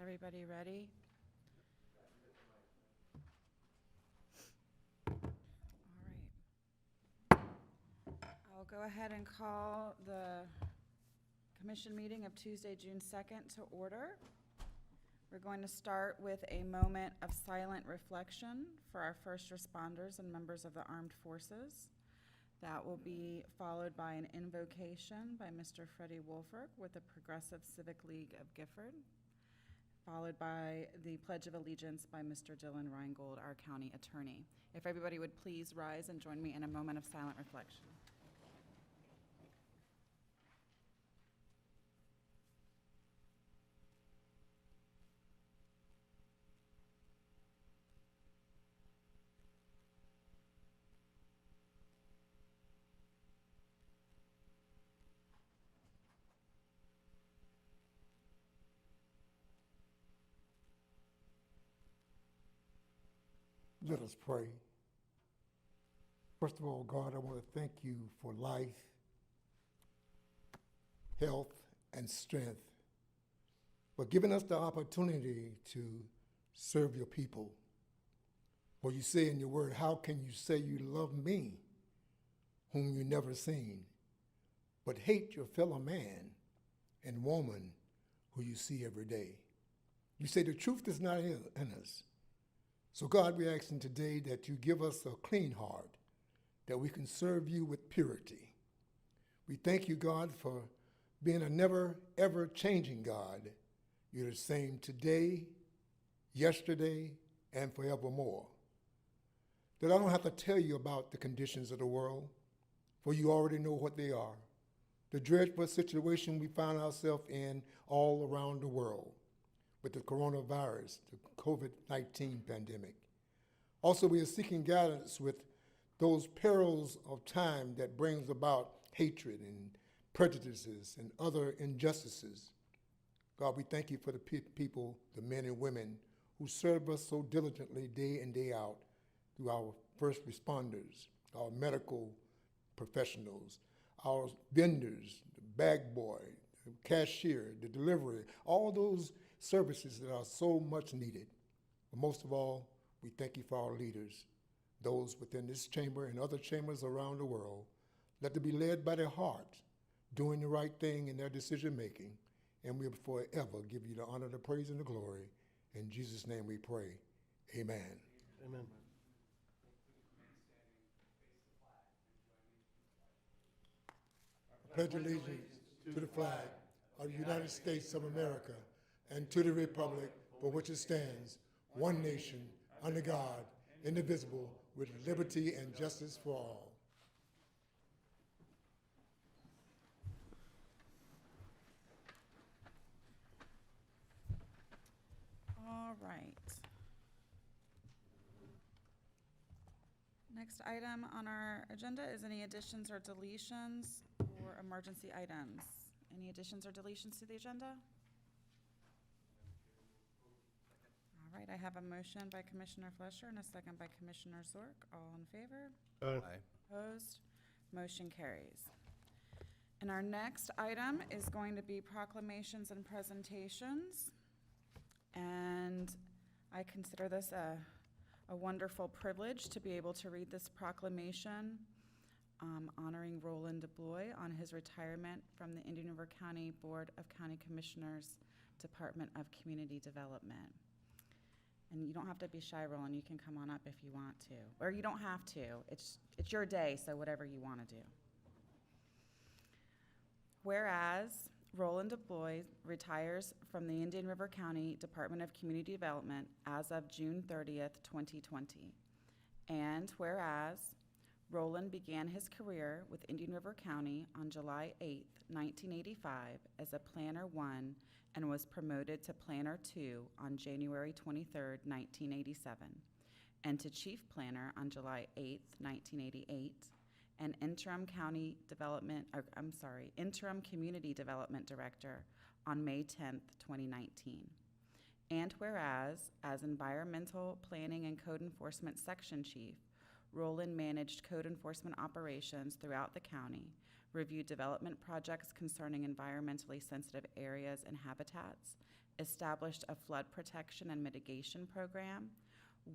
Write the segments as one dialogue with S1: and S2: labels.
S1: Everybody ready? All right. I'll go ahead and call the commission meeting of Tuesday, June 2nd to order. We're going to start with a moment of silent reflection for our first responders and members of the armed forces. That will be followed by an invocation by Mr. Freddie Wolfert with the Progressive Civic League of Gifford, followed by the Pledge of Allegiance by Mr. Dylan Reingold, our county attorney. If everybody would please rise and join me in a moment of silent reflection.
S2: Let us pray. First of all, God, I want to thank you for life, health, and strength, for giving us the opportunity to serve your people. For you say in your word, how can you say you love me, whom you never seen, but hate your fellow man and woman who you see every day? You say the truth is not in us. So God, we're asking today that you give us a clean heart, that we can serve you with purity. We thank you, God, for being a never, ever changing God. You're the same today, yesterday, and forevermore. That I don't have to tell you about the conditions of the world, for you already know what they are. The dreadful situation we find ourselves in all around the world, with the coronavirus, the COVID-19 pandemic. Also, we are seeking guidance with those perils of time that brings about hatred and prejudices and other injustices. God, we thank you for the people, the men and women who serve us so diligently day in, day out, through our first responders, our medical professionals, our vendors, the bag boy, the cashier, the delivery, all those services that are so much needed. But most of all, we thank you for our leaders, those within this chamber and other chambers around the world. Let them be led by their heart, doing the right thing in their decision making, and we'll forever give you the honor, the praise, and the glory. In Jesus' name we pray. Amen.
S3: Amen.
S2: I pledge allegiance to the flag of the United States of America and to the republic for which it stands, one nation, under God, indivisible, with liberty and justice for all.
S1: All right. Next item on our agenda is any additions or deletions or emergency items. Any additions or deletions to the agenda? All right, I have a motion by Commissioner Flesher and a second by Commissioner Zork. All in favor?
S3: Aye.
S1: Opposed? Motion carries. And our next item is going to be proclamations and presentations. And I consider this a wonderful privilege to be able to read this proclamation honoring Roland DeBlois on his retirement from the Indian River County Board of County Commissioners, Department of Community Development. And you don't have to be shy, Roland. You can come on up if you want to. Or you don't have to. It's your day, so whatever you want to do. Whereas Roland DeBlois retires from the Indian River County Department of Community Development as of June 30th, 2020. And whereas Roland began his career with Indian River County on July 8th, 1985 as a Planner 1 and was promoted to Planner 2 on January 23rd, 1987, and to Chief Planner on July 8th, 1988, and interim Community Development Director on May 10th, 2019. And whereas, as Environmental Planning and Code Enforcement Section Chief, Roland managed code enforcement operations throughout the county, reviewed development projects concerning environmentally sensitive areas and habitats, established a flood protection and mitigation program,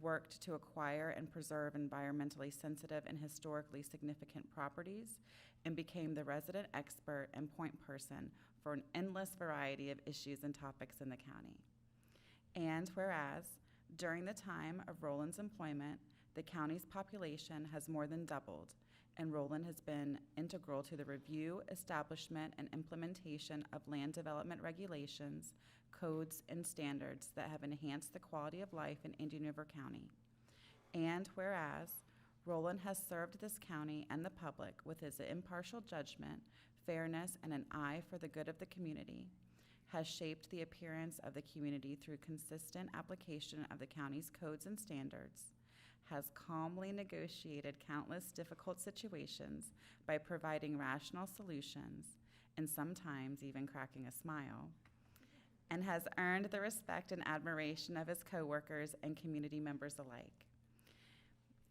S1: worked to acquire and preserve environmentally sensitive and historically significant properties, and became the resident expert and point person for an endless variety of issues and topics in the county. And whereas, during the time of Roland's employment, the county's population has more than doubled, and Roland has been integral to the review, establishment, and implementation of land development regulations, codes, and standards that have enhanced the quality of life in Indian River County. And whereas, Roland has served this county and the public with his impartial judgment, fairness, and an eye for the good of the community, has shaped the appearance of the community through consistent application of the county's codes and standards, has calmly negotiated countless difficult situations by providing rational solutions, and sometimes even cracking a smile, and has earned the respect and admiration of his coworkers and community members alike.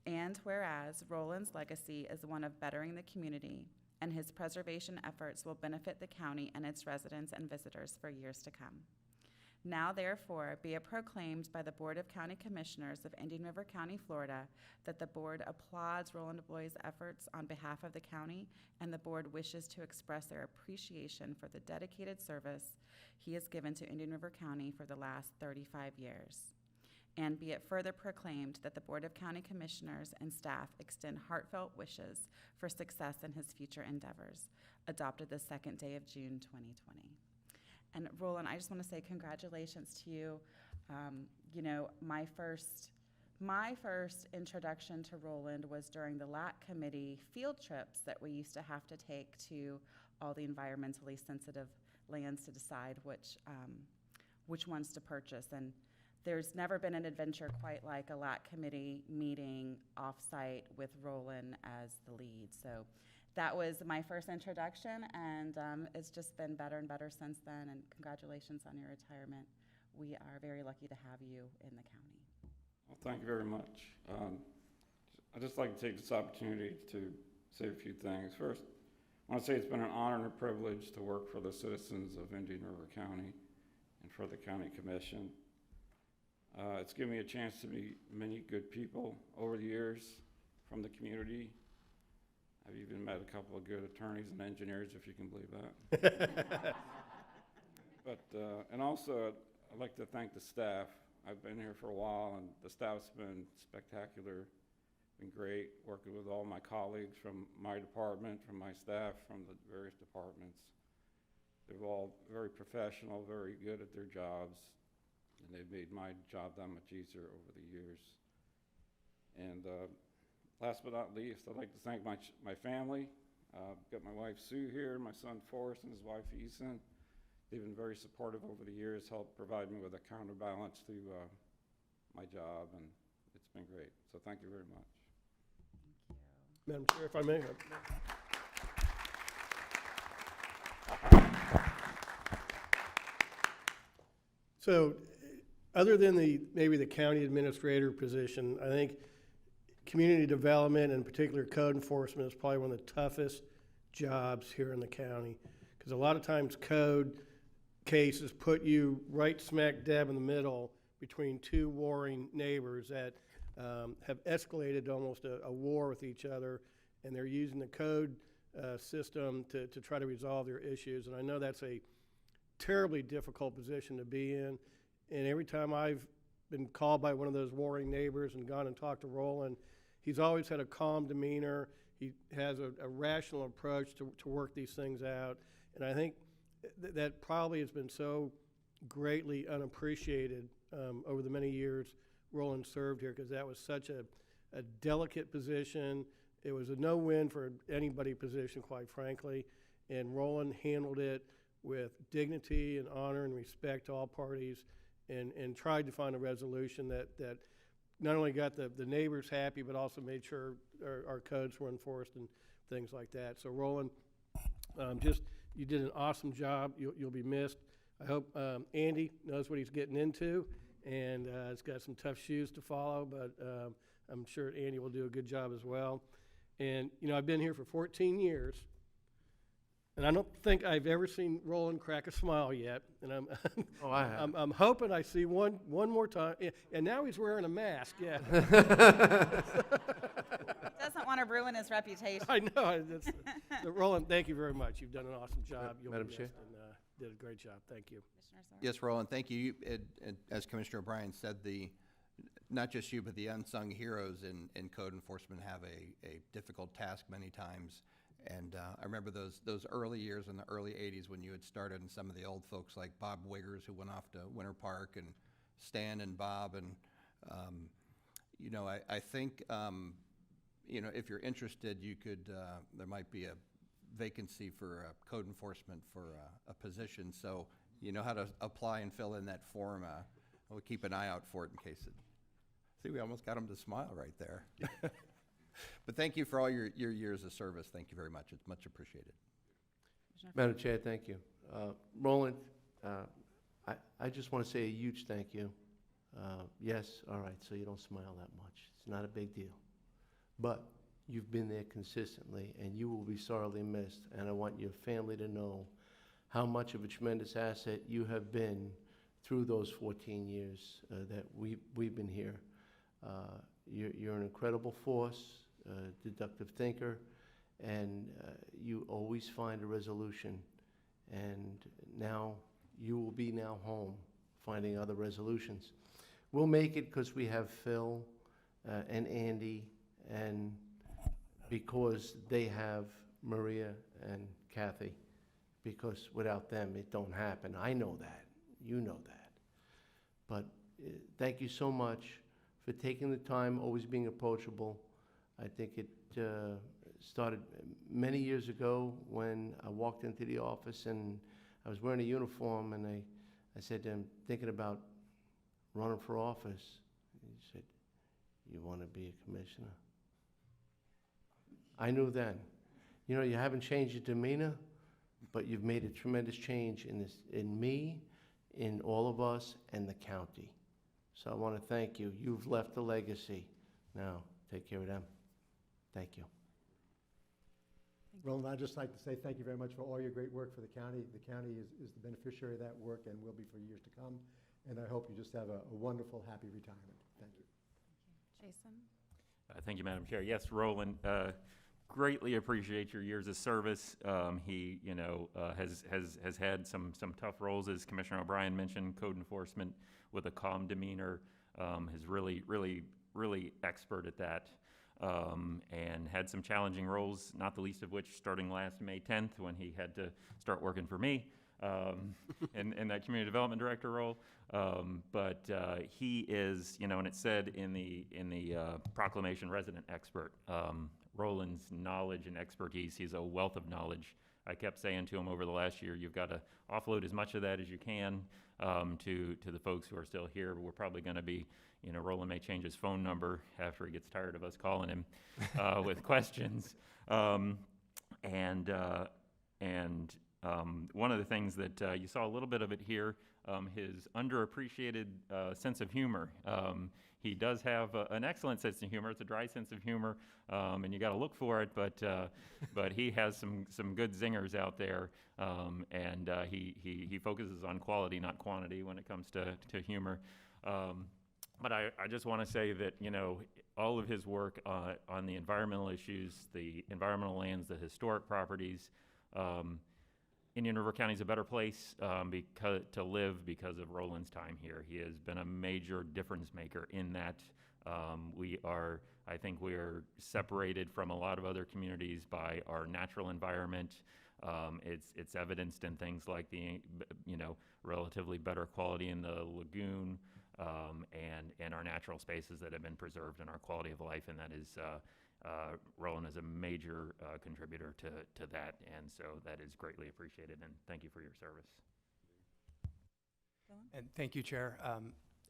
S1: And whereas Roland's legacy is one of bettering the community, and his preservation efforts will benefit the county and its residents and visitors for years to come. Now therefore be it proclaimed by the Board of County Commissioners of Indian River County, Florida, that the board applauds Roland Boy's efforts on behalf of the county, and the board wishes to express their appreciation for the dedicated service he has given to Indian River County for the last 35 years. And be it further proclaimed that the Board of County Commissioners and staff extend heartfelt wishes for success in his future endeavors. Adopted the 2nd day of June 2020. And Roland, I just want to say congratulations to you. You know, my first introduction to Roland was during the LAC committee field trips that we used to have to take to all the environmentally sensitive lands to decide which ones to purchase. And there's never been an adventure quite like a LAC committee meeting off-site with Roland as the lead. So that was my first introduction, and it's just been better and better since then, and congratulations on your retirement. We are very lucky to have you in the county.
S3: Well, thank you very much. I'd just like to take this opportunity to say a few things. First, I want to say it's been an honor and a privilege to work for the citizens of Indian River County and for the County Commission. It's given me a chance to meet many good people over the years from the community. I've even met a couple of good attorneys and engineers, if you can believe that. And also, I'd like to thank the staff. I've been here for a while, and the staff's been spectacular, been great, working with all my colleagues from my department, from my staff, from the various departments. They're all very professional, very good at their jobs, and they've made my job that much easier over the years. And last but not least, I'd like to thank my family. Got my wife Sue here, my son Forrest and his wife Eason. They've been very supportive over the years, helped provide me with a counterbalance to my job, and it's been great. So thank you very much.
S4: Madam Chair, if I may. So, other than maybe the county administrator position, I think community development and in particular code enforcement is probably one of the toughest jobs here in the county, because a lot of times code cases put you right smack dab in the middle between two warring neighbors that have escalated to almost a war with each other, and they're using the code system to try to resolve their issues. And I know that's a terribly difficult position to be in, and every time I've been called by one of those warring neighbors and gone and talked to Roland, he's always had a calm demeanor. He has a rational approach to work these things out, and I think that probably has been so greatly unappreciated over the many years Roland served here, because that was such a delicate position. It was a no-win for anybody position, quite frankly, and Roland handled it with dignity and honor and respect to all parties, and tried to find a resolution that not only got the neighbors happy, but also made sure our codes were enforced and things like that. So Roland, you did an awesome job. You'll be missed. I hope Andy knows what he's getting into, and he's got some tough shoes to follow, but I'm sure Andy will do a good job as well. And, you know, I've been here for 14 years. And I don't think I've ever seen Roland crack a smile yet, and I'm,
S5: Oh, I have.
S4: I'm hoping I see one more time. Yeah, and now he's wearing a mask, yeah.
S1: Doesn't want to ruin his reputation.
S4: I know. Roland, thank you very much. You've done an awesome job. You'll be
S5: Madam
S4: missed,
S5: Chair?
S4: and did a great job. Thank you.
S1: Commissioner Sorrell.
S6: Yes, Roland, thank you. As Commissioner O'Brien said, not just you, but the unsung heroes in code enforcement have a difficult task many times. And I remember those early years in the early 80s when you had started, and some of the old folks like Bob Wiggers, who went off to Winter Park, and Stan and Bob. And, I think, if you're interested, you could, there might be a vacancy for code enforcement for a position. So you know how to apply and fill in that form. We'll keep an eye out for it in case it. See, we almost got him to smile right there. But thank you for all your years of service. Thank you very much. It's much appreciated.
S5: Madam Chair, thank you. Roland, I just want to say a huge thank you. Yes, all right, so you don't smile that much. It's not a big deal. But you've been there consistently, and you will be sorely missed. And I want your family to know how much of a tremendous asset you have been through those 14 years that we've been here. You're an incredible force, deductive thinker, and you always find a resolution. And now you will be now home finding other resolutions. We'll make it because we have Phil and Andy, and because they have Maria and Kathy, because without them it don't happen. I know that. You know that. But thank you so much for taking the time, always being approachable. I think it started many years ago when I walked into the office and I was wearing a uniform, and I said to him, thinking about running for office. He said, "You want to be a commissioner?" I knew then. You haven't changed your demeanor, but you've made a tremendous change in me, in all of us, and the county. So I want to thank you. You've left a legacy. Now, take care of them. Thank you.
S7: Roland, I'd just like to say thank you very much for all your great work for the county. The county is the beneficiary of that work and will be for years to come. And I hope you just have a wonderful, happy retirement. Thank you.
S1: Jason?
S8: Thank you, Madam Chair. Yes, Roland, greatly appreciate your years of service. He, has had some tough roles, as Commissioner O'Brien mentioned, code enforcement with a calm demeanor, is really expert at that, and had some challenging roles, not the least of which starting last May 10th when he had to start working for me in that community development director role. But he is, and it said in the proclamation, resident expert. Roland's knowledge and expertise, he's a wealth of knowledge. I kept saying to him over the last year, you've got to offload as much of that as you can to the folks who are still here. But we're probably going to be, Roland may change his phone number after he gets tired of us calling him with questions. One of the things that you saw a little bit of it here, his underappreciated sense of humor. He does have an excellent sense of humor. It's a dry sense of humor, and you got to look for it. But he has some good zingers out there, and he focuses on quality, not quantity, when it comes to humor. But I just want to say that all of his work on the environmental issues, the environmental lands, the historic properties. Indian River County is a better place to live because of Roland's time here. He has been a major difference maker in that. I think we are separated from a lot of other communities by our natural environment. It's evidenced in things like the relatively better quality in the lagoon and our natural spaces that have been preserved and our quality of life, and that is Roland is a major contributor to that, and so that is greatly appreciated, and thank you for your service.
S9: And thank you, Chair.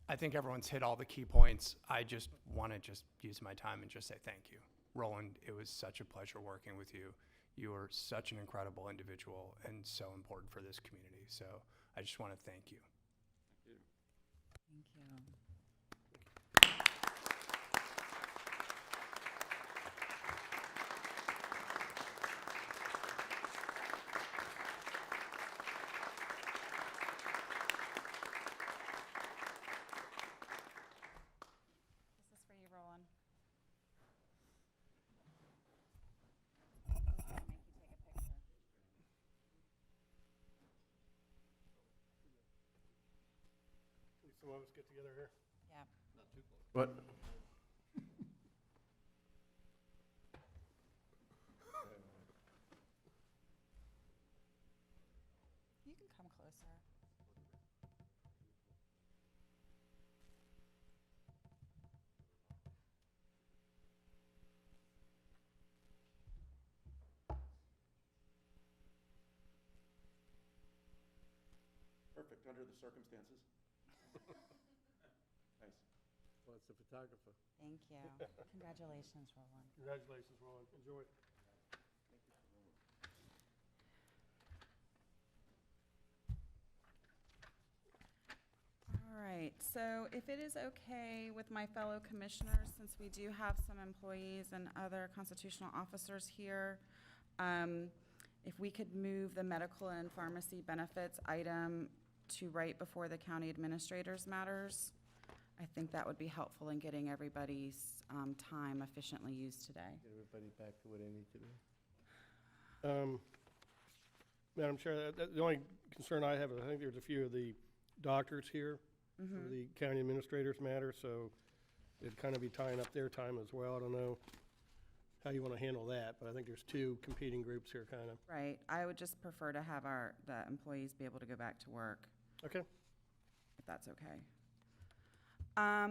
S9: I think everyone's hit all the key points. I just want to use my time and just say thank you. Roland, it was such a pleasure working with you. You are such an incredible individual and so important for this community. So I just want to thank you.
S1: Thank you.
S4: some of us get together here.
S1: Yeah.
S5: What?
S1: You can come closer.
S5: Perfect, under the circumstances. Nice.
S4: Well, it's the photographer.
S1: Thank you. Congratulations, Roland.
S4: Congratulations, Roland. Enjoy.
S1: All right, so if it is okay with my fellow commissioners, since we do have some employees and other constitutional officers here, if we could move the medical and pharmacy benefits item to right before the county administrator's matters, I think that would be helpful in getting everybody's time efficiently used today.
S5: Get everybody back to what they need to do.
S4: Madam Chair, the only concern I have is I think there's a few of the doctors here for the county administrator's matter, so it'd kind of be tying up their time as well. I don't know how you want to handle that, but I think there's two competing groups here, kind of.
S1: Right, I would just prefer to have the employees be able to go back to work,
S4: Okay.
S1: if that's okay. All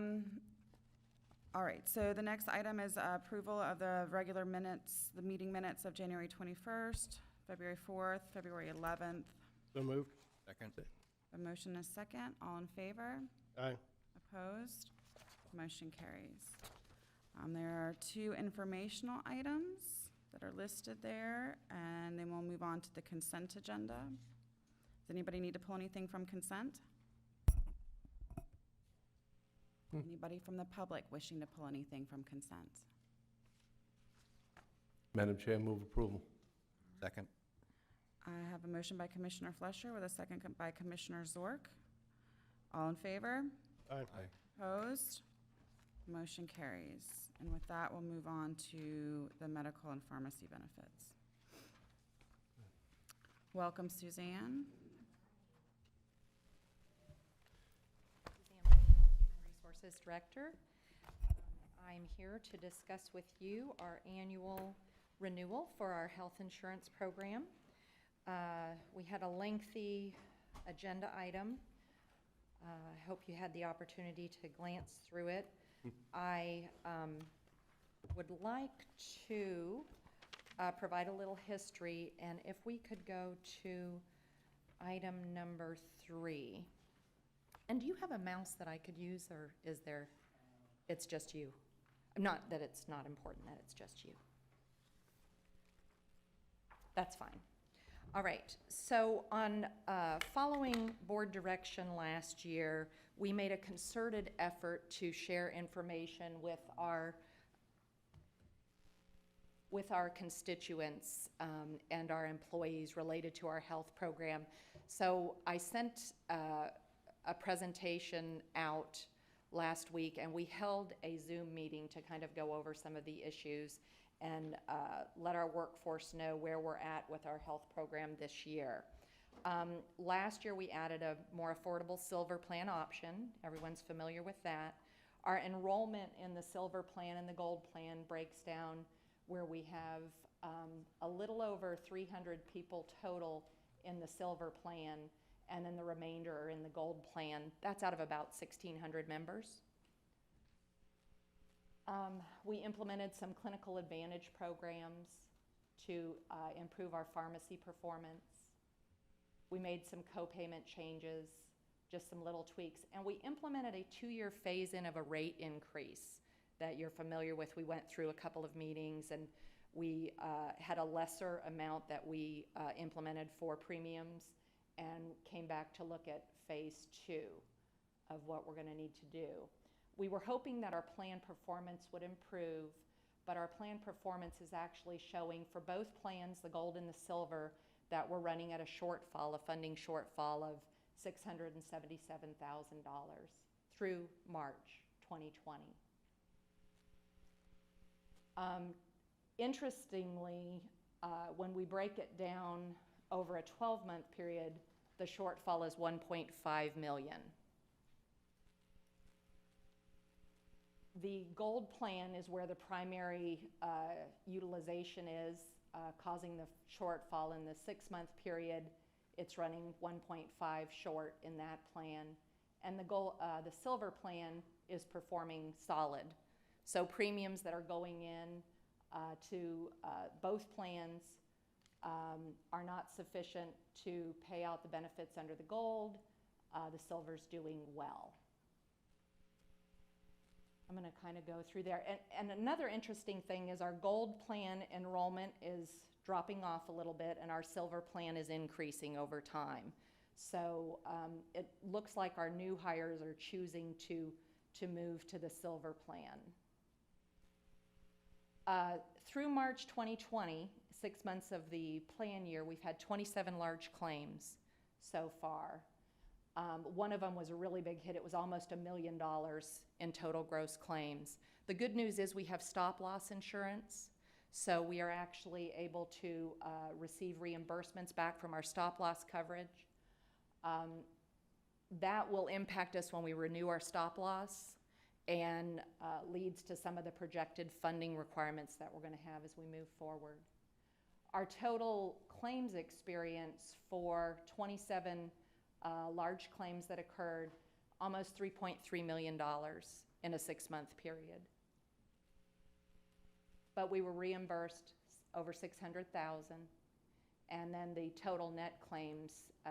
S1: right, so the next item is approval of the regular minutes, the meeting minutes of January 21st, February 4th, February 11th.
S4: So moved.
S6: Second.
S1: A motion is second. All in favor?
S4: Aye.
S1: Opposed? Motion carries. There are two informational items that are listed there, and then we'll move on to the consent agenda. Does anybody need to pull anything from consent? Anybody from the public wishing to pull anything from consent?
S5: Madam Chair, move approval.
S6: Second.
S1: I have a motion by Commissioner Flesher with a second by Commissioner Zork. All in favor?
S4: Aye.
S1: Opposed? Motion carries. And with that, we'll move on to the medical and pharmacy benefits. Welcome, Suzanne.
S10: Human Resources Director. I'm here to discuss with you our annual renewal for our health insurance program. We had a lengthy agenda item. I hope you had the opportunity to glance through it. I would like to provide a little history, and if we could go to item number 3. And do you have a mouse that I could use, or is there, it's just you? Not that it's not important that it's just you. That's fine. All right, so on following board direction last year, we made a concerted effort to share information with our constituents and our employees related to our health program. So I sent a presentation out last week, and we held a Zoom meeting to kind of go over some of the issues and let our workforce know where we're at with our health program this year. Last year, we added a more affordable silver plan option. Everyone's familiar with that. Our enrollment in the silver plan and the gold plan breaks down where we have a little over 300 people total in the silver plan, and then the remainder are in the gold plan. That's out of about 1,600 members. We implemented some clinical advantage programs to improve our pharmacy performance. We made some co-payment changes, just some little tweaks, and we implemented a 2-year phase-in of a rate increase that you're familiar with. We went through a couple of meetings, and we had a lesser amount that we implemented for premiums and came back to look at phase 2 of what we're going to need to do. We were hoping that our plan performance would improve, but our plan performance is actually showing for both plans, the gold and the silver, that we're running at a shortfall, a funding shortfall of $677,000 through March 2020. Interestingly, when we break it down over a 12-month period, the shortfall is $1.5 million. The gold plan is where the primary utilization is, causing the shortfall. In the 6-month period, it's running 1.5 short in that plan. And the silver plan is performing solid. So premiums that are going in to both plans are not sufficient to pay out the benefits under the gold. The silver's doing well. I'm going to kind of go through there. And another interesting thing is our gold plan enrollment is dropping off a little bit, and our silver plan is increasing over time. So it looks like our new hires are choosing to move to the silver plan. Through March 2020, 6 months of the plan year, we've had 27 large claims so far. One of them was a really big hit. It was almost $1 million in total gross claims. The good news is we have stop-loss insurance, so we are actually able to receive reimbursements back from our stop-loss coverage. That will impact us when we renew our stop-loss and leads to some of the projected funding requirements that we're going to have as we move forward. Our total claims experience for 27 large claims that occurred, almost $3.3 million in a 6-month period. But we were reimbursed over $600,000, and then the total net claims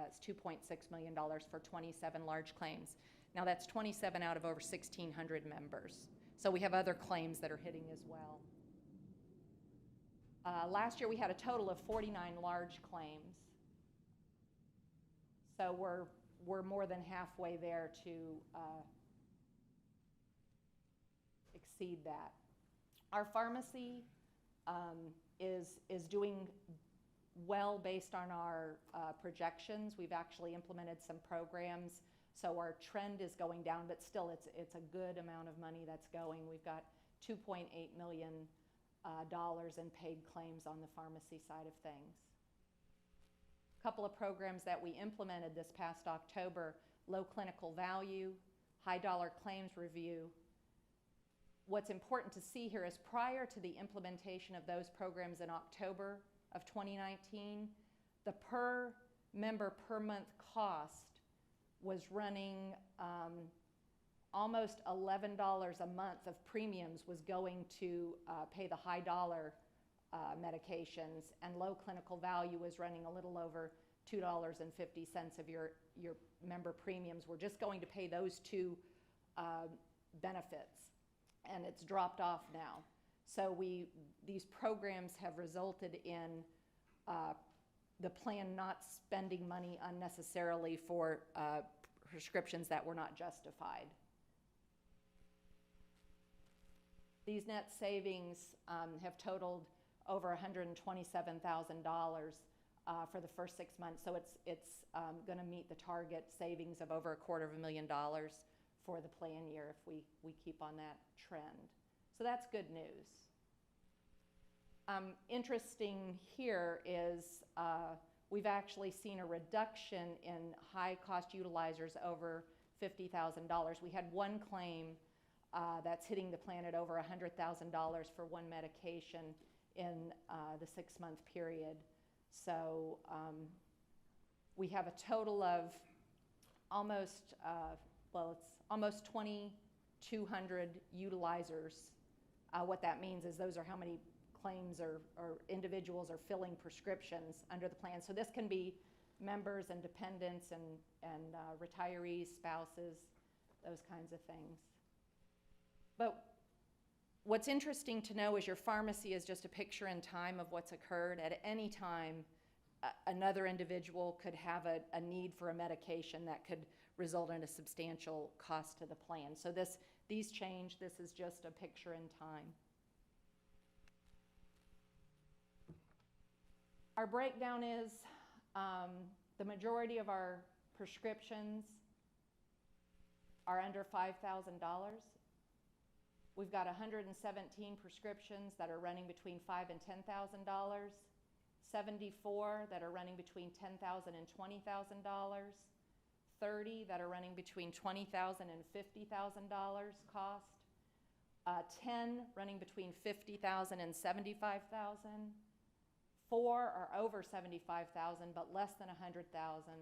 S10: is $2.6 million for 27 large claims. Now that's 27 out of over 1,600 members. So we have other claims that are hitting as well. Last year we had a total of 49 large claims. So we're more than halfway there to exceed that. Our pharmacy is doing well based on our projections. We've actually implemented some programs, so our trend is going down, but still it's a good amount of money that's going. We've got $2.8 million in paid claims on the pharmacy side of things. Couple of programs that we implemented this past October: low clinical value, high dollar claims review. What's important to see here is prior to the implementation of those programs in October of 2019, the per member per month cost was running almost $11 a month of premiums was going to pay the high dollar medications, and low clinical value was running a little over $2.50 of your member premiums. We're just going to pay those two benefits, and it's dropped off now. So these programs have resulted in the plan not spending money unnecessarily for prescriptions that were not justified. These net savings have totaled over $127,000 for the first 6 months. So it's going to meet the target savings of over $250,000 for the plan year if we keep on that trend. So that's good news. Interesting here is we've actually seen a reduction in high-cost utilizers over $50,000. We had one claim that's hitting the plan at over $100,000 for one medication in the 6-month period. So we have a total of almost, it's almost 2,200 utilizers. What that means is those are how many claims or individuals are filling prescriptions under the plan. So this can be members and dependents and retirees, spouses, those kinds of things. But what's interesting to know is your pharmacy is just a picture in time of what's occurred. At any time, another individual could have a need for a medication that could result in a substantial cost to the plan. So these change. This is just a picture in time. Our breakdown is the majority of our prescriptions are under $5,000. We've got 117 prescriptions that are running between $5,000 and $10,000, 74 that are running between $10,000 and $20,000, 30 that are running between $20,000 and $50,000 cost. 10 running between 50,000 and 75,000, 4 are over 75,000 but less than 100,000,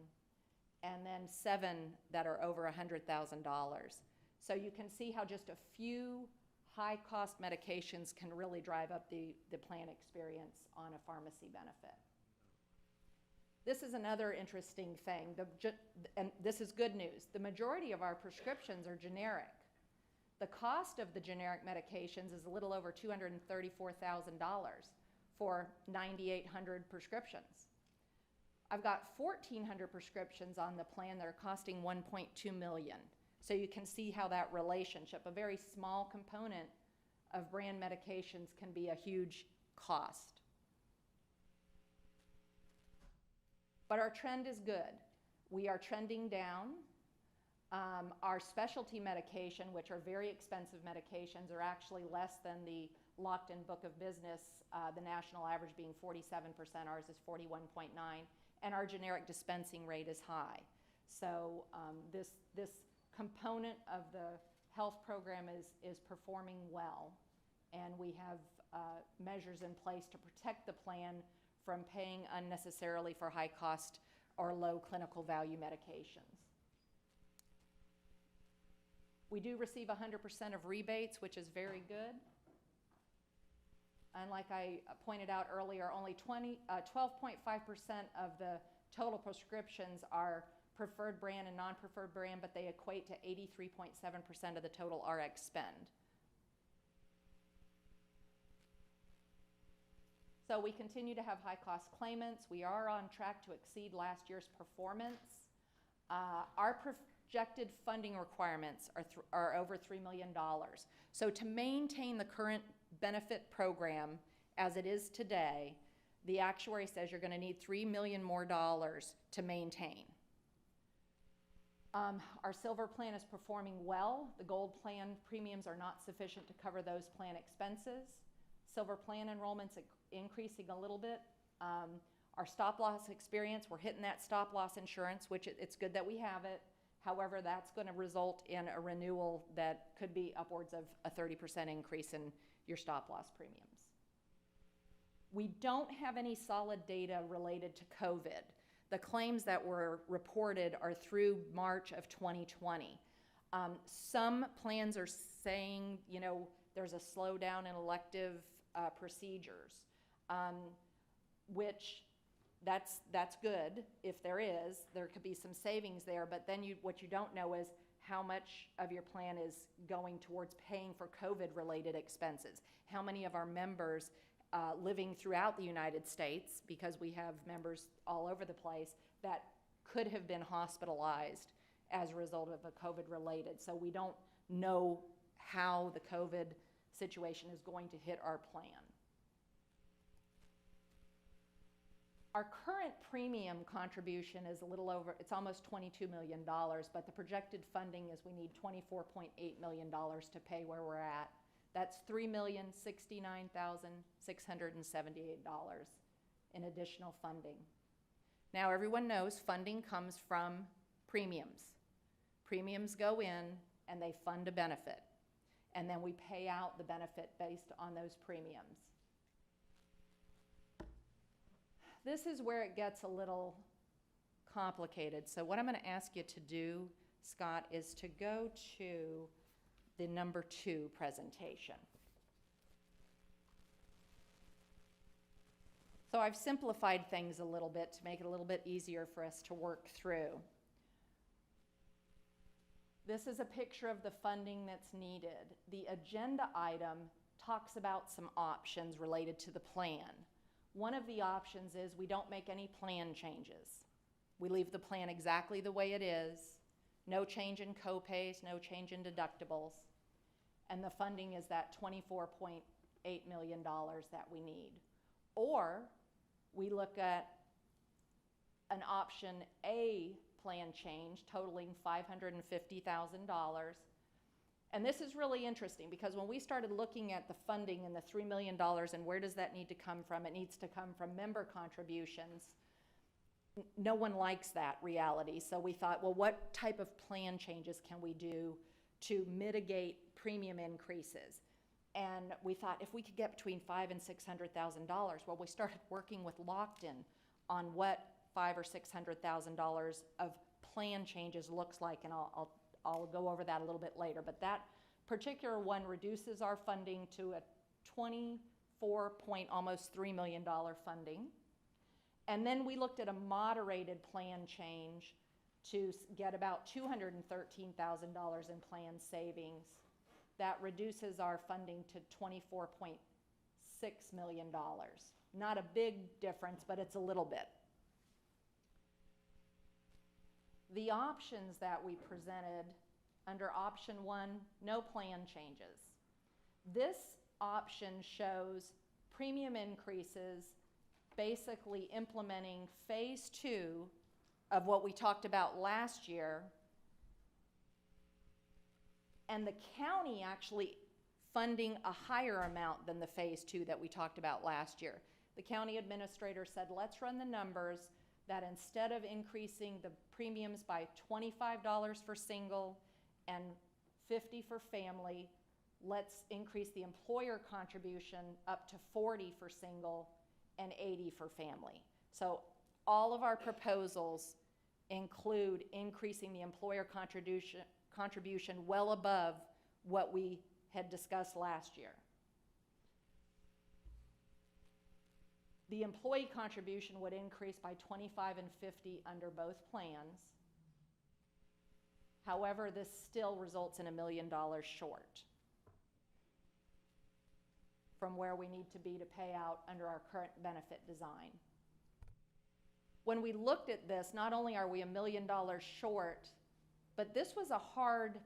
S10: and then 7 that are over $100,000. So you can see how just a few high-cost medications can really drive up the plan experience on a pharmacy benefit. This is another interesting thing, and this is good news. The majority of our prescriptions are generic. The cost of the generic medications is a little over $234,000 for 9,800 prescriptions. I've got 1,400 prescriptions on the plan that are costing $1.2 million. So you can see how that relationship, a very small component of brand medications, can be a huge cost. But our trend is good. We are trending down. Our specialty medication, which are very expensive medications, are actually less than the locked-in book of business, the national average being 47%, ours is 41.9%, and our generic dispensing rate is high. So this component of the health program is performing well, and we have measures in place to protect the plan from paying unnecessarily for high cost or low clinical value medications. We do receive 100% of rebates, which is very good. And like I pointed out earlier, only 12.5% of the total prescriptions are preferred brand and non-preferred brand, but they equate to 83.7% of the total RX spend. So we continue to have high-cost claimants. We are on track to exceed last year's performance. Our projected funding requirements are over $3 million. So to maintain the current benefit program as it is today, the actuary says you're going to need $3 million more to maintain. Our silver plan is performing well. The gold plan premiums are not sufficient to cover those plan expenses. Silver plan enrollment's increasing a little bit. Our stop loss experience, we're hitting that stop loss insurance, which it's good that we have it. However, that's going to result in a renewal that could be upwards of a 30% increase in your stop loss premiums. We don't have any solid data related to COVID. The claims that were reported are through March of 2020. Some plans are saying, you know, there's a slowdown in elective procedures, which that's good. If there is, there could be some savings there, but then what you don't know is how much of your plan is going towards paying for COVID-related expenses. How many of our members living throughout the United States, because we have members all over the place, that could have been hospitalized as a result of a COVID-related. So we don't know how the COVID situation is going to hit our plan. Our current premium contribution is a little over, it's almost $22 million, but the projected funding is we need $24.8 million to pay where we're at. That's $3,069,678 in additional funding. Now everyone knows funding comes from premiums. Premiums go in and they fund a benefit, and then we pay out the benefit based on those premiums. This is where it gets a little complicated. So what I'm going to ask you to do, Scott, is to go to the number 2 presentation. So I've simplified things a little bit to make it a little bit easier for us to work through. This is a picture of the funding that's needed. The agenda item talks about some options related to the plan. One of the options is we don't make any plan changes. We leave the plan exactly the way it is. No change in copays, no change in deductibles. And the funding is that $24.8 million that we need. Or we look at an option A plan change totaling $550,000. And this is really interesting because when we started looking at the funding and the $3 million and where does that need to come from, it needs to come from member contributions. No one likes that reality. So we thought, well, what type of plan changes can we do to mitigate premium increases? And we thought if we could get between $500,000 and $600,000, well, we started working with Lockton on what $500,000 or $600,000 of plan changes looks like, and I'll go over that a little bit later. But that particular one reduces our funding to a 24 $3 million funding. And then we looked at a moderated plan change to get about $213,000 in plan savings. That reduces our funding to $24.6 million. Not a big difference, but it's a little bit. The options that we presented under option 1, no plan changes. This option shows premium increases, basically implementing phase 2 of what we talked about last year, and the county actually funding a higher amount than the phase 2 that we talked about last year. The county administrator said, let's run the numbers that instead of increasing the premiums by $25 for single and $50 for family, let's increase the employer contribution up to $40 for single and $80 for family. So all of our proposals include increasing the employer contribution well above what we had discussed last year. The employee contribution would increase by $25 and $50 under both plans. However, this still results in $1 million short from where we need to be to pay out under our current benefit design. When we looked at this, not only are we $1 million short, but this was a hard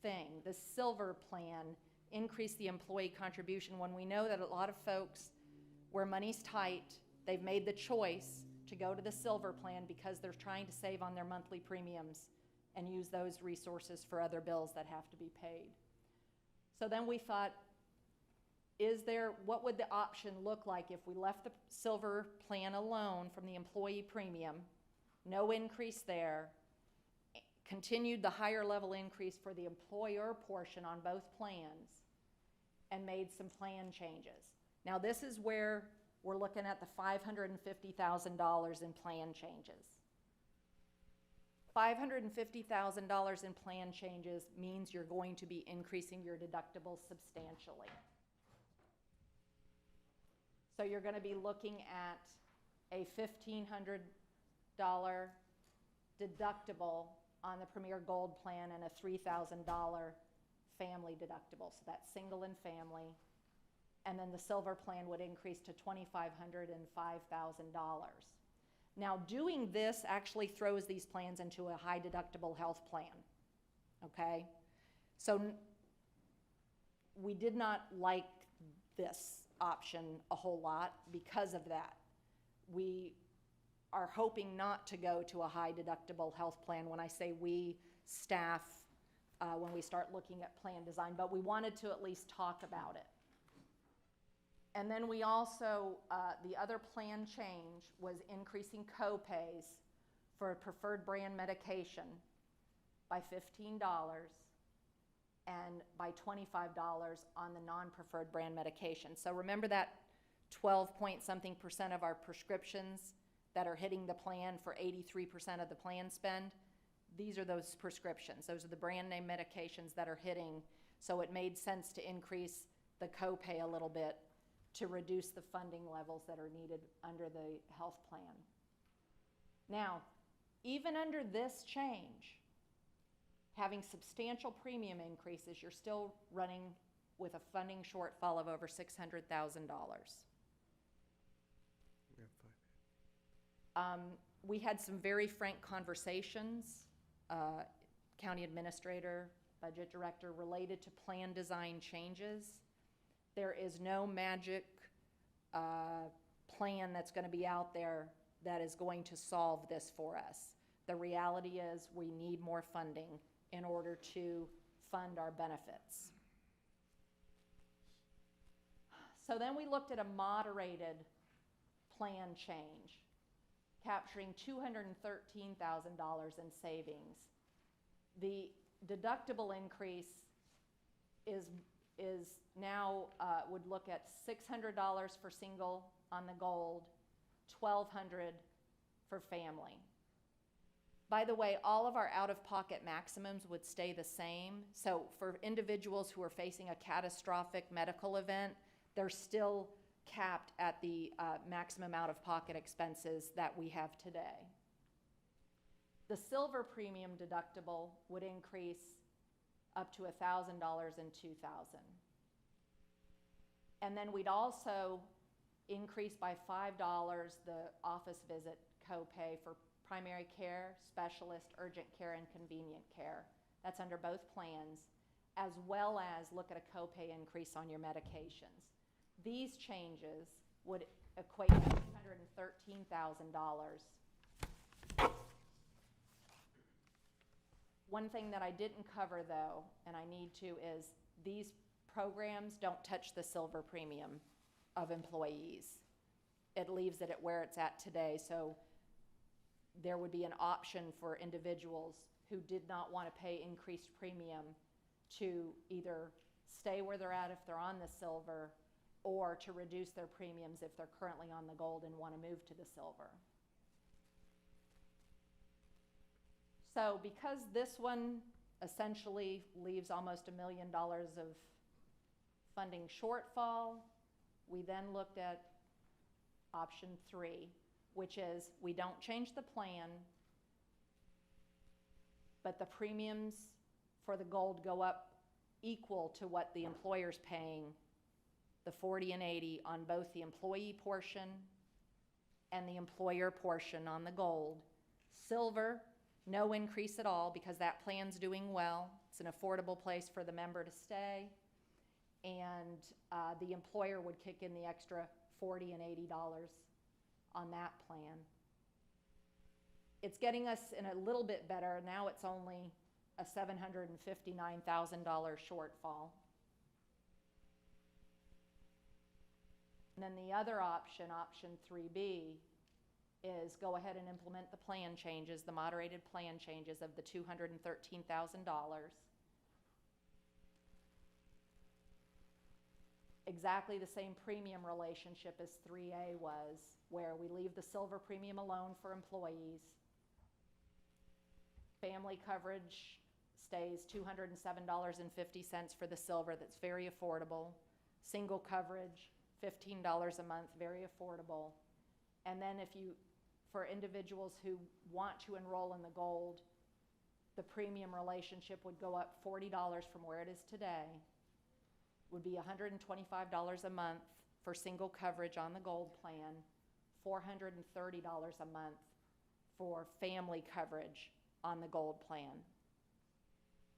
S10: thing. The silver plan increased the employee contribution when we know that a lot of folks, where money's tight, they've made the choice to go to the silver plan because they're trying to save on their monthly premiums and use those resources for other bills that have to be paid. So then we thought, what would the option look like if we left the silver plan alone from the employee premium, no increase there, continued the higher level increase for the employer portion on both plans, and made some plan changes. Now this is where we're looking at the $550,000 in plan changes. $550,000 in plan changes means you're going to be increasing your deductibles substantially. So you're going to be looking at a $1,500 deductible on the Premier Gold plan and a $3,000 family deductible. So that's single and family. And then the silver plan would increase to $2,500 and $5,000. Now doing this actually throws these plans into a high deductible health plan, okay? So we did not like this option a whole lot because of that. We are hoping not to go to a high deductible health plan. When I say we, staff, when we start looking at plan design, but we wanted to at least talk about it. And then we also, the other plan change was increasing co-pays for a preferred brand medication by $15 and by $25 on the non-preferred brand medication. So remember that 12-point-something% of our prescriptions that are hitting the plan for 83% of the plan spend? These are those prescriptions. Those are the brand name medications that are hitting. So it made sense to increase the copay a little bit to reduce the funding levels that are needed under the health plan. Now, even under this change, having substantial premium increases, you're still running with a funding shortfall of over $600,000. We had some very frank conversations, county administrator, budget director, related to plan design changes. There is no magic plan that's going to be out there that is going to solve this for us. The reality is we need more funding in order to fund our benefits. So then we looked at a moderated plan change, capturing $213,000 in savings. The deductible increase is now, would look at $600 for single on the gold, $1,200 for family. By the way, all of our out-of-pocket maximums would stay the same. So for individuals who are facing a catastrophic medical event, they're still capped at the maximum out-of-pocket expenses that we have today. The silver premium deductible would increase up to $1,000 in 2000. And then we'd also increase by $5 the office visit copay for primary care, specialist, urgent care, and convenient care. That's under both plans, as well as look at a copay increase on your medications. These changes would equate to $213,000. One thing that I didn't cover though, and I need to, is these programs don't touch the silver premium of employees. It leaves it at where it's at today, so there would be an option for individuals who did not want to pay increased premium to either stay where they're at if they're on the silver, or to reduce their premiums if they're currently on the gold and want to move to the silver. So because this one essentially leaves almost $1 million of funding shortfall, we then looked at option 3, which is we don't change the plan, but the premiums for the gold go up equal to what the employer's paying, the 40 and 80 on both the employee portion and the employer portion on the gold. Silver, no increase at all because that plan's doing well. It's an affordable place for the member to stay. And the employer would kick in the extra $40 and $80 on that plan. It's getting us in a little bit better. Now it's only a $759,000 shortfall. And then the other option, option 3B, is go ahead and implement the plan changes, the moderated plan changes of the $213,000. Exactly the same premium relationship as 3A was, where we leave the silver premium alone for employees. Family coverage stays $207.50 for the silver, that's very affordable. Single coverage, $15 a month, very affordable. And then if you, for individuals who want to enroll in the gold, the premium relationship would go up $40 from where it is today, would be $125 a month for single coverage on the gold plan, $430 a month for family coverage on the gold plan,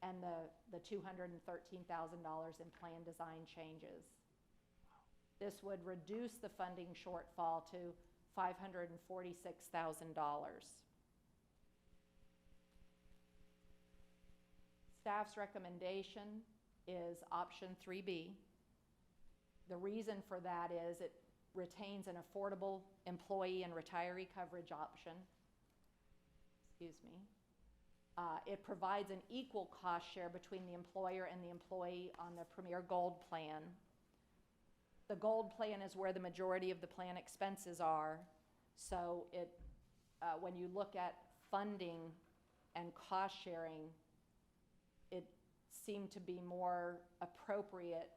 S10: and the $213,000 in plan design changes. This would reduce the funding shortfall to $546,000. Staff's recommendation is option 3B. The reason for that is it retains an affordable employee and retiree coverage option. Excuse me. It provides an equal cost share between the employer and the employee on the Premier Gold plan. The gold plan is where the majority of the plan expenses are. So it, when you look at funding and cost sharing, it seemed to be more appropriate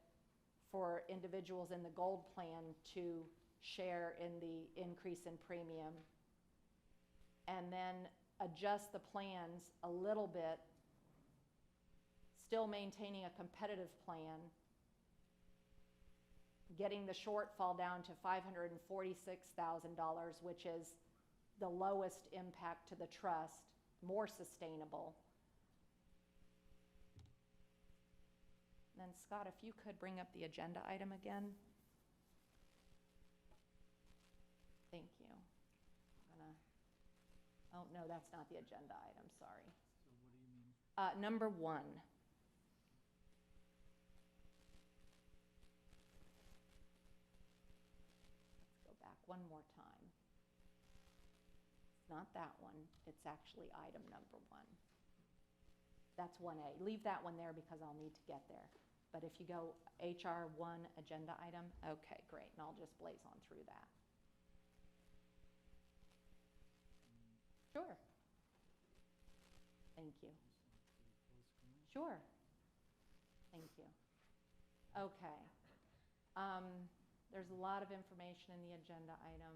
S10: for individuals in the gold plan to share in the increase in premium. And then adjust the plans a little bit, still maintaining a competitive plan, getting the shortfall down to $546,000, which is the lowest impact to the trust, more sustainable. And then Scott, if you could bring up the agenda item again. Thank you. Oh, no, that's not the agenda item, sorry. So what do you mean? Number 1. Let's go back one more time. It's not that one, it's actually item number 1. That's 1A. Leave that one there because I'll need to get there. But if you go HR 1 agenda item, okay, great, and I'll just blaze on through that. Sure. Thank you. Sure. Thank you. Okay. There's a lot of information in the agenda item.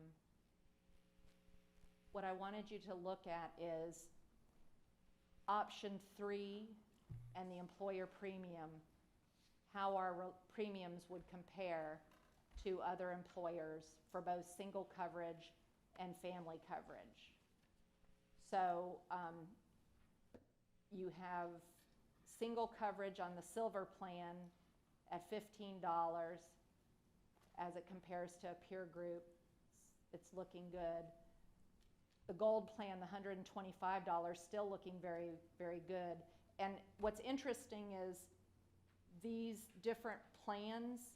S10: What I wanted you to look at is option 3 and the employer premium, how our premiums would compare to other employers for both single coverage and family coverage. So you have single coverage on the silver plan at $15 as it compares to a peer group. It's looking good. The gold plan, the $125, still looking very, very good. And what's interesting is these different plans,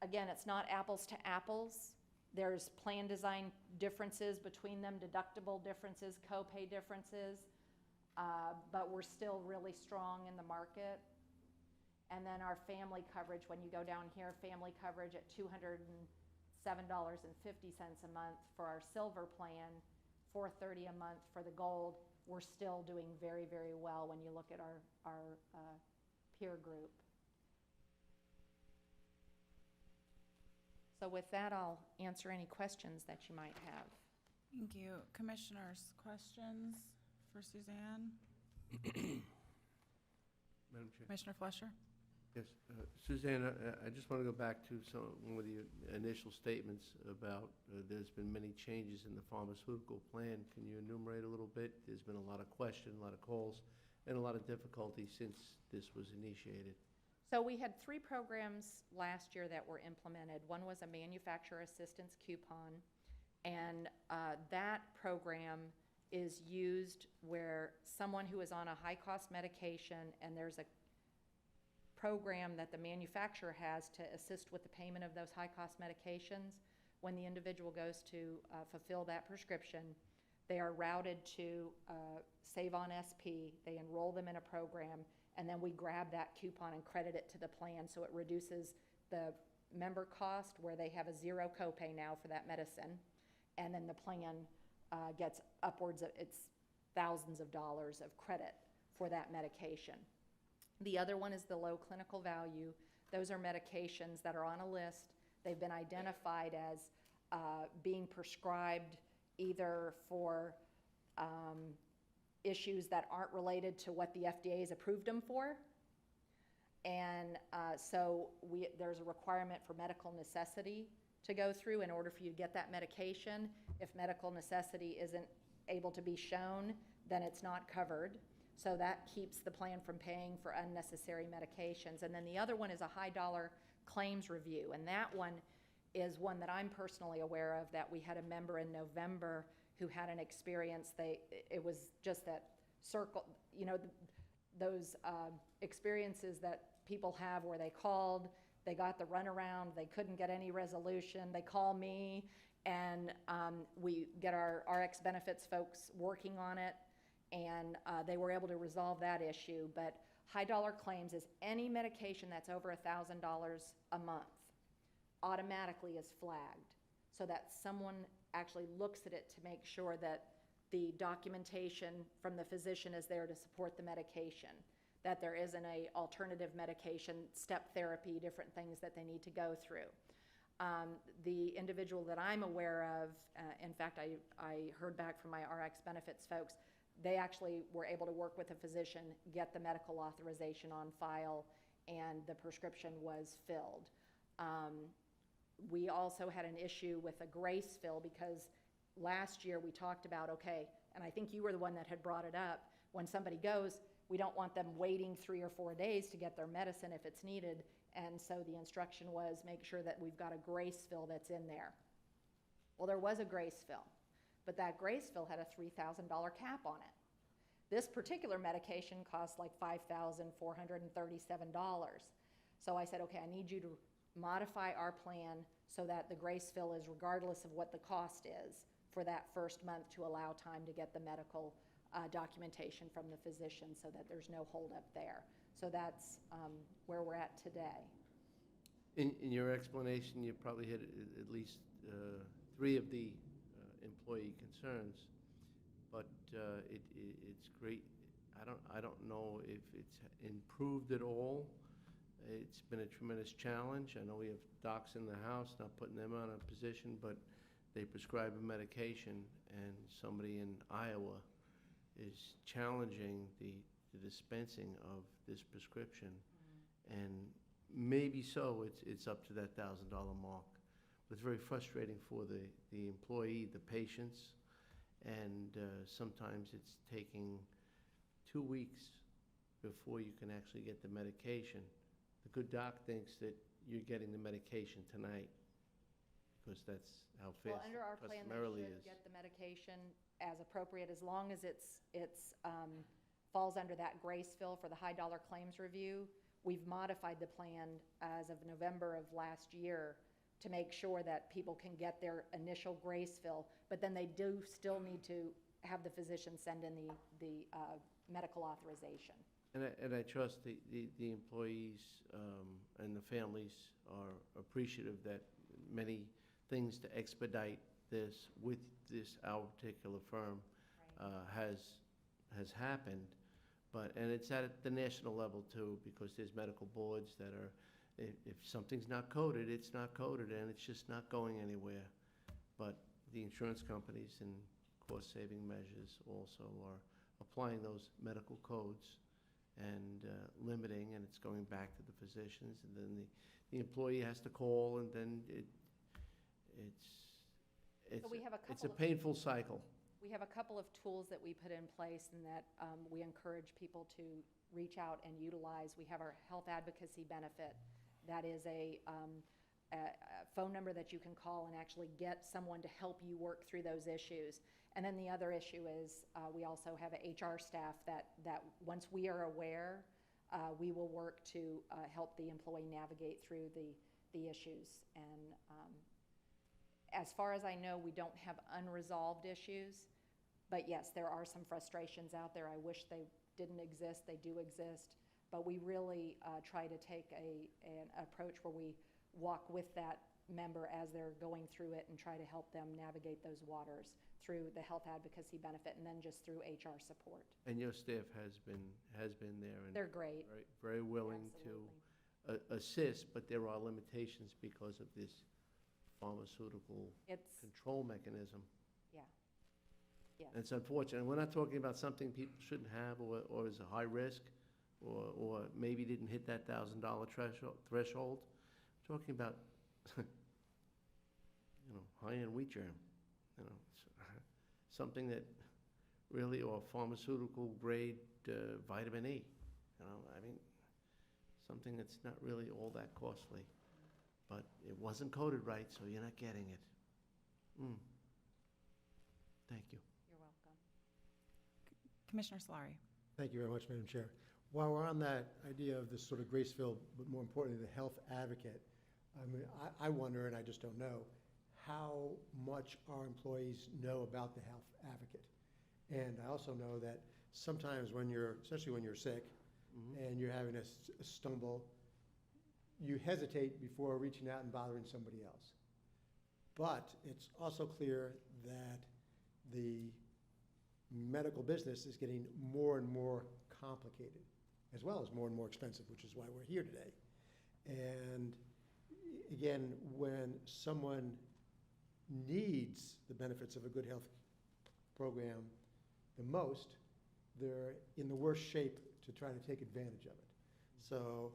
S10: again, it's not apples to apples. There's plan design differences between them, deductible differences, copay differences, but we're still really strong in the market. And then our family coverage, when you go down here, family coverage at $207.50 a month for our silver plan, $430 a month for the gold. We're still doing very, very well when you look at our peer group. So with that, I'll answer any questions that you might have.
S1: Thank you. Commissioners, questions for Suzanne?
S5: Madam Chair?
S1: Commissioner Fleischer?
S5: Yes, Suzanne, I just want to go back to some of the initial statements about there's been many changes in the pharmaceutical plan. Can you enumerate a little bit? There's been a lot of question, a lot of calls, and a lot of difficulty since this was initiated.
S10: So we had 3 programs last year that were implemented. One was a manufacturer assistance coupon, and that program is used where someone who is on a high-cost medication and there's a program that the manufacturer has to assist with the payment of those high-cost medications. When the individual goes to fulfill that prescription, they are routed to Save on SP. They enroll them in a program, and then we grab that coupon and credit it to the plan, so it reduces the member cost where they have a 0 copay now for that medicine, and then the plan gets upwards of thousands of dollars of credit for that medication. The other one is the low clinical value. Those are medications that are on a list. They've been identified as being prescribed either for issues that aren't related to what the FDA has approved them for. And so there's a requirement for medical necessity to go through in order for you to get that medication. If medical necessity isn't able to be shown, then it's not covered. So that keeps the plan from paying for unnecessary medications. And then the other one is a high dollar claims review. And that one is one that I'm personally aware of, that we had a member in November who had an experience. It was just that circle, those experiences that people have where they called, they got the runaround, they couldn't get any resolution, they call me, and we get our RX benefits folks working on it, and they were able to resolve that issue. But high dollar claims is any medication that's over $1,000 a month automatically is flagged, so that someone actually looks at it to make sure that the documentation from the physician is there to support the medication, that there isn't a alternative medication, step therapy, different things that they need to go through. The individual that I'm aware of, in fact, I heard back from my RX benefits folks, they actually were able to work with a physician, get the medical authorization on file, and the prescription was filled. We also had an issue with a grace fill because last year we talked about, okay, and I think you were the one that had brought it up, when somebody goes, we don't want them waiting 3 or 4 days to get their medicine if it's needed, and so the instruction was make sure that we've got a grace fill that's in there. Well, there was a grace fill, but that grace fill had a $3,000 cap on it. This particular medication cost like $5,437. So I said, okay, I need you to modify our plan so that the grace fill is regardless of what the cost is for that first month, to allow time to get the medical documentation from the physician so that there's no holdup there. So that's where we're at today.
S5: In your explanation, you probably hit at least 3 of the employee concerns, but it's great. I don't know if it's improved at all. It's been a tremendous challenge. I know we have docs in the house, not putting them on a position, but they prescribe a medication, and somebody in Iowa is challenging the dispensing of this prescription. And maybe so, it's up to that $1,000 mark. But it's very frustrating for the employee, the patients, and sometimes it's taking 2 weeks before you can actually get the medication. The good doc thinks that you're getting the medication tonight, because that's how
S10: Well,
S5: fast
S10: under our
S5: it
S10: plan, they
S5: customarily
S10: should
S5: is.
S10: get the medication as appropriate, as long as it's falls under that grace fill for the high dollar claims review. We've modified the plan as of November of last year to make sure that people can get their initial grace fill, but then they do still need to have the physician send in the medical authorization.
S5: And I trust the employees and the families are appreciative that many things to expedite this with our particular firm has happened. And it's at the national level too, because there's medical boards that are, if something's not coded, it's not coded, and it's just not going anywhere. But the insurance companies and cost-saving measures also are applying those medical codes and limiting, and it's going back to the physicians, and then the employee has to call, and then
S10: So we have a
S5: it's a
S10: couple of-
S5: painful cycle.
S10: We have a couple of tools that we put in place and that we encourage people to reach out and utilize. We have our health advocacy benefit. That is a phone number that you can call and actually get someone to help you work through those issues. And then the other issue is we also have an HR staff that once we are aware, we will work to help the employee navigate through the issues. And as far as I know, we don't have unresolved issues. But yes, there are some frustrations out there. I wish they didn't exist. They do exist. But we really try to take an approach where we walk with that member as they're going through it and try to help them navigate those waters through the health advocacy benefit and then just through HR support.
S5: And your staff has been there and
S10: They're great.
S5: very willing to assist, but there are limitations because of this pharmaceutical
S10: It's,
S5: control mechanism.
S10: yeah, yeah.
S5: And it's unfortunate. We're not talking about something people shouldn't have or is a high risk or maybe didn't hit that $1,000 threshold. We're talking about, high-end wheat germ, something that really, or pharmaceutical grade vitamin E, something that's not really all that costly. But it wasn't coded right, so you're not getting it. Thank you.
S10: You're welcome.
S1: Commissioner Solari.
S7: Thank you very much, Madam Chair. While we're on that idea of this sort of grace fill, but more importantly, the health advocate, I wonder, and I just don't know, how much our employees know about the health advocate. And I also know that sometimes especially when you're sick and you're having a stumble, you hesitate before reaching out and bothering somebody else. But it's also clear that the medical business is getting more and more complicated, as well as more and more expensive, which is why we're here today. And again, when someone needs the benefits of a good health program the most, they're in the worst shape to try to take advantage of it. So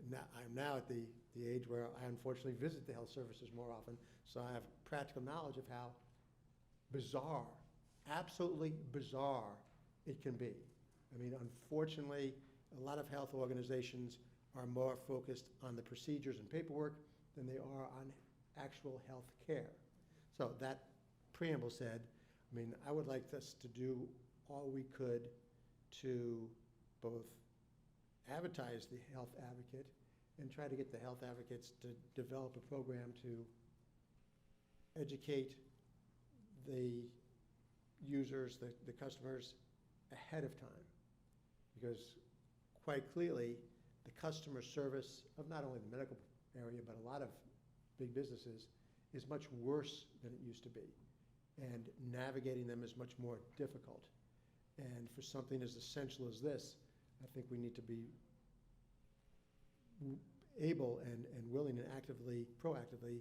S7: I'm now at the age where I unfortunately visit the health services more often, so I have practical knowledge of how bizarre, absolutely bizarre it can be. Unfortunately, a lot of health organizations are more focused on the procedures and paperwork than they are on actual health care. So that preamble said, I would like us to do all we could to both advertise the health advocate and try to get the health advocates to develop a program to educate the users, the customers ahead of time. Because quite clearly, the customer service of not only the medical area, but a lot of big businesses is much worse than it used to be. And navigating them is much more difficult. And for something as essential as this, I think we need to be able and willing and proactively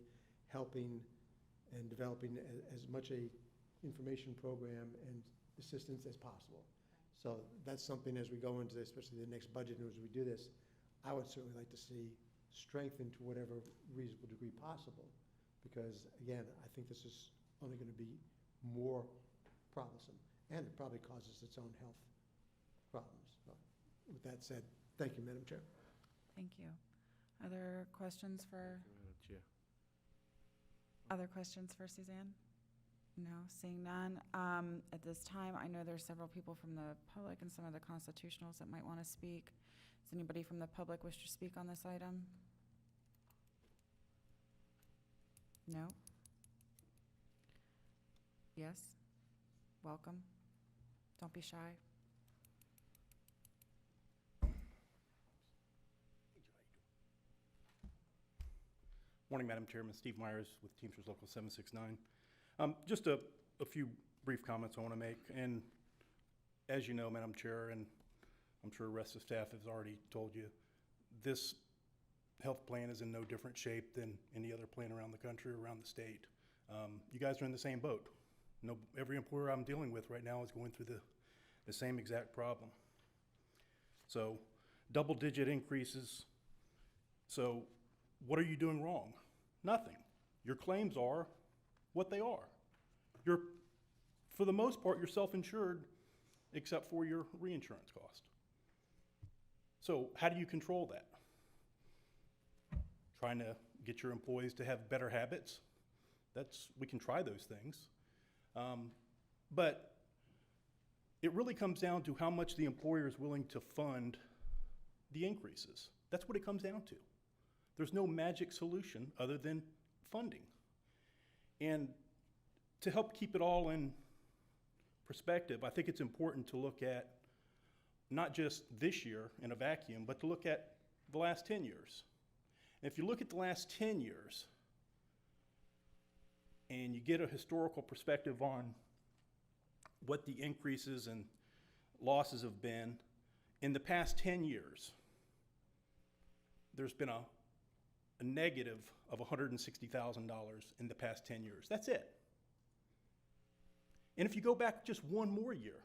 S7: helping and developing as much a information program and assistance as possible. So that's something as we go into, especially the next budget, and as we do this, I would certainly like to see strengthened to whatever reasonable degree possible. Because again, I think this is only going to be more troublesome, and it probably causes its own health problems. So with that said, thank you, Madam Chair.
S1: Thank you. Other questions for,
S5: Madam Chair.
S1: other questions for Suzanne? No, seeing none. At this time, I know there's several people from the public and some of the constitutionals that might want to speak. Does anybody from the public wish to speak on this item? No? Yes? Welcome. Don't be shy.
S11: Morning, Madam Chairman. Steve Myers with Teamsters Local 769. Just a few brief comments I want to make. And as you know, Madam Chair, and I'm sure the rest of the staff has already told you, this health plan is in no different shape than any other plan around the country or around the state. You guys are in the same boat. No, every employer I'm dealing with right now is going through the same exact problem. So double-digit increases. So what are you doing wrong? Nothing. Your claims are what they are. You're, for the most part, you're self-insured except for your reinsurance cost. So how do you control that? Trying to get your employees to have better habits. We can try those things. But it really comes down to how much the employer is willing to fund the increases. That's what it comes down to. There's no magic solution other than funding. And to help keep it all in perspective, I think it's important to look at not just this year in a vacuum, but to look at the last 10 years. And if you look at the last 10 years and you get a historical perspective on what the increases and losses have been, in the past 10 years, there's been a negative of $160,000 in the past 10 years. That's it. And if you go back just one more year,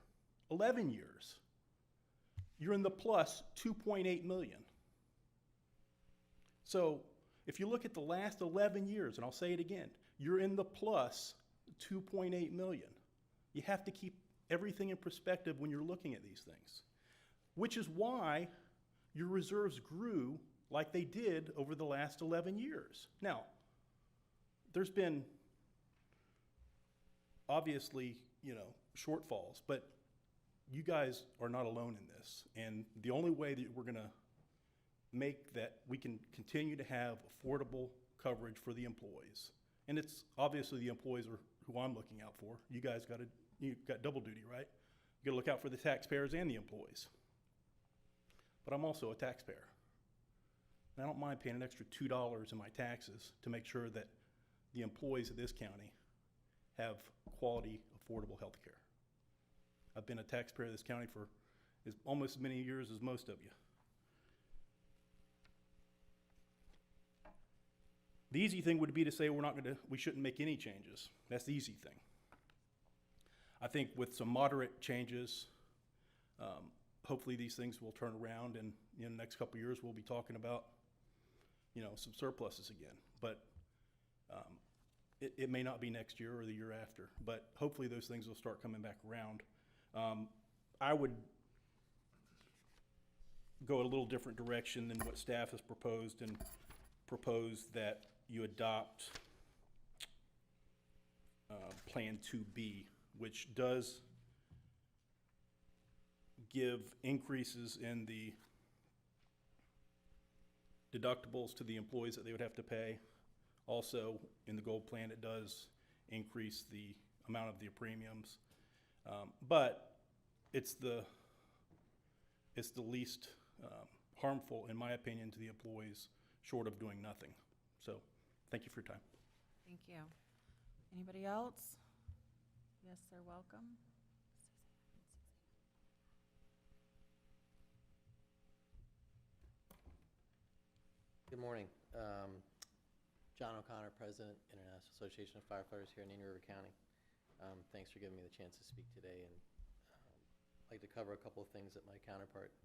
S11: 11 years, you're in the plus 2.8 million. So if you look at the last 11 years, and I'll say it again, you're in the plus 2.8 million. You have to keep everything in perspective when you're looking at these things, which is why your reserves grew like they did over the last 11 years. Now, there's been obviously, shortfalls, but you guys are not alone in this. And the only way that we're gonna make that we can continue to have affordable coverage for the employees, and it's obviously the employees are who I'm looking out for. You guys you've got double duty, right? You gotta look out for the taxpayers and the employees. But I'm also a taxpayer. And I don't mind paying an extra $2 in my taxes to make sure that the employees of this county have quality, affordable health care. I've been a taxpayer of this county for almost as many years as most of you. The easy thing would be to say we shouldn't make any changes. That's the easy thing. I think with some moderate changes, hopefully these things will turn around, and in the next couple of years we'll be talking about some surpluses again. But it may not be next year or the year after, but hopefully those things will start coming back around. I would go a little different direction than what staff has proposed, and propose that you adopt Plan 2B, which does give increases in the deductibles to the employees that they would have to pay. Also, in the gold plan, it does increase the amount of the premiums. But it's the least harmful, in my opinion, to the employees, short of doing nothing. So, thank you for your time.
S1: Thank you. Anybody else? Yes, sir, welcome.
S12: Good morning. John O'Connor, President, International Association of Firefighters here in Indian River County. Thanks for giving me the chance to speak today, and I'd like to cover a couple of things that my counterpart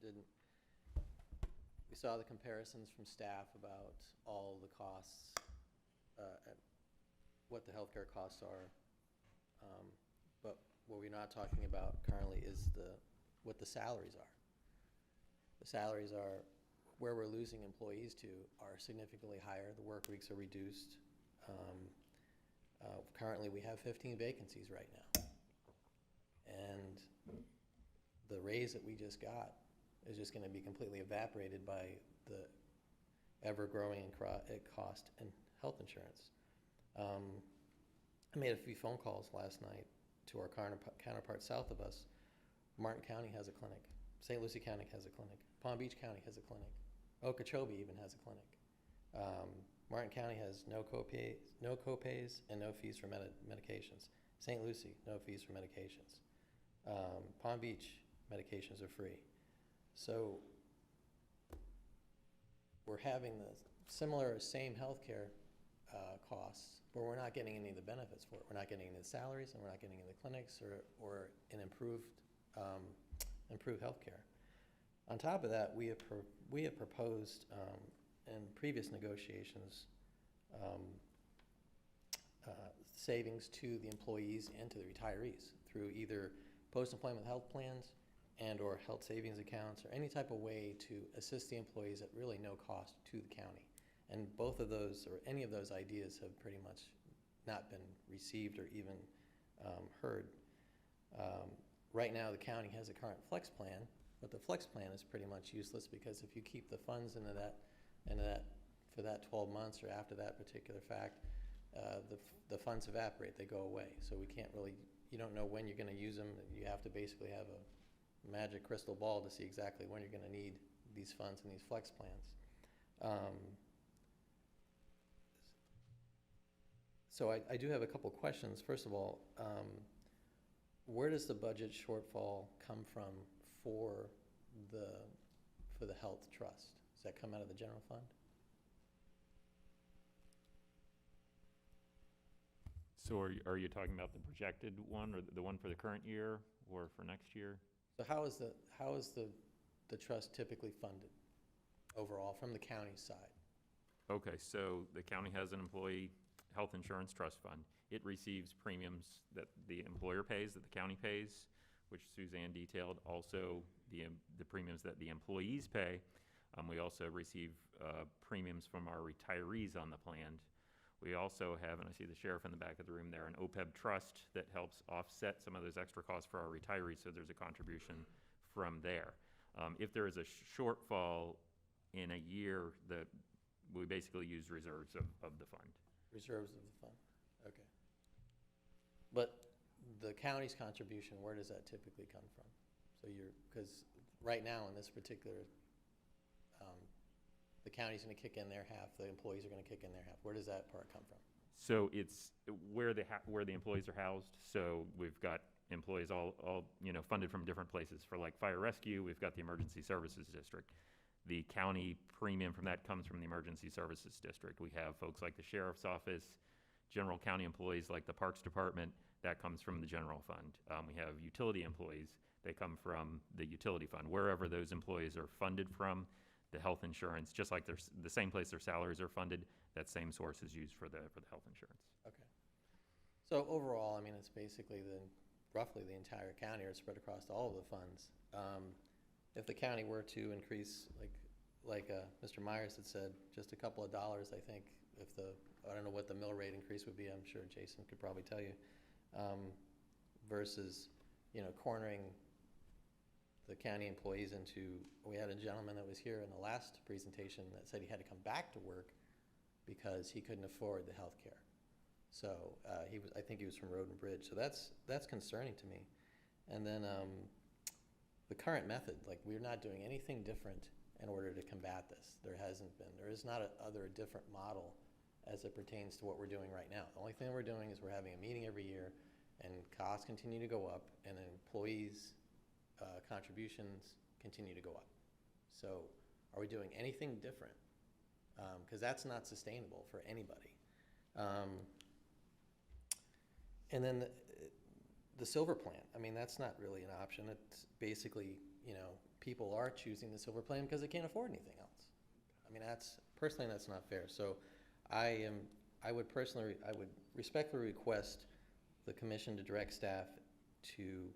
S12: didn't. We saw the comparisons from staff about all the costs, and what the healthcare costs are, but what we're not talking about currently is what the salaries are. The salaries are where we're losing employees to are significantly higher. The work weeks are reduced. Currently, we have 15 vacancies right now. And the raise that we just got is just going to be completely evaporated by the ever-growing cost in health insurance. I made a few phone calls last night to our counterpart south of us. Martin County has a clinic. St. Lucie County has a clinic. Palm Beach County has a clinic. Okeechobee even has a clinic. Martin County has no copays and no fees for medications. St. Lucie, no fees for medications. Palm Beach, medications are free. So we're having the similar, same healthcare costs, but we're not getting any of the benefits for it. We're not getting any of the salaries, and we're not getting any of the clinics or an improved healthcare. On top of that, we have proposed in previous negotiations savings to the employees and to the retirees through either post-employment health plans and or health savings accounts or any type of way to assist the employees at really no cost to the county. And both of those or any of those ideas have pretty much not been received or even heard. Right now, the county has a current flex plan, but the flex plan is pretty much useless because if you keep the funds into that for that 12 months or after that particular fact, the funds evaporate, they go away. So we can't really, you don't know when you're going to use them. You have to basically have a magic crystal ball to see exactly when you're going to need these funds and these flex plans. So I do have a couple questions. First of all, where does the budget shortfall come from for the health trust? Does that come out of the general fund?
S8: So are you talking about the projected one, or the one for the current year, or for next year?
S12: So how is the trust typically funded overall from the county side?
S8: Okay, so the county has an employee health insurance trust fund. It receives premiums that the employer pays, that the county pays, which Suzanne detailed. Also, the premiums that the employees pay. We also receive premiums from our retirees on the plan. We also have, and I see the sheriff in the back of the room there, an OPEB trust that helps offset some of those extra costs for our retirees, so there's a contribution from there. If there is a shortfall in a year, we basically use reserves of the fund.
S12: Reserves of the fund, okay. But the county's contribution, where does that typically come from? So because right now in this particular, the county's going to kick in their half, the employees are going to kick in their half. Where does that part come from?
S8: So it's where the employees are housed. So we've got employees all funded from different places. For like fire rescue, we've got the emergency services district. The county premium from that comes from the emergency services district. We have folks like the sheriff's office, general county employees like the parks department, that comes from the general fund. We have utility employees, they come from the utility fund. Wherever those employees are funded from, the health insurance, just like the same place their salaries are funded, that same source is used for the health insurance.
S12: Okay. So overall, I mean, it's basically roughly the entire county or spread across all of the funds. If the county were to increase, like Mr. Myers had said, just a couple of dollars, I think, I don't know what the mill rate increase would be, I'm sure Jason could probably tell you, versus, cornering the county employees into, we had a gentleman that was here in the last presentation that said he had to come back to work because he couldn't afford the health care. So I think he was from Road and Bridge. So that's concerning to me. And then the current method. Like, we're not doing anything different in order to combat this. There is not a different model as it pertains to what we're doing right now. The only thing we're doing is we're having a meeting every year, and costs continue to go up, and employees' contributions continue to go up. So are we doing anything different? Because that's not sustainable for anybody. And then the silver plan, I mean, that's not really an option. It's basically, people are choosing the silver plan because they can't afford anything else. I mean, personally, that's not fair. So I would respectfully request the commission to direct staff to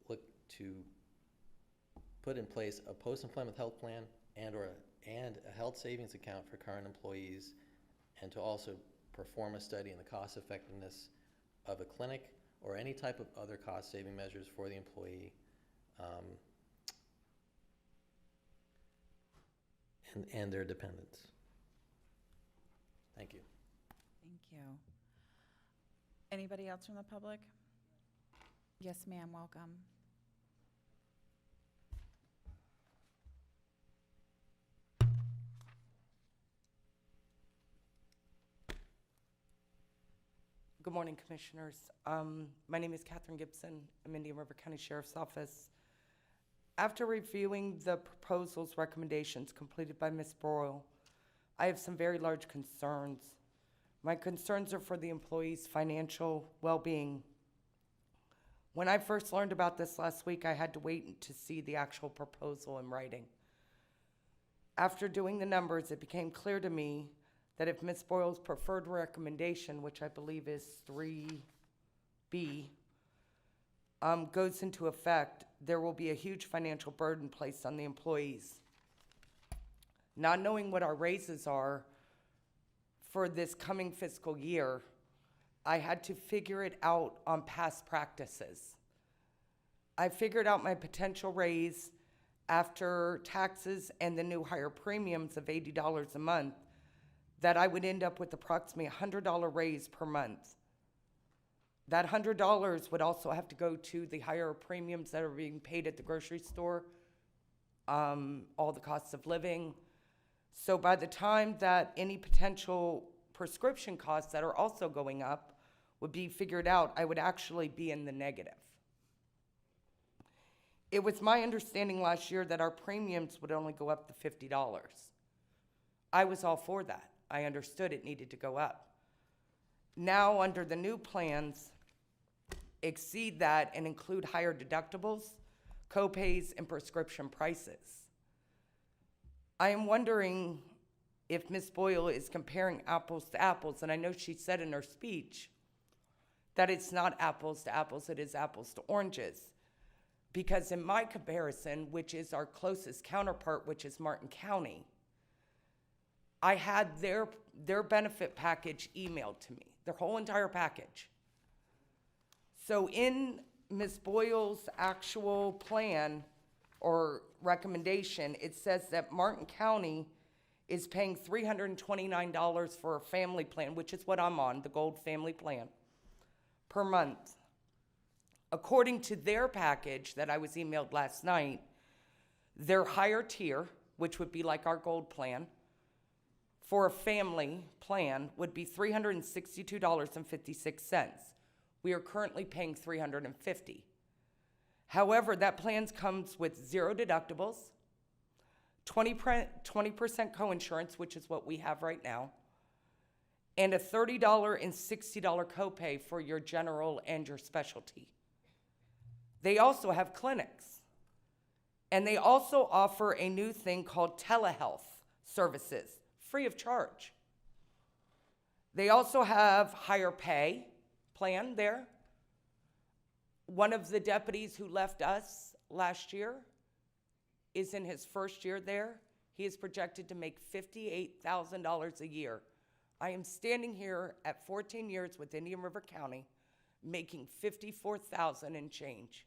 S12: look to put in place a post-employment health plan and a health savings account for current employees, and to also perform a study in the cost effectiveness of a clinic or any type of other cost-saving measures for the employee, and their dependents. Thank you.
S1: Thank you. Anybody else from the public? Yes, ma'am, welcome.
S13: Good morning, Commissioners. My name is Catherine Gibson. I'm Indian River County Sheriff's Office. After reviewing the proposal's recommendations completed by Ms. Broyle, I have some very large concerns. My concerns are for the employees' financial well-being. When I first learned about this last week, I had to wait to see the actual proposal in writing. After doing the numbers, it became clear to me that if Ms. Broyle's preferred recommendation, which I believe is 3B, goes into effect, there will be a huge financial burden placed on the employees. Not knowing what our raises are for this coming fiscal year, I had to figure it out on past practices. I figured out my potential raise after taxes and the new higher premiums of $80 a month, that I would end up with approximately $100 raise per month. That $100 would also have to go to the higher premiums that are being paid at the grocery store, all the costs of living. So by the time that any potential prescription costs that are also going up would be figured out, I would actually be in the negative. It was my understanding last year that our premiums would only go up to $50. I was all for that. I understood it needed to go up. Now, under the new plans, exceed that and include higher deductibles, co-pays, and prescription prices. I am wondering if Ms. Boyle is comparing apples to apples, and I know she said in her speech that it's not apples to apples, it is apples to oranges. Because in my comparison, which is our closest counterpart, which is Martin County, I had their benefit package emailed to me, their whole entire package. So in Ms. Boyle's actual plan or recommendation, it says that Martin County is paying $329 for a family plan, which is what I'm on, the Gold Family Plan, per month. According to their package that I was emailed last night, their higher tier, which would be like our Gold plan, for a family plan would be $362.56. We are currently paying $350. However, that plan comes with 0 deductibles, 20% coinsurance, which is what we have right now, and a $30 and $60 copay for your general and your specialty. They also have clinics, and they also offer a new thing called telehealth services, free of charge. They also have higher pay plan there. One of the deputies who left us last year is in his first year there. He is projected to make $58,000 a year. I am standing here at 14 years with Indian River County making $54,000 and change.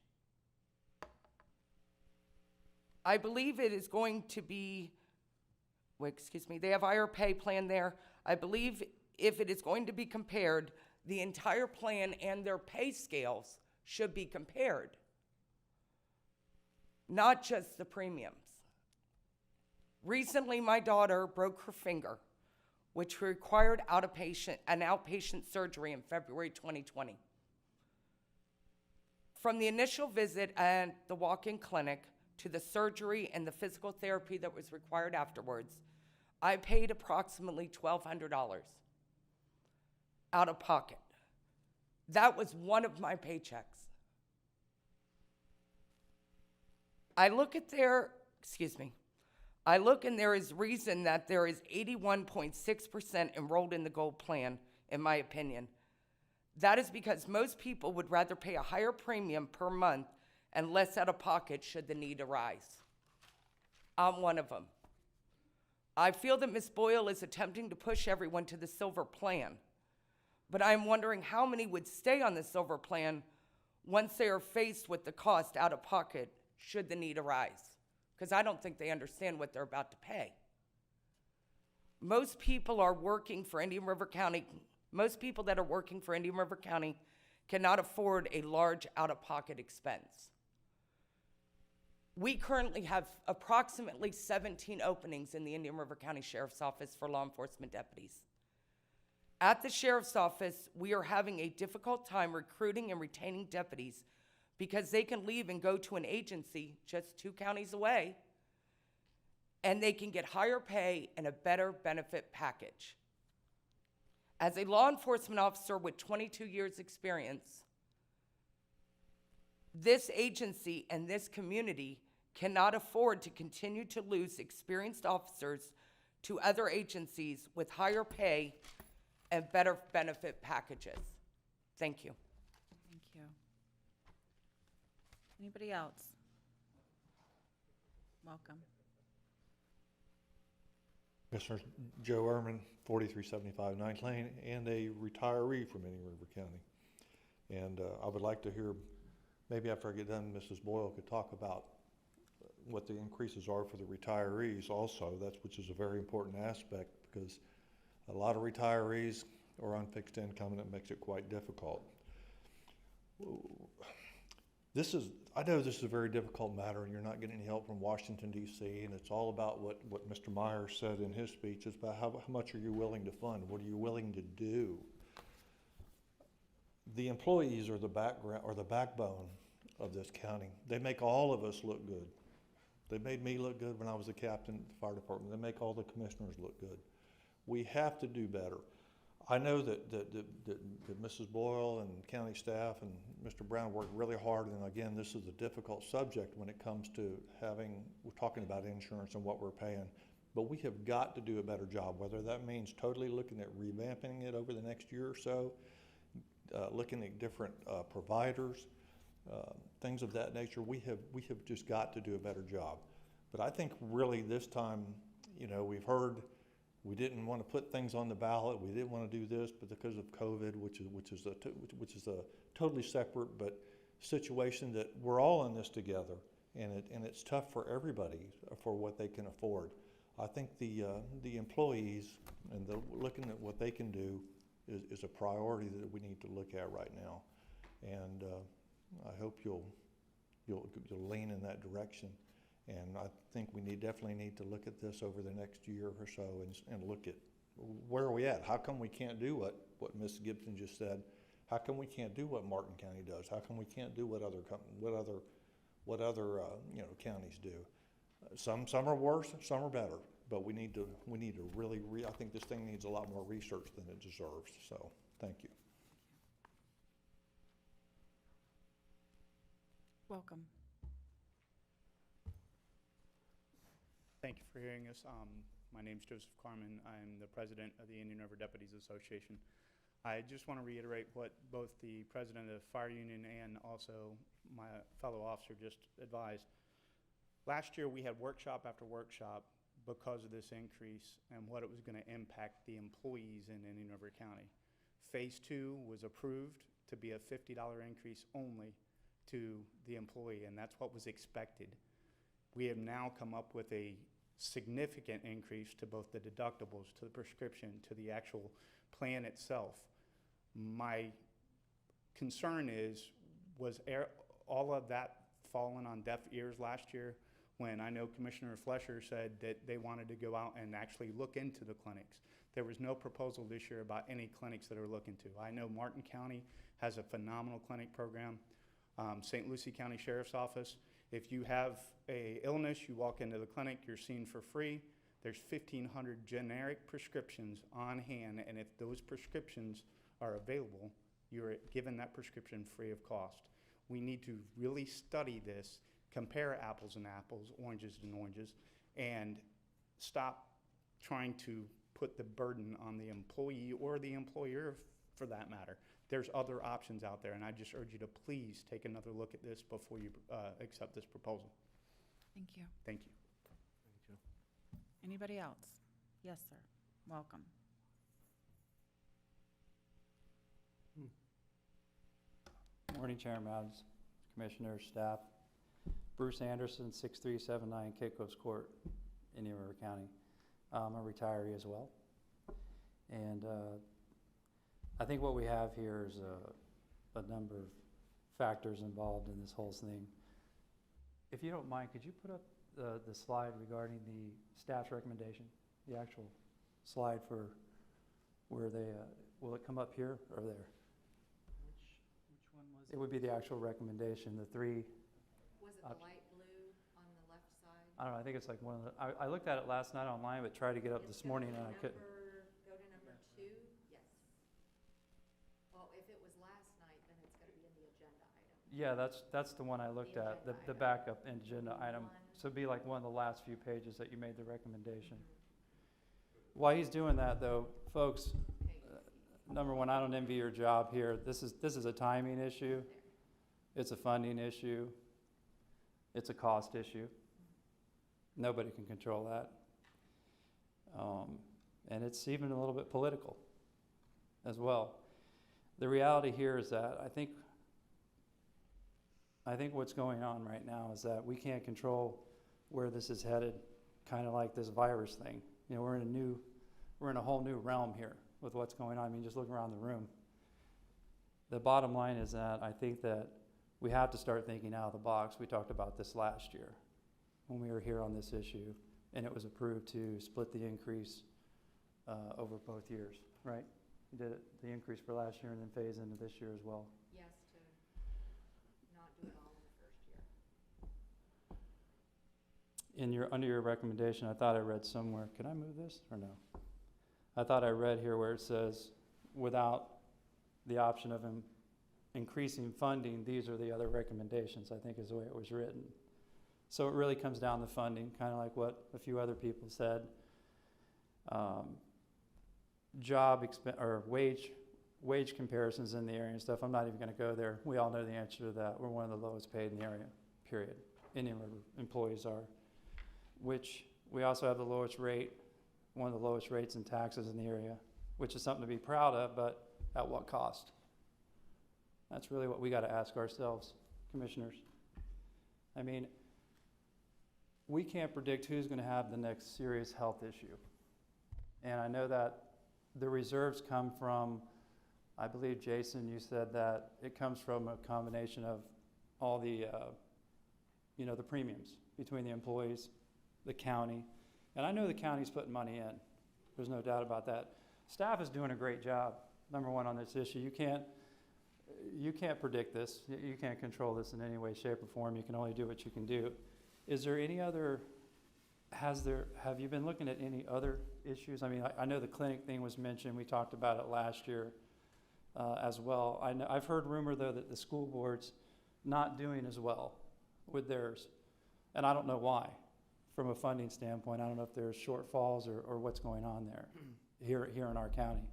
S13: I believe it is going to be, they have higher pay plan there. I believe if it is going to be compared, the entire plan and their pay scales should be compared. not just the premiums. Recently, my daughter broke her finger, which required an outpatient surgery in February 2020. From the initial visit at the walk-in clinic to the surgery and the physical therapy that was required afterwards, I paid approximately $1,200 out of pocket. That was one of my paychecks. I look and there is reason that there is 81.6% enrolled in the Gold Plan, in my opinion. That is because most people would rather pay a higher premium per month and less out of pocket should the need arise. I'm one of them. I feel that Ms. Boyle is attempting to push everyone to the Silver Plan, but I'm wondering how many would stay on the Silver Plan once they are faced with the cost out of pocket should the need arise, because I don't think they understand what they're about to pay. Most people that are working for Indian River County cannot afford a large out-of-pocket expense. We currently have approximately 17 openings in the Indian River County Sheriff's Office for law enforcement deputies. At the Sheriff's Office, we are having a difficult time recruiting and retaining deputies because they can leave and go to an agency just 2 counties away, and they can get higher pay and a better benefit package. As a law enforcement officer with 22 years' experience, this agency and this community cannot afford to continue to lose experienced officers to other agencies with higher pay and better benefit packages. Thank you.
S1: Thank you. Anybody else? Welcome.
S14: Commissioner Joe Ehrman, 4375 9th Lane, and a retiree from Indian River County. And I would like to hear, maybe after I get done, Mrs. Boyle could talk about what the increases are for the retirees also, which is a very important aspect, because a lot of retirees are on fixed income and it makes it quite difficult. I know this is a very difficult matter and you're not getting any help from Washington, D.C., and it's all about what Mr. Myers said in his speech, is about how much are you willing to fund? What are you willing to do? The employees are the backbone of this county. They make all of us look good. They made me look good when I was a captain at the fire department. They make all the commissioners look good. We have to do better. I know that Mrs. Boyle and county staff and Mr. Brown worked really hard, and again, this is a difficult subject when it comes to we're talking about insurance and what we're paying, but we have got to do a better job, whether that means totally looking at revamping it over the next year or so, looking at different providers, things of that nature. We have just got to do a better job. But I think really this time, we've heard we didn't want to put things on the ballot. We didn't want to do this, but because of COVID, which is a totally separate but situation that we're all in this together, and it's tough for everybody for what they can afford. I think the employees and looking at what they can do is a priority that we need to look at right now, and I hope you'll lean in that direction. And I think we definitely need to look at this over the next year or so and look at where are we at. How come we can't do what Ms. Gibson just said? How come we can't do what Martin County does? How come we can't do what other counties do? Some are worse, some are better. But we need to really I think this thing needs a lot more research than it deserves. So thank you.
S1: Welcome.
S15: Thank you for hearing us. My name is Joseph Carmen. I'm the president of the Indian River Deputies Association. I just want to reiterate what both the president of the fire union and also my fellow officer just advised. Last year we had workshop after workshop because of this increase and what it was going to impact the employees in Indian River County. Phase 2 was approved to be a $50 increase only to the employee, and that's what was expected. We have now come up with a significant increase to both the deductibles, to the prescription, to the actual plan itself. My concern was all of that fallen on deaf ears last year when I know Commissioner Flesher said that they wanted to go out and actually look into the clinics. There was no proposal this year about any clinics that are looking to. I know Martin County has a phenomenal clinic program. St. Lucie County Sheriff's Office, if you have a illness, you walk into the clinic, you're seen for free. There's 1,500 generic prescriptions on hand, and if those prescriptions are available, you're given that prescription free of cost. We need to really study this, compare apples and apples, oranges and oranges, and stop trying to put the burden on the employee or the employer for that matter. There's other options out there, and I just urge you to please take another look at this before you accept this proposal.
S1: Thank you.
S15: Thank you.
S1: Anybody else? Yes, sir. Welcome.
S16: Morning, Chairman, Adams, Commissioners, staff. Bruce Anderson, 6379 Caicos Court, Indian River County. I'm a retiree as well. And I think what we have here is a number of factors involved in this whole thing. If you don't mind, could you put up the slide regarding the staff's recommendation? The actual slide for where they, will it come up here or there?
S17: Which one was
S16: It would be the actual recommendation, the three.
S10: Was it the light blue on the left side?
S16: I don't know, I think it's like one of the, I looked at it last night online, but tried to get up
S10: It's
S16: this morning
S10: go
S16: and
S10: to
S16: I couldn't.
S10: Go to number 2, yes. Well, if it was last night, then it's gonna be in the agenda item.
S16: Yeah, that's the one I looked at, the
S10: agenda
S16: backup agenda item.
S10: One.
S16: So it'd be like one of the last few pages that you made the recommendation. While he's doing that though, folks, number one, I don't envy your job here. This is a timing issue. It's a funding issue. It's a cost issue. Nobody can control that. And it's even a little bit political as well. The reality here is that I think what's going on right now is that we can't control where this is headed, kind of like this virus thing. You know, we're in a whole new realm here with what's going on. I mean, just look around the room. The bottom line is that I think that we have to start thinking out of the box. We talked about this last year when we were here on this issue, and it was approved to split the increase over both years, right? You did it, the increase for last year and then phase into this year as well.
S10: Yes, to not do it all in the first year.
S16: Under your recommendation, I thought I read somewhere, can I move this or no? I thought I read here where it says, without the option of increasing funding, these are the other recommendations, I think is the way it was written. So it really comes down to funding, kind of like what a few other people said. Wage comparisons in the area and stuff, I'm not even gonna go there. We all know the answer to that. We're one of the lowest paid in the area, period. Indian River employees are. Which we also have the lowest rate, one of the lowest rates in taxes in the area, which is something to be proud of, but at what cost? That's really what we gotta ask ourselves, commissioners. I mean, we can't predict who's gonna have the next serious health issue. And I know that the reserves come from, I believe, Jason, you said that it comes from a combination of all the, the premiums between the employees, the county. And I know the county's putting money in. There's no doubt about that. Staff is doing a great job, number one, on this issue. You can't predict this. You can't control this in any way, shape, or form. You can only do what you can do. Is there any other, have you been looking at any other issues? I mean, I know the clinic thing was mentioned. We talked about it last year as well. I've heard rumor, though, that the school board's not doing as well with theirs. And I don't know why. From a funding standpoint, I don't know if there's shortfalls or what's going on there here in our county.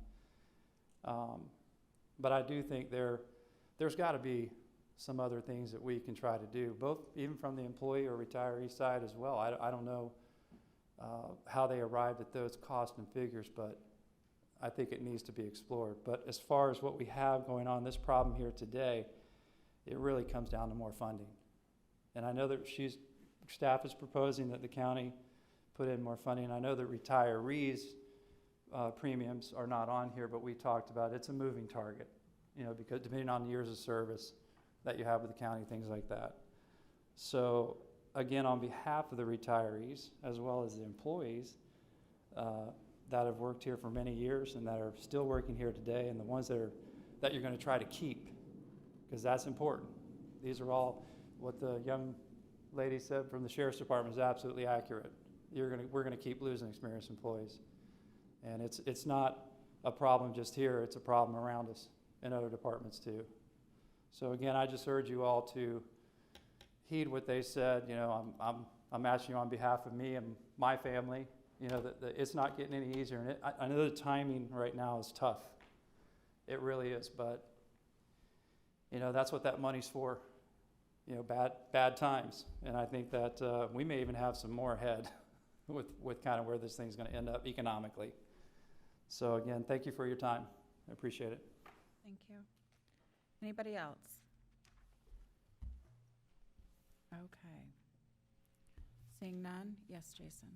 S16: But I do think there's got to be some other things that we can try to do, both even from the employee or retiree side as well. I don't know how they arrived at those costs and figures, but I think it needs to be explored. But as far as what we have going on, this problem here today, it really comes down to more funding. And I know that staff is proposing that the county put in more funding. I know that retirees' premiums are not on here, but we talked about it's a moving target, because depending on the years of service that you have with the county, things like that. So again, on behalf of the retirees, as well as the employees that have worked here for many years and that are still working here today, and the ones that you're going to try to keep, because that's important. These are all, what the young lady said from the Sheriff's Department is absolutely accurate. We're going to keep losing experienced employees. And it's not a problem just here, it's a problem around us in other departments too. So again, I just urge you all to heed what they said. You know, I'm asking you on behalf of me and my family, you know, that it's not getting any easier. And I know the timing right now is tough. It really is, but you know, that's what that money's for. You know, bad times. And I think that we may even have some more ahead with kind of where this thing's going to end up economically. So again, thank you for your time. I appreciate it.
S1: Thank you. Anybody else? Okay. Seeing none? Yes, Jason.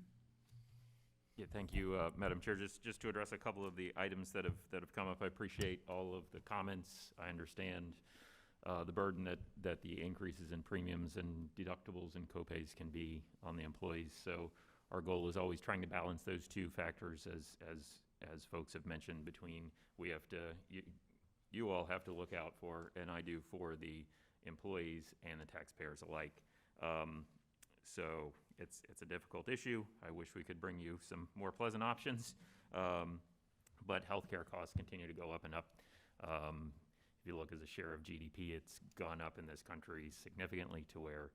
S8: Yeah, thank you, Madam Chair. Just to address a couple of the items that have come up, I appreciate all of the comments. I understand the burden that the increases in premiums and deductibles and copays can be on the employees. So our goal is always trying to balance those two factors, as folks have mentioned, between you all have to look out for, and I do, for the employees and the taxpayers alike. So it's a difficult issue. I wish we could bring you some more pleasant options, but healthcare costs continue to go up and up. If you look as a share of GDP, it's gone up in this country significantly to where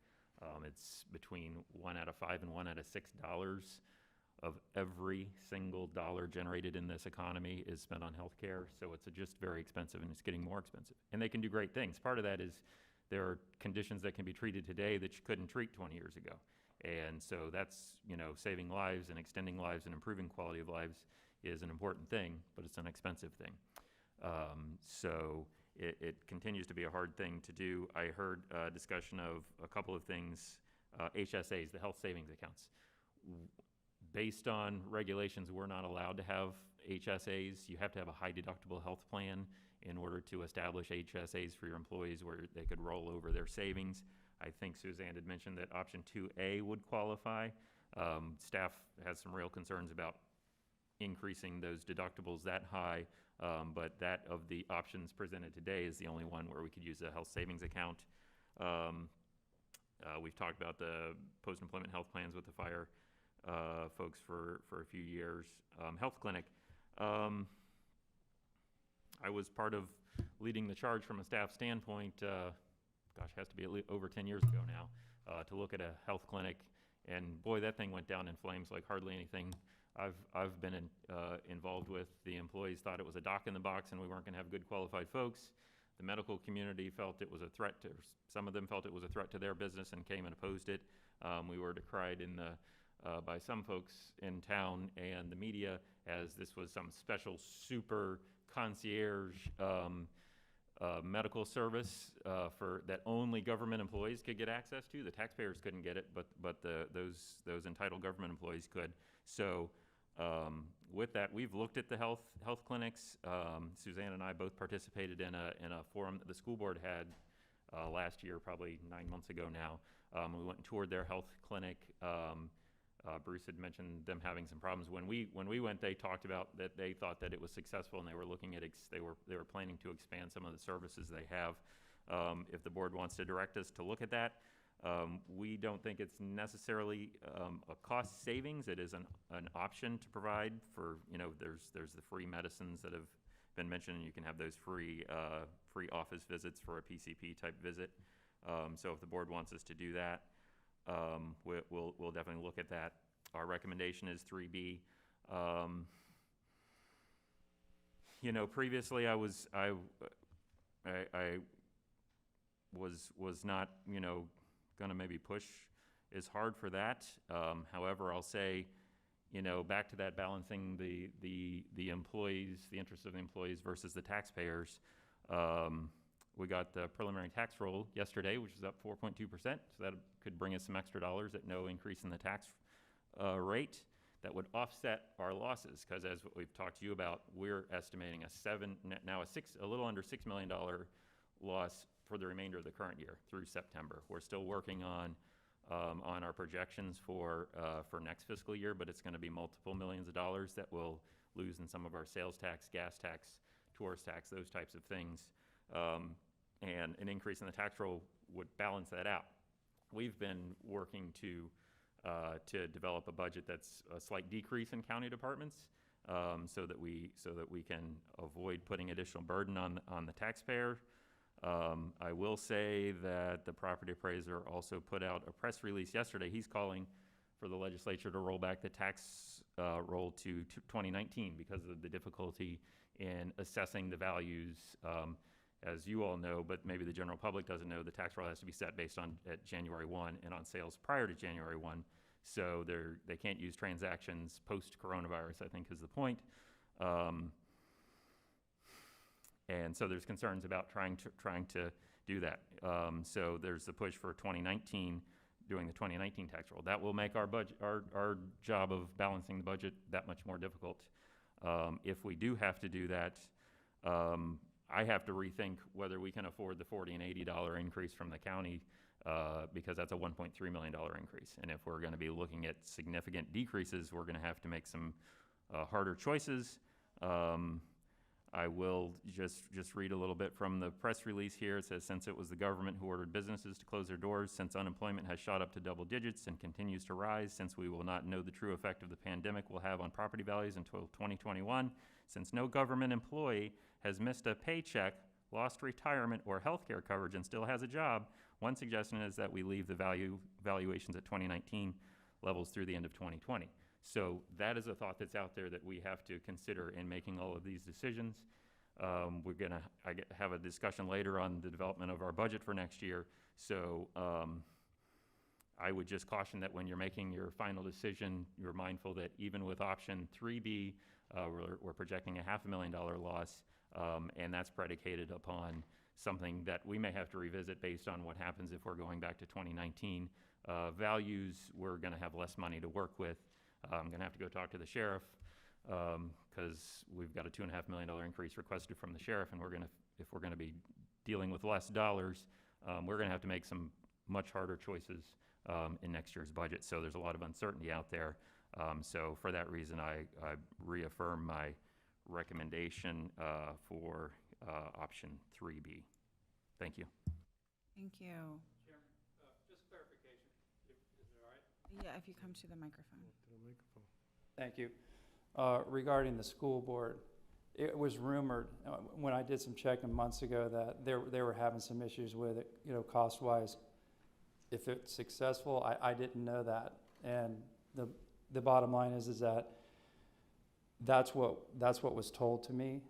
S8: it's between 1 out of 5 and 1 out of $6 of every single dollar generated in this economy is spent on healthcare. So it's just very expensive, and it's getting more expensive. And they can do great things. Part of that is there are conditions that can be treated today that you couldn't treat 20 years ago. And so that's, you know, saving lives and extending lives and improving quality of lives is an important thing, but it's an expensive thing. So it continues to be a hard thing to do. I heard a discussion of a couple of things, HSAs, the health savings accounts. Based on regulations, we're not allowed to have HSAs. You have to have a high deductible health plan in order to establish HSAs for your employees where they could roll over their savings. I think Suzanne had mentioned that option 2A would qualify. Staff has some real concerns about increasing those deductibles that high, but that of the options presented today is the only one where we could use a health savings account. We've talked about the post-employment health plans with the fire folks for a few years. Health clinic. I was part of leading the charge from a staff standpoint, has to be over 10 years ago now, to look at a health clinic. And boy, that thing went down in flames like hardly anything I've been involved with. The employees thought it was a dock in the box and we weren't going to have good qualified folks. The medical community felt it was a threat to, some of them felt it was a threat to their business and came and opposed it. We were decried by some folks in town and the media as this was some special super concierge medical service that only government employees could get access to. The taxpayers couldn't get it, but those entitled government employees could. So with that, we've looked at the health clinics. Suzanne and I both participated in a forum that the school board had last year, probably 9 months ago now. We went and toured their health clinic. Bruce had mentioned them having some problems. When we went, they talked about that they thought that it was successful and they were looking at they were planning to expand some of the services they have. If the board wants to direct us to look at that, we don't think it's necessarily a cost savings. It is an option to provide for, there's the free medicines that have been mentioned, and you can have those free office visits for a PCP type visit. So if the board wants us to do that, we'll definitely look at that. Our recommendation is 3B. Previously I was not, going to maybe push as hard for that. However, I'll say, back to that balancing the employees, the interests of the employees versus the taxpayers. We got the preliminary tax roll yesterday, which is up 4.2%. So that could bring us some extra dollars at no increase in the tax rate. That would offset our losses, because as we've talked to you about, we're estimating a little under $6 million loss for the remainder of the current year through September. We're still working on our projections for next fiscal year, but it's going to be multiple millions of dollars that we'll lose in some of our sales tax, gas tax, tourist tax, those types of things. And an increase in the tax roll would balance that out. We've been working to develop a budget that's a slight decrease in county departments, so that we can avoid putting additional burden on the taxpayer. I will say that the property appraiser also put out a press release yesterday. He's calling for the legislature to roll back the tax roll to 2019 because of the difficulty in assessing the values. As you all know, but maybe the general public doesn't know, the tax roll has to be set based on at January 1 and on sales prior to January 1. So they can't use transactions post-coronavirus, I think is the point. And so there's concerns about trying to do that. So there's a push for 2019, doing the 2019 tax roll. That will make our budget, our job of balancing the budget that much more difficult. If we do have to do that, I have to rethink whether we can afford the $40 and $80 increase from the county, because that's a $1.3 million increase. And if we're going to be looking at significant decreases, we're going to have to make some harder choices. I will just read a little bit from the press release here. It says, since it was the government who ordered businesses to close their doors, since unemployment has shot up to double digits and continues to rise, since we will not know the true effect of the pandemic will have on property values until 2021, since no government employee has missed a paycheck, lost retirement or health care coverage and still has a job, one suggestion is that we leave the valuations at 2019 levels through the end of 2020. So that is a thought that's out there that we have to consider in making all of these decisions. We're going to have a discussion later on the development of our budget for next year. So I would just caution that when you're making your final decision, you're mindful that even with option 3B, we're projecting a $500,000 loss, and that's predicated upon something that we may have to revisit based on what happens if we're going back to 2019. Values, we're going to have less money to work with. I'm going to have to go talk to the sheriff because we've got a $2.5 million increase requested from the sheriff, and if we're going to be dealing with less dollars, we're going to have to make some much harder choices in next year's budget. So there's a lot of uncertainty out there. So for that reason, I reaffirm my recommendation for option 3B. Thank you.
S1: Thank you.
S4: Chairman, just clarification, is it all right?
S1: Yeah, if you come to the microphone.
S16: Thank you. Regarding the school board, it was rumored when I did some checking months ago that they were having some issues with it, cost-wise. If it's successful, I didn't know that, and the bottom line is that that's what was told to me,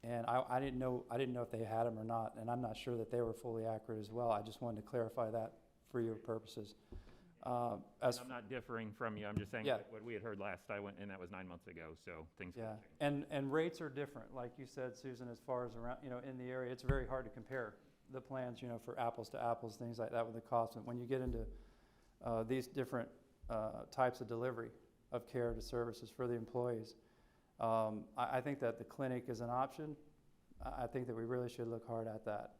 S16: and I didn't know if they had them or not, and I'm not sure that they were fully accurate as well. I just wanted to clarify that for your purposes.
S8: I'm not differing from you. I'm just saying what we had heard last I went, and that was 9 months ago. So things can change.
S16: And rates are different, like you said, Susan. As far as around, in the area, it's very hard to compare the plans, for apples to apples, things like that with the cost. And when you get into these different types of delivery of care to services for the employees, I think that the clinic is an option. I think that we really should look hard at that.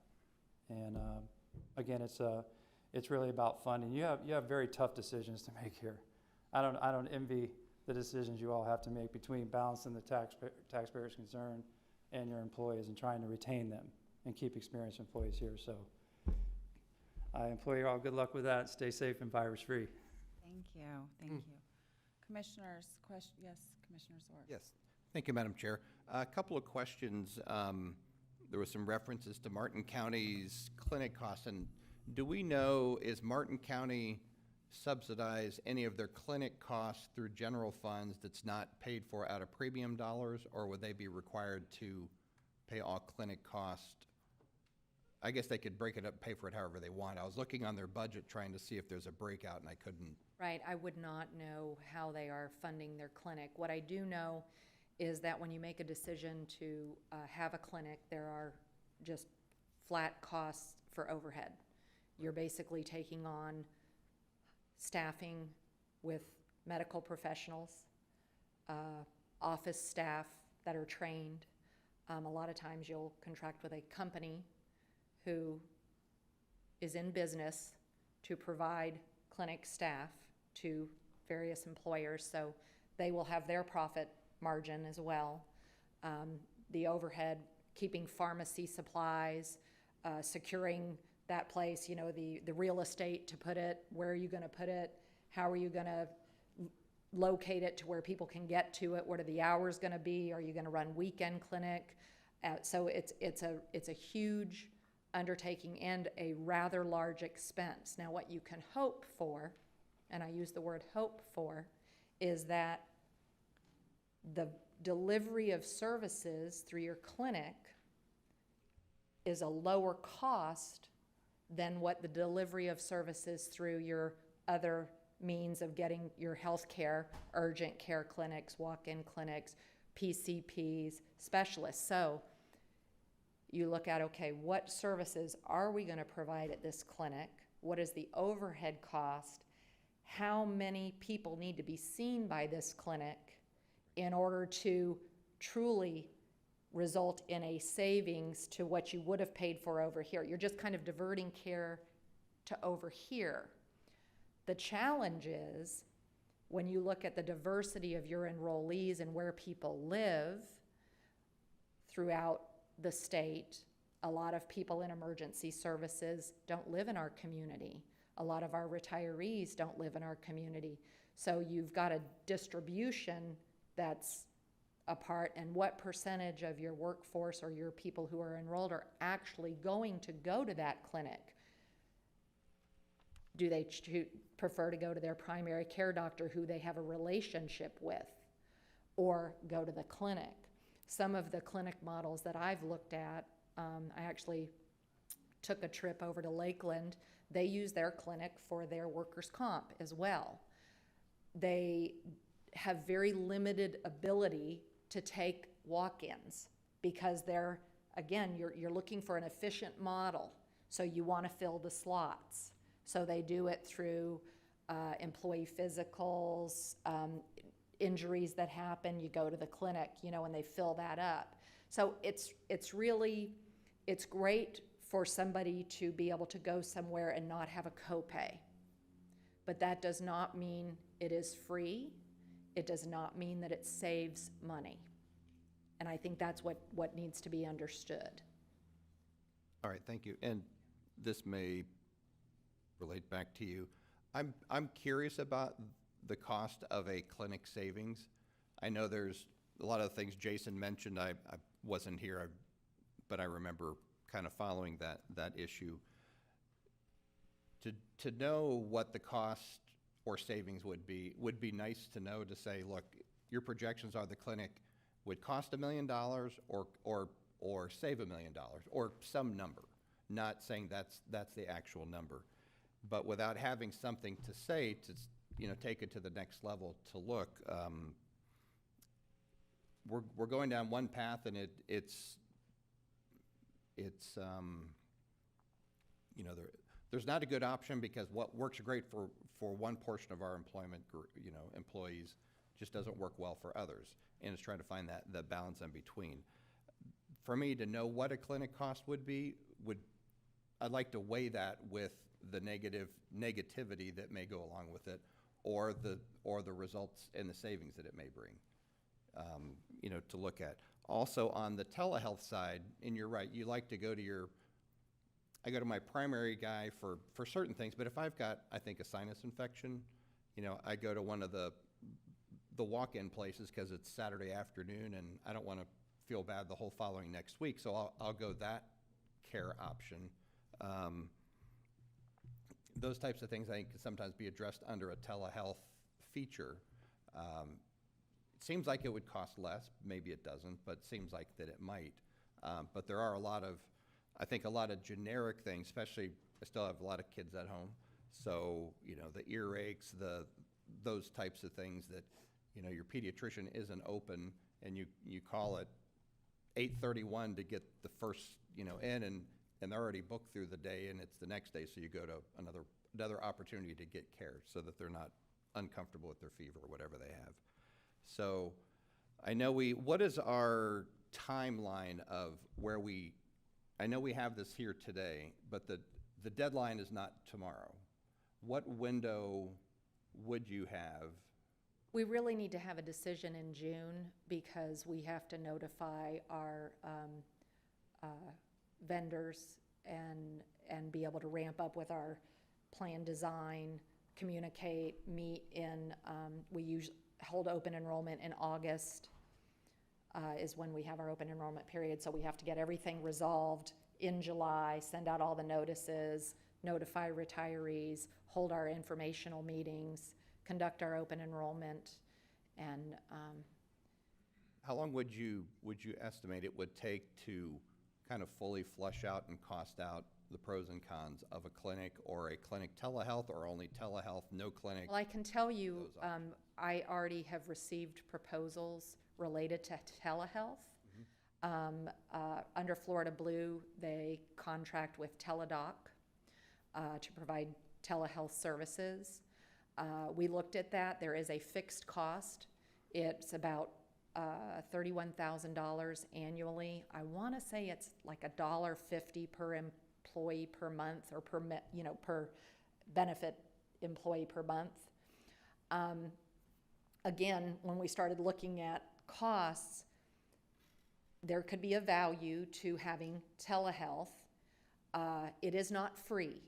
S16: And again, it's really about funding. You have very tough decisions to make here. I don't envy the decisions you all have to make between balancing the taxpayers' concern and your employees and trying to retain them and keep experienced employees here. So I implore you all good luck with that. Stay safe and virus-free.
S1: Thank you. Thank you. Commissioners, yes, Commissioner Zork.
S6: Yes. Thank you, Madam Chair. A couple of questions. There were some references to Martin County's clinic costs, and do we know, is Martin County subsidize any of their clinic costs through general funds that's not paid for out of premium dollars, or would they be required to pay all clinic costs? I guess they could break it up and pay for it however they want. I was looking on their budget trying to see if there's a breakout, and I couldn't.
S10: Right, I would not know how they are funding their clinic. What I do know is that when you make a decision to have a clinic, there are just flat costs for overhead. You're basically taking on staffing with medical professionals, office staff that are trained. A lot of times you'll contract with a company who is in business to provide clinic staff to various employers, so they will have their profit margin as well. The overhead, keeping pharmacy supplies, securing that place, you know, the real estate to put it, where are you gonna put it? How are you gonna locate it to where people can get to it? What are the hours gonna be? Are you gonna run weekend clinic? So it's a huge undertaking and a rather large expense. Now, what you can hope for, and I use the word hope for, is that the delivery of services through your clinic is a lower cost than what the delivery of services through your other means of getting your health care, urgent care clinics, walk-in clinics, PCPs, specialists. So you look at, okay, what services are we going to provide at this clinic? What is the overhead cost? How many people need to be seen by this clinic in order to truly result in a savings to what you would have paid for over here? You're just kind of diverting care to over here. The challenge is, when you look at the diversity of your enrollees and where people live throughout the state, a lot of people in emergency services don't live in our community. A lot of our retirees don't live in our community. So you've got a distribution that's apart, and what percentage of your workforce or your people who are enrolled are actually going to go to that clinic? Do they prefer to go to their primary care doctor who they have a relationship with, or go to the clinic? Some of the clinic models that I've looked at, I actually took a trip over to Lakeland. They use their clinic for their workers' comp as well. They have very limited ability to take walk-ins because they're, again, you're looking for an efficient model, so you want to fill the slots. So they do it through employee physicals, injuries that happen, you go to the clinic, you know, and they fill that up. So it's great for somebody to be able to go somewhere and not have a copay. But that does not mean it is free. It does not mean that it saves money. And I think that's what needs to be understood.
S6: All right, thank you. And this may relate back to you. I'm curious about the cost of a clinic savings. I know there's a lot of things Jason mentioned. I wasn't here, but I remember kind of following that issue. To know what the cost or savings would be nice to know, to say, look, your projections are the clinic would cost $1 million or save $1 million or some number, not saying that's the actual number. But without having something to say, to, you know, take it to the next level, to look, we're going down one path, and it's you know, there's not a good option, because what works great for one portion of our employees just doesn't work well for others, and it's trying to find the balance in between. For me to know what a clinic cost would be, I'd like to weigh that with the negativity that may go along with it, or the results and the savings that it may bring, you know, to look at. Also on the telehealth side, and you're right, you like to go to I go to my primary guy for certain things, but if I've got, I think, a sinus infection, you know, I go to one of the walk-in places because it's Saturday afternoon and I don't want to feel bad the whole following next week, so I'll go that care option. Those types of things I think can sometimes be addressed under a telehealth feature. It seems like it would cost less, maybe it doesn't, but it seems like that it might. But there are I think a lot of generic things, especially I still have a lot of kids at home. So, you know, the earaches, those types of things that, you know, your pediatrician isn't open and you call it 8:31 to get the first, you know, in, and they're already booked through the day, and it's the next day, so you go to another opportunity to get care so that they're not uncomfortable with their fever or whatever they have. So I know what is our timeline of where I know we have this here today, but the the deadline is not tomorrow. What window would you have?
S10: We really need to have a decision in June because we have to notify our vendors and be able to ramp up with our plan design, communicate, meet in, we usually hold open enrollment in August is when we have our open enrollment period. So we have to get everything resolved in July, send out all the notices, notify retirees, hold our informational meetings, conduct our open enrollment, and
S6: How long would you estimate it would take to kind of fully flush out and cost out the pros and cons of a clinic or a clinic telehealth or only telehealth, no clinic?
S10: well, I can tell you, I already have received proposals related to telehealth. Under Florida Blue, they contract with Teladoc to provide telehealth services. We looked at that. There is a fixed cost. It's about $31,000 annually. I want to say it's like $1.50 per employee per month, or per benefit employee per month. Again, when we started looking at costs, there could be a value to having telehealth. It is not free.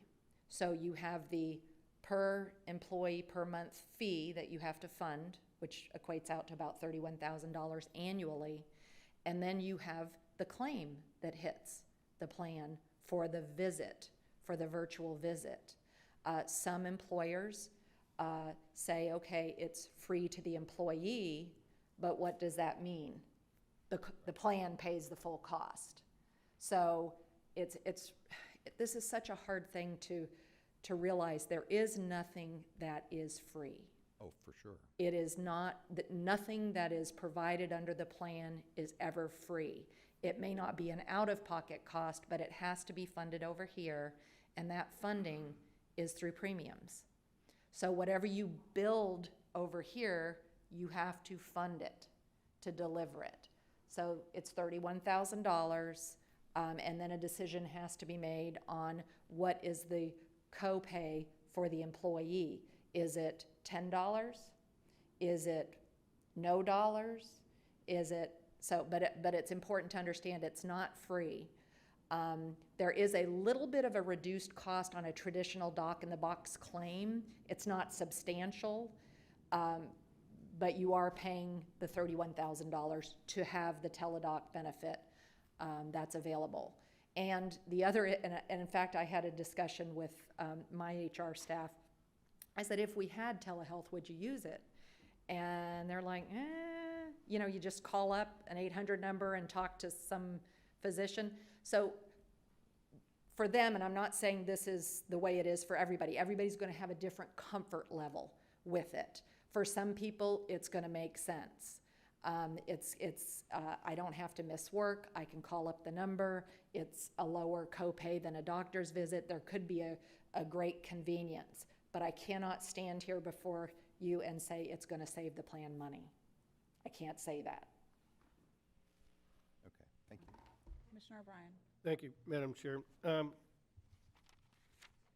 S10: So you have the per employee per month fee that you have to fund, which equates out to about $31,000 annually. And then you have the claim that hits the plan for the visit, for the virtual visit. Some employers say, okay, it's free to the employee, but what does that mean? The plan pays the full cost. So this is such a hard thing to realize. There is nothing that is free.
S6: Oh, for sure.
S10: It is not, nothing that is provided under the plan is ever free. It may not be an out-of-pocket cost, but it has to be funded over here, and that funding is through premiums. So whatever you build over here, you have to fund it to deliver it. So it's $31,000, and then a decision has to be made on what is the copay for the employee. Is it $10? Is it no dollars? Is it so? But it's important to understand it's not free. There is a little bit of a reduced cost on a traditional doc-in-the-box claim. It's not substantial, but you are paying the $31,000 to have the Teladoc benefit that's available. And the other, and in fact, I had a discussion with my HR staff. I said, if we had telehealth, would you use it? And they're like, you just call up an 800 number and talk to some physician. So for them, and I'm not saying this is the way it is for everybody, everybody's going to have a different comfort level with it. For some people, it's going to make sense. I don't have to miss work. I can call up the number. It's a lower copay than a doctor's visit. There could be a great convenience, but I cannot stand here before you and say it's going to save the plan money. I can't say that.
S6: Okay, thank you.
S1: Commissioner O'Brien.
S4: Thank you, Madam Chair.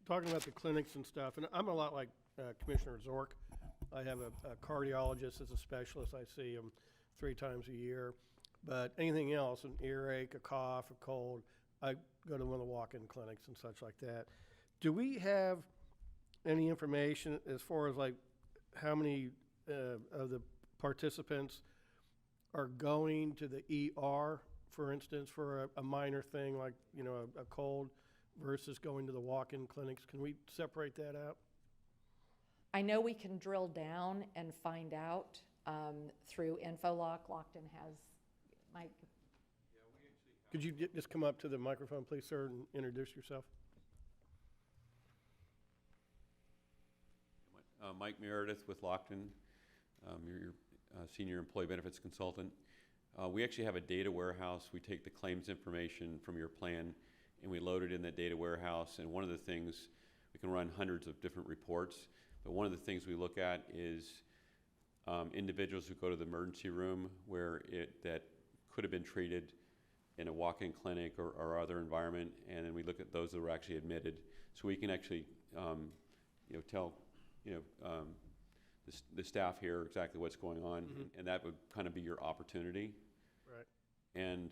S4: Talking about the clinics and stuff, and I'm a lot like Commissioner Zork. I have a cardiologist as a specialist. I see him 3 times a year. But anything else, an earache, a cough, a cold, I go to one of the walk-in clinics and such like that. Do we have any information as far as like how many of the participants are going to the ER, for instance, for a minor thing like, a cold versus going to the walk-in clinics? Can we separate that out?
S10: I know we can drill down and find out through InfoLock. Lockton has, Mike.
S4: Could you just come up to the microphone, please, sir, and introduce yourself?
S18: Mike Meredith with Lockton, your senior employee benefits consultant. We actually have a data warehouse. We take the claims information from your plan and we load it in that data warehouse. And one of the things, we can run hundreds of different reports, but one of the things we look at is individuals who go to the emergency room where that could have been treated in a walk-in clinic or other environment, and then we look at those that were actually admitted. so we can actually, tell, the staff here exactly what's going on, and that would kind of be your opportunity.
S4: Right.
S18: And,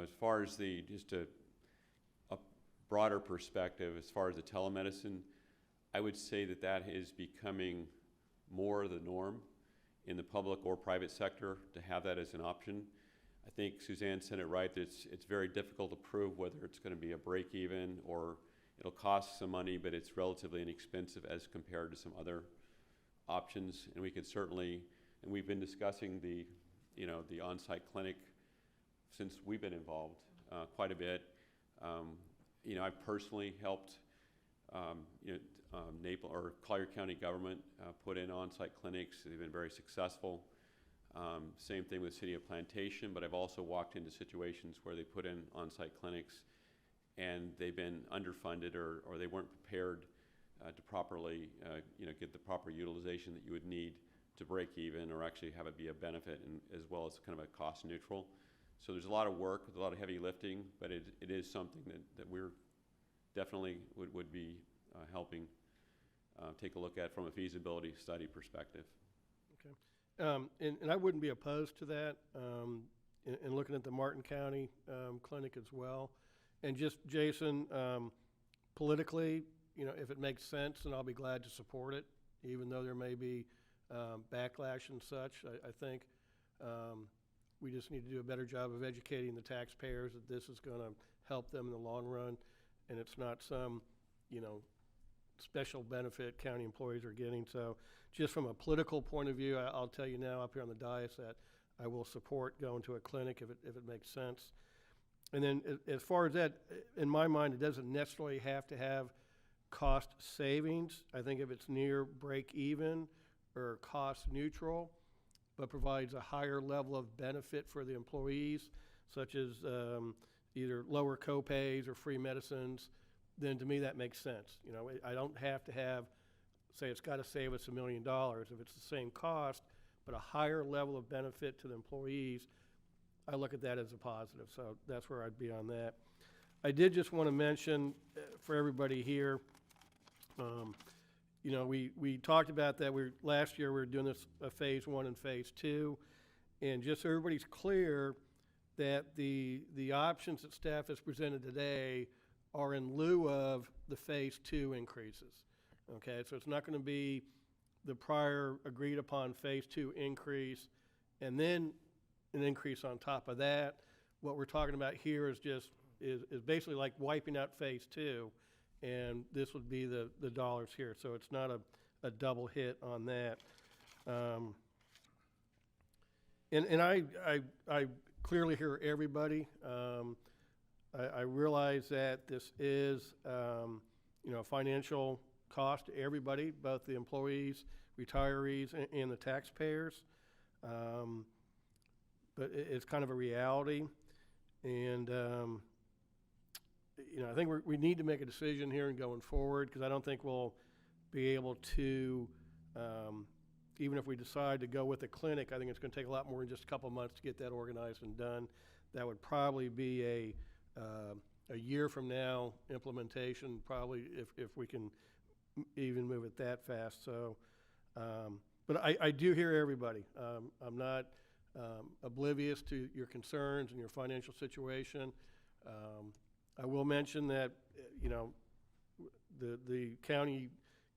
S18: as far as just a broader perspective, as far as the telemedicine, I would say that is becoming more the norm in the public or private sector to have that as an option. I think Suzanne said it right, that it's very difficult to prove whether it's going to be a break even or it'll cost some money, but it's relatively inexpensive as compared to some other options. And we could certainly, and we've been discussing the on-site clinic since we've been involved quite a bit. I've personally helped, Naples or Collier County government put in on-site clinics. They've been very successful. Same thing with City of Plantation, but I've also walked into situations where they put in on-site clinics and they've been underfunded or they weren't prepared to properly, get the proper utilization that you would need to break even or actually have it be a benefit, and as well as kind of a cost neutral. So there's a lot of work, a lot of heavy lifting, but it is something that we're definitely would be helping take a look at from a feasibility study perspective.
S4: Okay. And I wouldn't be opposed to that, and looking at the Martin County clinic as well. And just, Jason, politically, if it makes sense, then I'll be glad to support it, even though there may be backlash and such. I think we just need to do a better job of educating the taxpayers that this is going to help them in the long run, and it's not some, special benefit county employees are getting. So just from a political point of view, I'll tell you now up here on the dais that I will support going to a clinic if it makes sense. And then as far as that, in my mind, it doesn't necessarily have to have cost savings. I think if it's near break even or cost neutral, but provides a higher level of benefit for the employees, such as either lower co-pays or free medicines, then to me that makes sense. I don't have to say it's got to save us $1 million. If it's the same cost, but a higher level of benefit to the employees, I look at that as a positive. So that's where I'd be on that. I did just want to mention for everybody here, we talked about that. Last year we were doing this phase 1 and phase 2, and just so everybody's clear that the options that staff has presented today are in lieu of the phase 2 increases. Okay, so it's not going to be the prior agreed upon phase 2 increase and then an increase on top of that. What we're talking about here is basically like wiping out phase 2, and this would be the dollars here. So it's not a double hit on that. And I clearly hear everybody. I realize that this is, financial cost to everybody, both the employees, retirees, and the taxpayers. But it's kind of a reality. And, I think we need to make a decision here and going forward, because I don't think we'll be able to, even if we decide to go with a clinic, I think it's going to take a lot more than just a couple months to get that organized and done. That would probably be a year from now implementation, probably if we can even move it that fast. So, but I do hear everybody. I'm not oblivious to your concerns and your financial situation. I will mention that, the county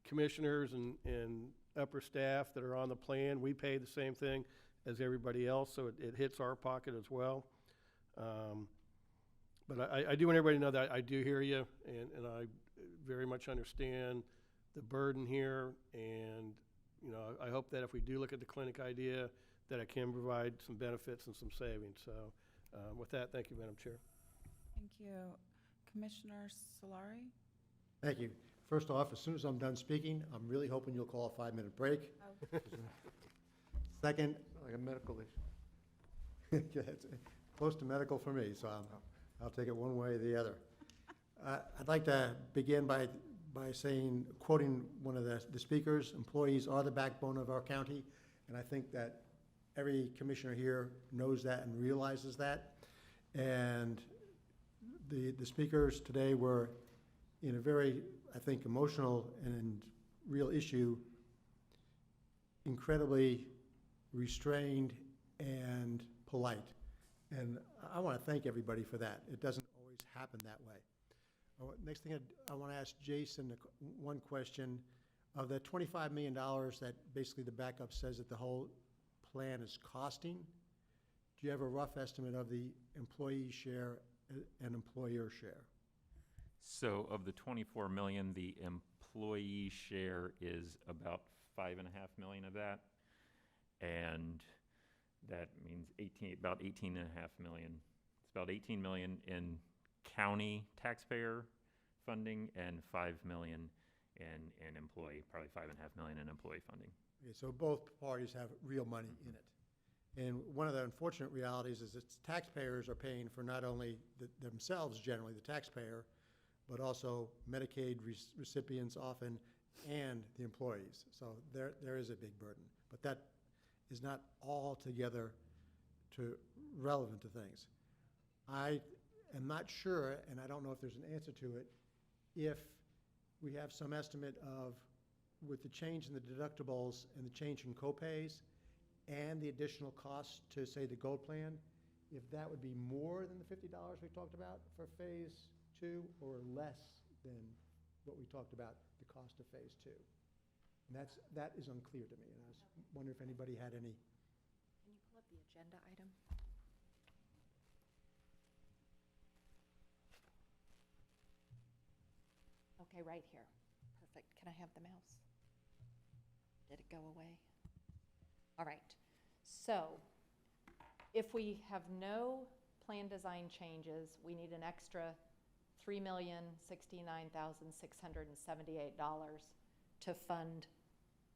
S4: commissioners and upper staff that are on the plan, we pay the same thing as everybody else, so it hits our pocket as well. But I do want everybody to know that I do hear you, and I very much understand the burden here, and I hope that if we do look at the clinic idea, that it can provide some benefits and some savings. So with that, thank you, Madam Chair.
S1: Thank you. Commissioner Solari?
S7: Thank you. First off, as soon as I'm done speaking, I'm really hoping you'll call a 5-minute break.
S1: Oh.
S7: Second,
S5: Like a medical issue.
S7: it's close to medical for me, so I'll take it one way or the other. I'd like to begin by saying, quoting one of the speakers, employees are the backbone of our county, and I think that every commissioner here knows that and realizes that. And the speakers today were in a very I think, emotional and real issue, incredibly restrained and polite. And I want to thank everybody for that. It doesn't always happen that way. Next thing, I want to ask Jason one question. Of that $25 million that basically the backup says that the whole plan is costing, do you have a rough estimate of the employee share and employer share?
S8: So of the 24 million, the employee share is about 5.5 million of that. And that means about 18.5 million. It's about 18 million in county taxpayer funding and 5 million in employee, probably 5.5 million in employee funding.
S7: Okay, so both parties have real money in it. And one of the unfortunate realities is that taxpayers are paying for not only themselves, generally the taxpayer, but also Medicaid recipients often, and the employees. So there is a big burden. But that is not altogether relevant to things. I am not sure, and I don't know if there's an answer to it, if we have some estimate of, with the change in the deductibles and the change in copays and the additional costs to, say, the gold plan, if that would be more than the $50 we talked about for phase 2 or less than what we talked about, the cost of phase 2. And that is unclear to me, and I was wondering if anybody had any.
S10: Can you pull up the agenda item? Okay, right here. Perfect. Can I have the mouse? Did it go away? All right. So if we have no plan design changes, we need an extra $3,069,678 to fund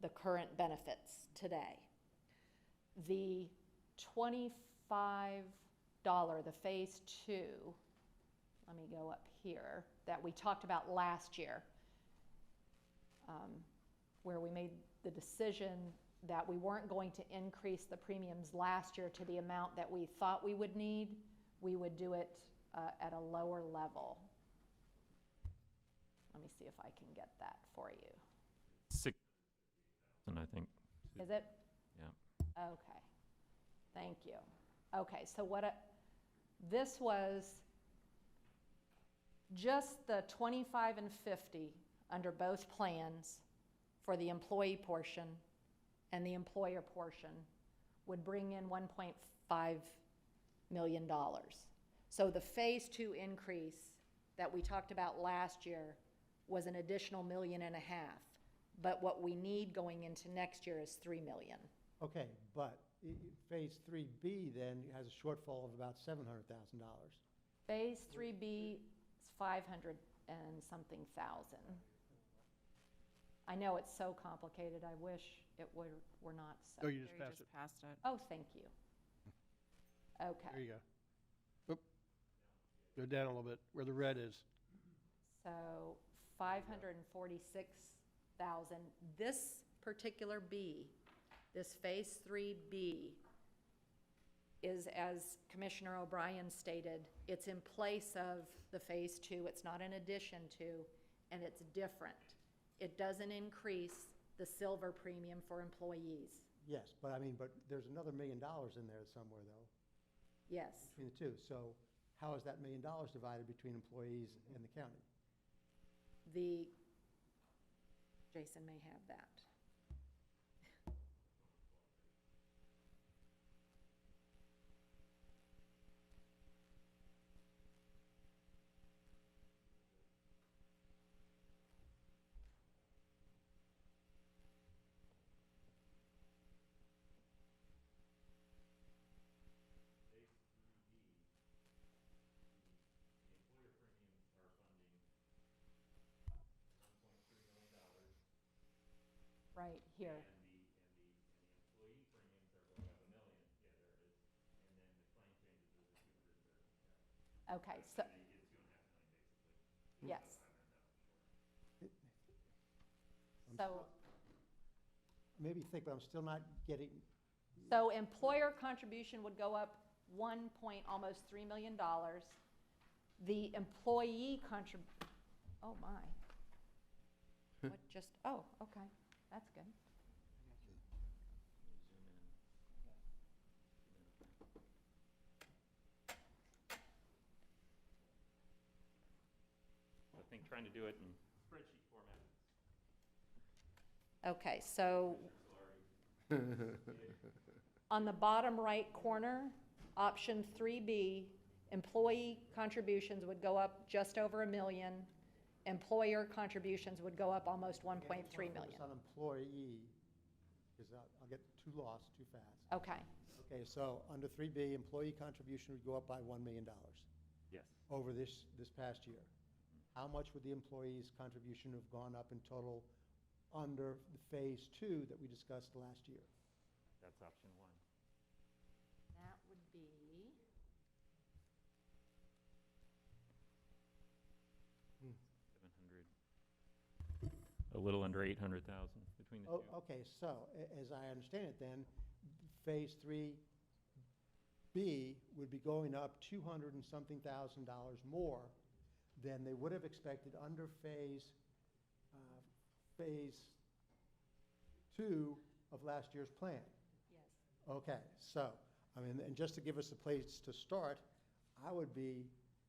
S10: the current benefits today. The $25, the phase 2, let me go up here, that we talked about last year, where we made the decision that we weren't going to increase the premiums last year to the amount that we thought we would need. We would do it at a lower level. Let me see if I can get that for you.
S8: 6,000, I think.
S10: Is it?
S8: Yeah.
S10: Okay. Thank you. Okay, so this was just the 25 and 50 under both plans for the employee portion, and the employer portion would bring in $1.5 million. So the phase 2 increase that we talked about last year was an additional $1.5 million. But what we need going into next year is $3 million.
S7: Okay, but phase 3B then has a shortfall of about $700,000.
S10: Phase 3B is 500 and something thousand. I know it's so complicated. I wish it were not so.
S4: Oh, you just passed it.
S1: Passed it.
S10: Oh, thank you. Okay.
S4: There you go. Oop. Go down a little bit where the red is.
S10: So 546,000. This particular B, this phase 3B, is, as Commissioner O'Brien stated, it's in place of the phase 2. It's not in addition to, and it's different. It doesn't increase the silver premium for employees.
S7: Yes, but there's another $1 million in there somewhere, though.
S10: Yes.
S7: Between the two. So how is that $1 million divided between employees and the county?
S10: Jason may have that. Right here.
S8: And the employee premiums are going up $1 million. Yeah, there it is. And then the claim changes is $213,000.
S10: Okay, so,
S8: You get $2.5 million basically.
S10: yes.
S7: I'm
S10: So,
S7: maybe think, but I'm still not getting.
S10: so employer contribution would go up almost $3 million. The employee oh my. What, just, oh, okay, that's good.
S8: I think trying to do it in spreadsheet format.
S10: Okay, so on the bottom right corner, option 3B, employee contributions would go up just over $1 million. Employer contributions would go up almost 1.3 million.
S7: On employee, because I'll get too lost too fast.
S10: Okay,
S7: Okay, so under 3B, employee contribution would go up by $1 million
S8: Yes.
S7: over this past year. How much would the employee's contribution have gone up in total under the phase 2 that we discussed last year?
S8: That's option 1.
S10: that would be,
S8: Hmm. 700. A little under 800,000 between the two.
S7: Okay, so as I understand it then, phase 3B would be going up 200 and something thousand dollars more than they would have expected under phase 2 of last year's plan.
S10: yes.
S7: Okay, so, I mean, and just to give us a place to start, I would be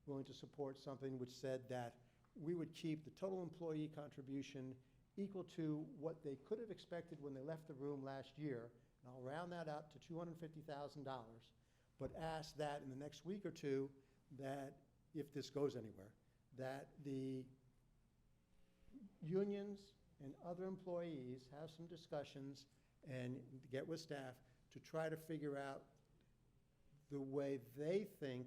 S7: willing to support something which said that we would keep the total employee contribution equal to what they could have expected when they left the room last year, and I'll round that up to $250,000, but ask that in the next week or two, that if this goes anywhere, that the unions and other employees have some discussions and get with staff to try to figure out the way they think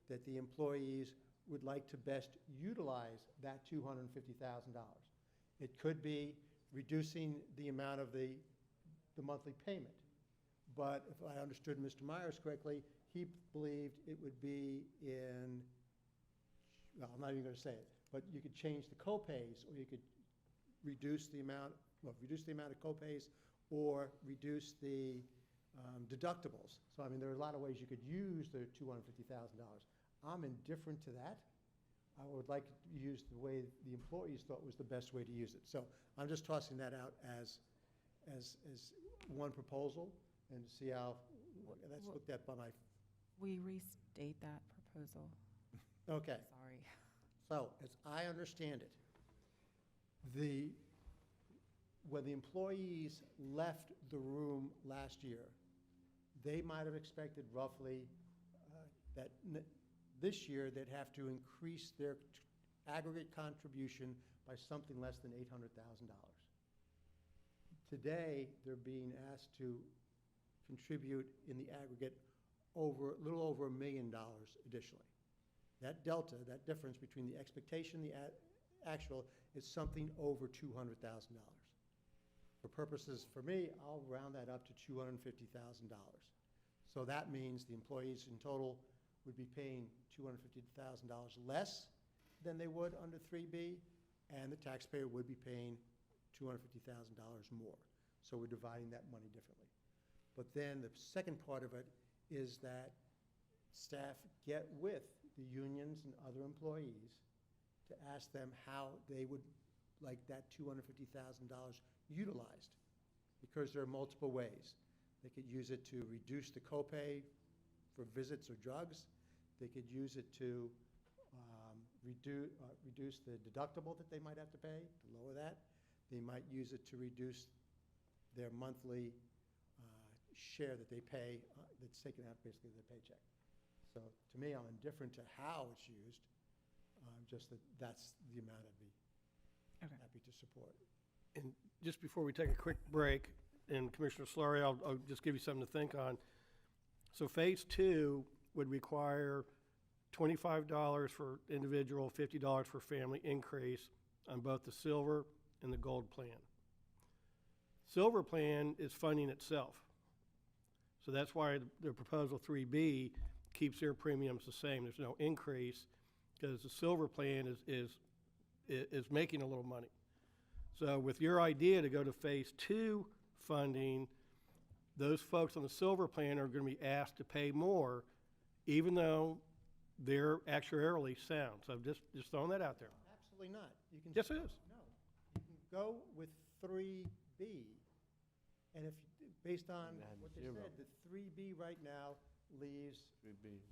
S7: that the employees would like to best utilize that $250,000. It could be reducing the amount of the monthly payment. But if I understood Mr. Myers correctly, he believed it would be in, well, I'm not even going to say it, but you could change the co-pays, or you could reduce the amount of co-pays, or reduce the deductibles. So, I mean, there are a lot of ways you could use the $250,000. I'm indifferent to that. I would like to use the way the employees thought was the best way to use it. So I'm just tossing that out as one proposal, and to see how that's looked at by my.
S1: We restate that proposal.
S7: Okay.
S1: Sorry.
S7: So, as I understand it, when the employees left the room last year, they might have expected roughly that this year they'd have to increase their aggregate contribution by something less than $800,000. Today, they're being asked to contribute in the aggregate a little over $1 million additionally. That delta, that difference between the expectation and the actual, is something over $200,000. For purposes, for me, I'll round that up to $250,000. So that means the employees in total would be paying $250,000 less than they would under 3B, and the taxpayer would be paying $250,000 more. So we're dividing that money differently. But then the second part of it is that staff get with the unions and other employees to ask them how they would like that $250,000 utilized, because there are multiple ways. They could use it to reduce the copay for visits or drugs. They could use it to reduce the deductible that they might have to pay, to lower that. They might use it to reduce their monthly share that they pay, that's taken out basically of their paycheck. So to me, I'm indifferent to how it's used, just that's the amount I'd be happy to support.
S4: And just before we take a quick break, and Commissioner Slurry, I'll just give you something to think on. So phase 2 would require $25 for individual, $50 for family increase on both the silver and the gold plan. Silver plan is funding itself. So that's why the proposal 3B keeps their premiums the same. There's no increase, because the silver plan is making a little money. So with your idea to go to phase 2 funding, those folks on the silver plan are going to be asked to pay more, even though they're actuarially sound. So just throwing that out there.
S7: Absolutely not. You can.
S4: Yes, it is.
S7: No. You can go with 3B, and if, based on
S5: And
S7: what they
S5: zero.
S7: said, the 3B right now leaves
S5: Would be-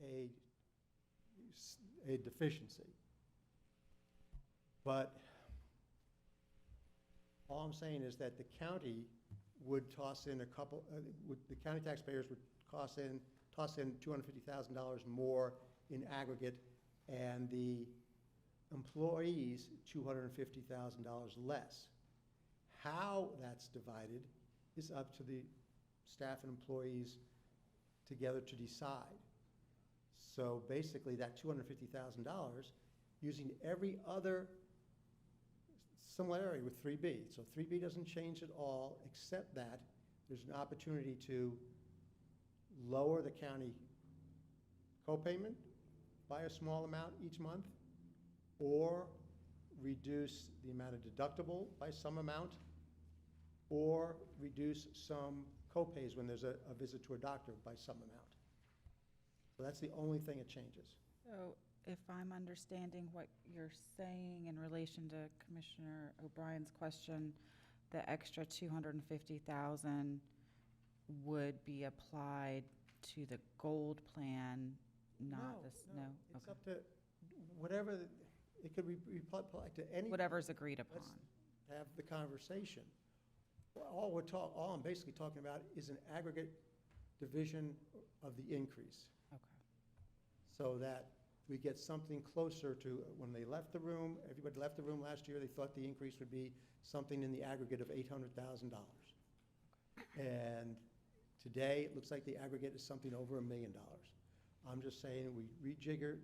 S7: a, a deficiency. But all I'm saying is that the county would toss in a couple, the county taxpayers would toss in $250,000 more in aggregate, and the employees $250,000 less. How that's divided is up to the staff and employees together to decide. So basically, that $250,000, using every other similarity with 3B. So 3B doesn't change at all, except that there's an opportunity to lower the county copayment by a small amount each month, or reduce the amount of deductible by some amount, or reduce some copays when there's a visit to a doctor by some amount. So that's the only thing it changes.
S1: So if I'm understanding what you're saying in relation to Commissioner O'Brien's question, the extra 250,000 would be applied to the gold plan, not this, no?
S7: It's
S1: Okay.
S7: up to whatever, it could be applied to any.
S1: Whatever's agreed upon.
S7: Let's have the conversation. All I'm basically talking about is an aggregate division of the increase,
S1: Okay.
S7: so that we get something closer to, when they left the room, everybody left the room last year, they thought the increase would be something in the aggregate of $800,000. And today, it looks like the aggregate is something over $1 million. I'm just saying we rejigger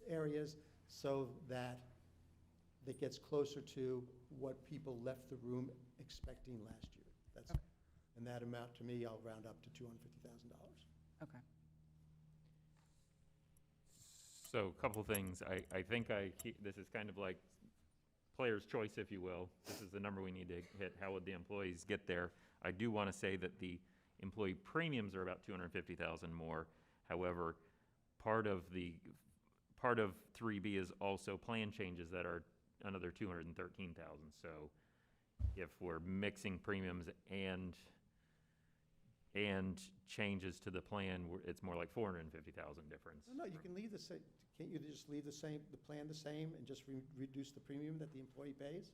S7: areas so that it gets closer to what people left the room expecting last year. That's,
S1: Okay.
S7: and that amount, to me, I'll round up to $250,000.
S1: Okay.
S8: So, a couple things. I think this is kind of like player's choice, if you will. This is the number we need to hit. How would the employees get there? I do want to say that the employee premiums are about 250,000 more. However, part of 3B is also plan changes that are another 213,000. So, if we're mixing premiums and changes to the plan, it's more like 450,000 difference.
S7: No, you can leave the same, can't you just leave the plan the same and just reduce the premium that the employee pays?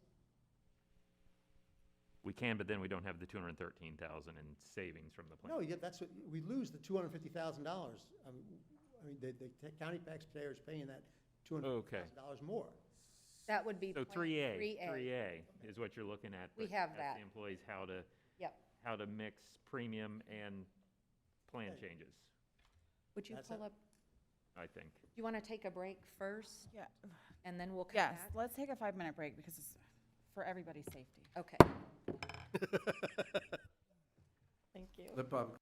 S8: We can, but then we don't have the 213,000 in savings from the plan.
S7: No, yeah, that's what, we lose the $250,000. I mean, the county taxpayer is paying that $250,000 more.
S10: That would be
S8: So
S10: plan
S8: 3A is what you're looking at.
S10: We
S8: but
S10: have
S8: ask
S10: that.
S8: the employees how to,
S10: Yep.
S8: how to mix premium and plan
S7: Okay.
S8: changes,
S10: Would you
S7: That's
S10: pull
S7: it.
S10: up,
S8: I think.
S10: do you want to take a break first,
S1: Yeah.
S10: and then we'll come
S1: Yes,
S10: back?
S1: let's take a 5-minute break because it's for everybody's safety.
S10: Okay. Thank you.
S5: Let Bob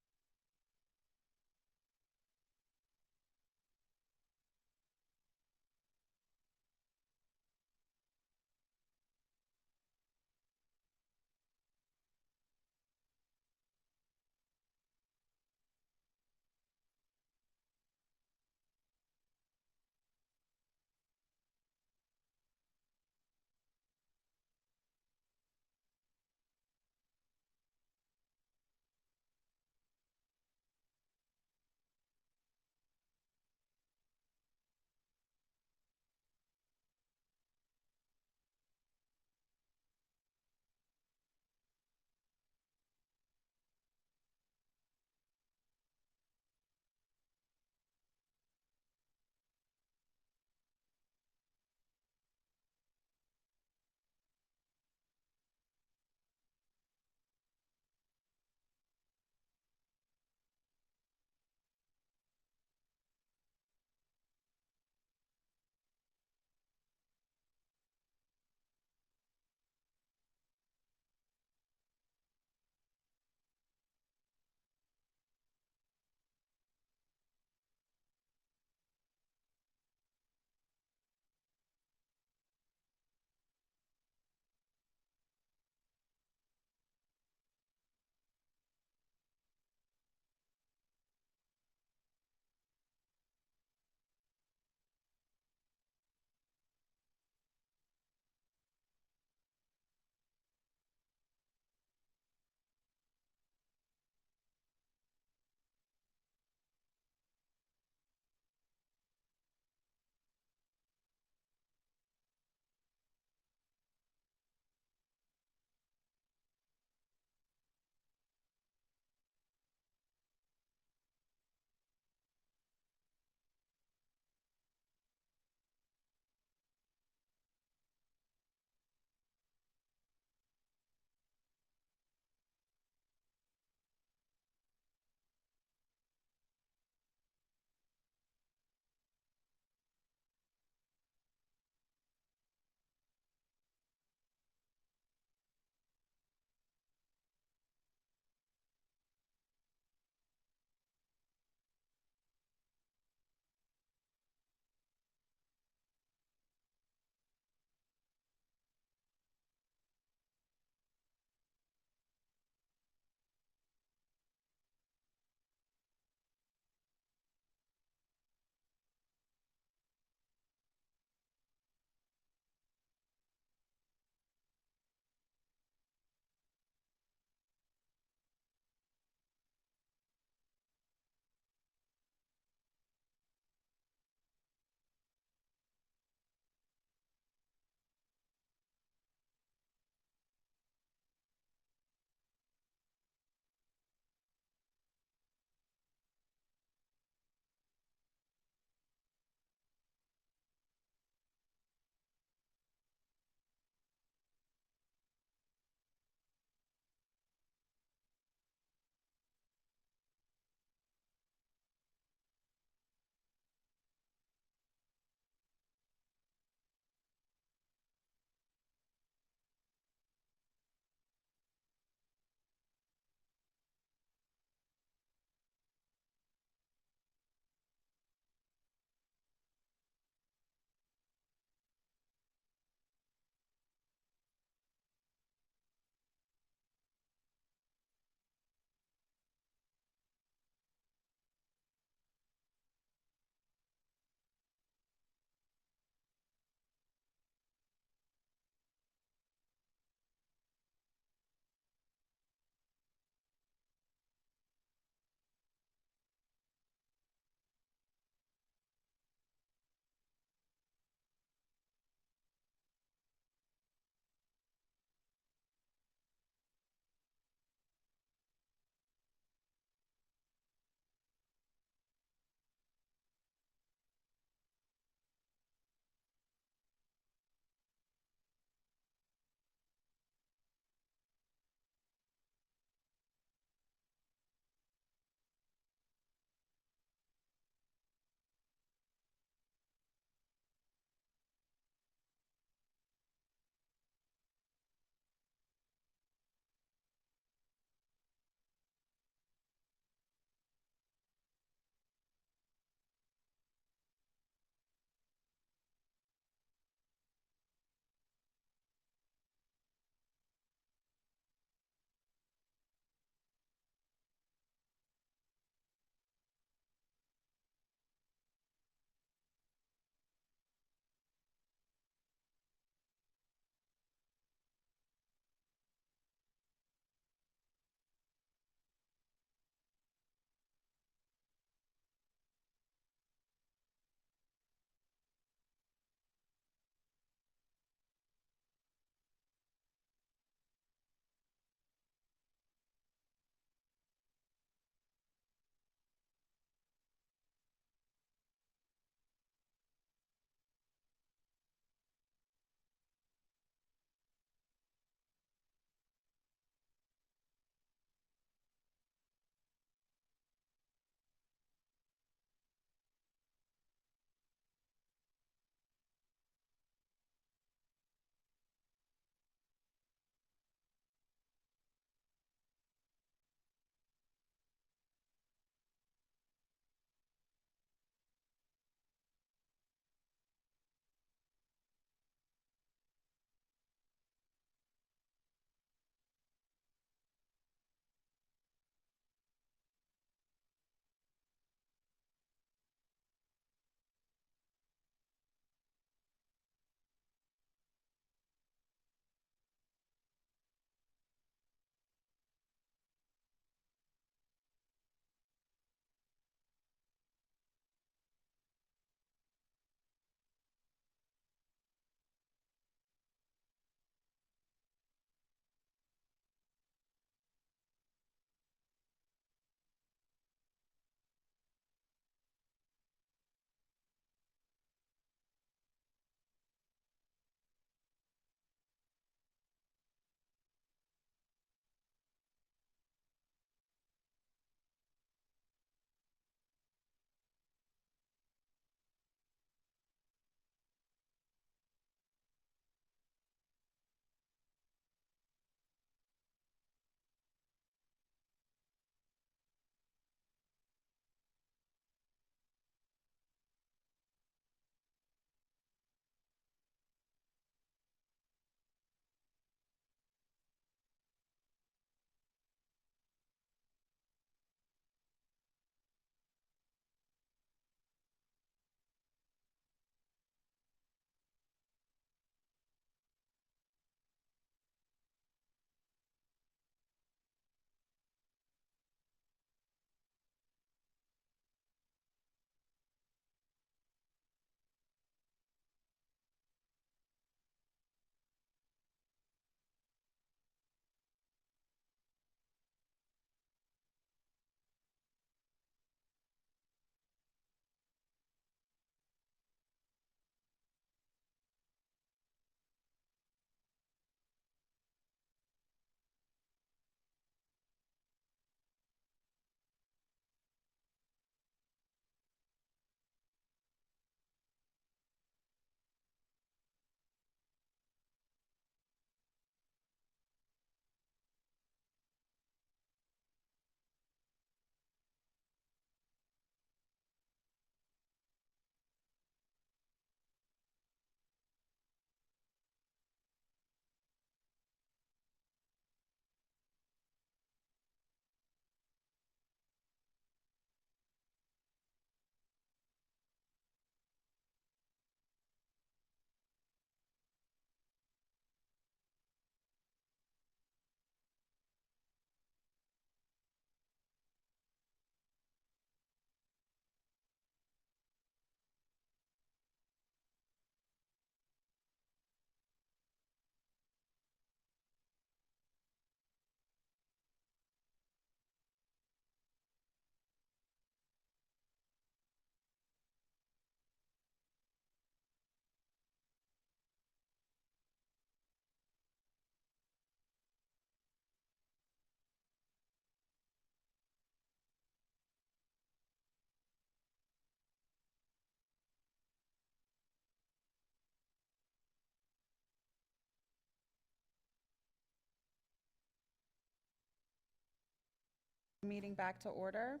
S1: Meeting back to order.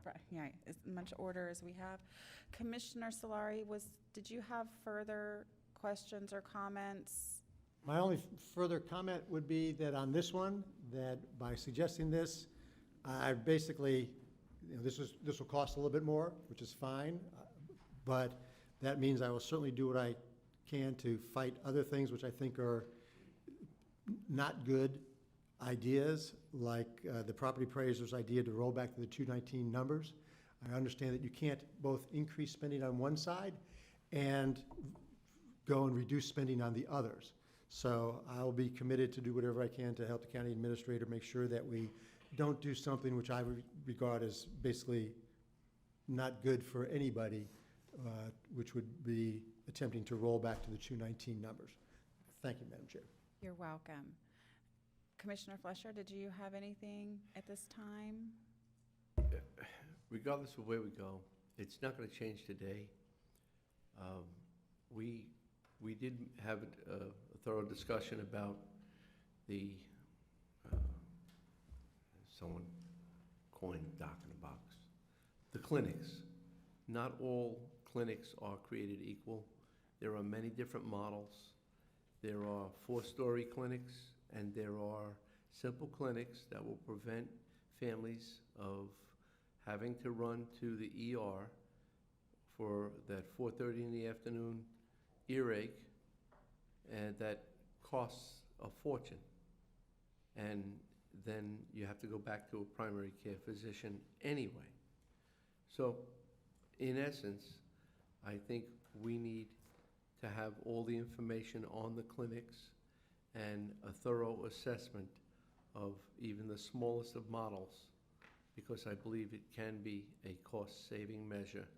S1: Right, yeah, as much order as we have. Commissioner Solari, did you have further questions or comments?
S7: My only further comment would be that on this one, that by suggesting this, I basically, this will cost a little bit more, which is fine, but that means I will certainly do what I can to fight other things which I think are not good ideas, like the property appraiser's idea to roll back to the 219 numbers. I understand that you can't both increase spending on one side and go and reduce spending on the others. So I'll be committed to do whatever I can to help the county administrator make sure that we don't do something which I regard as basically not good for anybody, which would be attempting to roll back to the 219 numbers. Thank you, Madam Chair.
S1: You're welcome. Commissioner Fleischer, did you have anything at this time?
S5: Regardless of where we go, it's not going to change today. We did have a thorough discussion about the, someone coined Doc in a Box, the clinics. Not all clinics are created equal. There are many different models. There are 4-story clinics, and there are simple clinics that will prevent families of having to run to the ER for that 4:30 in the afternoon earache, and that costs a fortune. And then you have to go back to a primary care physician anyway. So, in essence, I think we need to have all the information on the clinics and a thorough assessment of even the smallest of models, because I believe it can be a cost-saving measure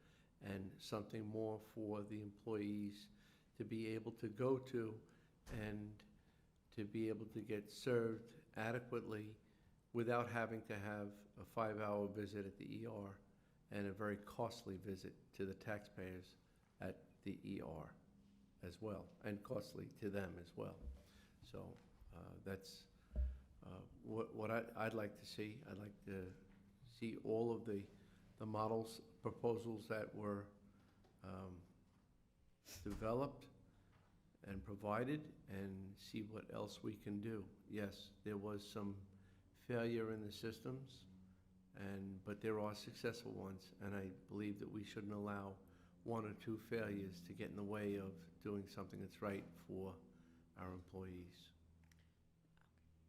S5: and something more for the employees to be able to go to and to be able to get served adequately without having to have a 5-hour visit at the ER and a very costly visit to the taxpayers at the ER as well, and costly to them as well. So that's what I'd like to see. I'd like to see all of the models, proposals that were developed and provided, and see what else we can do. Yes, there was some failure in the systems, but there are successful ones, and I believe that we shouldn't allow 1 or 2 failures to get in the way of doing something that's right for our employees.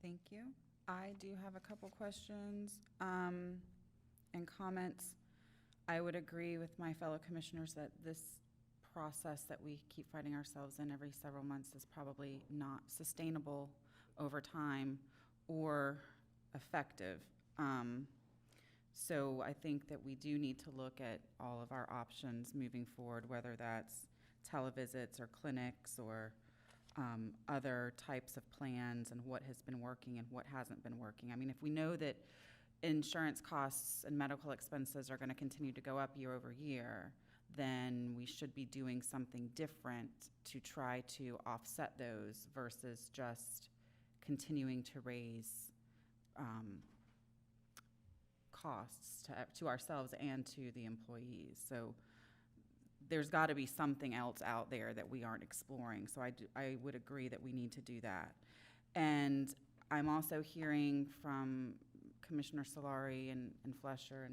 S1: Thank you. I do have a couple questions and comments. I would agree with my fellow commissioners that this process that we keep finding ourselves in every several months is probably not sustainable over time or effective. So I think that we do need to look at all of our options moving forward, whether that's televisits or clinics or other types of plans, and what has been working and what hasn't been working. I mean, if we know that insurance costs and medical expenses are going to continue to go up year over year, then we should be doing something different to try to offset those versus just continuing to raise costs to ourselves and to the employees. So there's got to be something else out there that we aren't exploring. So I would agree that we need to do that. And I'm also hearing from Commissioner Solari and Fleischer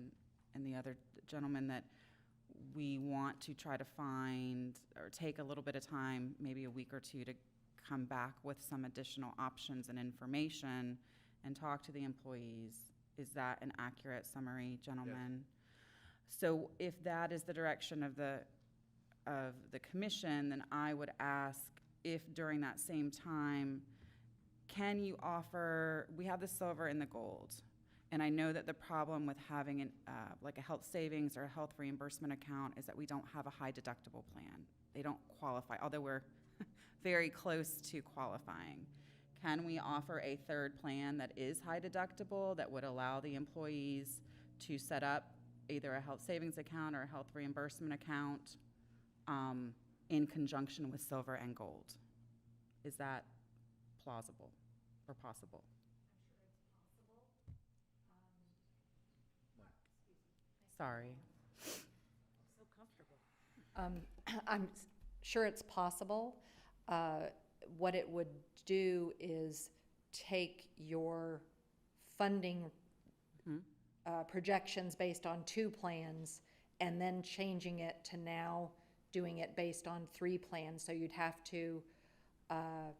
S1: and the other gentleman that we want to try to find or take a little bit of time, maybe a week or 2, to come back with some additional options and information and talk to the employees. Is that an accurate summary, gentlemen? Yes. So if that is the direction of the commission, then I would ask if during that same time, can you offer, we have the silver and the gold. And I know that the problem with having like a health savings or a health reimbursement account is that we don't have a high deductible plan. They don't qualify, although we're very close to qualifying. Can we offer a third plan that is high deductible that would allow the employees to set up either a health savings account or a health reimbursement account in conjunction with silver and gold? Is that plausible or possible? Sorry.
S10: I'm sure it's possible. What it would do is take your funding projections based on 2 plans and then changing it to now doing it based on 3 plans. So you'd have to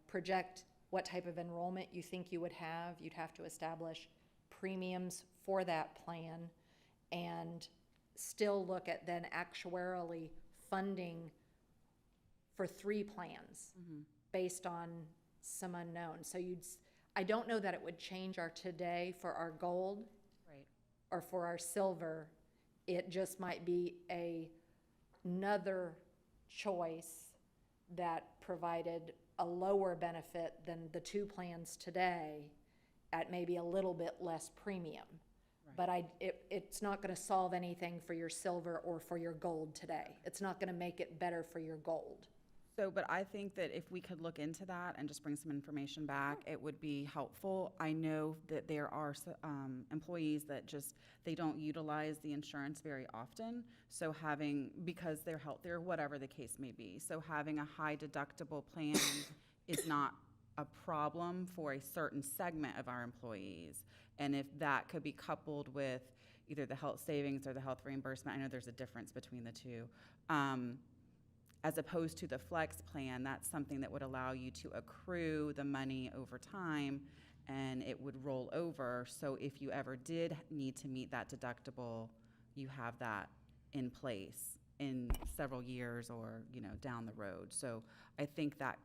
S10: project what type of enrollment you think you would have. You'd have to establish premiums for that plan and still look at then actuarially funding for 3 plans based on some unknowns. So I don't know that it would change our today for our gold or for our silver. It just might be another choice that provided a lower benefit than the 2 plans today at maybe a little bit less premium. But it's not going to solve anything for your silver or for your gold today. It's not going to make it better for your gold.
S1: So, but I think that if we could look into that and just bring some information back, it would be helpful. I know that there are employees that they don't utilize the insurance very often. So because they're healthy or whatever the case may be. So having a high deductible plan is not a problem for a certain segment of our employees. And if that could be coupled with either the health savings or the health reimbursement, I know there's a difference between the two, as opposed to the flex plan, that's something that would allow you to accrue the money over time and it would roll over. So if you ever did need to meet that deductible, you have that in place in several years or, down the road. So I think that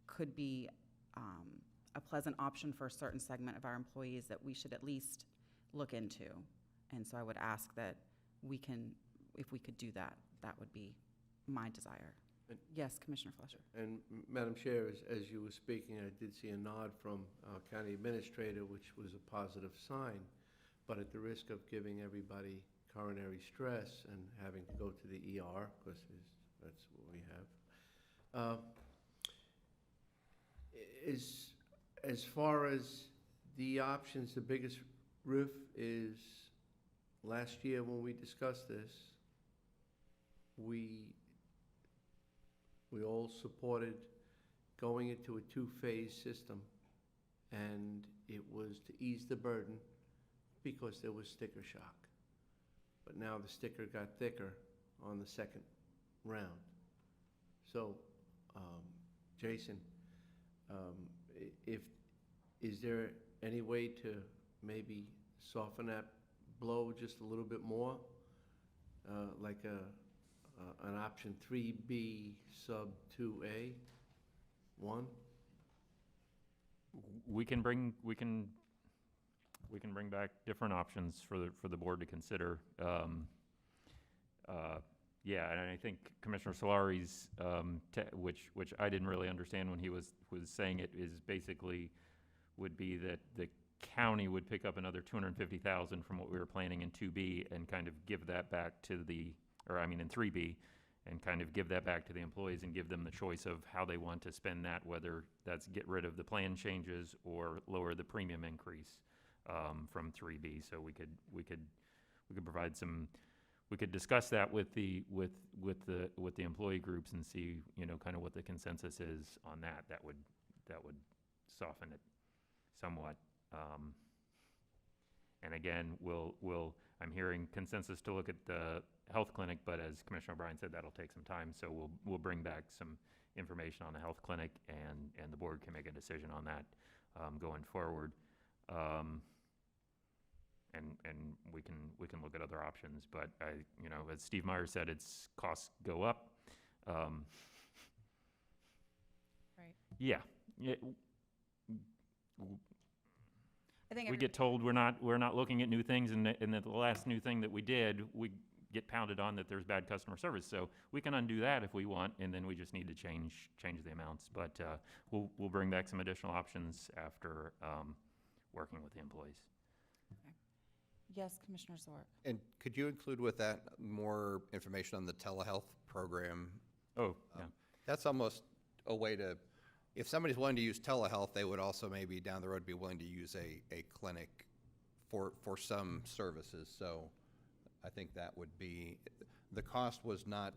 S1: could be a pleasant option for a certain segment of our employees that we should at least look into. And so I would ask that if we could do that, that would be my desire. Yes, Commissioner Fletcher.
S5: And Madam Chair, as you were speaking, I did see a nod from our county administrator, which was a positive sign, but at the risk of giving everybody coronary stress and having to go to the ER, because that's what we have. As far as the options, the biggest riff is last year when we discussed this, we all supported going into a 2-phase system, and it was to ease the burden because there was sticker shock. But now the sticker got thicker on the second round. So, Jason, is there any way to maybe soften that blow just a little bit more, like an option 3B sub 2A 1?
S8: We can bring back different options for the board to consider. Yeah, and I think Commissioner Solari's, which I didn't really understand when he was saying it, is basically would be that the county would pick up another $250,000 from what we were planning in 2B and kind of give that back to in 3B, and kind of give that back to the employees and give them the choice of how they want to spend that, whether that's get rid of the plan changes or lower the premium increase from 3B. So we could provide some. We could discuss that with the employee groups and see, kind of what the consensus is on that. That would soften it somewhat. And again, I'm hearing consensus to look at the health clinic, but as Commissioner O'Brien said, that'll take some time. So we'll bring back some information on the health clinic, and the board can make a decision on that going forward. And we can look at other options, but as Steve Myers said, its costs go up.
S1: Right.
S8: Yeah.
S1: I think
S8: we get told we're not looking at new things, and the last new thing that we did, we get pounded on that there's bad customer service. So we can undo that if we want, and then we just need to change the amounts. But we'll bring back some additional options after working with the employees.
S1: Okay. Yes, Commissioner Zork.
S6: And could you include with that more information on the telehealth program?
S8: Oh, yeah.
S6: That's almost a way to, if somebody's willing to use telehealth, they would also maybe down the road be willing to use a clinic for some services. So I think that would be, the cost was not,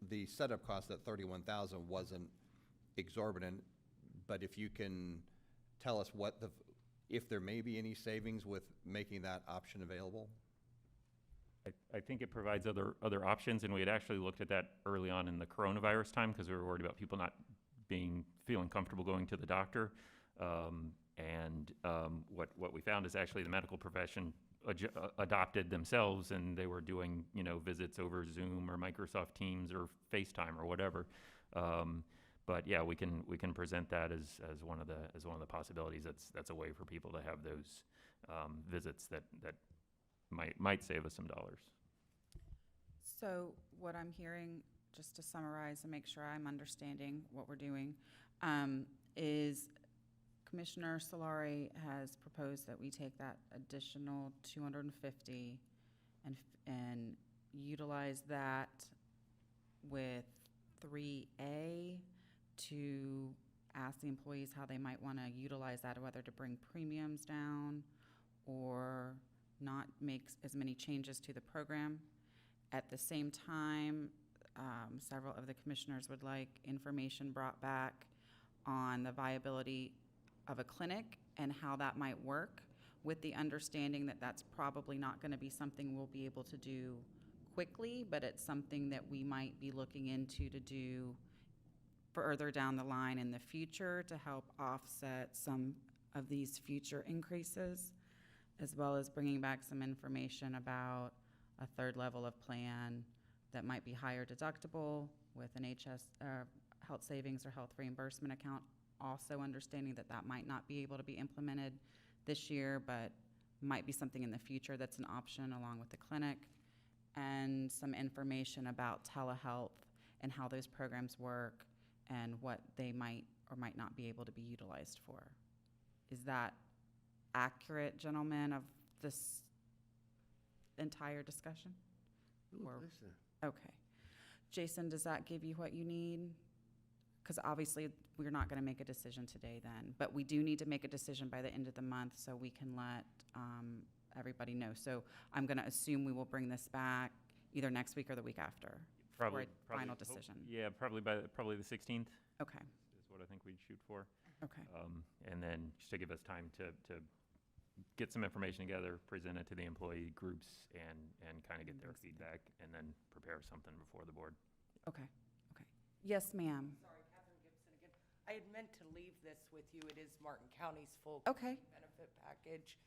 S6: the setup cost at 31,000 wasn't exorbitant, but if you can tell us what the, if there may be any savings with making that option available?
S8: I think it provides other options, and we had actually looked at that early on in the coronavirus time because we were worried about people not feeling comfortable going to the doctor. What we found is actually the medical profession adopted themselves, and they were doing, visits over Zoom or Microsoft Teams or FaceTime or whatever. But yeah, we can present that as one of the possibilities. That's a way for people to have those visits that might save us some dollars.
S1: So what I'm hearing, just to summarize and make sure I'm understanding what we're doing, is Commissioner Solari has proposed that we take that additional 250 and utilize that with 3A to ask the employees how they might want to utilize that, whether to bring premiums down or not make as many changes to the program. At the same time, several of the commissioners would like information brought back on the viability of a clinic and how that might work, with the understanding that that's probably not going to be something we'll be able to do quickly, but it's something that we might be looking into to do further down the line in the future to help offset some of these future increases, as well as bringing back some information about a third level of plan that might be higher deductible with an health savings or health reimbursement account. Also understanding that that might not be able to be implemented this year, but might be something in the future that's an option along with the clinic, and some information about telehealth and how those programs work and what they might or might not be able to be utilized for. Is that accurate, gentlemen, of this entire discussion?
S5: Listen.
S1: Okay. Jason, does that give you what you need? Because obviously, we're not going to make a decision today then, but we do need to make a decision by the end of the month so we can let everybody know. So I'm going to assume we will bring this back either next week or the week after for a final decision.
S8: Yeah, probably the 16th.
S1: Okay.
S8: Is what I think we'd shoot for.
S1: Okay.
S8: And then just to give us time to get some information together, present it to the employee groups, and kind of get their feedback, and then prepare something before the board.
S1: Okay. Okay. Yes, ma'am.
S13: Sorry, Catherine Gibson again. I had meant to leave this with you. It is Martin County's full
S1: Okay.
S13: benefit package,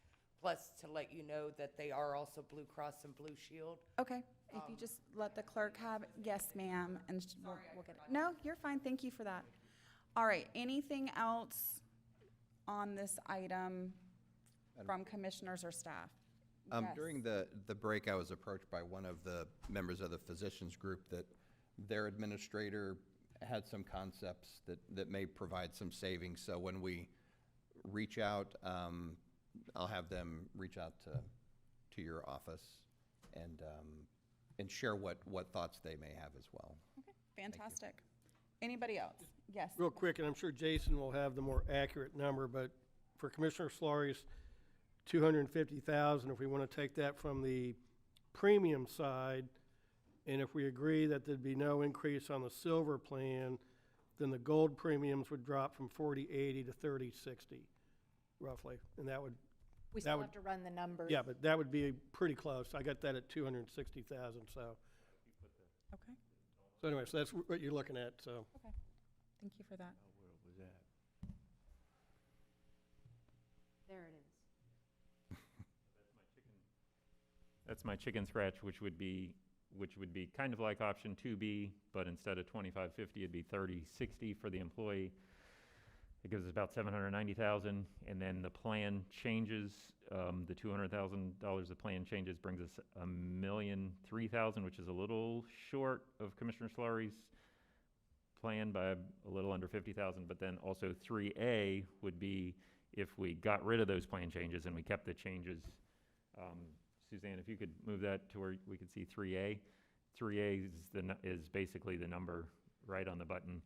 S13: plus to let you know that they are also Blue Cross and Blue Shield.
S1: Okay. If you just let the clerk have it. Yes, ma'am. And we'll get it. No, you're fine. Thank you for that. All right. Anything else on this item from commissioners or staff? Yes.
S6: During the break, I was approached by one of the members of the physicians group that their administrator had some concepts that may provide some savings. So when we reach out, I'll have them reach out to your office and share what thoughts they may have as well.
S1: Okay. Fantastic. Anybody else? Yes.
S4: Real quick, and I'm sure Jason will have the more accurate number, but for Commissioner Solari's 250,000, if we want to take that from the premium side, and if we agree that there'd be no increase on the silver plan, then the gold premiums would drop from 40/80 to 30/60, roughly, and that would.
S10: We still have to run the numbers.
S4: Yeah, but that would be pretty close. I got that at 260,000. So.
S1: Okay.
S4: So anyway, so that's what you're looking at. So.
S1: Okay. Thank you for that.
S5: Where was that?
S10: There it is.
S8: That's my chicken scratch, which would be kind of like option 2B, but instead of 2550, it'd be 3060 for the employee. It gives us about $790,000, and then the plan changes. The $200,000 the plan changes brings us $1,003,000, which is a little short of Commissioner Solari's plan by a little under 50,000. But then also 3A would be if we got rid of those plan changes and we kept the changes. Suzanne, if you could move that to where we could see 3A. 3A is basically the number right on the button.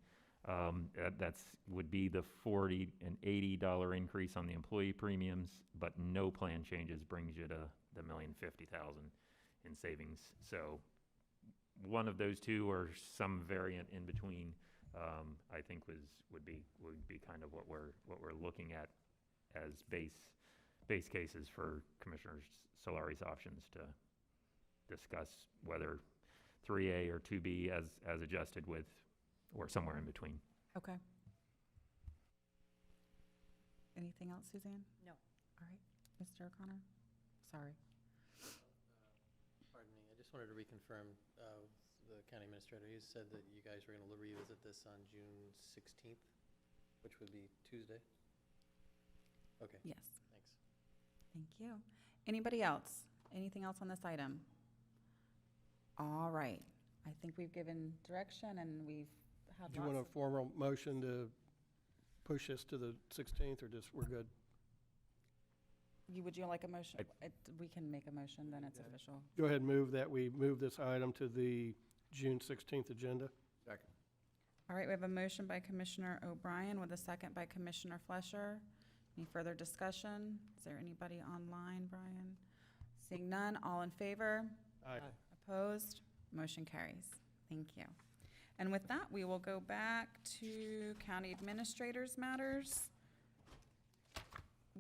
S8: Would be the $40 and $80 increase on the employee premiums, but no plan changes brings you to the $1,050,000. in savings. So one of those two or some variant in between, I think would be kind of what we're looking at as base cases for Commissioner Solari's options to discuss whether 3A or 2B as adjusted with, or somewhere in between.
S1: Okay. Anything else, Suzanne?
S10: No.
S1: All right. Mr. O'Connor? Sorry.
S12: Pardon me, I just wanted to reconfirm, the county administrator, he said that you guys were gonna revisit this on June 16th, which would be Tuesday? Okay.
S1: Yes.
S12: Thanks.
S1: Thank you. Anybody else? Anything else on this item? All right. I think we've given direction and we've had
S4: Do you want a
S1: lots of.
S4: formal motion to push us to the 16th, or just, we're good?
S1: Would you like a motion? We can make a motion, then it's official.
S4: Go ahead and move that we move this item to the June 16th agenda.
S6: Second.
S1: All right, we have a motion by Commissioner O'Brien with a second by Commissioner Flesher. Any further discussion? Is there anybody online, Brian? Seeing none, all in favor?
S4: Aye.
S1: Opposed? Motion carries. Thank you. And with that, we will go back to County Administrators Matters,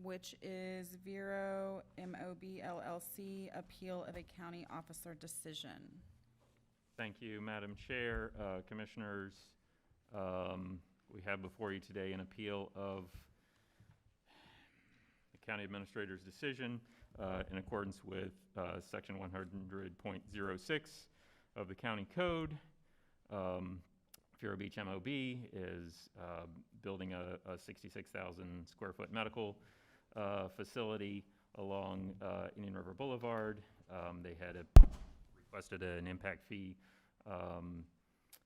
S1: which is Vero MOB LLC, appeal of a county officer decision.
S8: Thank you, Madam Chair, Commissioners. We have before you today an appeal of the County Administrator's decision in accordance with Section 100.06 of the County Code. Vero Beach MOB is building a 66,000 square foot medical facility along Indian River Boulevard. They had requested an impact fee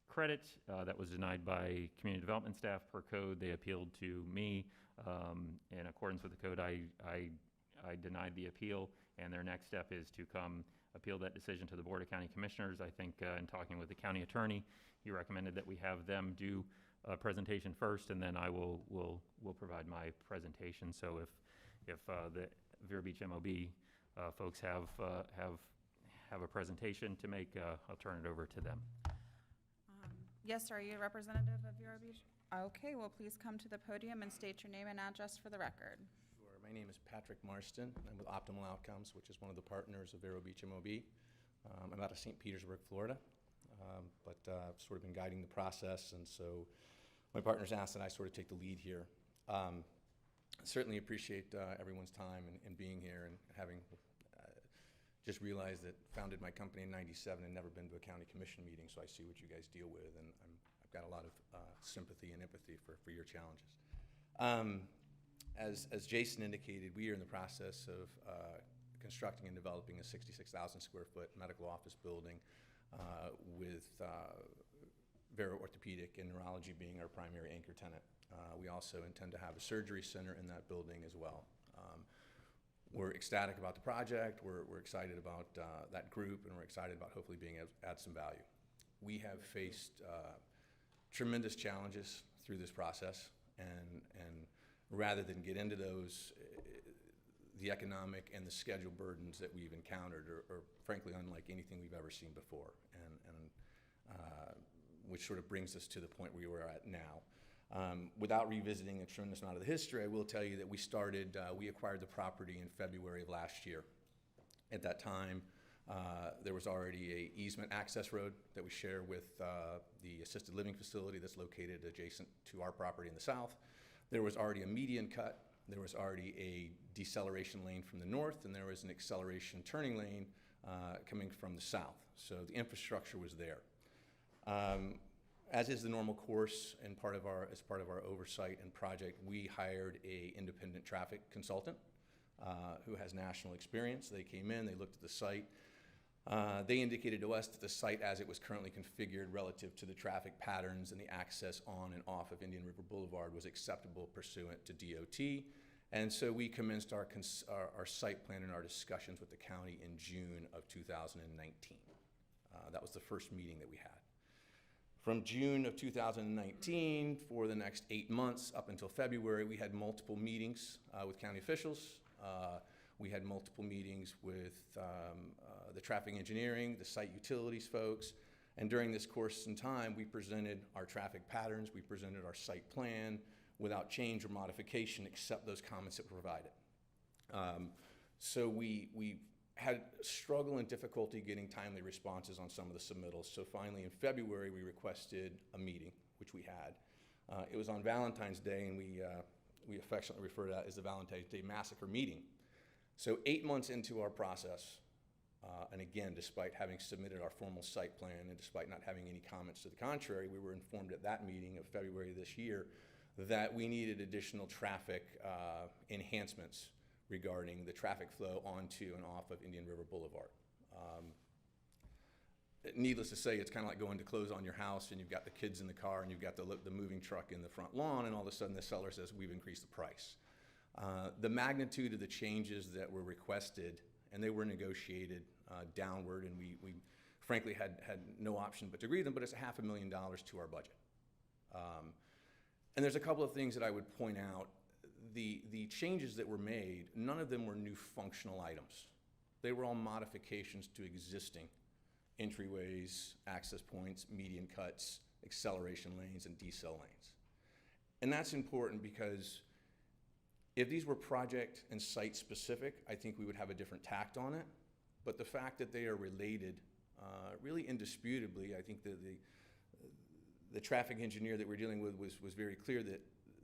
S8: credit that was denied by community development staff per code. They appealed to me. In accordance with the code, I denied the appeal, and their next step is to come appeal that decision to the Board of County Commissioners. I think in talking with the county attorney, he recommended that we have them do a presentation first, and then I will provide my presentation. So if the Vero Beach MOB folks have a presentation to make, I'll turn it over to them.
S1: Yes, are you a representative of Vero Beach? Okay, well, please come to the podium and state your name and address for the record.
S19: Sure. My name is Patrick Marston. I'm with Optimal Outcomes, which is one of the partners of Vero Beach MOB. I'm out of St. Petersburg, Florida, but I've sort of been guiding the process, and so my partners asked that I sort of take the lead here. Certainly appreciate everyone's time and being here, and having just realized that founded my company in '97 and never been to a county commission meeting, so I see what you guys deal with, and I've got a lot of sympathy and empathy for your challenges. As Jason indicated, we are in the process of constructing and developing a 66,000 square foot medical office building with Vero Orthopedic and Neurology being our primary anchor tenant. We also intend to have a surgery center in that building as well. We're ecstatic about the project. We're excited about that group, and we're excited about hopefully being able to add some value. We have faced tremendous challenges through this process, and rather than get into those, the economic and the schedule burdens that we've encountered are frankly unlike anything we've ever seen before, and which sort of brings us to the point where we're at now. Without revisiting a tremendous amount of the history, I will tell you that we acquired the property in February of last year. At that time, there was already a easement access road that we share with the assisted living facility that's located adjacent to our property in the south. There was already a median cut. There was already a deceleration lane from the north, and there was an acceleration turning lane coming from the south. So the infrastructure was there. As is the normal course and as part of our oversight and project, we hired an independent traffic consultant who has national experience. They came in, they looked at the site. They indicated to us that the site as it was currently configured relative to the traffic patterns and the access on and off of Indian River Boulevard was acceptable pursuant to DOT. And so we commenced our site plan and our discussions with the county in June of 2019. That was the first meeting that we had. From June of 2019, for the next 8 months up until February, we had multiple meetings with county officials. We had multiple meetings with the traffic engineering, the site utilities folks. And during this course in time, we presented our traffic patterns, we presented our site plan without change or modification except those comments that were provided. So we had struggle and difficulty getting timely responses on some of the submittals. So finally in February, we requested a meeting, which we had. It was on Valentine's Day, and we affectionately refer to that as the Valentine's Day Massacre meeting. So 8 months into our process, and again, despite having submitted our formal site plan and despite not having any comments to the contrary, we were informed at that meeting of February this year that we needed additional traffic enhancements regarding the traffic flow onto and off of Indian River Boulevard. Needless to say, it's kind of like going to close on your house and you've got the kids in the car and you've got the moving truck in the front lawn, and all of a sudden the seller says, we've increased the price. The magnitude of the changes that were requested, and they were negotiated downward, and we frankly had no option but to agree to them, but it's $500,000 to our budget. And there's a couple of things that I would point out. The changes that were made, none of them were new functional items. They were all modifications to existing entryways, access points, median cuts, acceleration lanes, and decel lanes. And that's important because if these were project and site specific, I think we would have a different tact on it. But the fact that they are related, really indisputably, I think the traffic engineer that we're dealing with was very clear that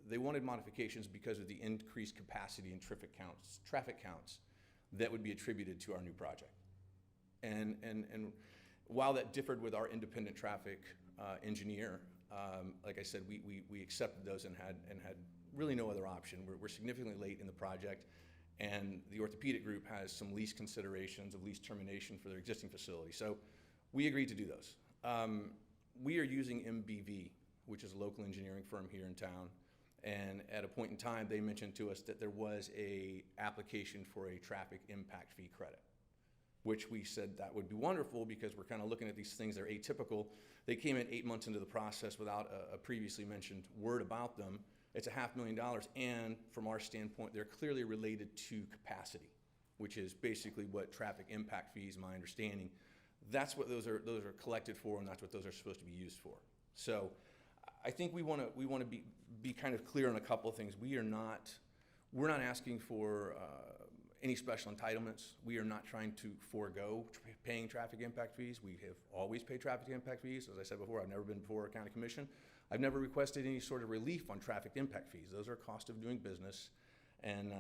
S19: they wanted modifications because of the increased capacity and traffic counts that would be attributed to our new project. And while that differed with our independent traffic engineer, like I said, we accepted those and had really no other option. We're significantly late in the project, and the orthopedic group has some lease considerations of lease termination for their existing facility. So we agreed to do those. We are using MBV, which is a local engineering firm here in town, and at a point in time, they mentioned to us that there was a application for a traffic impact fee credit, which we said that would be wonderful because we're kind of looking at these things that are atypical. They came in 8 months into the process without a previously mentioned word about them. It's $500,000, and from our standpoint, they're clearly related to capacity, which is basically what traffic impact fees, my understanding. That's what those are collected for, and that's what those are supposed to be used for. So I think we want to be kind of clear on a couple of things. We're not asking for any special entitlements. We are not trying to forego paying traffic impact fees. We have always paid traffic impact fees. As I said before, I've never been before a county commission. I've never requested any sort of relief on traffic impact fees. Those are cost of doing business. And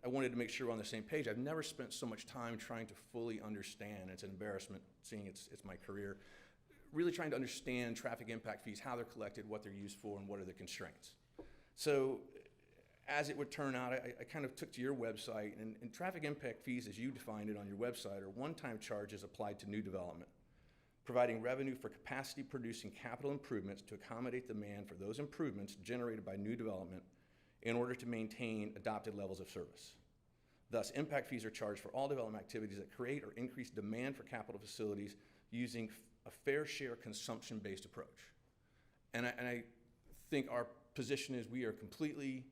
S19: I wanted to make sure we're on the same page. I've never spent so much time trying to fully understand. It's an embarrassment seeing it's my career. Really trying to understand traffic impact fees, how they're collected, what they're used for, and what are the constraints. So as it would turn out, I kind of took to your website, and traffic impact fees, as you defined it on your website, are one-time charges applied to new development, providing revenue for capacity-producing capital improvements to accommodate demand for those improvements generated by new development in order to maintain adopted levels of service. Thus, impact fees are charged for all development activities that create or increase demand for capital facilities using a fair share consumption-based approach. And I think our position is we are completely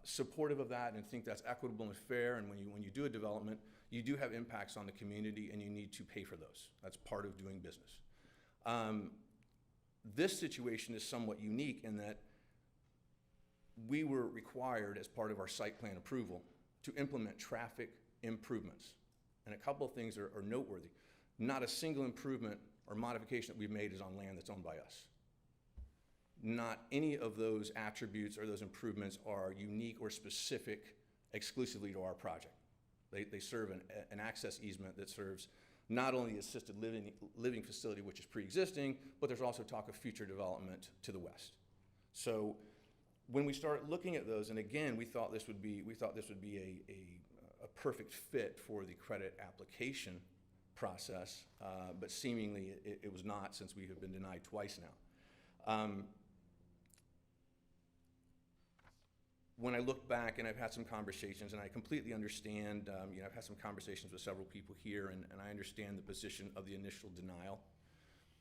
S19: supportive of that and think that's equitable and fair. And when you do a development, you do have impacts on the community and you need to pay for those. That's part of doing business. This situation is somewhat unique in that we were required as part of our site plan approval to implement traffic improvements. And a couple of things are noteworthy. Not a single improvement or modification that we've made is on land that's owned by us. Not any of those attributes or those improvements are unique or specific exclusively to our project. They serve an access easement that serves not only the assisted living facility, which is pre-existing, but there's also talk of future development to the west. So when we start looking at those, and again, we thought this would be a perfect fit for the credit application process, but seemingly it was not, since we have been denied twice now. When I look back, and I've had some conversations, and I completely understand, I've had some conversations with several people here, and I understand the position of the initial denial,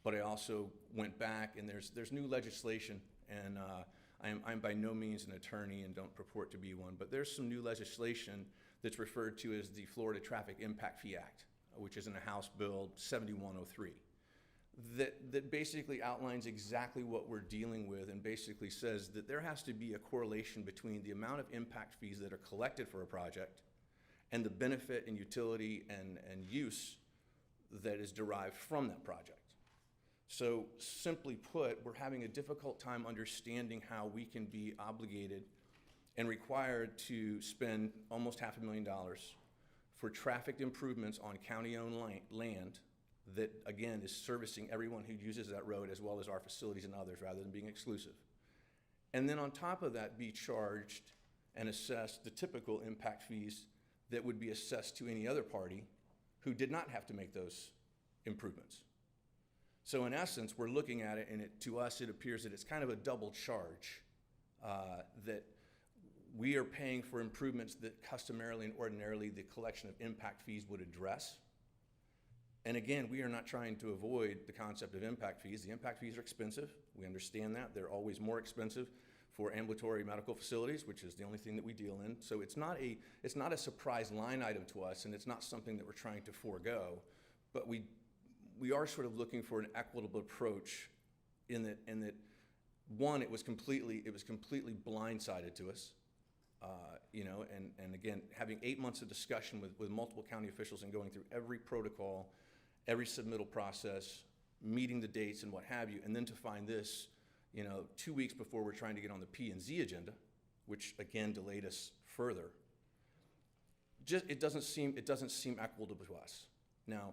S19: but I also went back, and there's new legislation, and I'm by no means an attorney and don't purport to be one, but there's some new legislation that's referred to as the Florida Traffic Impact Fee Act, which is in the House Bill 7103. That basically outlines exactly what we're dealing with and basically says that there has to be a correlation between the amount of impact fees that are collected for a project and the benefit and utility and use that is derived from that project. So simply put, we're having a difficult time understanding how we can be obligated and required to spend almost $500,000 for traffic improvements on county-owned land that, again, is servicing everyone who uses that road as well as our facilities and others rather than being exclusive. And then on top of that, be charged and assessed the typical impact fees that would be assessed to any other party who did not have to make those improvements. So in essence, we're looking at it, and to us, it appears that it's kind of a double charge, that we are paying for improvements that customarily and ordinarily the collection of impact fees would address. And again, we are not trying to avoid the concept of impact fees. The impact fees are expensive. We understand that. They're always more expensive for ambulatory medical facilities, which is the only thing that we deal in. So it's not a surprise line item to us, and it's not something that we're trying to forego. But we are sort of looking for an equitable approach in that one, it was completely blindsided to us. And again, having 8 months of discussion with multiple county officials and going through every protocol, every submittal process, meeting the dates and what have you, and then to find this, 2 weeks before we're trying to get on the P&Z agenda, which again delayed us further. It doesn't seem equitable to us. Now,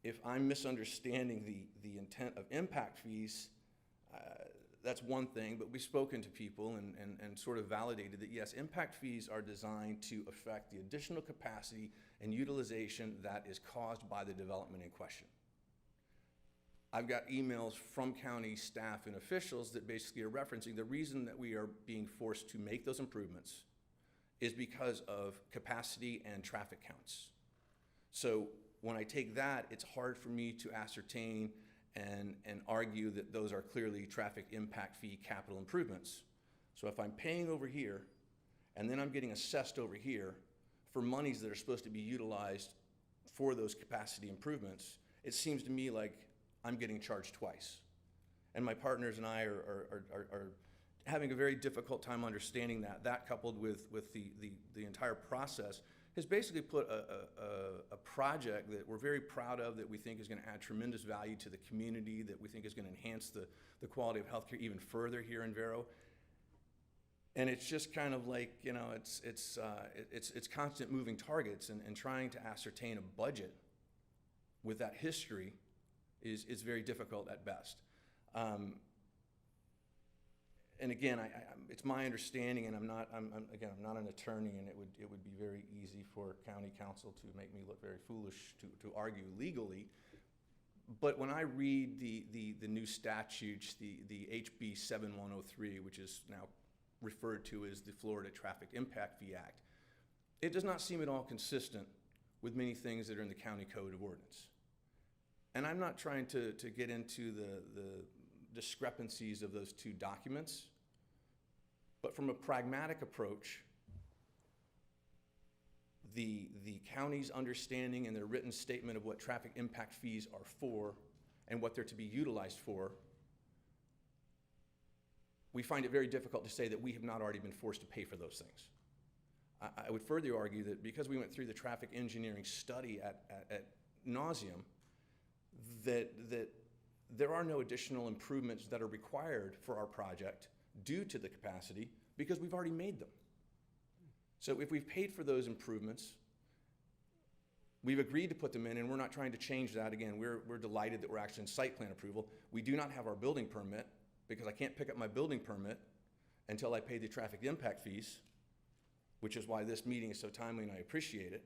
S19: if I'm misunderstanding the intent of impact fees, that's one thing, but we've spoken to people and sort of validated that, yes, impact fees are designed to affect the additional capacity and utilization that is caused by the development in question. I've got emails from county staff and officials that basically are referencing the reason that we are being forced to make those improvements is because of capacity and traffic counts. So when I take that, it's hard for me to ascertain and argue that those are clearly traffic impact fee capital improvements. So if I'm paying over here and then I'm getting assessed over here for monies that are supposed to be utilized for those capacity improvements, it seems to me like I'm getting charged twice. And my partners and I are having a very difficult time understanding that. That coupled with the entire process has basically put a project that we're very proud of, that we think is going to add tremendous value to the community, that we think is going to enhance the quality of healthcare even further here in Vero. And it's just kind of like, it's constant moving targets, and trying to ascertain a budget with that history is very difficult at best. And again, it's my understanding, and I'm not an attorney, and it would be very easy for county council to make me look very foolish to argue legally. But when I read the new statutes, the HB 7103, which is now referred to as the Florida Traffic Impact Fee Act, it does not seem at all consistent with many things that are in the county code of ordinance. And I'm not trying to get into the discrepancies of those two documents, but from a pragmatic approach, the county's understanding and their written statement of what traffic impact fees are for and what they're to be utilized for, we find it very difficult to say that we have not already been forced to pay for those things. I would further argue that because we went through the traffic engineering study at nauseum, that there are no additional improvements that are required for our project due to the capacity because we've already made them. So if we've paid for those improvements, we've agreed to put them in, and we're not trying to change that. Again, we're delighted that we're actually in site plan approval. We do not have our building permit because I can't pick up my building permit until I pay the traffic impact fees, which is why this meeting is so timely, and I appreciate it.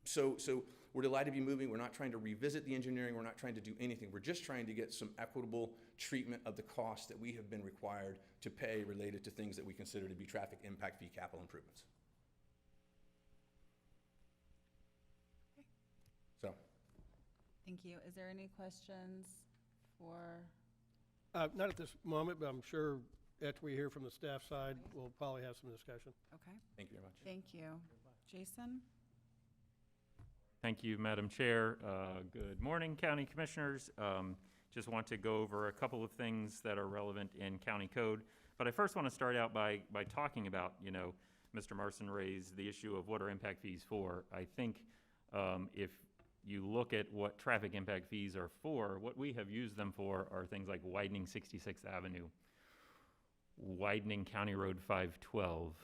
S19: So we're delighted to be moving. We're not trying to revisit the engineering. We're not trying to do anything. We're just trying to get some equitable treatment of the costs that we have been required to pay related to things that we consider to be traffic impact fee capital improvements. So.
S1: Thank you. Is there any questions for?
S4: Not at this moment, but I'm sure after we hear from the staff side, we'll probably have some discussion.
S1: Okay.
S19: Thank you very much.
S1: Thank you. Jason?
S8: Thank you, Madam Chair. Good morning, County Commissioners. Just want to go over a couple of things that are relevant in county code. But I first want to start out by talking about, Mr. Marson raised the issue of what are impact fees for. I think if you look at what traffic impact fees are for, what we have used them for are things like widening 66th Avenue, widening County Road 512,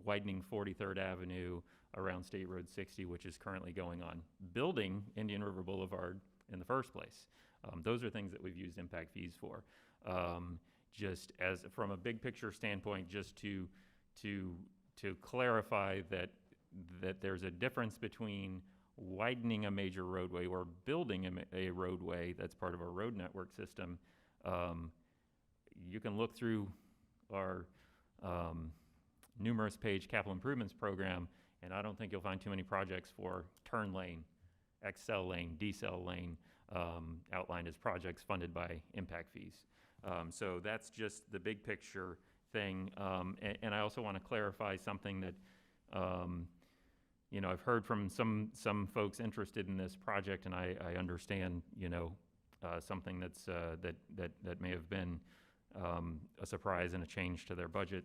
S8: widening 43rd Avenue around State Road 60, which is currently going on, building Indian River Boulevard in the first place. Those are things that we've used impact fees for. Just as from a big picture standpoint, just to clarify that there's a difference between widening a major roadway or building a roadway that's part of a road network system. You can look through our numerous page capital improvements program, and I don't think you'll find too many projects for turn lane, XL lane, decel lane, outlined as projects funded by impact fees. So that's just the big picture thing. And I also want to clarify something that, I've heard from some folks interested in this project, and I understand, something that's, that may have been a surprise and a change to their budget.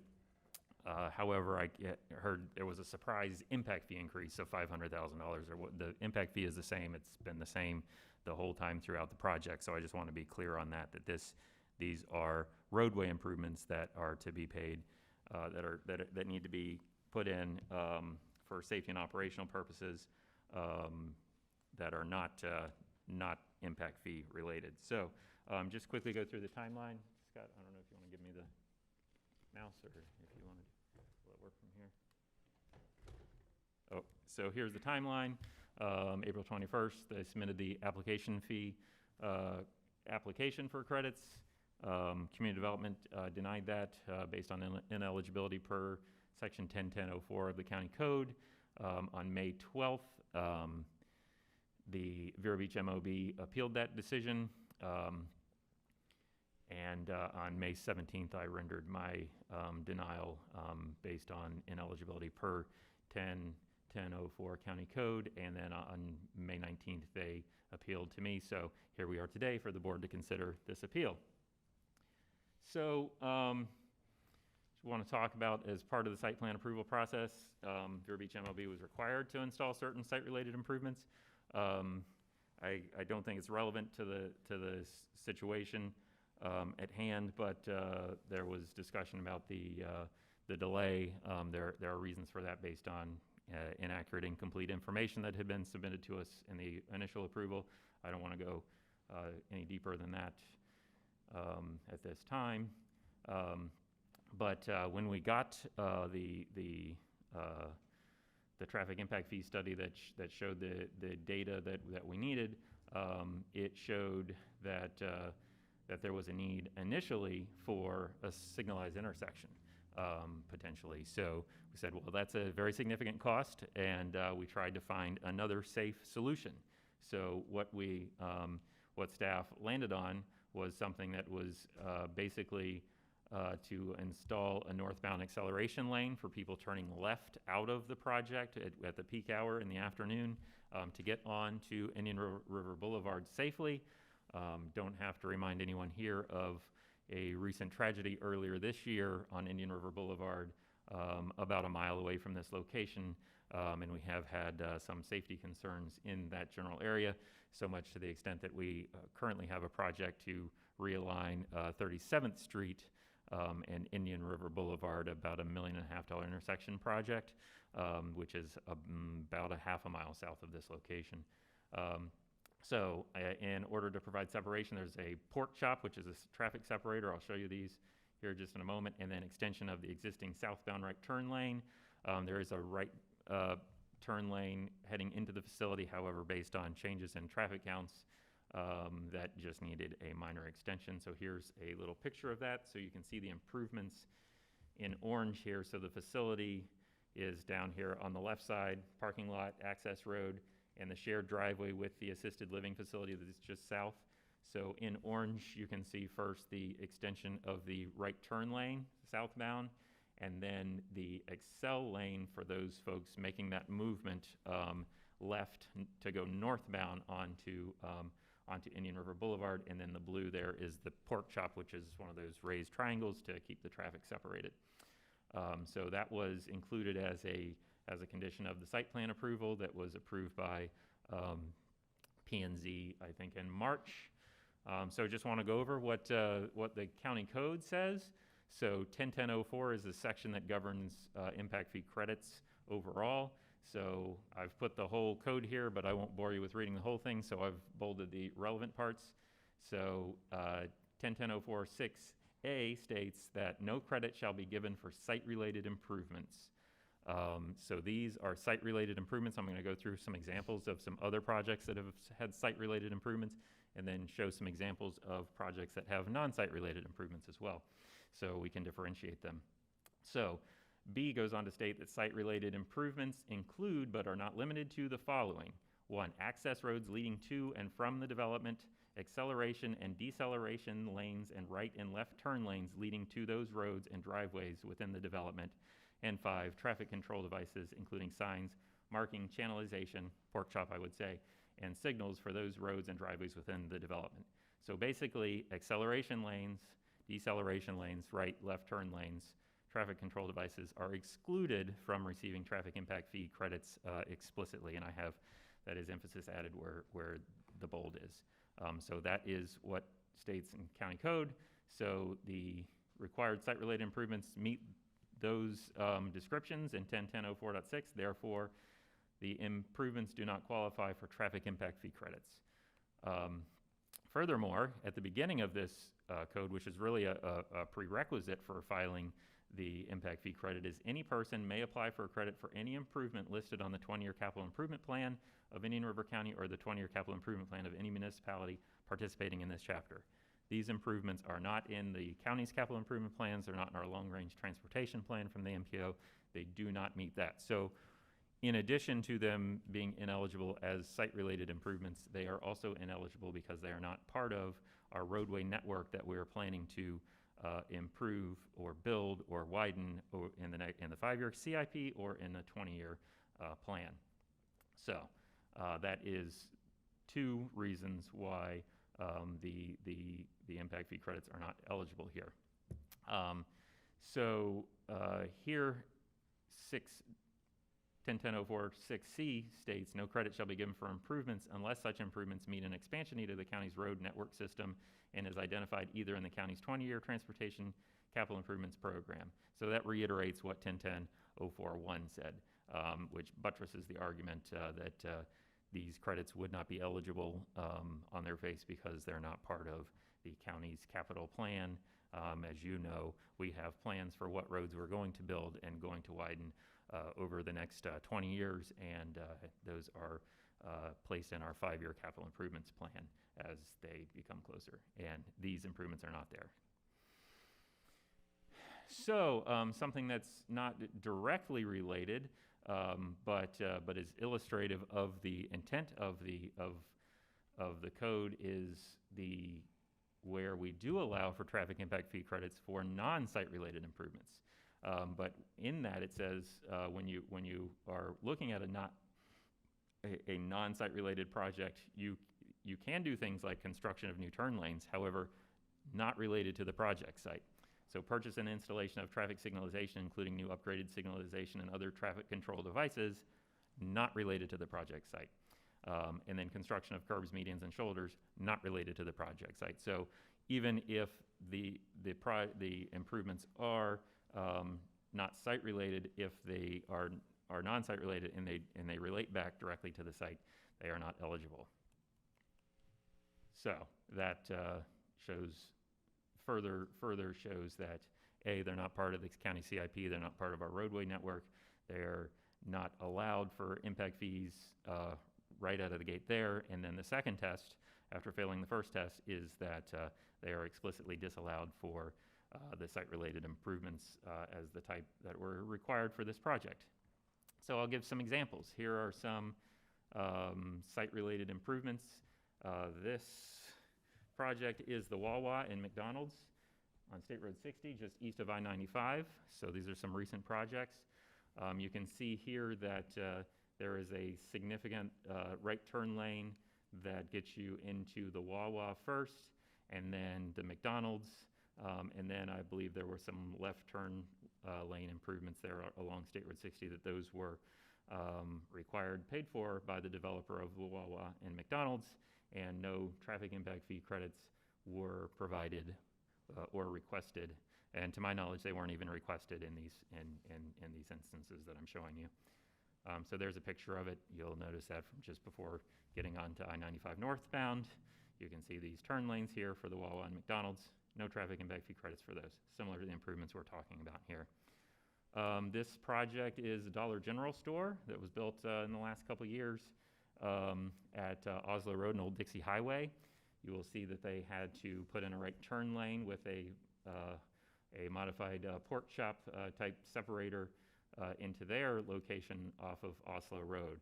S8: However, I heard there was a surprise impact fee increase of $500,000. The impact fee is the same. It's been the same the whole time throughout the project. So I just want to be clear on that these are roadway improvements that are to be paid, that need to be put in for safety and operational purposes, that are not impact fee related. So just quickly go through the timeline. Scott, I don't know if you want to give me the mouse or if you want to, will it work from here? Oh, so here's the timeline. April 21st, they submitted the application fee application for credits. Community Development denied that based on ineligibility per Section 101004 of the County Code. On May 12th, the Vero Beach MOB appealed that decision. And on May 17th, I rendered my denial based on ineligibility per 101004 County Code. And then on May 19th, they appealed to me. So here we are today for the board to consider this appeal. So want to talk about, as part of the site plan approval process, Vero Beach MOB was required to install certain site-related improvements. I don't think it's relevant to the situation at hand, but there was discussion about the delay. There are reasons for that based on inaccurate, incomplete information that had been submitted to us in the initial approval. I don't want to go any deeper than that at this time. But when we got the traffic impact fee study that showed the data that we needed, it showed that there was a need initially for a signalized intersection, potentially. So we said, well, that's a very significant cost, and we tried to find another safe solution. So what staff landed on was something that was basically to install a northbound acceleration lane for people turning left out of the project at the peak hour in the afternoon to get on to Indian River Boulevard safely. Don't have to remind anyone here of a recent tragedy earlier this year on Indian River Boulevard about a mile away from this location. And we have had some safety concerns in that general area, so much to the extent that we currently have a project to realign 37th Street and Indian River Boulevard, about $1.5 million intersection project, which is about a half a mile south of this location. So in order to provide separation, there's a pork chop, which is a traffic separator. I'll show you these here just in a moment, and then extension of the existing southbound right turn lane. There is a right turn lane heading into the facility, however, based on changes in traffic counts, that just needed a minor extension. So here's a little picture of that, so you can see the improvements in orange here. So the facility is down here on the left side, parking lot, access road, and the shared driveway with the assisted living facility that is just south. So in orange, you can see first the extension of the right turn lane southbound, And then the Excel lane for those folks making that movement left to go northbound onto Indian River Boulevard. And then the blue there is the pork chop, which is one of those raised triangles to keep the traffic separated. So that was included as a condition of the site plan approval that was approved by P&Z, I think, in March. So just want to go over what the county code says. So 101004 is the section that governs impact fee credits overall. So I've put the whole code here, but I won't bore you with reading the whole thing, so I've bolded the relevant parts. So 101004-6A states that no credit shall be given for site-related improvements. So these are site-related improvements. I'm going to go through some examples of some other projects that have had site-related improvements, and then show some examples of projects that have non-site related improvements as well, so we can differentiate them. So B goes on to state that site-related improvements include but are not limited to the following. 1, access roads leading to and from the development, acceleration and deceleration lanes and right and left turn lanes leading to those roads and driveways within the development. And 5, traffic control devices, including signs, marking, channelization, pork chop I would say, and signals for those roads and driveways within the development. So basically, acceleration lanes, deceleration lanes, right, left turn lanes, traffic control devices are excluded from receiving traffic impact fee credits explicitly, and I have that is emphasis added where the bold is. So that is what states in county code. So the required site-related improvements meet those descriptions in 101004.6. Therefore, the improvements do not qualify for traffic impact fee credits. Furthermore, at the beginning of this code, which is really a prerequisite for filing the impact fee credit, is any person may apply for a credit for any improvement listed on the 20-year capital improvement plan of Indian River County or the 20-year capital improvement plan of any municipality participating in this chapter. These improvements are not in the county's capital improvement plans. They're not in our long-range transportation plan from the MPO. They do not meet that. So in addition to them being ineligible as site-related improvements, they are also ineligible because they are not part of our roadway network that we are planning to improve or build or widen in the 5-year CIP or in the 20-year plan. So that is 2 reasons why the impact fee credits are not eligible here. Here, 101004-6C states no credit shall be given for improvements unless such improvements meet an expansion need of the county's road network system and is identified either in the county's 20-year transportation capital improvements program. So that reiterates what 101004-1 said, which buttresses the argument that these credits would not be eligible on their face because they're not part of the county's capital plan. As you know, we have plans for what roads we're going to build and going to widen over the next 20 years, and those are placed in our 5-year capital improvements plan as they become closer, and these improvements are not there. So something that's not directly related, but is illustrative of the intent of the code is where we do allow for traffic impact fee credits for non-site related improvements. But in that it says when you are looking at a non-site related project, you can do things like construction of new turn lanes, however, not related to the project site. So purchase and installation of traffic signalization, including new upgraded signalization and other traffic control devices, not related to the project site. And then construction of curbs, medians, and shoulders, not related to the project site. So even if the improvements are not site related, if they are non-site related and they relate back directly to the site, they are not eligible. So that further shows that A, they're not part of the county CIP, they're not part of our roadway network, they're not allowed for impact fees right out of the gate there. And then the second test, after failing the first test, is that they are explicitly disallowed for the site-related improvements as the type that were required for this project. So I'll give some examples. Here are some site-related improvements. This project is the Wawa in McDonald's on State Road 60, just east of I-95. So these are some recent projects. You can see here that there is a significant right turn lane that gets you into the Wawa first, and then the McDonald's, and then I believe there were some left turn lane improvements there along State Road 60 that those were required, paid for by the developer of the Wawa and McDonald's, and no traffic impact fee credits were provided or requested. And to my knowledge, they weren't even requested in these instances that I'm showing you. So there's a picture of it. You'll notice that from just before getting onto I-95 northbound. You can see these turn lanes here for the Wawa and McDonald's. No traffic impact fee credits for those, similar to the improvements we're talking about here. This project is a Dollar General store that was built in the last couple of years at Oslo Road and Old Dixie Highway. You will see that they had to put in a right turn lane with a modified pork chop type separator into their location off of Oslo Road.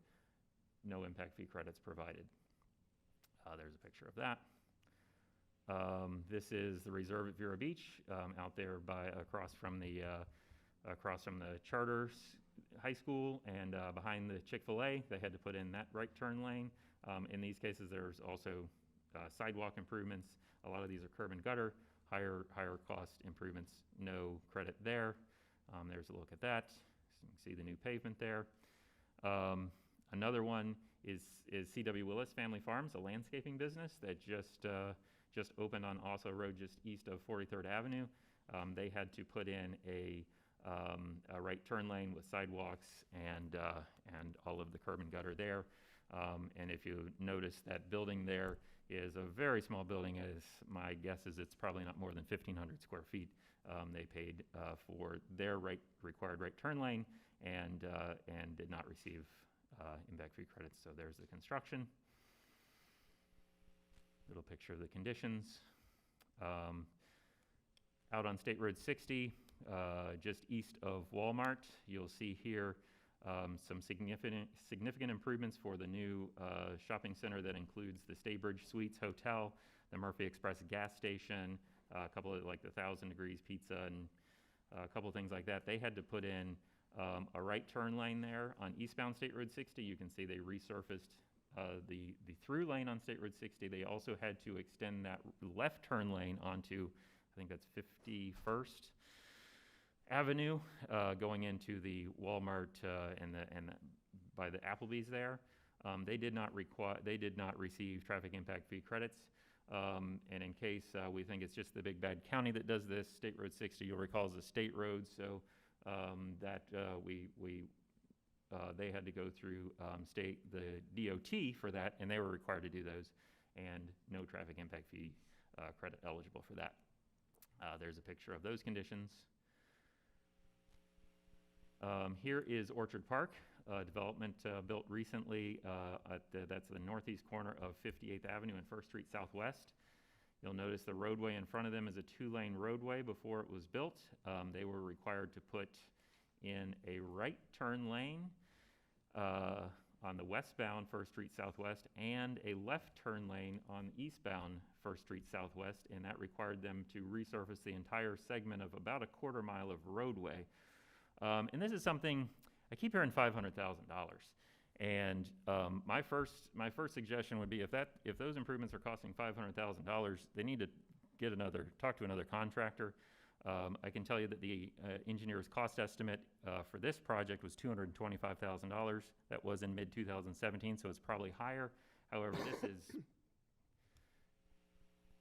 S8: No impact fee credits provided. There's a picture of that. This is the reserve at Vero Beach, out there across from the charter high school, and behind the Chick-fil-A. They had to put in that right turn lane. In these cases, there's also sidewalk improvements. A lot of these are curb and gutter, higher cost improvements, no credit there. There's a look at that. So you can see the new pavement there. Another one is C.W. Willis Family Farms, a landscaping business that just opened on Oslo Road, just east of 43rd Avenue. They had to put in a right turn lane with sidewalks and all of the curb and gutter there. And if you notice, that building there is a very small building. As my guess is, it's probably not more than 1,500 square feet. They paid for their required right turn lane and did not receive impact fee credits. So there's the construction. Little picture of the conditions. Out on State Road 60, just east of Walmart, you'll see here some significant improvements for the new shopping center that includes the Staybridge Suites Hotel, the Murphy Express gas station, a couple of like the 1,000 Degrees Pizza, and a couple of things like that. They had to put in a right turn lane there on eastbound State Road 60. You can see they resurfaced the through lane on State Road 60. They also had to extend that left turn lane onto, I think that's 51st Avenue, going into the Walmart and by the Applebee's there. They did not receive traffic impact fee credits. And in case we think it's just the big bad county that does this, State Road 60, you'll recall, is a state road, so they had to go through the DOT for that, and they were required to do those, and no traffic impact fee credit eligible for that. There's a picture of those conditions. Here is Orchard Park, development built recently that's the northeast corner of 58th Avenue and 1st Street Southwest. You'll notice the roadway in front of them is a 2-lane roadway before it was built. They were required to put in a right turn lane on the westbound 1st Street Southwest and a left turn lane on eastbound 1st Street Southwest, and that required them to resurface the entire segment of about a quarter mile of roadway. And this is something, I keep hearing $500,000. And my first suggestion would be if those improvements are costing $500,000, they need to talk to another contractor. I can tell you that the engineer's cost estimate for this project was $225,000. That was in mid-2017, so it's probably higher. However, this is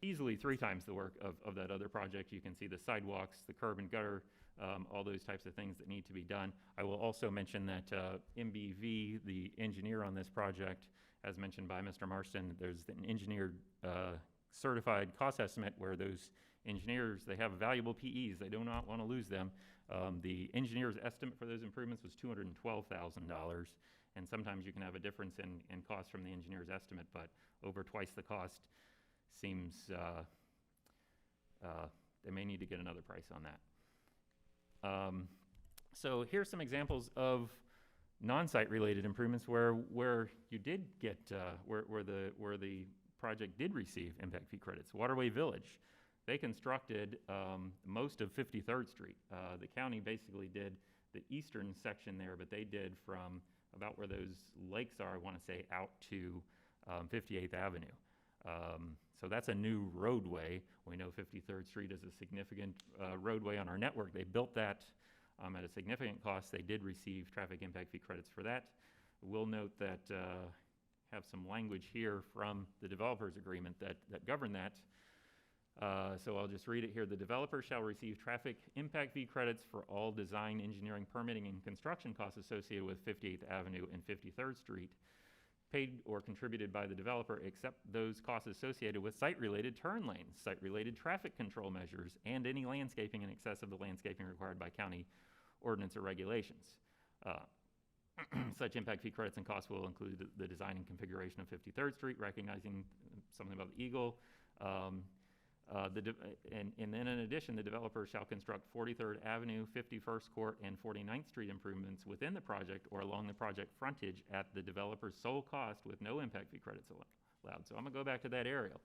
S8: easily 3 times the work of that other project. You can see the sidewalks, the curb and gutter, all those types of things that need to be done. I will also mention that MBV, the engineer on this project, as mentioned by Mr. Marston, there's an engineered certified cost estimate where those engineers, they have valuable PEs. They do not want to lose them. The engineer's estimate for those improvements was $212,000. And sometimes you can have a difference in cost from the engineer's estimate, but over twice the cost seems they may need to get another price on that. So here's some examples of non-site related improvements where you did get where the project did receive impact fee credits. Waterway Village, They constructed most of 53rd Street. The county basically did the eastern section there, but they did from about where those lakes are, I want to say, out to 58th Avenue. So that's a new roadway. We know 53rd Street is a significant roadway on our network. They built that at a significant cost. They did receive traffic impact fee credits for that. We'll note that have some language here from the developers agreement that govern that. So I'll just read it here. The developer shall receive traffic impact fee credits for all design, engineering, permitting, and construction costs associated with 58th Avenue and 53rd Street, paid or contributed by the developer, except those costs associated with site-related turn lanes, site-related traffic control measures, and any landscaping in excess of the landscaping required by county ordinance or regulations. Such impact fee credits and costs will include the design and configuration of 53rd Street, recognizing something about the eagle. And then in addition, the developer shall construct 43rd Avenue, 51st Court, and 49th Street improvements within the project or along the project frontage at the developer's sole cost with no impact fee credits allowed. So I'm gonna go back to that aerial.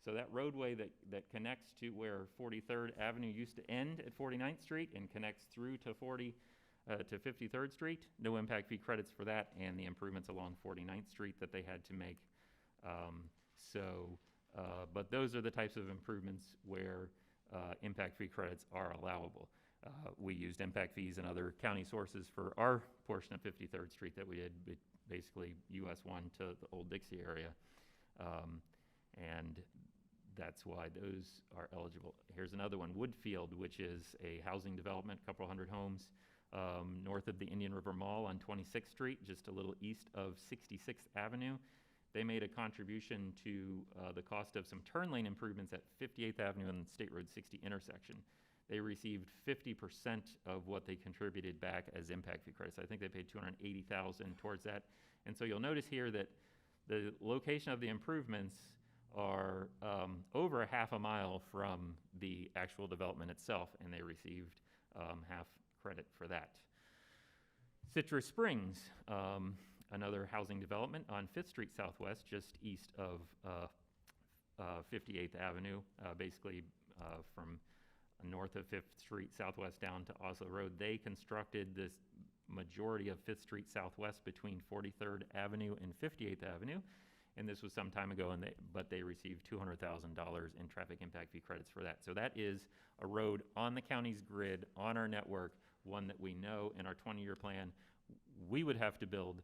S8: So that roadway that connects to where 43rd Avenue used to end at 49th Street and connects through to 53rd Street, no impact fee credits for that, and the improvements along 49th Street that they had to make. But those are the types of improvements where impact fee credits are allowable. We used impact fees and other county sources for our portion of 53rd Street that we did, basically US 1 to the Old Dixie area. And that's why those are eligible. Here's another one, Woodfield, which is a housing development, a couple hundred homes, north of the Indian River Mall on 26th Street, just a little east of 66th Avenue. They made a contribution to the cost of some turn lane improvements at 58th Avenue and State Road 60 intersection. They received 50% of what they contributed back as impact fee credits. I think they paid $280,000 towards that. And so you'll notice here that the location of the improvements are over a half a mile from the actual development itself, and they received half credit for that. Citrus Springs, another housing development on 5th Street Southwest, just east of 58th Avenue, basically from north of 5th Street Southwest down to Oslo Road. They constructed this majority of 5th Street Southwest between 43rd Avenue and 58th Avenue, and this was some time ago, but they received $200,000 in traffic impact fee credits for that. So that is a road on the county's grid, on our network, one that we know in our 20-year plan we would have to build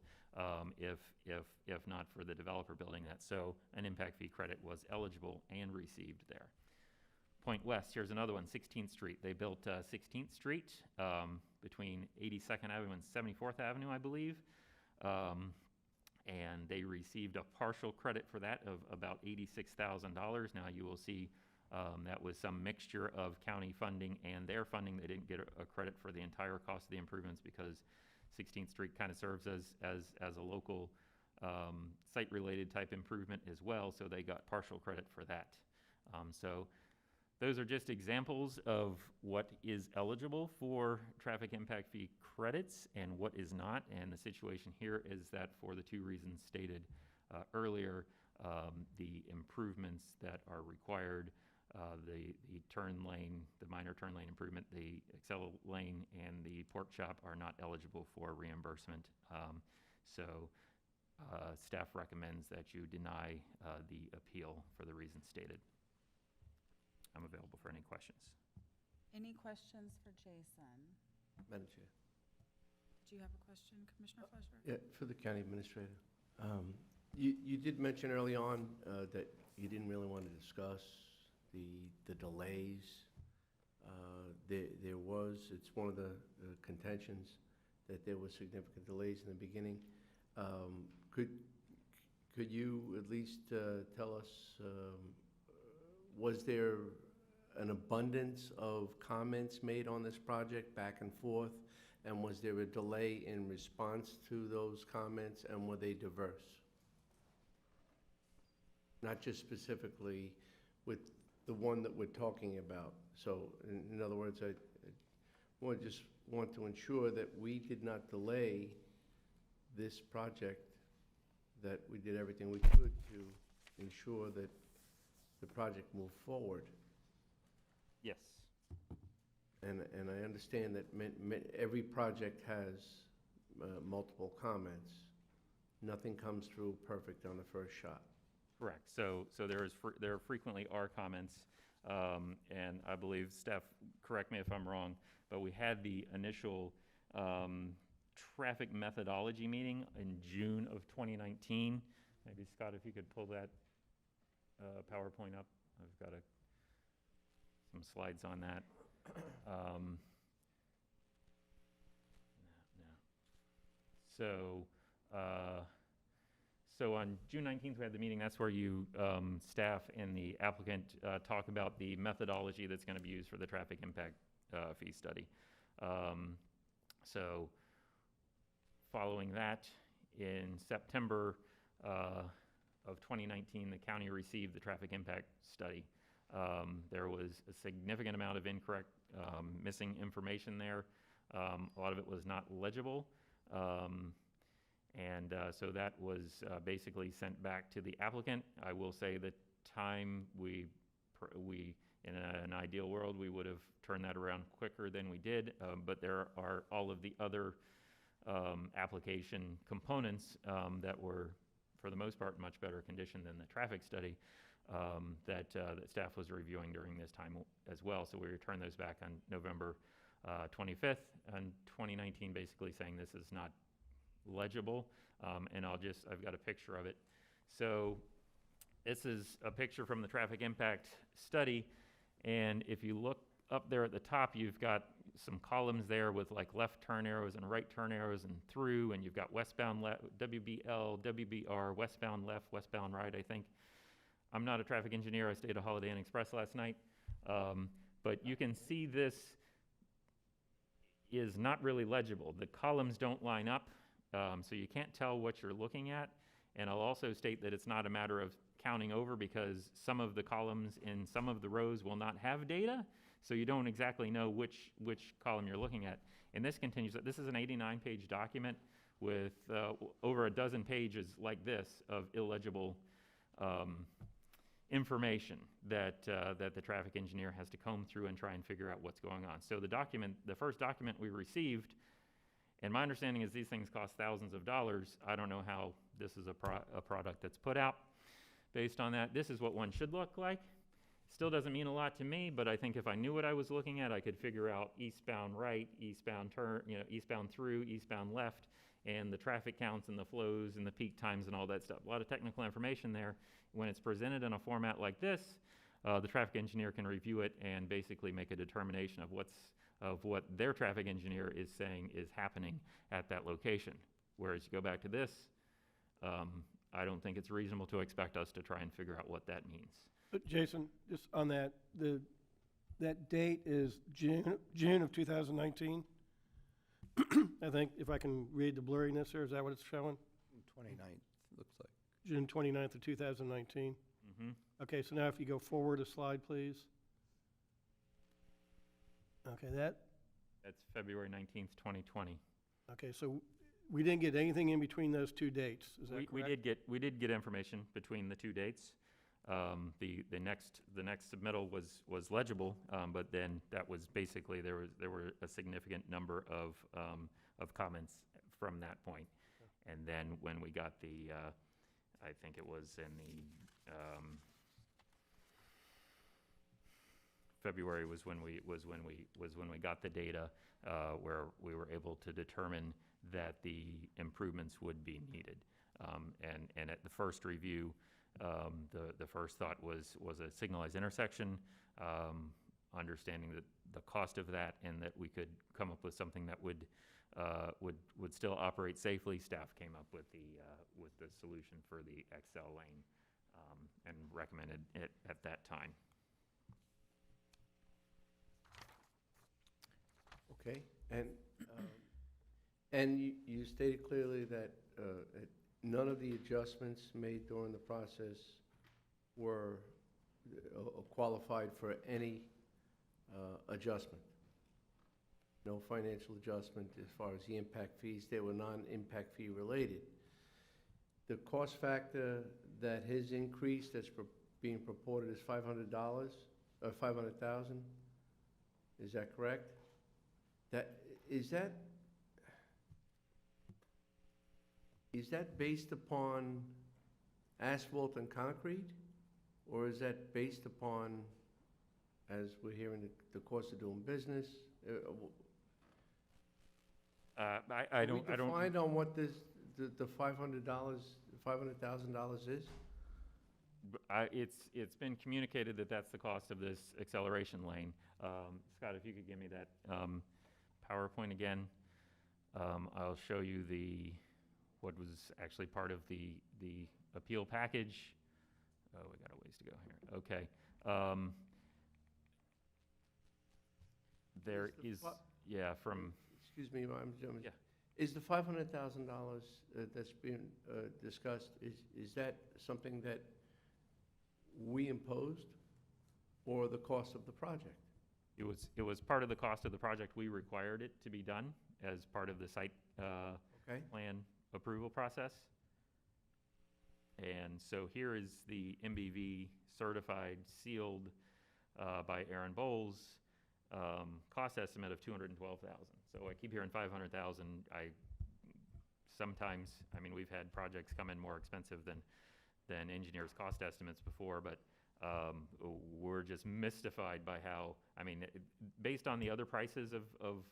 S8: if not for the developer building that. So an impact fee credit was eligible and received there. Point West, here's another one, 16th Street. They built 16th Street between 82nd Avenue and 74th Avenue, I believe. And they received a partial credit for that of about $86,000. Now you will see that was some mixture of county funding and their funding. They didn't get a credit for the entire cost of the improvements because 16th Street kind of serves as a local site-related type improvement as well, so they got partial credit for that. So those are just examples of what is eligible for traffic impact fee credits and what is not. And the situation here is that for the two reasons stated earlier, the improvements that are required, the turn lane, the minor turn lane improvement, the Excel lane, and the pork chop are not eligible for reimbursement. Staff recommends that you deny the appeal for the reasons stated. I'm available for any questions.
S1: Any questions for Jason?
S5: Madam Chair.
S1: Do you have a question, Commissioner Fleischer?
S5: Yeah, for the county administrator. You did mention early on that you didn't really want to discuss the delays. It's one of the contentions that there was significant delays in the beginning. Could you at least tell us, was there an abundance of comments made on this project back and forth? And was there a delay in response to those comments, and were they diverse? Not just specifically with the one that we're talking about. So in other words, I just want to ensure that we did not delay this project, that we did everything we could to ensure that the project moved forward.
S8: Yes.
S5: And I understand that every project has multiple comments. Nothing comes through perfect on the first shot.
S8: Correct. So there frequently are comments, and I believe staff, correct me if I'm wrong, but we had the initial traffic methodology meeting in June of 2019. Maybe Scott, if you could pull that PowerPoint up. I've got some slides on that. So on June 19th, we had the meeting. That's where you, staff and the applicant, talk about the methodology that's going to be used for the traffic impact fee study. So following that, in September of 2019, the county received the traffic impact study. There was a significant amount of incorrect, missing information there. A lot of it was not legible. So that was basically sent back to the applicant. I will say the time we in an ideal world, we would have turned that around quicker than we did, but there are all of the other application components that were, for the most part, in much better condition than the traffic study that staff was reviewing during this time as well. So we returned those back on November 25th on 2019, basically saying this is not legible, and I've got a picture of it. So this is a picture from the traffic impact study, and if you look up there at the top, you've got some columns there with like left turn arrows and right turn arrows and through, and you've got westbound left, WBL, WBR, westbound left, westbound right, I think. I'm not a traffic engineer. I stayed at Holiday Inn Express last night, but you can see this is not really legible. The columns don't line up. So you can't tell what you're looking at. And I'll also state that it's not a matter of counting over, because some of the columns in some of the rows will not have data, so you don't exactly know which column you're looking at. And this continues. This is an 89-page document with over a dozen pages like this of illegible information that the traffic engineer has to comb through and try and figure out what's going on. So the first document we received, and my understanding is these things cost thousands of dollars. I don't know how this is a product that's put out based on that. This is what one should look like. Still doesn't mean a lot to me, but I think if I knew what I was looking at, I could figure out eastbound right, eastbound turn, eastbound through, eastbound left, and the traffic counts and the flows and the peak times and all that stuff. A lot of technical information there. When it's presented in a format like this, the traffic engineer can review it and basically make a determination of what their traffic engineer is saying is happening at that location. Whereas you go back to this, I don't think it's reasonable to expect us to try and figure out what that means.
S4: But Jason, just on that, that date is June of 2019. I think if I can read the blurriness there, is that what it's showing?
S6: 29th, looks like.
S4: June 29th of 2019.
S8: Mm-hmm.
S4: Okay, so now if you go forward a slide, please. Okay,
S8: That's February 19th, 2020.
S4: Okay, so we didn't get anything in between those two dates, is that correct?
S8: We did get information between the two dates. The next submittal was legible, but then that was basically there were a significant number of comments from that point. And then when we got the I think it was in the February was when we got the data where we were able to determine that the improvements would be needed. And at the first review, the first thought was a signalized intersection, understanding that the cost of that and that we could come up with something that would still operate safely. Staff came up with the solution for the XL lane and recommended it at that time.
S5: Okay, and you stated clearly that none of the adjustments made during the process were qualified for any adjustment. No financial adjustment as far as the impact fees. They were non-impact fee related. The cost factor that has increased that's being purported is $500 or $500,000. Is that correct? Is that based upon asphalt and concrete? Or is that based upon, as we're hearing, the cost of doing business?
S8: I don't.
S5: Are we defined on what the $500,000 is?
S8: It's been communicated that that's the cost of this acceleration lane. Scott, if you could give me that PowerPoint again, I'll show you what was actually part of the appeal package. Oh, we got a ways to go here. Okay. There is, yeah, from.
S5: Excuse me, I'm jumping.
S8: Yeah.
S5: Is the $500,000 that's being discussed, is that something that we imposed, or the cost of the project?
S8: It was part of the cost of the project. We required it to be done as part of the site plan approval process. And so here is the MBV certified, sealed by Aaron Bowles, cost estimate of $212,000. So I keep hearing $500,000. I mean, we've had projects come in more expensive than engineers' cost estimates before, but we're just mystified by how, I mean, based on the other prices of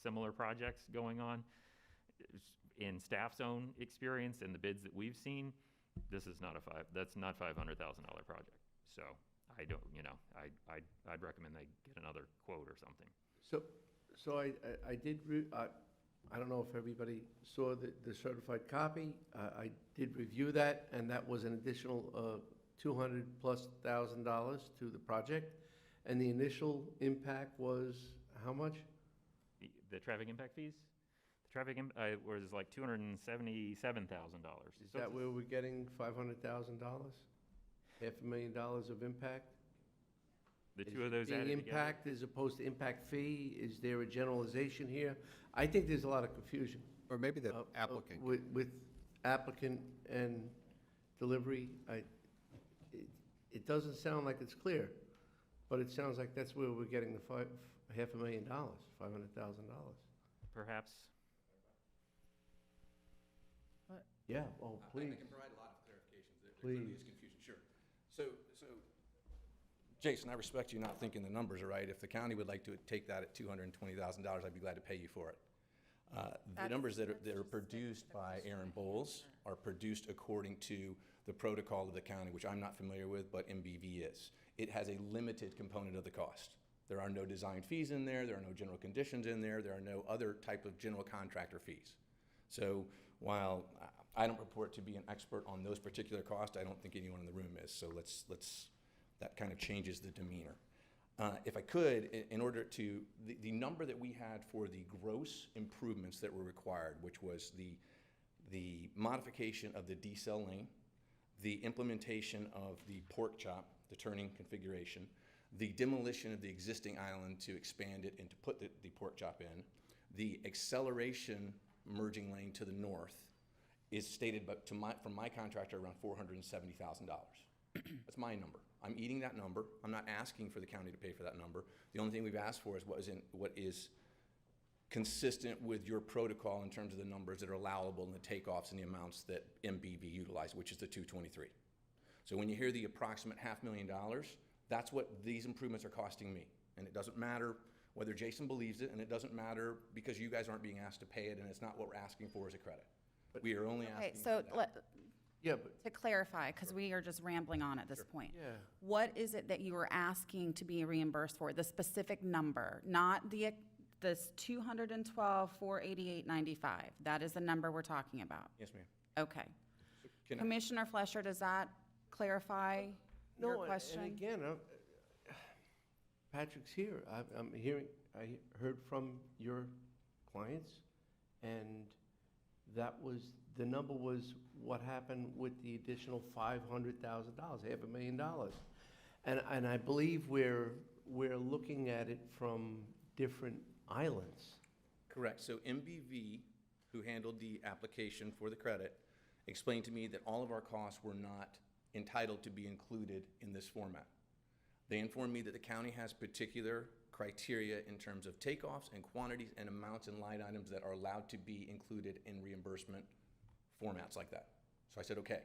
S8: similar projects going on, in staff's own experience and the bids that we've seen, that's not $500,000 project. So I don't, I'd recommend they get another quote or something.
S5: So I did, I don't know if everybody saw the certified copy. I did review that, and that was an additional $200,000+ to the project. And the initial impact was how much?
S8: The traffic impact fees? The traffic was like $277,000.
S5: Is that where we're getting $500,000? $500,000 of impact?
S8: The two of those added
S5: being
S8: together?
S5: impact as opposed to impact fee? Is there a generalization here? I think there's a lot of confusion.
S6: Or maybe the applicant.
S5: With applicant and delivery. It doesn't sound like it's clear, but it sounds like that's where we're getting the $500,000, $500,000.
S8: Perhaps.
S5: Yeah, well, please.
S6: I can provide a lot of clarifications. There
S5: Please.
S6: clearly is confusion, sure. So, Jason, I respect you not thinking the numbers are right. If the county would like to take that at $220,000, I'd be glad to pay you for it. The numbers that are produced by Aaron Bowles are produced according to the protocol of the county, which I'm not familiar with, but MBV is. It has a limited component of the cost. There are no design fees in there. There are no general conditions in there. There are no other type of general contractor fees. So while I don't purport to be an expert on those particular costs, I don't think anyone in the room is. So that kind of changes the demeanor. If I could, in order to, the number that we had for the gross improvements that were required, which was the modification of the decel lane, the implementation of the pork chop, the turning configuration, the demolition of the existing island to expand it and to put the pork chop in, the acceleration merging lane to the north is stated from my contractor around $470,000. That's my number. I'm eating that number. I'm not asking for the county to pay for that number. The only thing we've asked for is what is consistent with your protocol in terms of the numbers that are allowable and the takeoffs and the amounts that MBV utilized, which is the 223. So when you hear the approximate $500,000, that's what these improvements are costing me. And it doesn't matter whether Jason believes it, and it doesn't matter because you guys aren't being asked to pay it, and it's not what we're asking for as a credit. We are only asking for that.
S1: To clarify, because we are just rambling on at this point.
S5: Yeah.
S1: What is it that you are asking to be reimbursed for? The specific number, not this $212,488.95. That is the number we're talking about.
S6: Yes, ma'am.
S1: Okay. Commissioner Flesher, does that clarify your question?
S5: And again, Patrick's here. I heard from your clients, and the number was what happened with the additional $500,000, $500,000. And I believe we're looking at it from different islands.
S6: Correct. So MBV, who handled the application for the credit, explained to me that all of our costs were not entitled to be included in this format. They informed me that the county has particular
S19: criteria in terms of takeoffs and quantities and amounts and line items that are allowed to be included in reimbursement formats like that. So I said, okay.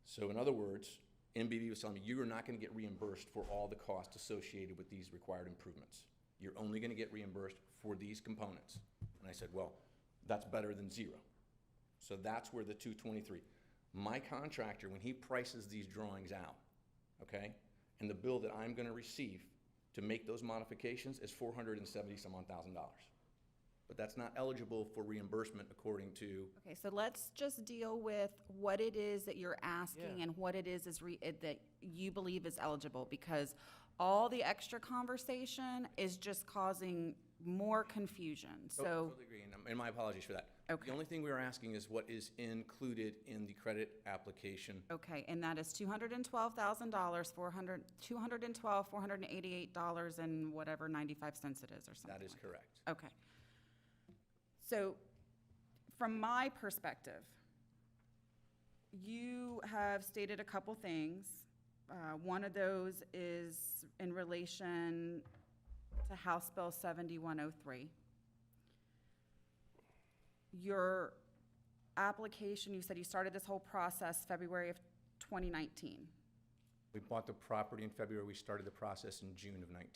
S19: So in other words, MBV was telling me, you are not going to get reimbursed for all the costs associated with these required improvements. You're only going to get reimbursed for these components. And I said, well, that's better than zero. So that's where the 223. My contractor, when he prices these drawings out, okay, and the bill that I'm going to receive to make those modifications is $470,000. But that's not eligible for reimbursement according to.
S1: Okay, so let's just deal with what it is that you're asking
S5: Yeah.
S1: and what it is that you believe is eligible, because all the extra conversation is just causing more confusion, so.
S19: Totally agree, and my apologies for that.
S1: Okay.
S19: The only thing we are asking is what is included in the credit application.
S1: Okay, and that is $212,000, $488 and whatever 95 cents it is or something.
S19: That is
S1: like
S19: correct.
S1: Okay. So, from my perspective, you have stated a couple things. One of those is in relation to House Bill 7103. Your application, you said you started this whole process February of 2019.
S19: We bought the property in February. We started the process in June of 19.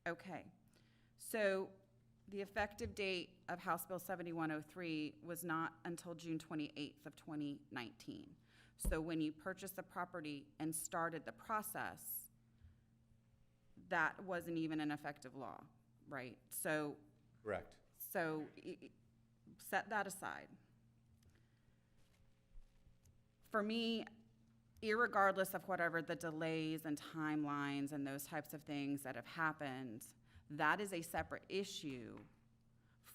S1: Okay. So the effective date of House Bill 7103 was not until June 28th of 2019. So when you purchased the property and started the process, that wasn't even an effective law, right? So,
S19: Correct.
S1: so set that aside. For me, irregardless of whatever the delays and timelines and those types of things that have happened, that is a separate issue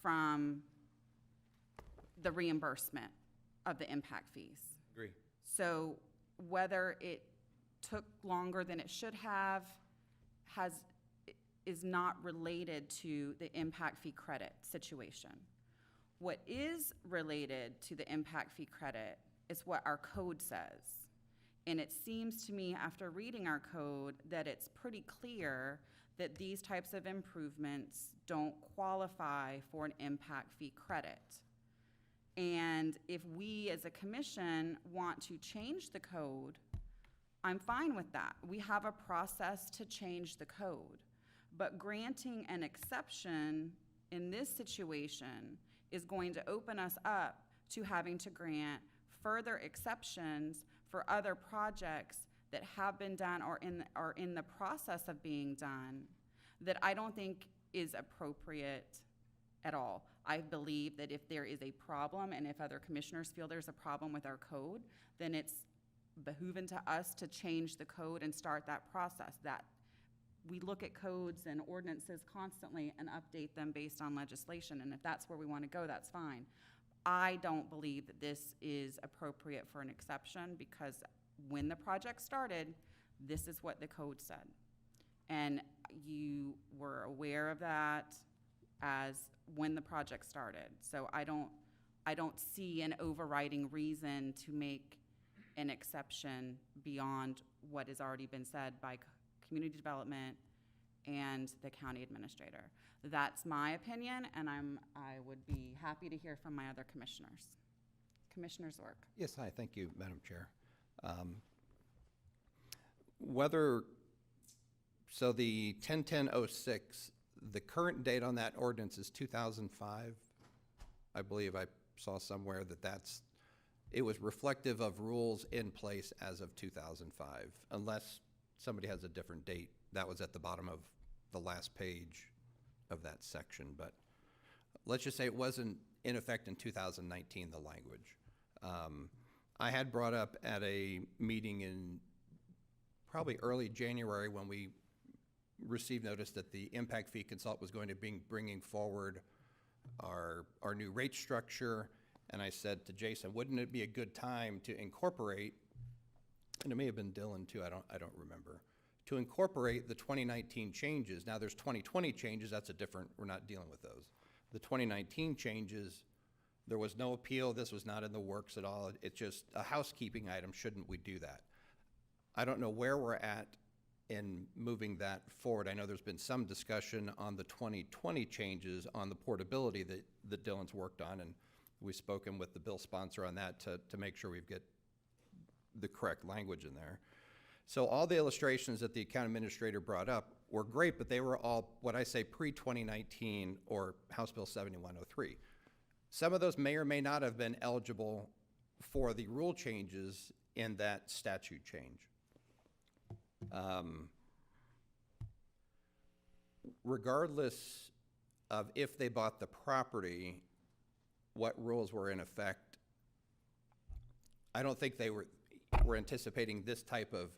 S1: from the reimbursement of the impact fees.
S19: Agree.
S1: So whether it took longer than it should have is not related to the impact fee credit situation. What is related to the impact fee credit is what our code says. And it seems to me, after reading our code, that it's pretty clear that these types of improvements don't qualify for an impact fee credit. And if we as a commission want to change the code, I'm fine with that. We have a process to change the code. But granting an exception in this situation is going to open us up to having to grant further exceptions for other projects that have been done or are in the process of being done that I don't think is appropriate at all. I believe that if there is a problem and if other commissioners feel there's a problem with our code, then it's behooving to us to change the code and start that process. That we look at codes and ordinances constantly and update them based on legislation, and if that's where we want to go, that's fine. I don't believe that this is appropriate for an exception because when the project started, this is what the code said. And you were aware of that as when the project started. So I don't see an overriding reason to make an exception beyond what has already been said by community development and the county administrator. That's my opinion, and I would be happy to hear from my other commissioners. Commissioner Zork.
S6: Yes, hi, thank you, Madam Chair. So the 10-10-06, the current date on that ordinance is 2005. I believe I saw somewhere it was reflective of rules in place as of 2005, unless somebody has a different date. That was at the bottom of the last page of that section, but let's just say it wasn't in effect in 2019, the language. I had brought up at a meeting in probably early January when we received notice that the impact fee consultant was going to be bringing forward our new rate structure, and I said to Jason, wouldn't it be a good time to incorporate, and it may have been Dylan too, I don't remember, to incorporate the 2019 changes. Now there's 2020 changes, that's we're not dealing with those. The 2019 changes, there was no appeal, this was not in the works at all, it's just a housekeeping item, shouldn't we do that? I don't know where we're at in moving that forward. I know there's been some discussion on the 2020 changes on the portability that Dylan's worked on, and we've spoken with the bill sponsor on that to make sure we get the correct language in there. So all the illustrations that the account administrator brought up were great, but they were all what I say pre-2019 or House Bill 7103. Some of those may or may not have been eligible for the rule changes in that statute change. Regardless of if they bought the property, what rules were in effect, I don't think they were anticipating this type of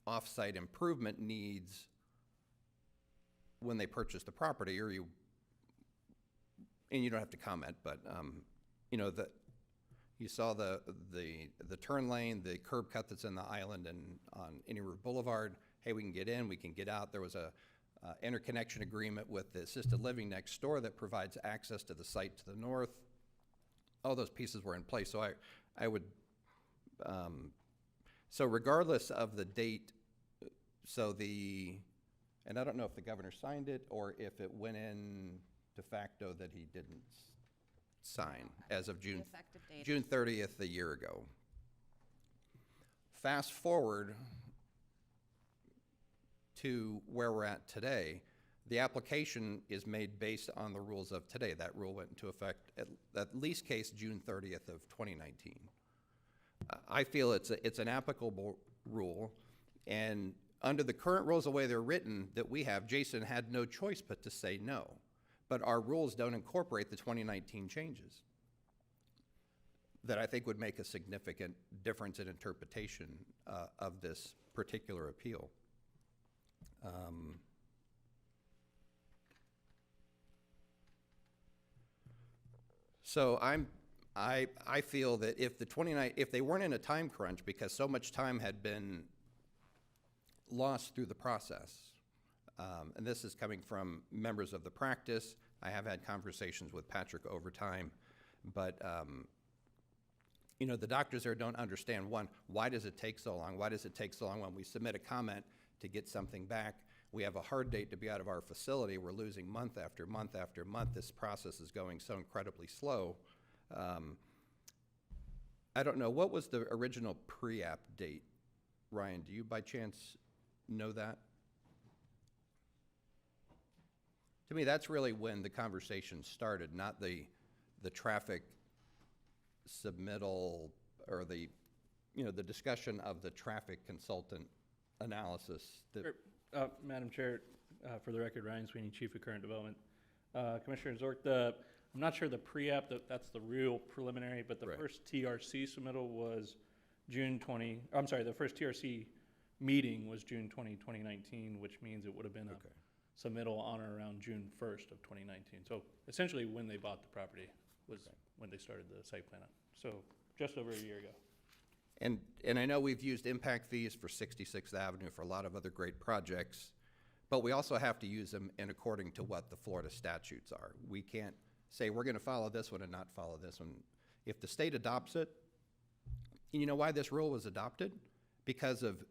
S6: off-site improvement needs when they purchased the property, or and you don't have to comment, but you know, you saw the turn lane, the curb cut that's in the island and on Indian River Boulevard. Hey, we can get in, we can get out. There was a interconnection agreement with the assisted living next door that provides access to the site to the north. All those pieces were in place. So I would, so regardless of the date, and I don't know if the governor signed it or if it went in de facto that he didn't sign as of June 30th a year ago. Fast forward to where we're at today, the application is made based on the rules of today. That rule went into effect at least case June 30th of 2019. I feel it's an applicable rule, and under the current rules, the way they're written that we have, Jason had no choice but to say no. But our rules don't incorporate the 2019 changes that I think would make a significant difference in interpretation of this particular appeal. So I feel that if they weren't in a time crunch because so much time had been lost through the process, and this is coming from members of the practice. I have had conversations with Patrick over time, but you know, the doctors there don't understand, one, why does it take so long? Why does it take so long when we submit a comment to get something back? We have a hard date to be out of our facility. We're losing month after month after month. This process is going so incredibly slow. I don't know, what was the original pre-app date? Ryan, do you by chance know that? To me, that's really when the conversation started, not the traffic submittal or the discussion of the traffic consultant analysis.
S20: Sure. Madam Chair, for the record, Ryan Sweeney, Chief of Current Development. Commissioner Zork, I'm not sure the pre-app, that's the real preliminary, but the first TRC submittal was the first TRC meeting was June 20, 2019, which means it would have been a submittal on or around June 1st of 2019. So essentially when they bought the property was when they started the site plan. So just over a year ago.
S6: And I know we've used impact fees for 66th Avenue for a lot of other great projects, but we also have to use them in according to what the Florida statutes are. We can't say we're going to follow this one and not follow this one. If the state adopts it, and you know why this rule was adopted? Because of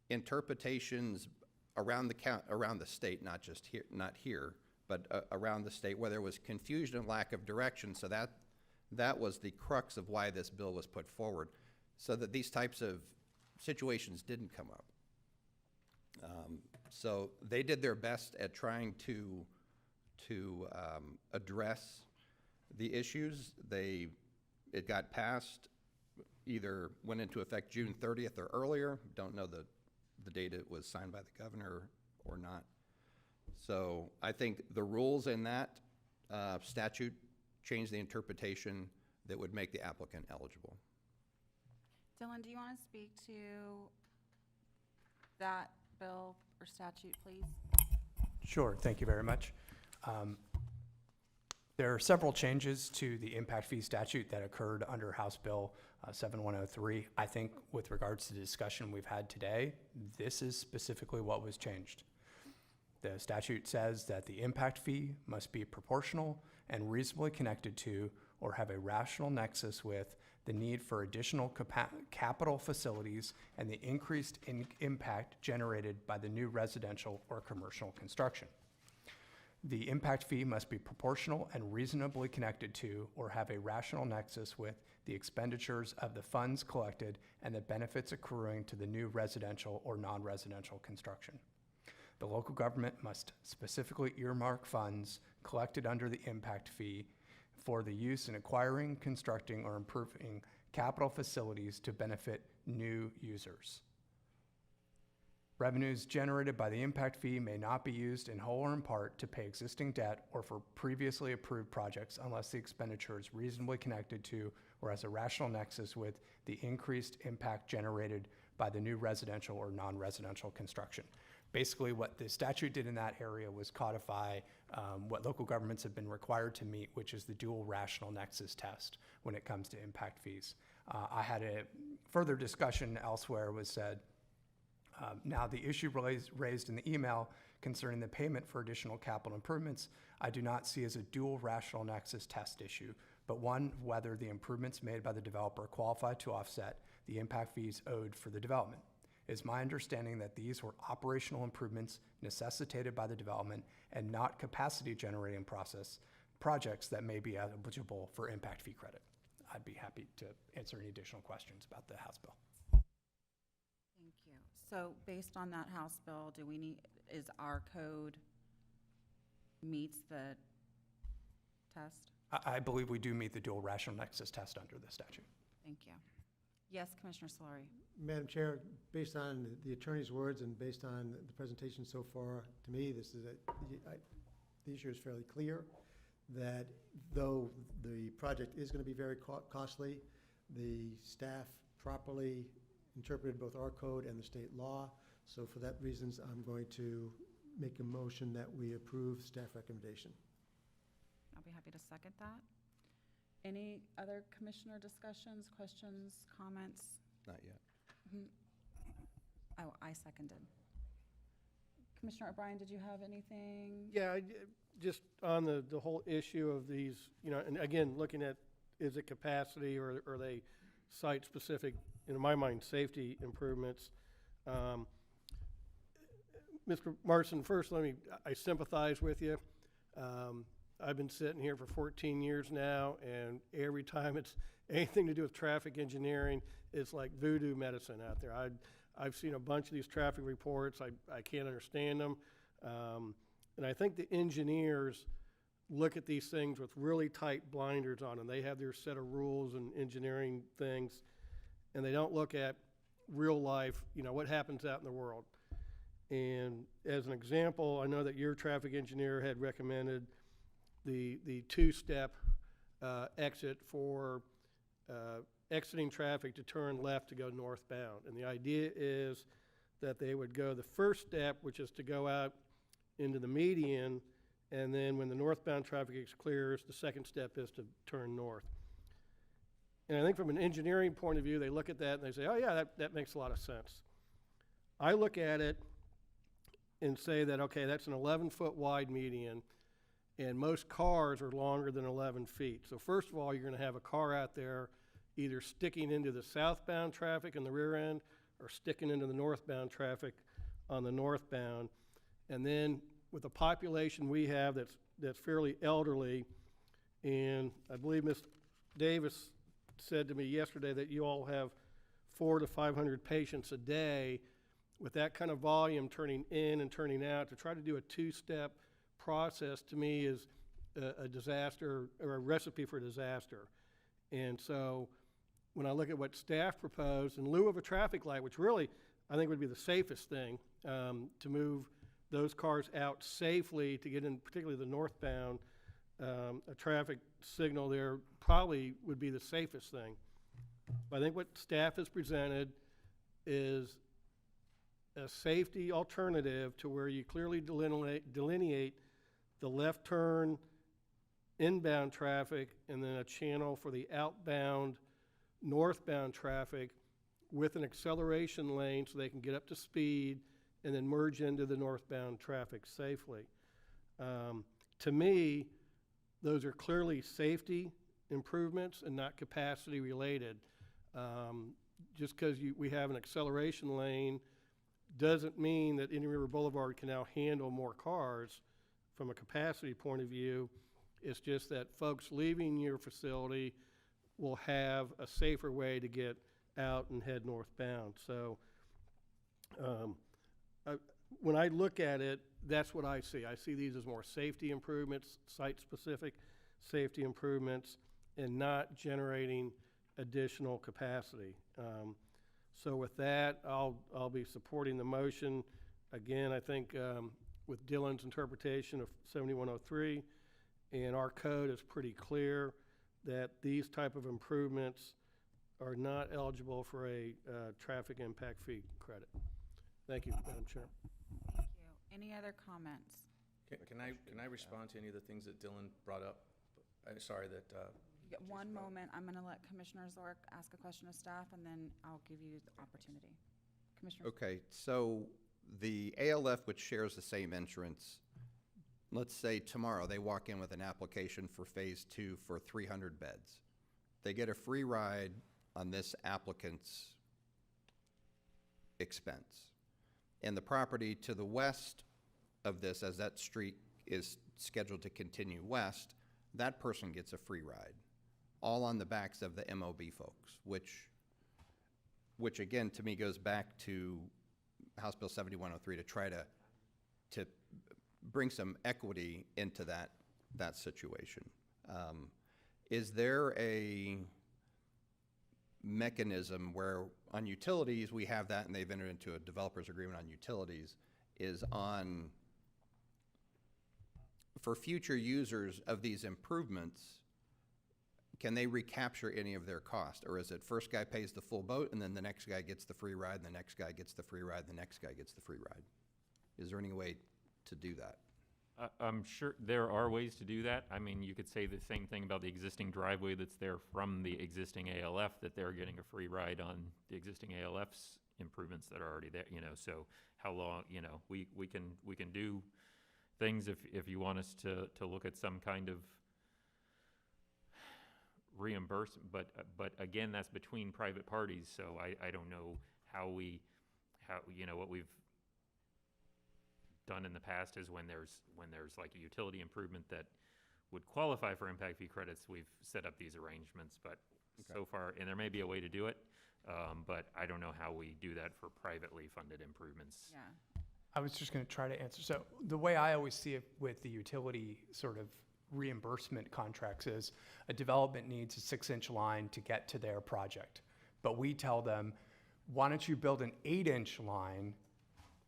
S6: interpretations around the state, not just here, but around the state, where there was confusion and lack of direction. So that was the crux of why this bill was put forward, so that these types of situations didn't come up. So they did their best at trying to address the issues. It got passed, either went into effect June 30th or earlier. Don't know the date it was signed by the governor or not. So I think the rules in that statute changed the interpretation that would make the applicant eligible.
S1: Dylan, do you want to speak to that bill or statute, please?
S9: Sure, thank you very much. There are several changes to the impact fee statute that occurred under House Bill 7103. I think with regards to the discussion we've had today, this is specifically what was changed. The statute says that the impact fee must be proportional and reasonably connected to or have a rational nexus with the need for additional capital facilities, and the increased impact generated by the new residential or commercial construction. The impact fee must be proportional and reasonably connected to, or have a rational nexus with, the expenditures of the funds collected and the benefits accruing to the new residential or non-residential construction. The local government must specifically earmark funds collected under the impact fee for the use in acquiring, constructing, or improving capital facilities to benefit new users. Revenues generated by the impact fee may not be used in whole or in part to pay existing debt or for previously approved projects unless the expenditure is reasonably connected to or has a rational nexus with the increased impact generated by the new residential or non-residential construction. Basically, what the statute did in that area was codify what local governments have been required to meet, which is the dual rational nexus test when it comes to impact fees. I had a further discussion elsewhere was said, now, the issue raised in the email concerning the payment for additional capital improvements, I do not see as a dual rational nexus test issue, but one whether the improvements made by the developer qualify to offset the impact fees owed for the development. It is my understanding that these were operational improvements necessitated by the development and not capacity generating projects that may be eligible for impact fee credit. I'd be happy to answer any additional questions about the House bill.
S1: Thank you. So based on that House bill, is our code meets the test?
S9: I believe we do meet the dual rational nexus test under the statute.
S1: Thank you. Yes, Commissioner Solari.
S7: Madam Chair, based on the attorney's words and based on the presentation so far, to me, this is the issue is fairly clear that though the project is going to be very costly, the staff properly interpreted both our code and the state law. So for that reasons, I'm going to make a motion that we approve staff recommendation.
S1: I'll be happy to second that. Any other commissioner discussions, questions, comments?
S6: Not yet.
S1: Oh, I seconded. Commissioner O'Brien, did you have anything?
S4: Yeah, just on the whole issue of these, and again, looking at, is it capacity or are they site-specific, in my mind, safety improvements? Mr. Marson, first, I sympathize with you. I've been sitting here for 14 years now, and every time it's anything to do with traffic engineering, it's like voodoo medicine out there. I've seen a bunch of these traffic reports. I can't understand them. And I think the engineers look at these things with really tight blinders on them. They have their set of rules and engineering things, and they don't look at real life, what happens out in the world. And as an example, I know that your traffic engineer had recommended the two-step exit for exiting traffic to turn left to go northbound. And the idea is that they would go the first step, which is to go out into the median, and then when the northbound traffic clears, the second step is to turn north. And I think from an engineering point of view, they look at that and they say, oh yeah, that makes a lot of sense. I look at it and say that, okay, that's an 11-foot wide median, and most cars are longer than 11 feet. So first of all, you're going to have a car out there either sticking into the southbound traffic in the rear end or sticking into the northbound traffic on the northbound. And then with the population we have that's fairly elderly, and I believe Ms. Davis said to me yesterday that you all have 400 to 500 patients a day. With that kind of volume turning in and turning out, to try to do a two-step process to me is a disaster or a recipe for disaster. And so when I look at what staff proposed, in lieu of a traffic light, which really I think would be the safest thing, to move those cars out safely to get in, particularly the northbound, a traffic signal there probably would be the safest thing. But I think what staff has presented is a safety alternative to where you clearly delineate the left turn inbound traffic and then a channel for the outbound northbound traffic with an acceleration lane so they can get up to speed and then merge into the northbound traffic safely. To me, those are clearly safety improvements and not capacity related. Just because we have an acceleration lane doesn't mean that Indian River Boulevard can now handle more cars from a capacity point of view. It's just that folks leaving your facility will have a safer way to get out and head northbound. So when I look at it, that's what I see. I see these as more safety improvements, site-specific safety improvements, and not generating additional capacity. So with that, I'll be supporting the motion. Again, I think with Dylan's interpretation of 7103, and our code is pretty clear that these type of improvements are not eligible for a traffic impact fee credit. Thank you, Madam Chair.
S1: Thank you. Any other comments?
S19: Can I respond to any of the things that Dylan brought up? Sorry that.
S1: You get one moment. I'm going to let Commissioner Zork ask a question of staff, and then I'll give you the opportunity. Commissioner.
S6: Okay, so the ALF, which shares the same entrance, let's say tomorrow they walk in with an application for Phase 2 for 300 beds. They get a free ride on this applicant's expense. And the property to the west of this, as that street is scheduled to continue west, that person gets a free ride, all on the backs of the MOB folks, which again, to me, goes back to House Bill 7103 to try to bring some equity into that situation. Is there a mechanism where on utilities, we have that and they've entered into a developer's agreement on utilities, is on, for future users of these improvements, can they recapture any of their cost? Or is it first guy pays the full boat and then the next guy gets the free ride and the next guy gets the free ride and the next guy gets the free ride? Is there any way to do that?
S8: I'm sure there are ways to do that. I mean, you could say the same thing about the existing driveway that's there from the existing ALF, that they're getting a free ride on the existing ALF's improvements that are already there, you know. So how long, you know, we can do things if you want us to look at some kind of reimbursement, but again, that's between private parties, so I don't know how you know, what we've done in the past is when there's like a utility improvement that would qualify for impact fee credits, we've set up these arrangements, but so far, and there may be a way to do it, but I don't know how we do that for privately funded improvements.
S1: Yeah.
S9: I was just going to try to answer. So the way I always see it with the utility sort of reimbursement contracts is a development needs a 6-inch line to get to their project. But we tell them, why don't you build an 8-inch line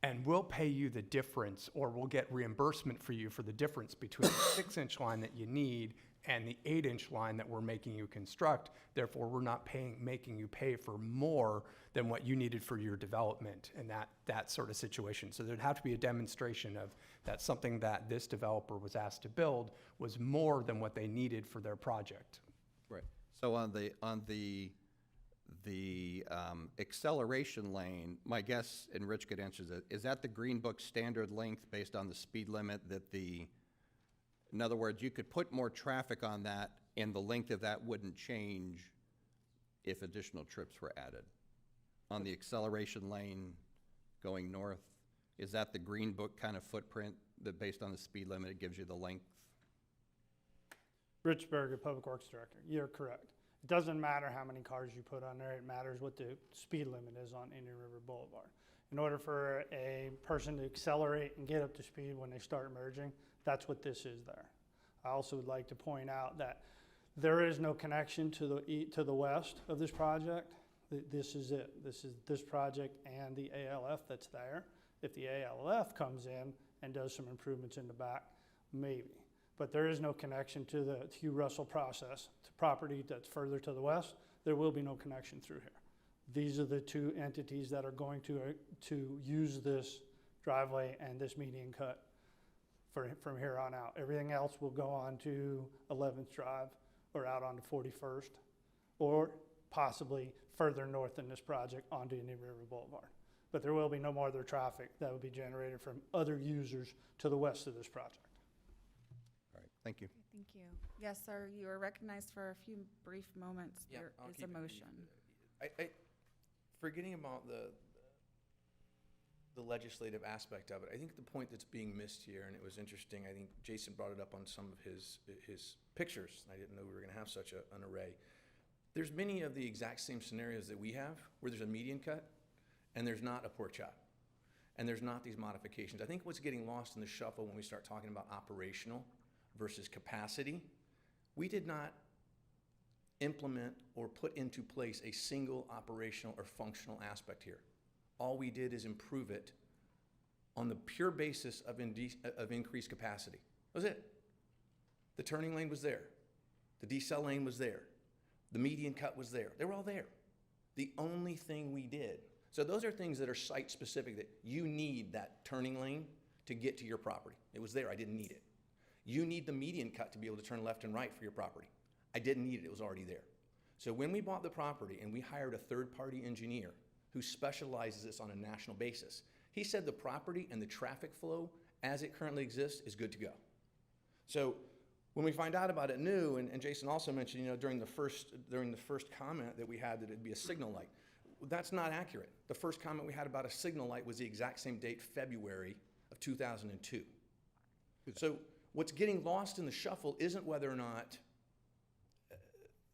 S9: and we'll pay you the difference, or we'll get reimbursement for you for the difference between the 6-inch line that you need and the 8-inch line that we're making you construct. Therefore, we're not making you pay for more than what you needed for your development, and that sort of situation. So there'd have to be a demonstration of that something that this developer was asked to build was more than what they needed for their project.
S6: Right. So on the acceleration lane, my guess, and Rich could answer this, is that the Green Book standard length based on the speed limit in other words, you could put more traffic on that and the length of that wouldn't change if additional trips were added? On the acceleration lane going north, is that the Green Book kind of footprint that based on the speed limit, it gives you the length?
S21: Rich Berger, Public Works Director. You're correct. It doesn't matter how many cars you put on there. It matters what the speed limit is on Indian River Boulevard. In order for a person to accelerate and get up to speed when they start merging, that's what this is there. I also would like to point out that there is no connection to the west of this project. This is it. This is this project and the ALF that's there. If the ALF comes in and does some improvements in the back, maybe. But there is no connection to the Hugh Russell process. To property that's further to the west, there will be no connection through here. These are the two entities that are going to use this driveway and this median cut from here on out. Everything else will go on to 11th Drive or out onto 41st, or possibly further north in this project onto Indian River Boulevard. But there will be no more other traffic that will be generated from other users to the west of this project.
S6: All right, thank you.
S1: Thank you. Yes, sir, you are recognized for a few brief moments.
S2: Yeah,
S1: There
S2: I'll
S1: is
S2: keep
S1: a
S2: it brief.
S1: motion.
S2: Forgetting about the legislative aspect of it, I think the point that's being missed here, and it was interesting, I think Jason brought it up on some of his pictures. I didn't know we were gonna have such an array. There's many of the exact same scenarios that we have, where there's a median cut, and there's not a pork chop, and there's not these modifications. I think what's getting lost in the shuffle when we start talking about operational versus capacity, we did not implement or put into place a single operational or functional aspect here. All we did is improve it on the pure basis of increased capacity. That was it. The turning lane was there. The decel lane was there. The median cut was there. They were all there. The only thing we did. So those are things that are site specific, that you need that turning lane to get to your property. It was there. I didn't need it. You need the median cut to be able to turn left and right for your property. I didn't need it. It was already there. So when we bought the property and we hired a third-party engineer who specializes this on a national basis, he said the property and the traffic flow as it currently exists is good to go. So when we find out about it new, and Jason also mentioned, during the first comment that we had that it'd be a signal light, that's not accurate. The first comment we had about a signal light was the exact same date, February of 2002. So what's getting lost in the shuffle isn't whether or not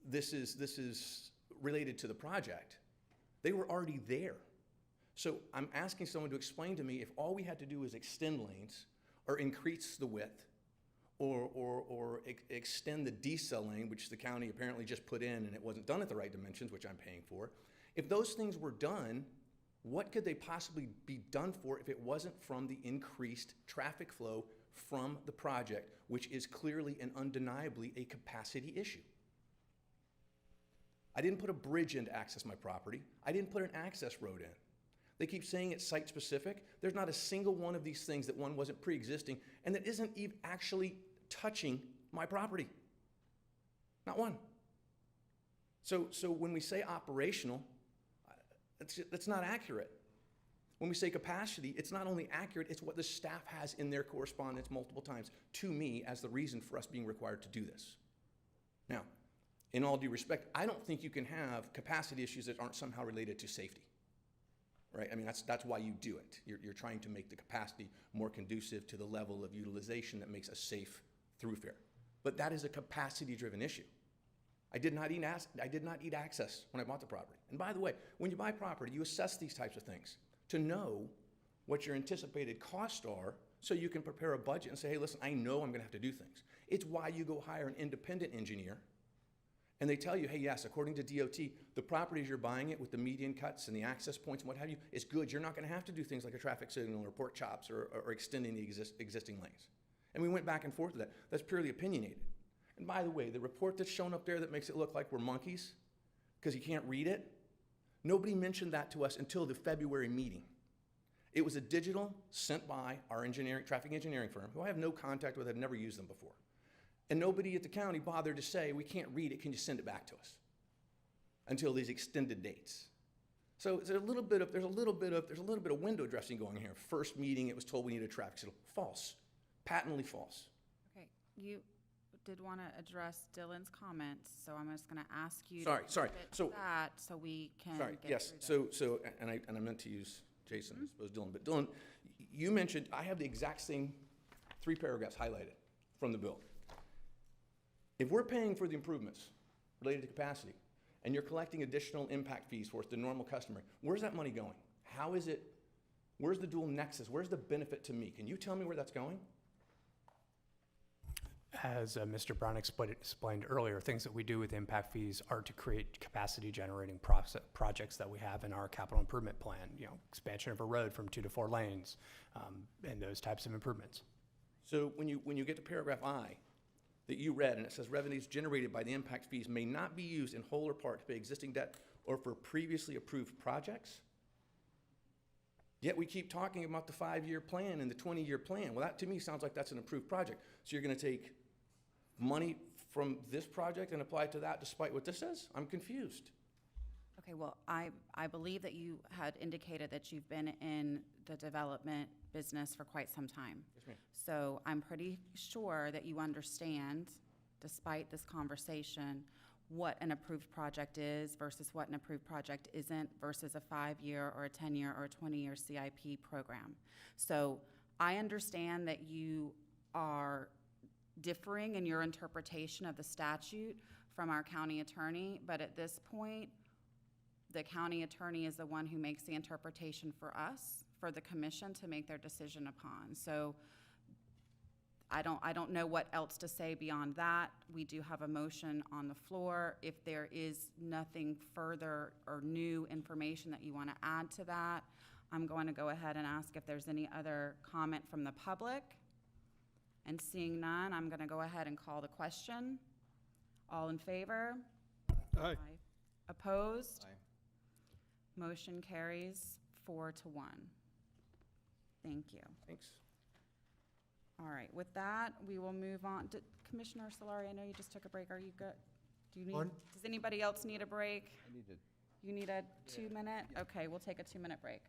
S2: this is related to the project. They were already there. So I'm asking someone to explain to me if all we had to do is extend lanes or increase the width or extend the decel lane, which the county apparently just put in and it wasn't done at the right dimensions, which I'm paying for. If those things were done, what could they possibly be done for if it wasn't from the increased traffic flow from the project, which is clearly and undeniably a capacity issue? I didn't put a bridge in to access my property. I didn't put an access road in. They keep saying it's site-specific. There's not a single one of these things that one wasn't pre-existing and that isn't even actually touching my property. Not one. So when we say operational, that's not accurate. When we say capacity, it's not only accurate, it's what the staff has in their correspondence multiple times to me as the reason for us being required to do this. Now, in all due respect, I don't think you can have capacity issues that aren't somehow related to safety, right? I mean, that's why you do it. You're trying to make the capacity more conducive to the level of utilization that makes a safe throughfare. But that is a capacity-driven issue. I did not eat access when I bought the property. And by the way, when you buy property, you assess these types of things to know what your anticipated costs are so you can prepare a budget and say, hey, listen, I know I'm gonna have to do things. It's why you go hire an independent engineer and they tell you, hey, yes, according to DOT, the properties you're buying it with the median cuts and the access points and what have you is good. You're not gonna have to do things like a traffic signal or pork chops or extending the existing lanes. And we went back and forth with that. That's purely opinionated. And by the way, the report that's shown up there that makes it look like we're monkeys because you can't read it, nobody mentioned that to us until the February meeting. It was a digital sent by our traffic engineering firm, who I have no contact with, I've never used them before. And nobody at the county bothered to say, we can't read it, can you send it back to us? Until these extended dates. So there's a little bit of window dressing going here. First meeting, it was told we needed a traffic signal. False, patently false.
S1: Okay, you did want to address Dylan's comments, so I'm just going to ask you
S2: Sorry.
S1: to keep it to that so we can
S2: Sorry,
S1: get
S2: yes,
S1: through
S2: so, and I meant to use Jason, I suppose Dylan, but Dylan, you mentioned, I have the exact same 3 paragraphs highlighted from the bill. If we're paying for the improvements related to capacity, and you're collecting additional impact fees for us, the normal customer, where's that money going? How is it, where's the dual nexus? Where's the benefit to me? Can you tell me where that's going?
S9: As Mr. Brown explained earlier, things that we do with impact fees are to create capacity generating projects that we have in our capital improvement plan, expansion of a road from 2 to 4 lanes, and those types of improvements.
S2: So when you get to paragraph I that you read, and it says revenues generated by the impact fees may not be used in whole or part to pay existing debt or for previously approved projects, yet we keep talking about the 5-year plan and the 20-year plan. Well, that to me sounds like that's an approved project. So you're gonna take money from this project and apply it to that despite what this says? I'm confused.
S1: Okay, well, I believe that you had indicated that you've been in the development business for quite some time.
S2: Yes, ma'am.
S1: So I'm pretty sure that you understand despite this conversation, what an approved project is versus what an approved project isn't versus a 5-year or a 10-year or a 20-year CIP program. So I understand that you are differing in your interpretation of the statute from our county attorney, but at this point, the county attorney is the one who makes the interpretation for us, for the commission to make their decision upon. So I don't know what else to say beyond that. We do have a motion on the floor. If there is nothing further or new information that you want to add to that, I'm going to go ahead and ask if there's any other comment from the public. And seeing none, I'm going to go ahead and call the question. All in favor?
S4: Aye.
S1: Opposed?
S6: Aye.
S1: Motion carries 4-1. Thank you.
S2: Thanks.
S1: All right, with that, we will move on. Commissioner Solari, I know you just took a break. Are you good? Do you need,
S7: Pardon?
S1: does anybody else need a break?
S6: I need to
S1: You need a 2-minute? Okay, we'll take a 2-minute break.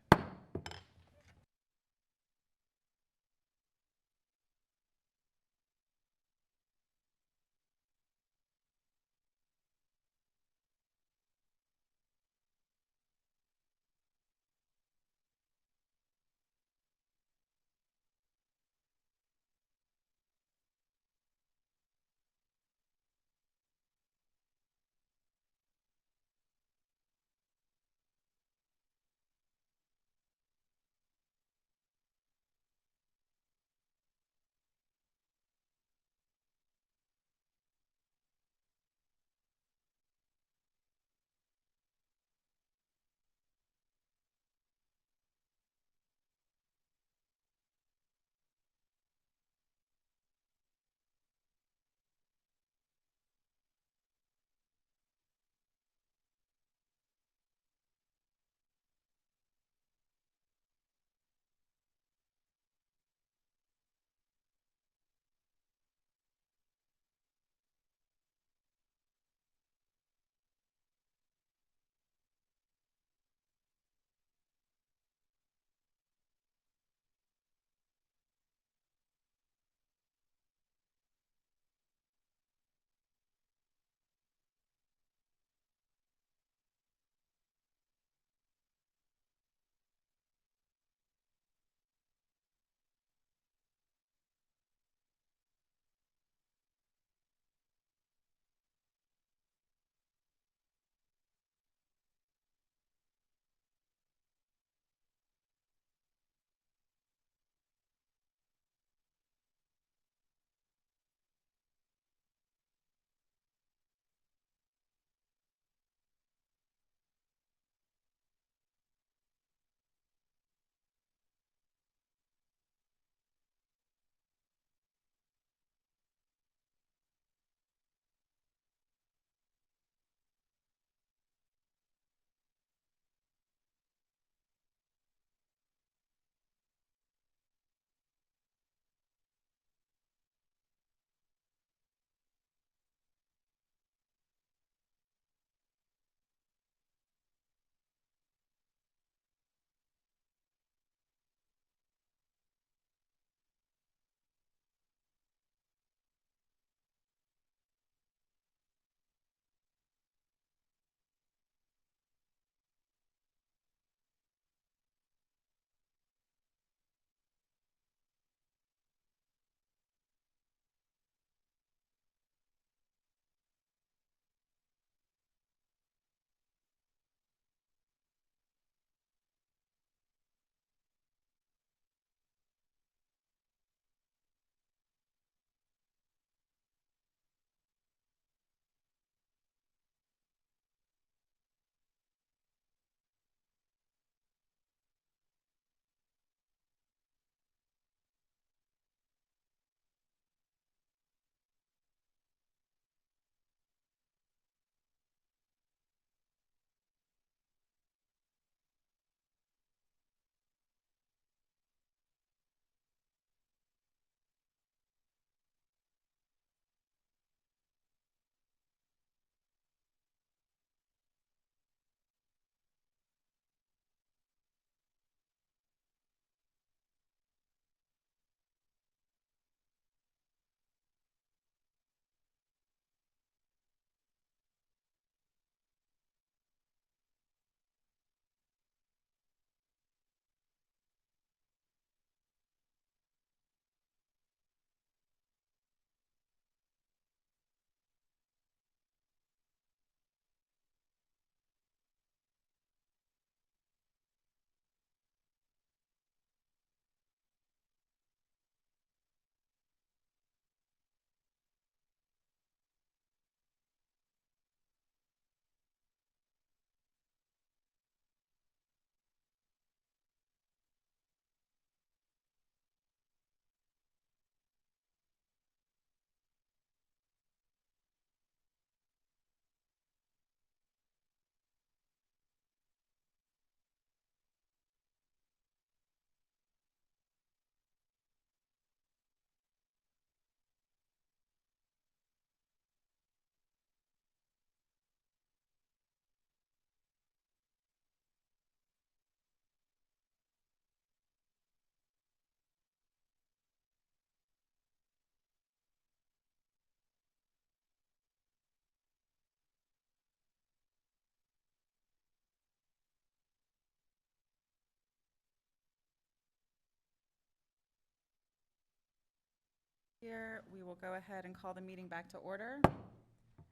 S1: Here, we will go ahead and call the meeting back to order.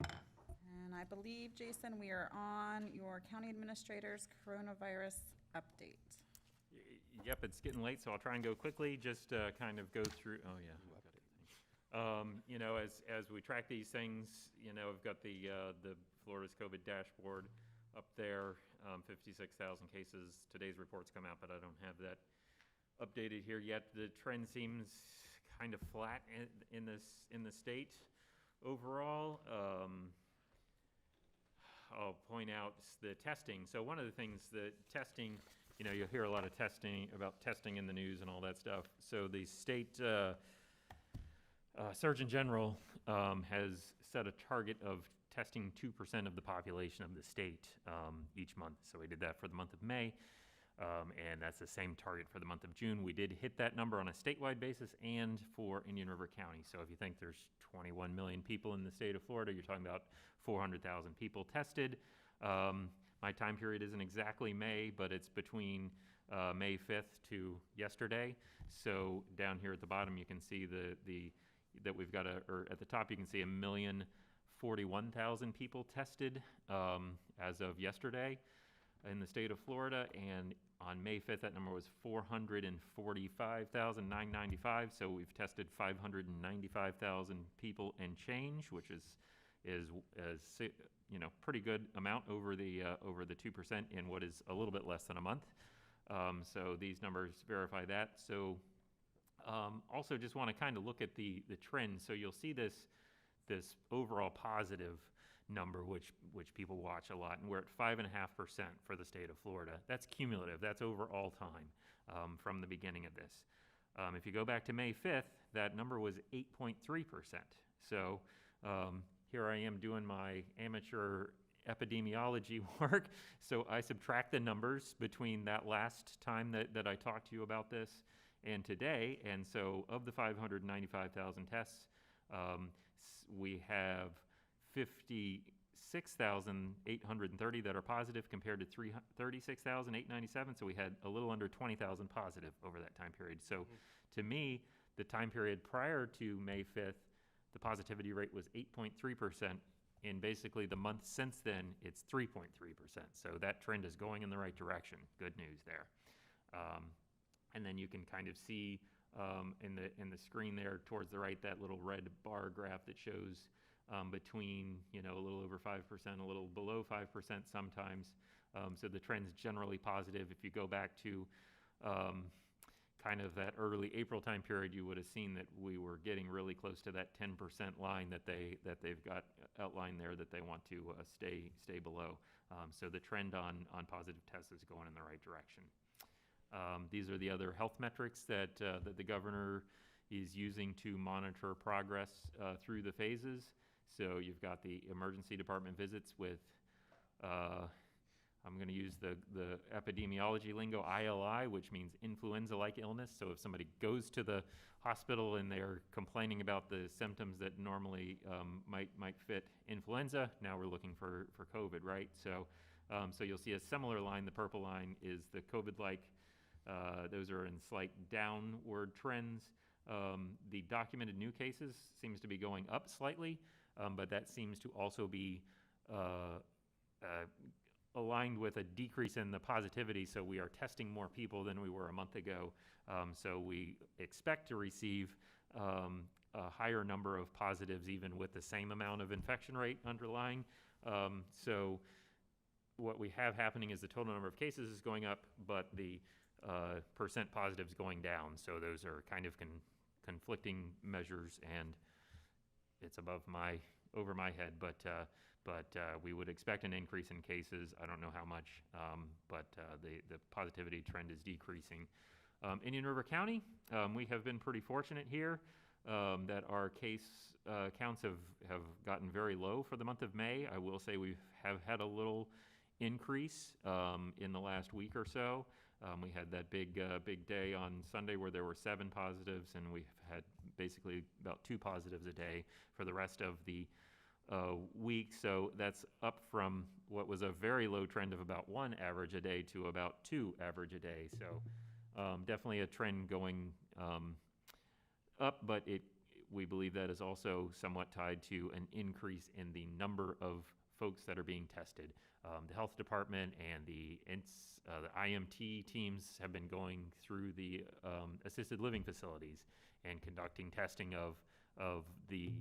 S1: And I believe, Jason, we are on your county administrator's coronavirus update.
S8: Yep, it's getting late, so I'll try and go quickly, just kind of go through, oh yeah. You know, as we track these things, you know, I've got the Florida's COVID dashboard up there, 56,000 cases. Today's reports come out, but I don't have that updated here yet. The trend seems kind of flat in the state overall. I'll point out the testing. So one of the things that testing, you know, you'll hear a lot of testing about testing in the news and all that stuff. So the state Surgeon General has set a target of testing 2% of the population of the state each month. So we did that for the month of May, and that's the same target for the month of June. We did hit that number on a statewide basis and for Indian River County. So if you think there's 21 million people in the state of Florida, you're talking about 400,000 people tested. My time period isn't exactly May, but it's between May 5th to yesterday. So down here at the bottom, you can see that we've got or at the top, you can see 1,041,000 people tested as of yesterday in the state of Florida, and on May 5th, that number was 445,995. So we've tested 595,000 people and change, which is you know, pretty good amount over the 2% in what is a little bit less than a month. So these numbers verify that. So also just want to kind of look at the trend. So you'll see this overall positive number, which people watch a lot, and we're at 5.5% for the state of Florida. That's cumulative. That's over all time from the beginning of this. If you go back to May 5th, that number was 8.3%. So here I am doing my amateur epidemiology work. So I subtract the numbers between that last time that I talked to you about this and today. And so of the 595,000 tests, we have 56,830 that are positive compared to 36,897. So we had a little under 20,000 positive over that time period. So to me, the time period prior to May 5th, the positivity rate was 8.3%. And basically the month since then, it's 3.3%. So that trend is going in the right direction. Good news there. And then you can kind of see in the screen there towards the right, that little red bar graph that shows between, you know, a little over 5%, a little below 5% sometimes. So the trend's generally positive. If you go back to kind of that early April time period, you would have seen that we were getting really close to that 10% line that they've got outlined there that they want to stay below. So the trend on positive tests is going in the right direction. These are the other health metrics that the governor is using to monitor progress through the phases. So you've got the emergency department visits with, I'm going to use the epidemiology lingo, ILI, which means influenza-like illness. So if somebody goes to the hospital and they're complaining about the symptoms that normally might fit influenza, now we're looking for COVID, right? So you'll see a similar line. The purple line is the COVID-like. Those are in slight downward trends. The documented new cases seems to be going up slightly, but that seems to also be aligned with a decrease in the positivity. So we are testing more people than we were a month ago. So we expect to receive a higher number of positives even with the same amount of infection rate underlying. So what we have happening is the total number of cases is going up, but the percent positives going down. So those are kind of conflicting measures, and it's over my head, but we would expect an increase in cases. I don't know how much, but the positivity trend is decreasing. Indian River County, we have been pretty fortunate here that our case counts have gotten very low for the month of May. I will say we have had a little increase in the last week or so. We had that big day on Sunday where there were 7 positives, and we've had basically about 2 positives a day for the rest of the week. So that's up from what was a very low trend of about 1 average a day to about 2 average a day. So definitely a trend going up, but we believe that is also somewhat tied to an increase in the number of folks that are being tested. The health department and the IMT teams have been going through the assisted living facilities and conducting testing of the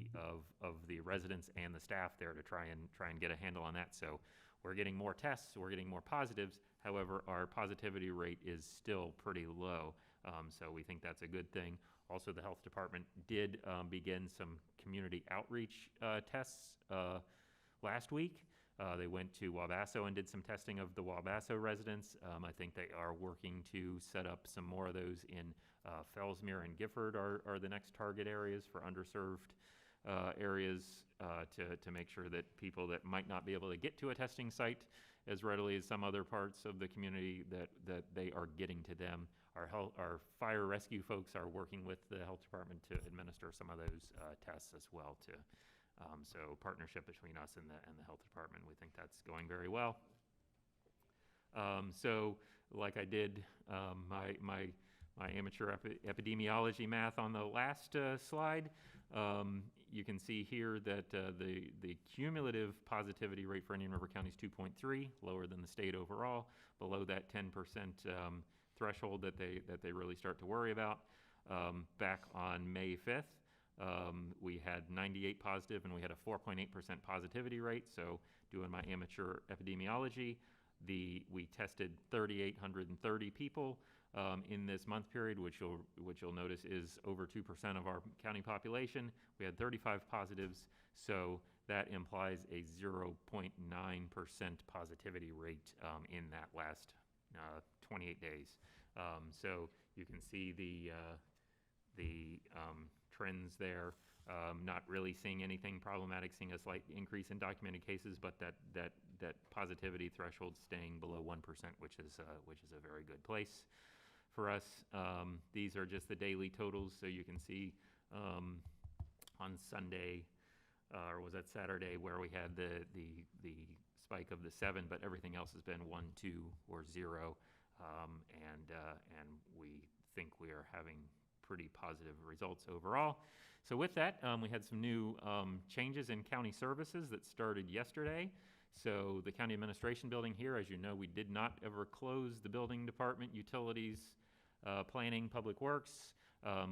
S8: residents and the staff there to try and get a handle on that. So we're getting more tests, we're getting more positives. However, our positivity rate is still pretty low. So we think that's a good thing. Also, the health department did begin some community outreach tests last week. They went to Wabasso and did some testing of the Wabasso residents. I think they are working to set up some more of those in Fellsmere and Gifford are the next target areas for underserved areas to make sure that people that might not be able to get to a testing site as readily as some other parts of the community, that they are getting to them. Our fire rescue folks are working with the health department to administer some of those tests as well too. So partnership between us and the health department, we think that's going very well. So like I did my amateur epidemiology math on the last slide, you can see here that the cumulative positivity rate for Indian River County is 2.3, lower than the state overall, below that 10% threshold that they really start to worry about. Back on May 5th, we had 98 positive and we had a 4.8% positivity rate. So doing my amateur epidemiology, we tested 3,830 people in this month period, which you'll notice is over 2% of our county population. We had 35 positives, so that implies a 0.9% positivity rate in that last 28 days. So you can see the trends there. Not really seeing anything problematic, seeing a slight increase in documented cases, but that positivity threshold staying below 1%, which is a very good place for us. These are just the daily totals, so you can see on Sunday, or was that Saturday, where we had the spike of the 7, but everything else has been 1, 2, or 0, and we think we are having pretty positive results overall. So with that, we had some new changes in county services that started yesterday. So the county administration building here, as you know, we did not ever close the building department, utilities, planning, public works,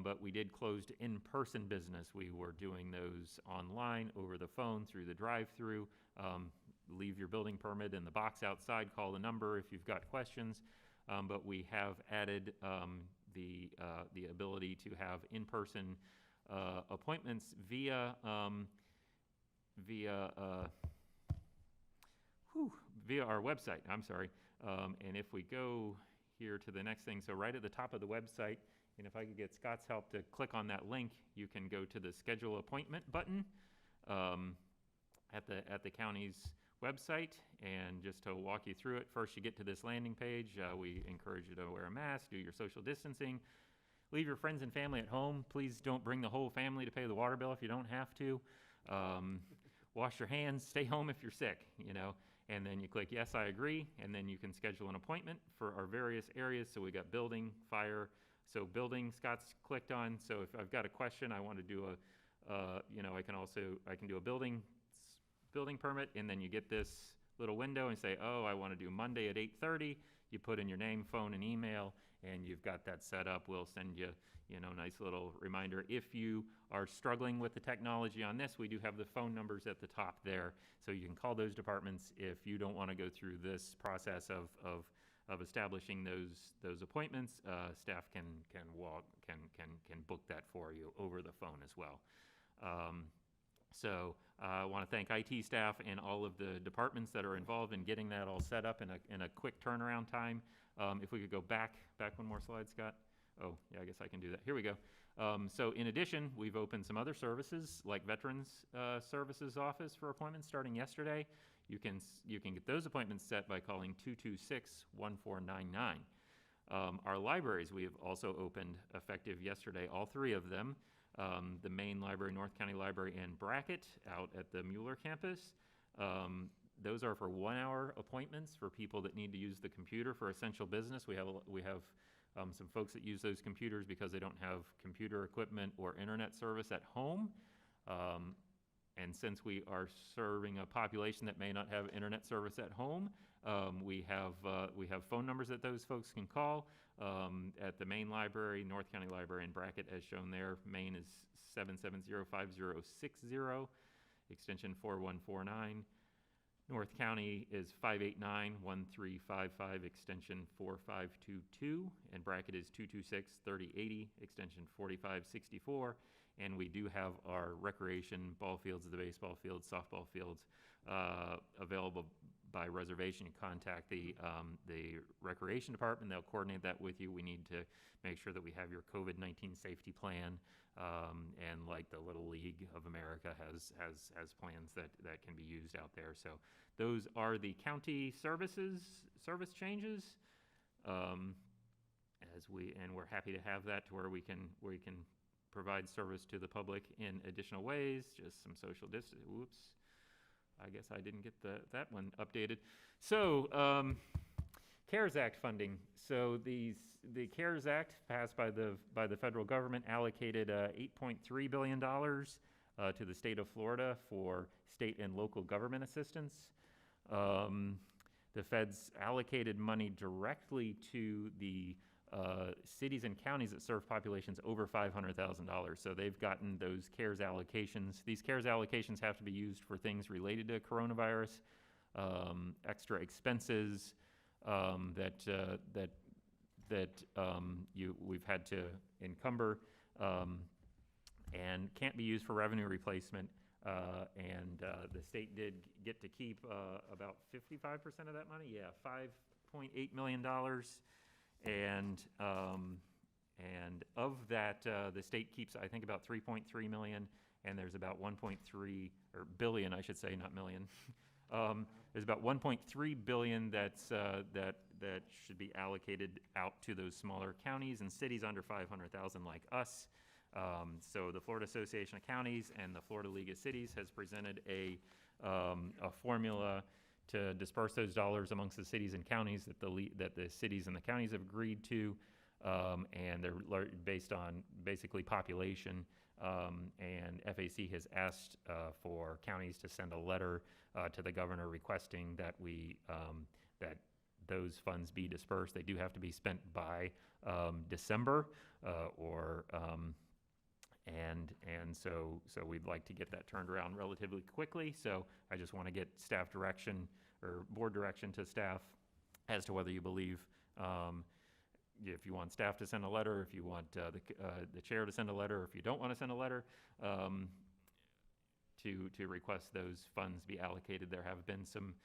S8: but we did closed in-person business. We were doing those online, over the phone, through the drive-through. Leave your building permit in the box outside, call the number if you've got questions. But we have added the ability to have in-person appointments via our website. I'm sorry. And if we go here to the next thing, so right at the top of the website, and if I could get Scott's help to click on that link, you can go to the Schedule Appointment button at the county's website. And just to walk you through it, first you get to this landing page. We encourage you to wear a mask, do your social distancing, leave your friends and family at home. Please don't bring the whole family to pay the water bill if you don't have to. Wash your hands, stay home if you're sick, and then you click yes, I agree, and then you can schedule an appointment for our various areas. So we got building, fire. So building, Scott's clicked on. So if I've got a question, I want to do I can do a building permit, and then you get this little window and say, oh, I want to do Monday at 8:30. You put in your name, phone, and email, and you've got that set up. We'll send you, nice little reminder. If you are struggling with the technology on this, we do have the phone numbers at the top there, so you can call those departments if you don't want to go through this process of establishing those appointments. Staff can book that for you over the phone as well. So I want to thank IT staff and all of the departments that are involved in getting that all set up in a quick turnaround time. If we could go back one more slide, Scott. Oh, yeah, I guess I can do that. Here we go. So in addition, we've opened some other services like Veterans Services Office for appointments starting yesterday. You can get those appointments set by calling 226-1499. Our libraries we have also opened effective yesterday, all 3 of them. The main library, North County Library, and Brackett out at the Mueller campus. Those are for 1-hour appointments for people that need to use the computer for essential business. We have some folks that use those computers because they don't have computer equipment or internet service at home. And since we are serving a population that may not have internet service at home, we have phone numbers that those folks can call. At the main library, North County Library in bracket as shown there, Maine is 770-5060, extension 4149. North County is 589-1355, extension 4522, and bracket is 226-3080, extension 4564. And we do have our recreation ball fields, the baseball fields, softball fields, available by reservation. You contact the recreation department, they'll coordinate that with you. We need to make sure that we have your COVID-19 safety plan, and like the Little League of America has plans that can be used out there. So those are the county service changes. We're happy to have that to where we can provide service to the public in additional ways, just some social distance. Whoops. I guess I didn't get that one updated. So, CARES Act funding. So the CARES Act passed by the federal government allocated $8.3 billion to the state of Florida for state and local government assistance. The feds allocated money directly to the cities and counties that serve populations over $500,000. So they've gotten those CARES allocations. These CARES allocations have to be used for things related to coronavirus, extra expenses we've had to encumber, and can't be used for revenue replacement. The state did get to keep about 55% of that money. Yeah, $5.8 million. And of that, the state keeps, I think, about 3.3 million, and there's about 1.3 or billion, I should say, not million. There's about 1.3 billion that should be allocated out to those smaller counties and cities under 500,000 like us. So the Florida Association of Counties and the Florida League of Cities has presented a formula to disperse those dollars amongst the cities and counties that the cities and the counties have agreed to, and they're based on basically population. And FAC has asked for counties to send a letter to the governor requesting that that those funds be dispersed. They do have to be spent by December, so we'd like to get that turned around relatively quickly. So I just want to get staff direction or board direction to staff as to whether you believe, if you want staff to send a letter, if you want the chair to send a letter, or if you don't want to send a letter, to request those funds be allocated. There have been some,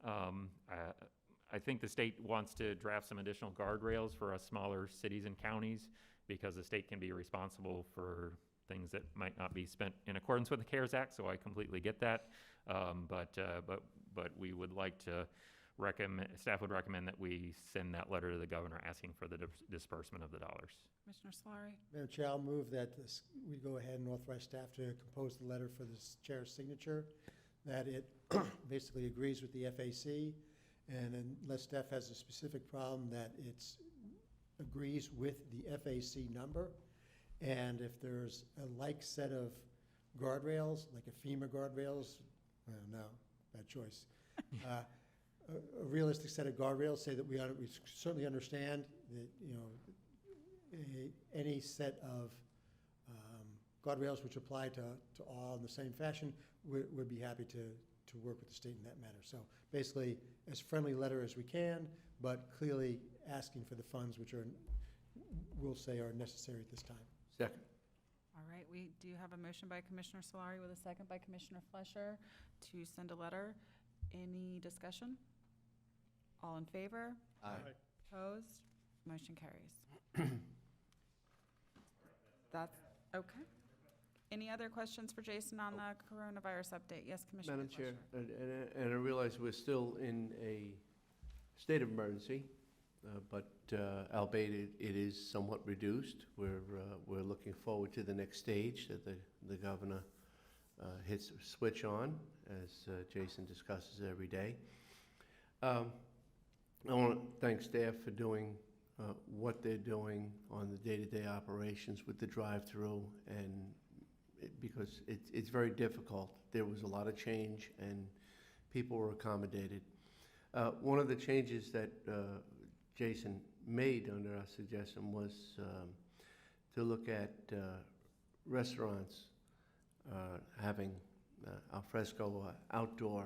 S8: I think the state wants to draft some additional guardrails for us smaller cities and counties, because the state can be responsible for things that might not be spent in accordance with the CARES Act, so I completely get that. But we would like to staff would recommend that we send that letter to the governor asking for the disbursement of the dollars.
S1: Commissioner Solari?
S7: Madam Chair, I'll move that we go ahead and authorize staff to compose the letter for the chair's signature, that it basically agrees with the FAC, and unless staff has a specific problem, that it agrees with the FAC number. And if there's a like set of guardrails, like a FEMA guardrails, no, bad choice. A realistic set of guardrails say that we certainly understand that, any set of guardrails which apply to all in the same fashion, we'd be happy to work with the state in that matter. So basically, as friendly letter as we can, but clearly asking for the funds which we'll say are necessary at this time.
S5: Second.
S1: All right, we do have a motion by Commissioner Solari with a second by Commissioner Flesher to send a letter. Any discussion? All in favor?
S6: Aye.
S1: Opposed? Motion carries. That's okay. Any other questions for Jason on the coronavirus update? Yes, Commissioner
S5: Madam Chair,
S1: Flesher.
S5: and I realize we're still in a state of emergency, but albeit it is somewhat reduced. We're looking forward to the next stage that the governor hits a switch on, as Jason discusses every day. I want to thank staff for doing what they're doing on the day-to-day operations with the drive-through, and because it's very difficult. There was a lot of change, and people were accommodated. One of the changes that Jason made under our suggestion was to look at restaurants having al fresco outdoor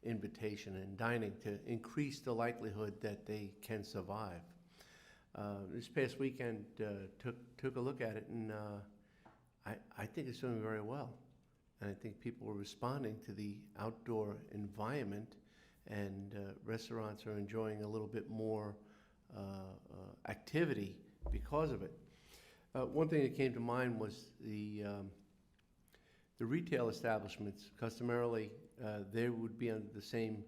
S5: invitation and dining to increase the likelihood that they can survive. This past weekend took a look at it, and I think it's doing very well. And I think people are responding to the outdoor environment, and restaurants are enjoying a little bit more activity because of it. One thing that came to mind was the retail establishments. Customarily, they would be under the same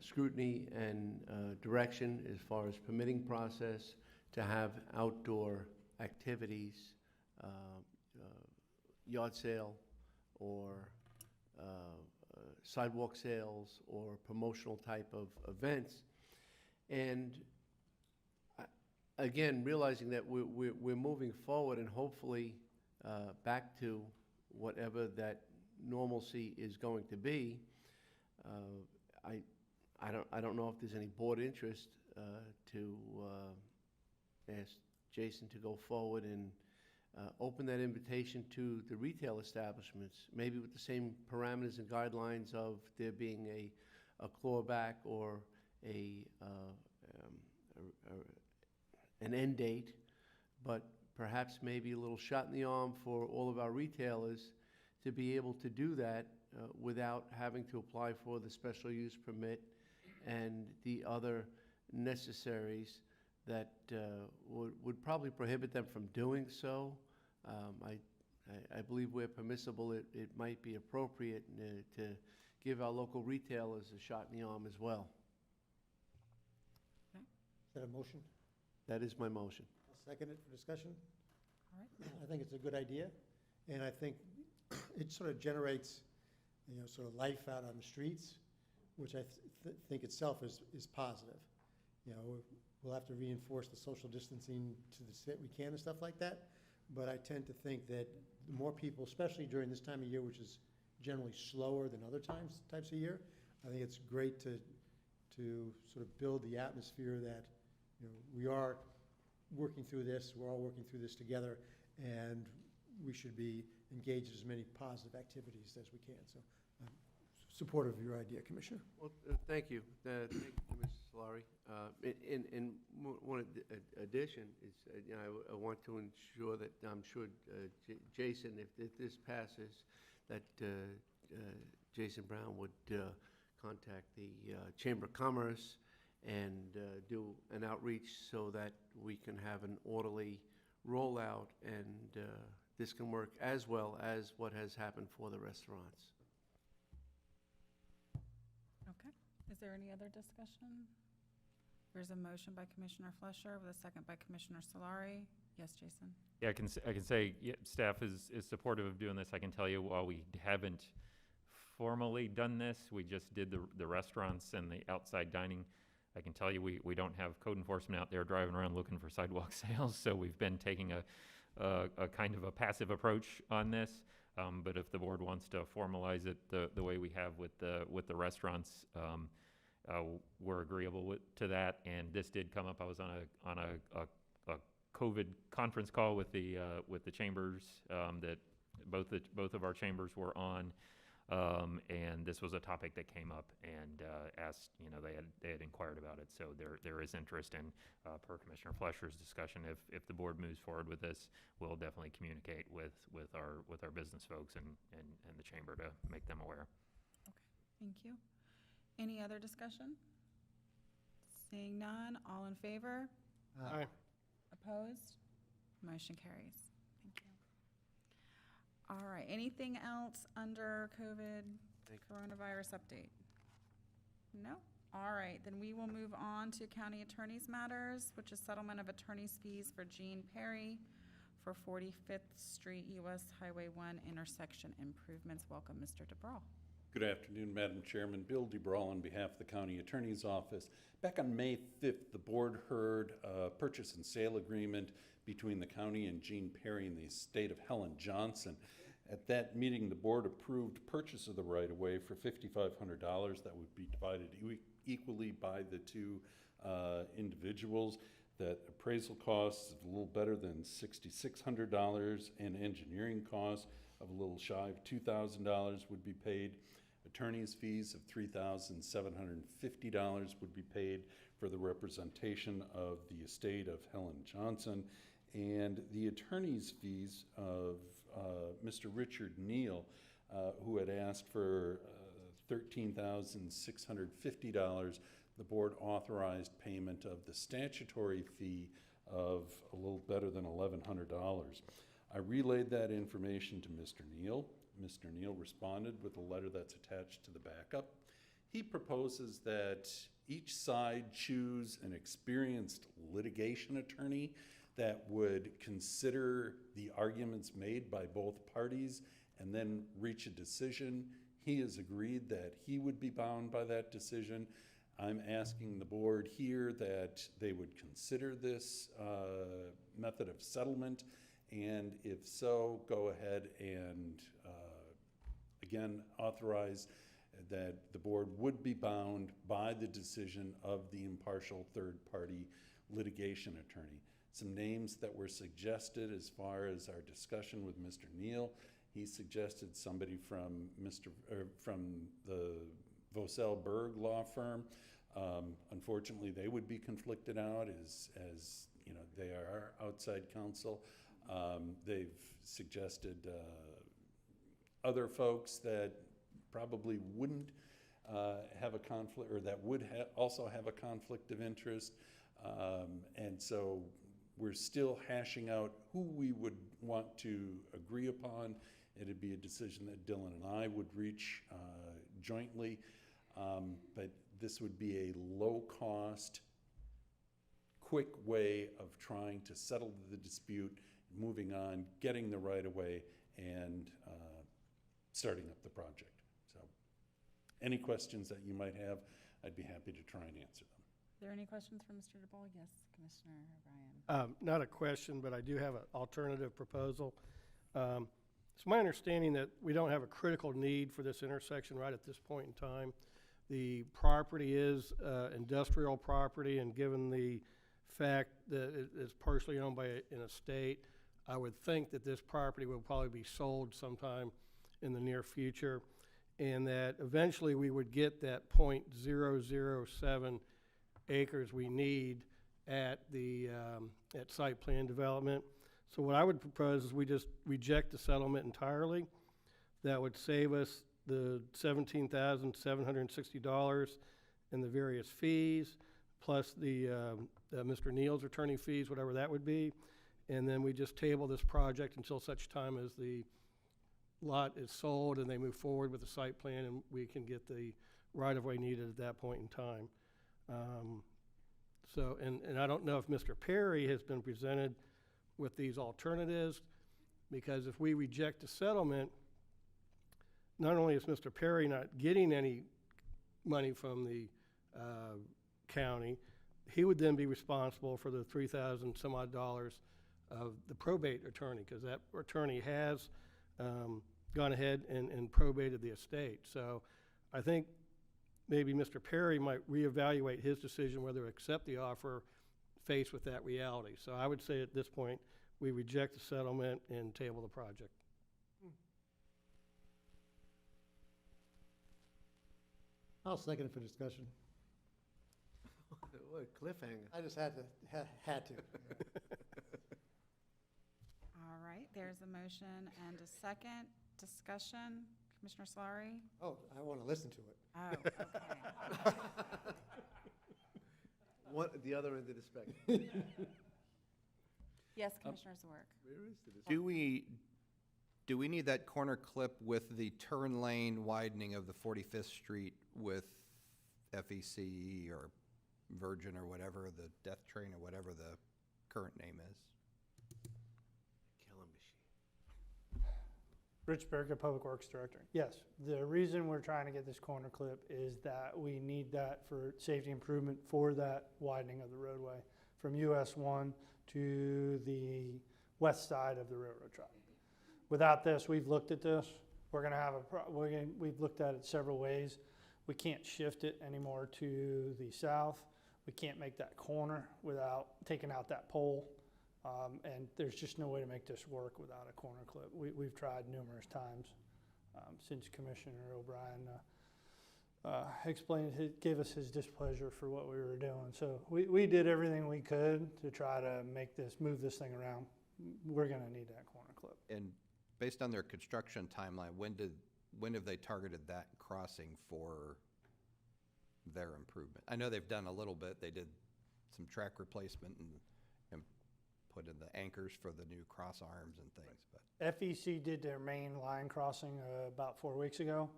S5: scrutiny and direction as far as permitting process to have outdoor activities, yard sale or sidewalk sales or promotional type of events. And again, realizing that we're moving forward and hopefully back to whatever that normalcy is going to be, I don't know if there's any board interest to ask Jason to go forward and open that invitation to the retail establishments, maybe with the same parameters and guidelines of there being a clawback or an end date, but perhaps maybe a little shot in the arm for all of our retailers to be able to do that without having to apply for the special use permit and the other necessaries that would probably prohibit them from doing so. I believe where permissible, it might be appropriate to give our local retailers a shot in the arm as well.
S7: Is that a motion?
S5: That is my motion.
S7: I'll second it for discussion.
S1: All right.
S7: I think it's a good idea, and I think it sort of generates, sort of life out on the streets, which I think itself is positive. We'll have to reinforce the social distancing to the extent we can and stuff like that, but I tend to think that the more people, especially during this time of year, which is generally slower than other types of year, I think it's great to sort of build the atmosphere that we are working through this, we're all working through this together, and we should be engaged in as many positive activities as we can. So I'm supportive of your idea, Commissioner.
S5: Well, thank you. Thank you, Mr. Solari. In one addition is, I want to ensure that I'm sure Jason, if this passes, that Jason Brown would contact the Chamber of Commerce and do an outreach so that we can have an orderly rollout, and this can work as well as what has happened for the restaurants.
S1: Okay. Is there any other discussion? There's a motion by Commissioner Flesher with a second by Commissioner Solari. Yes, Jason?
S8: Yeah, I can say staff is supportive of doing this. I can tell you, while we haven't formally done this, we just did the restaurants and the outside dining. I can tell you we don't have code enforcement out there driving around looking for sidewalk sales, so we've been taking a kind of a passive approach on this. But if the board wants to formalize it the way we have with the restaurants, we're agreeable to that. And this did come up. I was on a COVID conference call with the chambers that both of our chambers were on. And this was a topic that came up, and asked, they had inquired about it. So there is interest in, per Commissioner Flesher's discussion, if the board moves forward with this, we'll definitely communicate with our business folks and the chamber to make them aware.
S1: Okay, thank you. Any other discussion? Seeing none, all in favor?
S4: Aye.
S1: Opposed? Motion carries. Thank you. All right, anything else under COVID coronavirus update? No? All right, then we will move on to County Attorney's Matters, which is settlement of attorney's fees for Jean Perry for 45th Street US Highway 1 intersection improvements. Welcome, Mr. DeBrawl.
S3: Good afternoon, Madam Chairman. Bill DeBrawl on behalf of the County Attorney's Office. Back on May 5th, the board heard a purchase and sale agreement between the county and Gene Perry and the estate of Helen Johnson. At that meeting, the board approved purchase of the right-of-way for $5,500 that would be divided equally by the two individuals. That appraisal costs of a little better than $6,600 and engineering costs of a little shy of $2,000 would be paid. Attorney's fees of $3,750 would be paid for the representation of the estate of Helen Johnson, and the attorney's fees of Mr. Richard Neal, who had asked for $13,650. The board authorized payment of the statutory fee of a little better than $1,100. I relayed that information to Mr. Neal. Mr. Neal responded with a letter that's attached to the backup. He proposes that each side choose an experienced litigation attorney that would consider the arguments made by both parties and then reach a decision. He has agreed that he would be bound by that decision. I'm asking the board here that they would consider this method of settlement, and if so, go ahead and again authorize that the board would be bound by the decision of the impartial third-party litigation attorney. Some names that were suggested as far as our discussion with Mr. Neal. He suggested somebody from the Vosel Berg law firm. Unfortunately, they would be conflicted out as you know, they are outside counsel. They've suggested other folks that probably wouldn't have a conflict, or that would also have a conflict of interest. And so we're still hashing out who we would want to agree upon. It'd be a decision that Dylan and I would reach jointly. But this would be a low-cost, quick way of trying to settle the dispute, moving on, getting the right-of-way, and starting up the project. So any questions that you might have, I'd be happy to try and answer them.
S1: Are there any questions for Mr. DeBoer? Yes, Commissioner Ryan.
S4: Not a question, but I do have an alternative proposal. It's my understanding that we don't have a critical need for this intersection right at this point in time. The property is industrial property, and given the fact that it is partially owned by an estate, I would think that this property will probably be sold sometime in the near future, and that eventually we would get that 0.007 acres we need at the at site plan development. So what I would propose is we just reject the settlement entirely. That would save us the $17,760 and the various fees, plus the Mr. Neal's attorney fees, whatever that would be. And then we just table this project until such time as the lot is sold and they move forward with the site plan, and we can get the right-of-way needed at that point in time. And I don't know if Mr. Perry has been presented with these alternatives, because if we reject the settlement, not only is Mr. Perry not getting any money from the county, he would then be responsible for the $3,000 some odd of the probate attorney, because that attorney has gone ahead and probated the estate. So I think maybe Mr. Perry might reevaluate his decision whether to accept the offer faced with that reality. So I would say at this point, we reject the settlement and table the project.
S7: I'll second it for discussion.
S12: What a cliffhanger.
S7: I just had to.
S1: All right, there's a motion and a second. Discussion. Commissioner Solari?
S7: Oh, I want to listen to it.
S1: Oh, okay.
S12: The other end of the spectrum.
S1: Yes, Commissioner Zwerk.
S12: Where is the
S6: Do we need that corner clip with the turn lane widening of the 45th Street with FEC or Virgin or whatever, the Death Train or whatever the current name is?
S12: Killing machine.
S21: Rich Berger, Public Works Director. Yes, the reason we're trying to get this corner clip is that we need that for safety improvement for that widening of the roadway from US 1 to the west side of the railroad track. Without this, we've looked at this. We're gonna have we've looked at it several ways. We can't shift it anymore to the south. We can't make that corner without taking out that pole. And there's just no way to make this work without a corner clip. We've tried numerous times since Commissioner O'Brien gave us his displeasure for what we were doing. So we did everything we could to try to move this thing around. We're gonna need that corner clip.
S6: And based on their construction timeline, when have they targeted that crossing for their improvement? I know they've done a little bit. They did some track replacement and put in the anchors for the new cross arms and things. But
S21: FEC did their main line crossing about 4 weeks ago.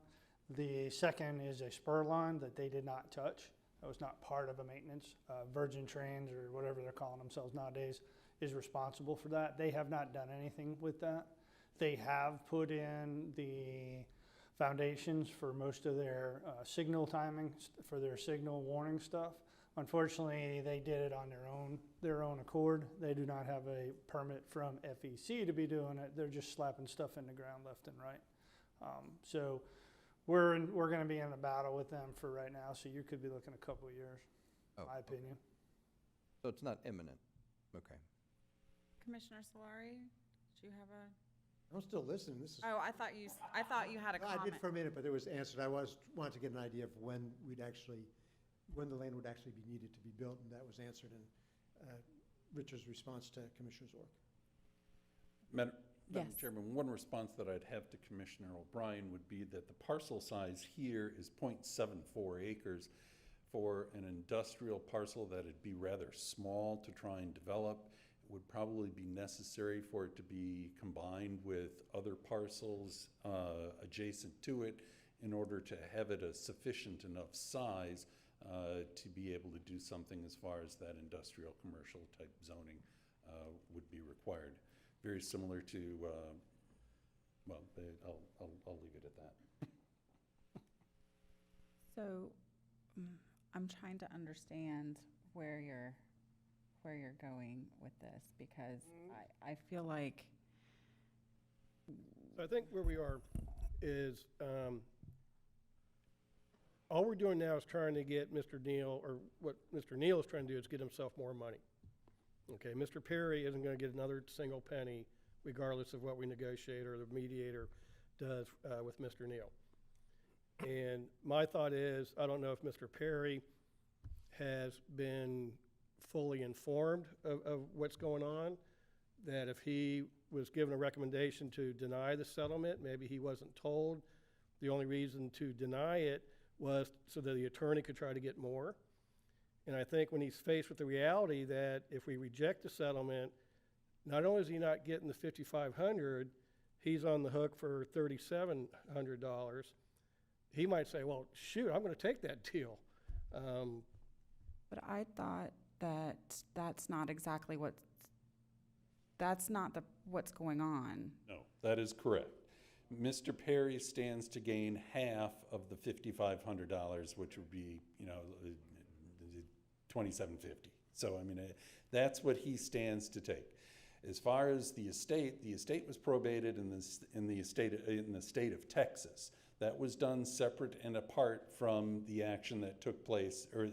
S21: The second is a spur line that they did not touch. That was not part of a maintenance. Virgin Trains, or whatever they're calling themselves nowadays, is responsible for that. They have not done anything with that. They have put in the foundations for most of their signal timing, for their signal warning stuff. Unfortunately, they did it on their own accord. They do not have a permit from FEC to be doing it. They're just slapping stuff in the ground left and right. So we're going to be in a battle with them for right now. So you could be looking a couple of years, in my opinion.
S6: So it's not imminent. Okay.
S1: Commissioner Solari, do you have a?
S7: I'm still listening. This is.
S1: Oh, I thought you had a comment.
S7: I did for a minute, but it was answered. I wanted to get an idea of when the lane would actually be needed to be built, and that was answered in Richard's response to Commissioner Zork.
S3: Madam
S1: Yes.
S3: Chairman, one response that I'd have to Commissioner O'Brien would be that the parcel size here is 0.74 acres. For an industrial parcel, that'd be rather small to try and develop. It would probably be necessary for it to be combined with other parcels adjacent to it in order to have it a sufficient enough size to be able to do something as far as that industrial commercial type zoning would be required. Very similar to, well, I'll leave it at that.
S1: So I'm trying to understand where you're going with this, because I feel like.
S4: I think where we are is, all we're doing now is trying to get Mr. Neal, or what Mr. Neal is trying to do is get himself more money. Okay, Mr. Perry isn't gonna get another single penny regardless of what we negotiate or the mediator does with Mr. Neal. And my thought is, I don't know if Mr. Perry has been fully informed of what's going on, that if he was given a recommendation to deny the settlement, maybe he wasn't told. The only reason to deny it was so that the attorney could try to get more. And I think when he's faced with the reality that if we reject the settlement, not only is he not getting the $5,500, he's on the hook for $3,700. He might say, well, shoot, I'm going to take that deal.
S1: But I thought that that's not exactly what's going on.
S3: No, that is correct. Mr. Perry stands to gain half of the $5,500, which would be, $2,750. So, I mean, that's what he stands to take. As far as the estate was probated in the state of Texas. That was done separate and apart from the action that took place, or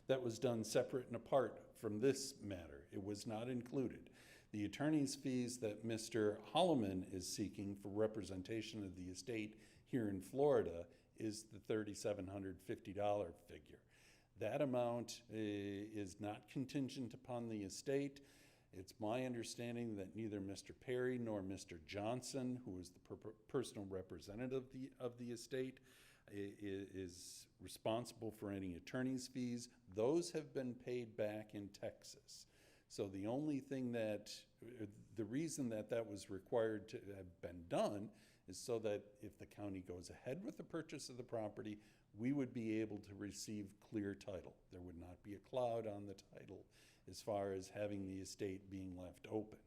S3: that was done separate and apart from this matter. It was not included. The attorney's fees that Mr. Holloman is seeking for representation of the estate here in Florida is the $3,750 figure. That amount is not contingent upon the estate. It's my understanding that neither Mr. Perry nor Mr. Johnson, who is the personal representative of the estate, is responsible for any attorney's fees. Those have been paid back in Texas. So the only thing the reason that was required to have been done is so that if the county goes ahead with the purchase of the property, we would be able to receive clear title. There would not be a cloud on the title as far as having the estate being left open.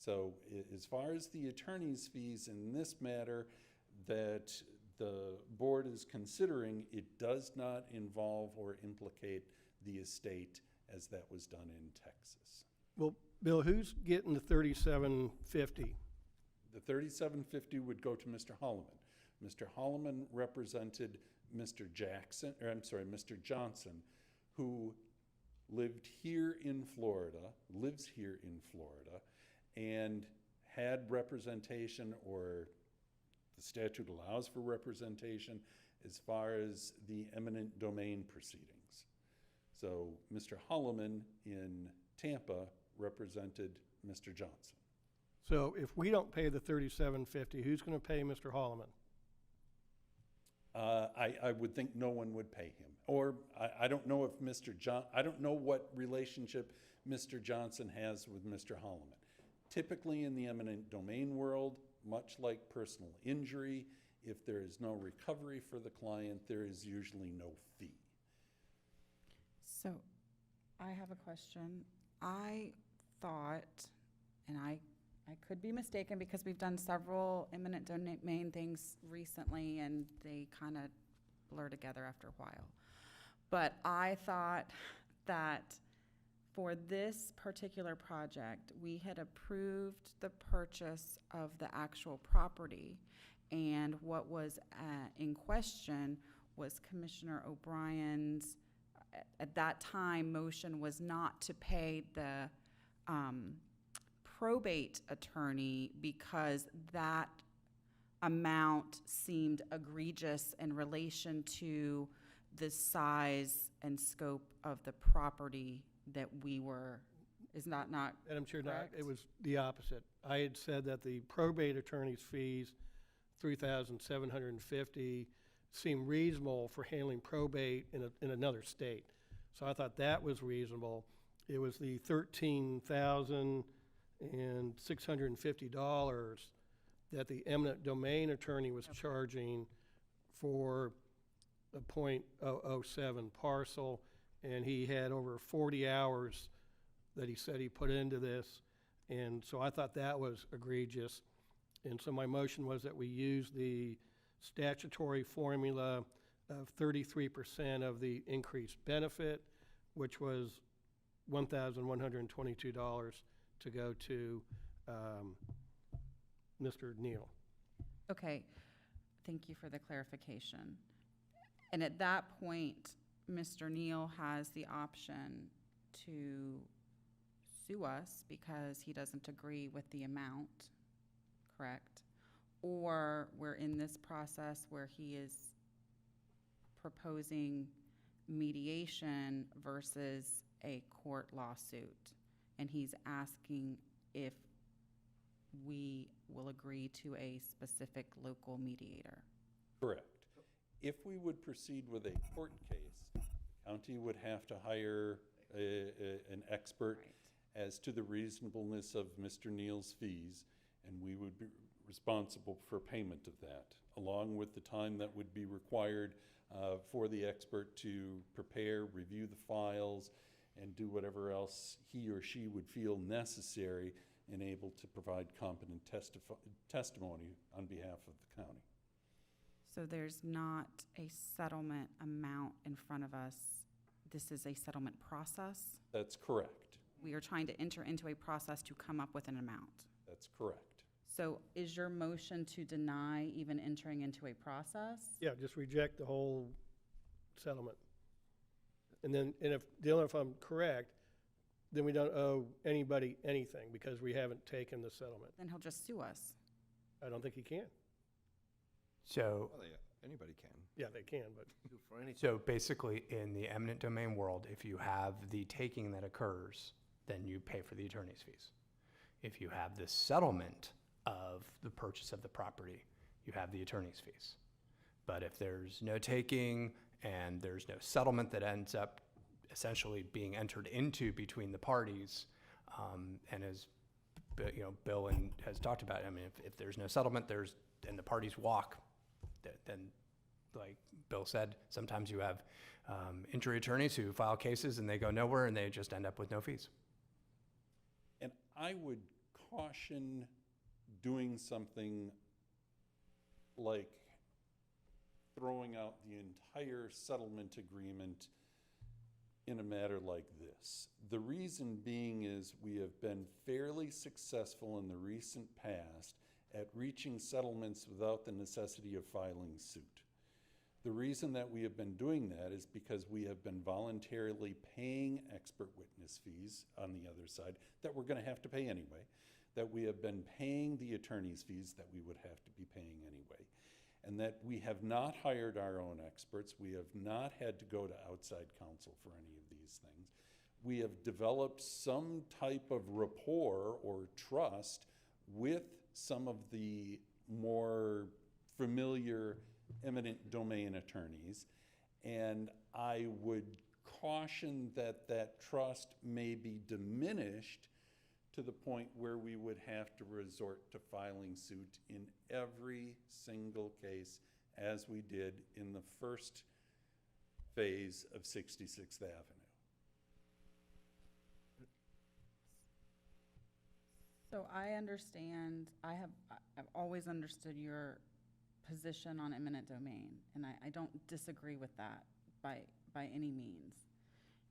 S3: So as far as the attorney's fees in this matter that the board is considering, it does not involve or implicate the estate as that was done in Texas.
S4: Well, Bill, who's getting the $37.50?
S3: The $37.50 would go to Mr. Holloman. Mr. Holloman represented Mr. Mr. Johnson, who lives here in Florida, and had representation, or the statute allows for representation, as far as the eminent domain proceedings. So Mr. Holloman in Tampa represented Mr. Johnson.
S4: So if we don't pay the $37.50, who's going to pay Mr. Holloman?
S3: I would think no one would pay him. Or I don't know if I don't know what relationship Mr. Johnson has with Mr. Holloman. Typically in the eminent domain world, much like personal injury, if there is no recovery for the client, there is usually no fee.
S1: So I have a question. I thought, and I could be mistaken because we've done several eminent domain things recently and they kind of blur together after a while. But I thought that for this particular project, we had approved the purchase of the actual property, and what was in question was Commissioner O'Brien's, at that time, motion was not to pay the probate attorney because that amount seemed egregious in relation to the size and scope of the property that we were, is not
S4: Madam Chair,
S1: correct?
S4: it was the opposite. I had said that the probate attorney's fees, $3,750, seemed reasonable for handling probate in another state. So I thought that was reasonable. It was the $13,650 that the eminent domain attorney was charging for a .007 parcel, and he had over 40 hours that he said he put into this, and so I thought that was egregious. And so my motion was that we use the statutory formula of 33% of the increased benefit, which was $1,122 to go to Mr. Neal.
S1: Okay, thank you for the clarification. And at that point, Mr. Neal has the option to sue us because he doesn't agree with the amount, correct? Or we're in this process where he is proposing mediation versus a court lawsuit, and he's asking if we will agree to a specific local mediator.
S3: Correct. If we would proceed with a court case, the county would have to hire an expert as to the reasonableness of Mr. Neal's fees, and we would be responsible for payment of that, along with the time that would be required for the expert to prepare, review the files, and do whatever else he or she would feel necessary and able to provide competent testimony on behalf of the county.
S1: So there's not a settlement amount in front of us. This is a settlement process.
S3: That's correct.
S1: We are trying to enter into a process to come up with an amount.
S3: That's correct.
S1: So is your motion to deny even entering into a process?
S4: Yeah, just reject the whole settlement. And then, if Dylan, if I'm correct, then we don't owe anybody anything because we haven't taken the settlement.
S1: Then he'll just sue us.
S4: I don't think he can.
S9: So,
S6: Anybody can.
S4: Yeah, they can, but
S9: so basically, in the eminent domain world, if you have the taking that occurs, then you pay for the attorney's fees. If you have the settlement of the purchase of the property, you have the attorney's fees. But if there's no taking and there's no settlement that ends up essentially being entered into between the parties, and as Bill has talked about, I mean, if there's no settlement, and the parties walk, then like Bill said, sometimes you have injury attorneys who file cases and they go nowhere and they just end up with no fees.
S3: And I would caution doing something like throwing out the entire settlement agreement in a matter like this. The reason being is we have been fairly successful in the recent past at reaching settlements without the necessity of filing suit. The reason that we have been doing that is because we have been voluntarily paying expert witness fees on the other side that we're going to have to pay anyway, that we have been paying the attorney's fees that we would have to be paying anyway, and that we have not hired our own experts. We have not had to go to outside counsel for any of these things. We have developed some type of rapport or trust with some of the more familiar eminent domain attorneys, and I would caution that that trust may be diminished to the point where we would have to resort to filing suit in every single case, as we did in the first phase of 66th Avenue.
S1: So I understand, I've always understood your position on eminent domain, and I don't disagree with that by any means.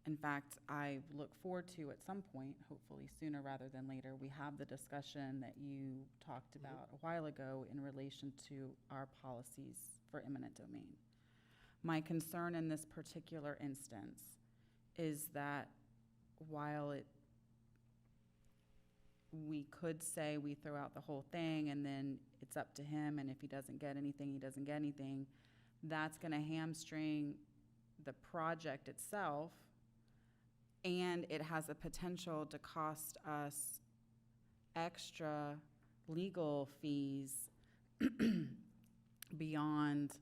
S1: In fact, I look forward to, at some point, hopefully sooner rather than later, we have the discussion that you talked about a while ago in relation to our policies for eminent domain. My concern in this particular instance is that while we could say we throw out the whole thing and then it's up to him, and if he doesn't get anything, he doesn't get anything, that's going to hamstring the project itself, and it has a potential to cost us extra legal fees beyond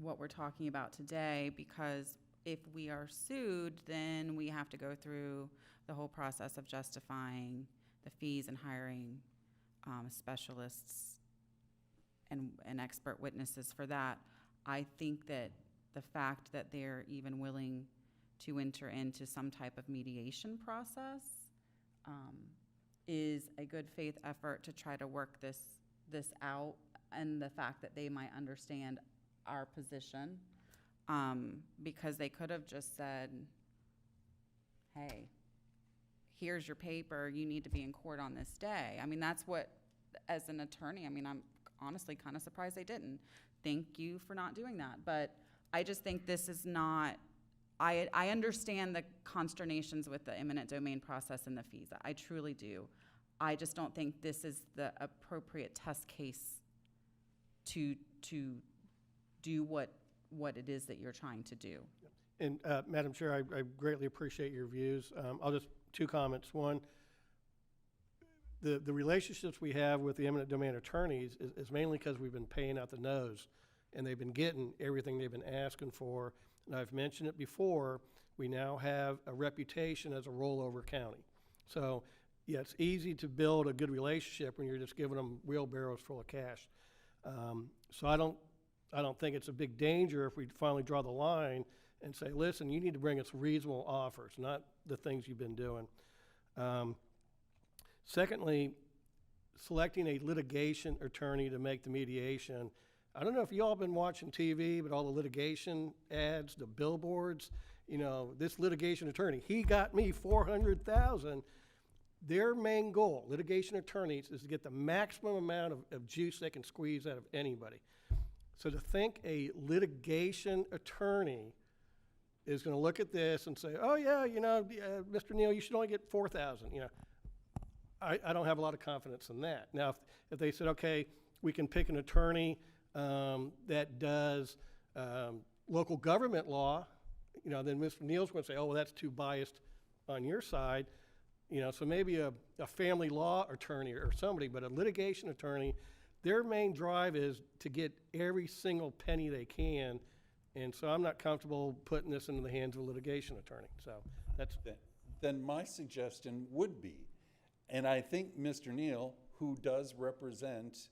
S1: what we're talking about today, because if we are sued, then we have to go through the whole process of justifying the fees and hiring specialists and expert witnesses for that. I think that the fact that they're even willing to enter into some type of mediation process is a good faith effort to try to work this out, and the fact that they might understand our position, because they could have just said, hey, here's your paper, you need to be in court on this day. I mean, that's what, as an attorney, I mean, I'm honestly kind of surprised they didn't. Thank you for not doing that. But I just think this is not, I understand the consternations with the eminent domain process and the fees. I truly do. I just don't think this is the appropriate test case to do what it is that you're trying to do.
S4: And Madam Chair, I greatly appreciate your views. I'll just, two comments. One, the relationships we have with the eminent domain attorneys is mainly because we've been paying out the nose, and they've been getting everything they've been asking for. And I've mentioned it before, we now have a reputation as a rollover county. So yeah, it's easy to build a good relationship when you're just giving them wheelbarrows full of cash. So I don't think it's a big danger if we finally draw the line and say, listen, you need to bring us reasonable offers, not the things you've been doing. Secondly, selecting a litigation attorney to make the mediation. I don't know if you all been watching TV, but all the litigation ads, the billboards, you know, this litigation attorney, he got me $400,000. Their main goal, litigation attorneys, is to get the maximum amount of juice they can squeeze out of anybody. So to think a litigation attorney is going to look at this and say, oh yeah, you know, Mr. Neal, you should only get $4,000. You know, I don't have a lot of confidence in that. Now, if they said, okay, we can pick an attorney that does local government law, you know, then Mr. Neal's going to say, oh, well, that's too biased on your side. You know, so maybe a family law attorney or somebody, but a litigation attorney, their main drive is to get every single penny they can. And so I'm not comfortable putting this into the hands of a litigation attorney. So that's
S3: then my suggestion would be, and I think Mr. Neal, who does represent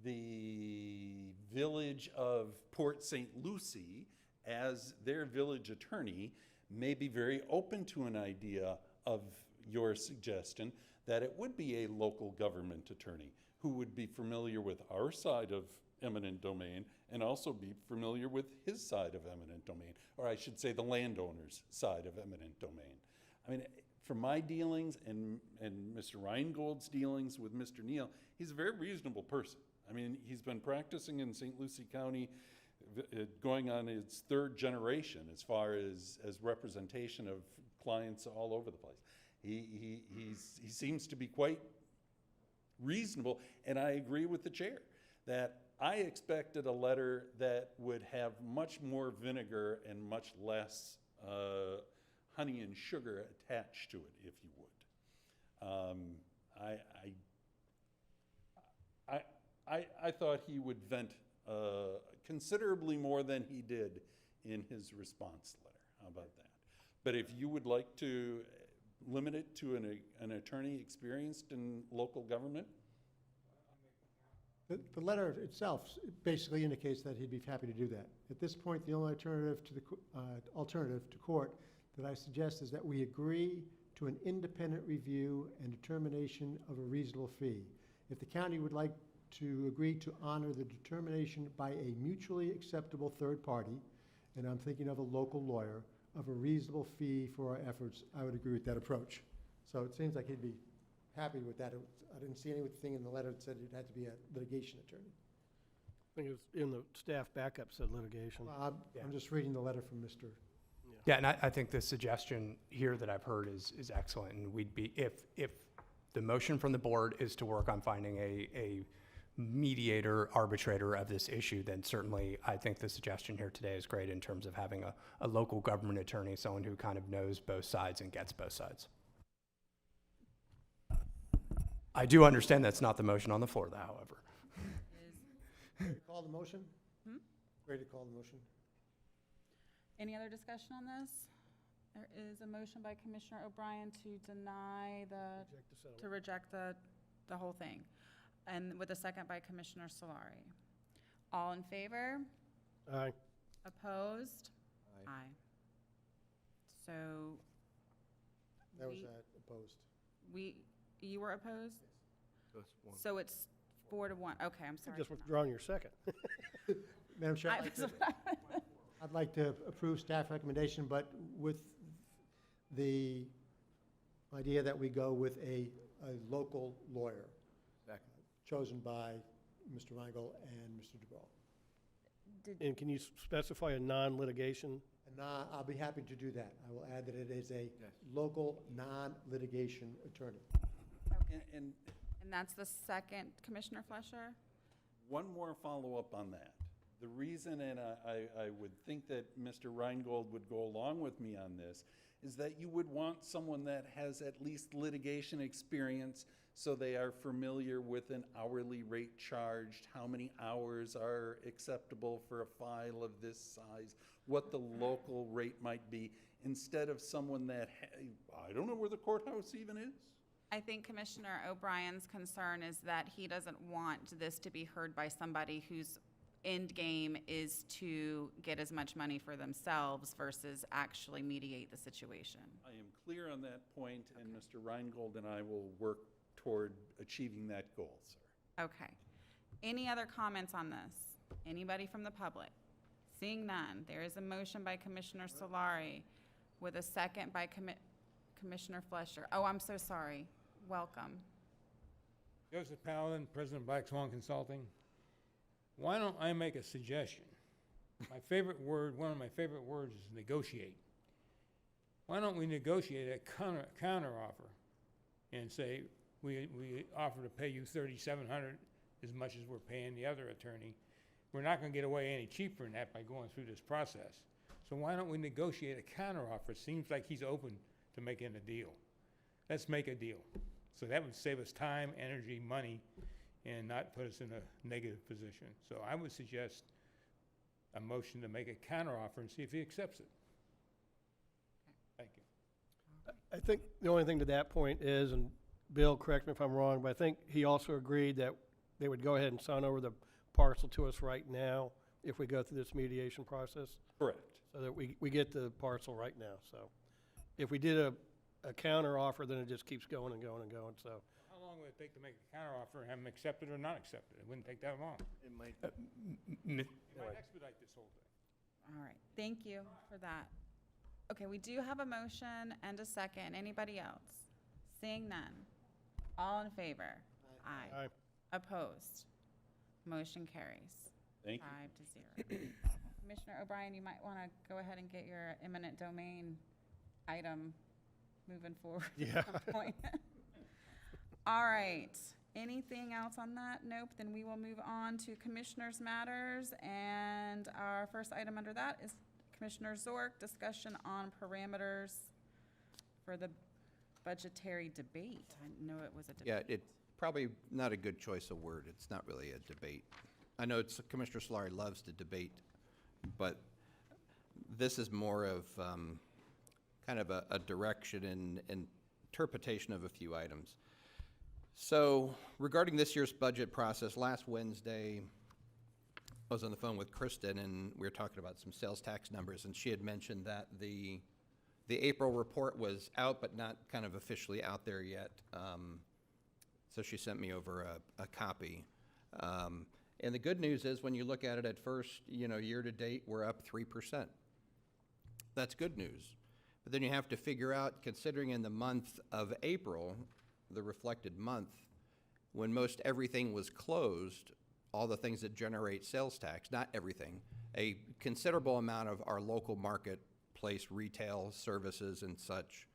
S3: the village of Port St. Lucie as their village attorney, may be very open to an idea of your suggestion that it would be a local government attorney who would be familiar with our side of eminent domain and also be familiar with his side of eminent domain, or I should say the landowner's side of eminent domain. I mean, from my dealings and Mr. Reingold's dealings with Mr. Neal, he's a very reasonable person. I mean, he's been practicing in St. Lucie County going on his third generation as far as representation of clients all over the place. He seems to be quite reasonable, and I agree with the chair that I expected a letter that would have much more vinegar and much less honey and sugar attached to it, if you would. I thought he would vent considerably more than he did in his response letter. How about that? But if you would like to limit it to an attorney experienced in local government?
S7: The letter itself basically indicates that he'd be happy to do that. At this point, the only alternative to court that I suggest is that we agree to an independent review and determination of a reasonable fee. If the county would like to agree to honor the determination by a mutually acceptable third party, and I'm thinking of a local lawyer, of a reasonable fee for our efforts, I would agree with that approach. So it seems like he'd be happy with that. I didn't see anything in the letter that said it had to be a litigation attorney.
S4: I think it was in the staff backup said litigation.
S7: I'm just reading the letter from Mr.
S9: Yeah, and I think the suggestion here that I've heard is excellent, and we'd be, if the motion from the board is to work on finding a mediator, arbitrator of this issue, then certainly I think the suggestion here today is great in terms of having a local government attorney, someone who kind of knows both sides and gets both sides. I do understand that's not the motion on the floor, though, however.
S7: Ready to call the motion? Ready to call the motion?
S1: Any other discussion on this? There is a motion by Commissioner O'Brien to deny to reject the whole thing. And with a second by Commissioner Solari. All in favor?
S4: Aye.
S1: Opposed? Aye. So.
S7: That was opposed.
S1: You were opposed?
S5: So it's one.
S1: So it's 4-1. Okay, I'm sorry.
S4: Just withdrawn your second.
S7: Madam Chair, I'd like to approve staff recommendation, but with the idea that we go with a local lawyer chosen by Mr. Reingold and Mr. DuBois.
S4: And can you specify a non-litigation?
S7: I'll be happy to do that. I will add that it is a local non-litigation attorney.
S3: And
S1: And that's the second, Commissioner Flesher?
S3: one more follow-up on that. The reason, and I would think that Mr. Reingold would go along with me on this, is that you would want someone that has at least litigation experience so they are familiar with an hourly rate charged, how many hours are acceptable for a file of this size, what the local rate might be, instead of someone that, I don't know where the courthouse even is.
S1: I think Commissioner O'Brien's concern is that he doesn't want this to be heard by somebody whose end game is to get as much money for themselves versus actually mediate the situation.
S3: I am clear on that point, and Mr. Reingold and I will work toward achieving that goal, sir.
S1: Okay. Any other comments on this? Anybody from the public? Seeing none, there is a motion by Commissioner Solari with a second by Commissioner Flesher. Oh, I'm so sorry. Welcome.
S11: Joseph Paladin, President of Black Swan Consulting. Why don't I make a suggestion? My favorite word, one of my favorite words is negotiate. Why don't we negotiate a counter offer and say, we offer to pay you $3,700 as much as we're paying the other attorney. We're not going to get away any cheaper than that by going through this process. So why don't we negotiate a counter offer? It seems like he's open to making a deal. Let's make a deal. So that would save us time, energy, money, and not put us in a negative position. So I would suggest a motion to make a counter offer and see if he accepts it. Thank you.
S4: I think the only thing to that point is, and Bill, correct me if I'm wrong, but I think he also agreed that they would go ahead and sign over the parcel to us right now if we go through this mediation process.
S3: Correct.
S4: So that we get the parcel right now. So if we did a a counter offer, then it just keeps going and going and going, so.
S11: How long would it take to make a counteroffer and have them accept it or not accept it? It wouldn't take that long.
S4: It might.
S11: It might expedite this whole thing.
S1: All right, thank you for that. Okay, we do have a motion and a second. Anybody else? Seeing none. All in favor? Aye.
S4: Aye.
S1: Opposed? Motion carries.
S3: Thank you.
S1: 5-0. Commissioner O'Brien, you might want to go ahead and get your eminent domain item moving forward.
S4: Yeah.
S1: at some point. All right. Anything else on that? Nope. Then we will move on to Commissioners' Matters. And our first item under that is Commissioner Zork, discussion on parameters for the budgetary debate. I didn't know it was a debate.
S6: Yeah, it's probably not a good choice of word. It's not really a debate. I know Commissioner Solari loves to debate, but this is more of kind of a direction and interpretation of a few items. So regarding this year's budget process, last Wednesday, I was on the phone with Kristen, and we were talking about some sales tax numbers, and she had mentioned that the April report was out, but not kind of officially out there yet. So she sent me over a copy. And the good news is, when you look at it at first, year to date, we're up 3%. That's good news. But then you have to figure out, considering in the month of April, the reflected month, when most everything was closed, all the things that generate sales tax, not everything, a considerable amount of our local marketplace retail services and such,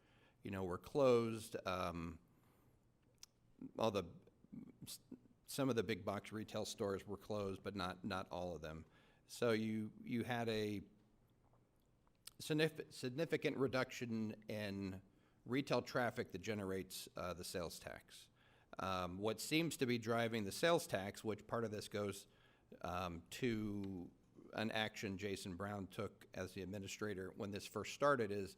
S6: were closed. Some of the big box retail stores were closed, but not all of them. So you had a significant reduction in retail traffic that generates the sales tax. What seems to be driving the sales tax, which part of this goes to an action Jason Brown took as the administrator when this first started, is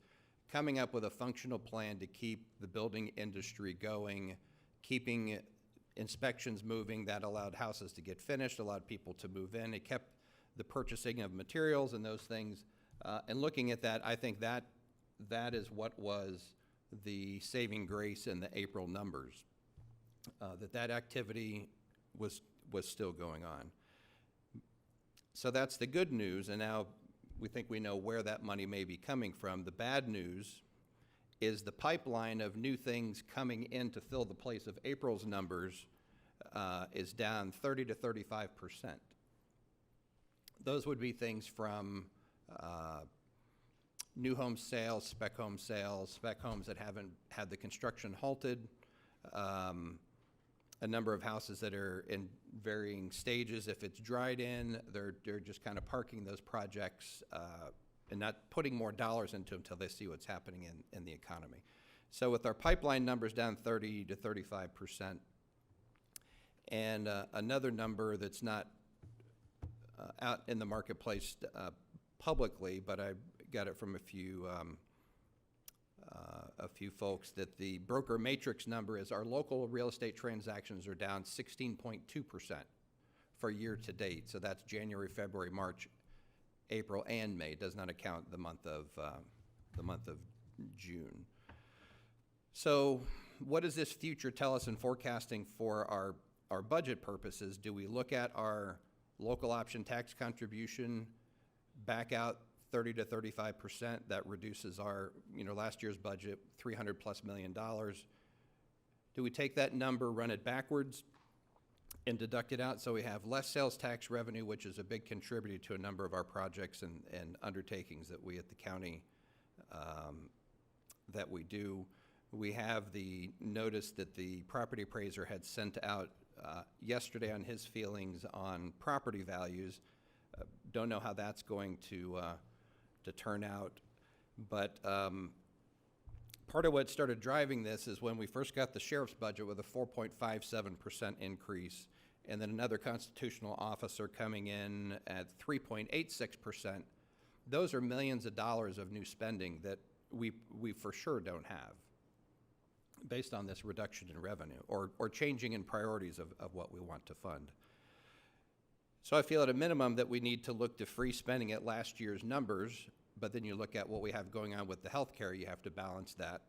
S6: coming up with a functional plan to keep the building industry going, keeping inspections moving. That allowed houses to get finished, allowed people to move in. It kept the purchasing of materials and those things. And looking at that, I think that is what was the saving grace in the April numbers, that activity was still going on. So that's the good news, and now we think we know where that money may be coming from. The bad news is the pipeline of new things coming in to fill the place of April's numbers is down 30 to 35%. Those would be things from new home sales, spec homes that haven't had the construction halted, a number of houses that are in varying stages. If it's dried in, they're just kind of parking those projects and not putting more dollars into them until they see what's happening in the economy. So with our pipeline numbers down 30 to 35%, and another number that's not out in the marketplace publicly, but I got it from a few folks, that the broker matrix number is our local real estate transactions are down 16.2% for year to date. So that's January, February, March, April, and May. It does not account the month of June. So what does this future tell us in forecasting for our budget purposes? Do we look at our local option tax contribution, back out 30 to 35%? That reduces our, last year's budget, $300+ million. Do we take that number, run it backwards, and deduct it out so we have less sales tax revenue, which is a big contributor to a number of our projects and undertakings that we at the county that we do? We have the notice that the property appraiser had sent out yesterday on his feelings on property values. Don't know how that's going to turn out, but part of what started driving this is when we first got the sheriff's budget with a 4.57% increase, and then another constitutional officer coming in at 3.86%. Those are millions of dollars of new spending that we for sure don't have, based on this reduction in revenue or changing in priorities of what we want to fund. So I feel at a minimum that we need to look to free spending at last year's numbers, but then you look at what we have going on with the healthcare, you have to balance that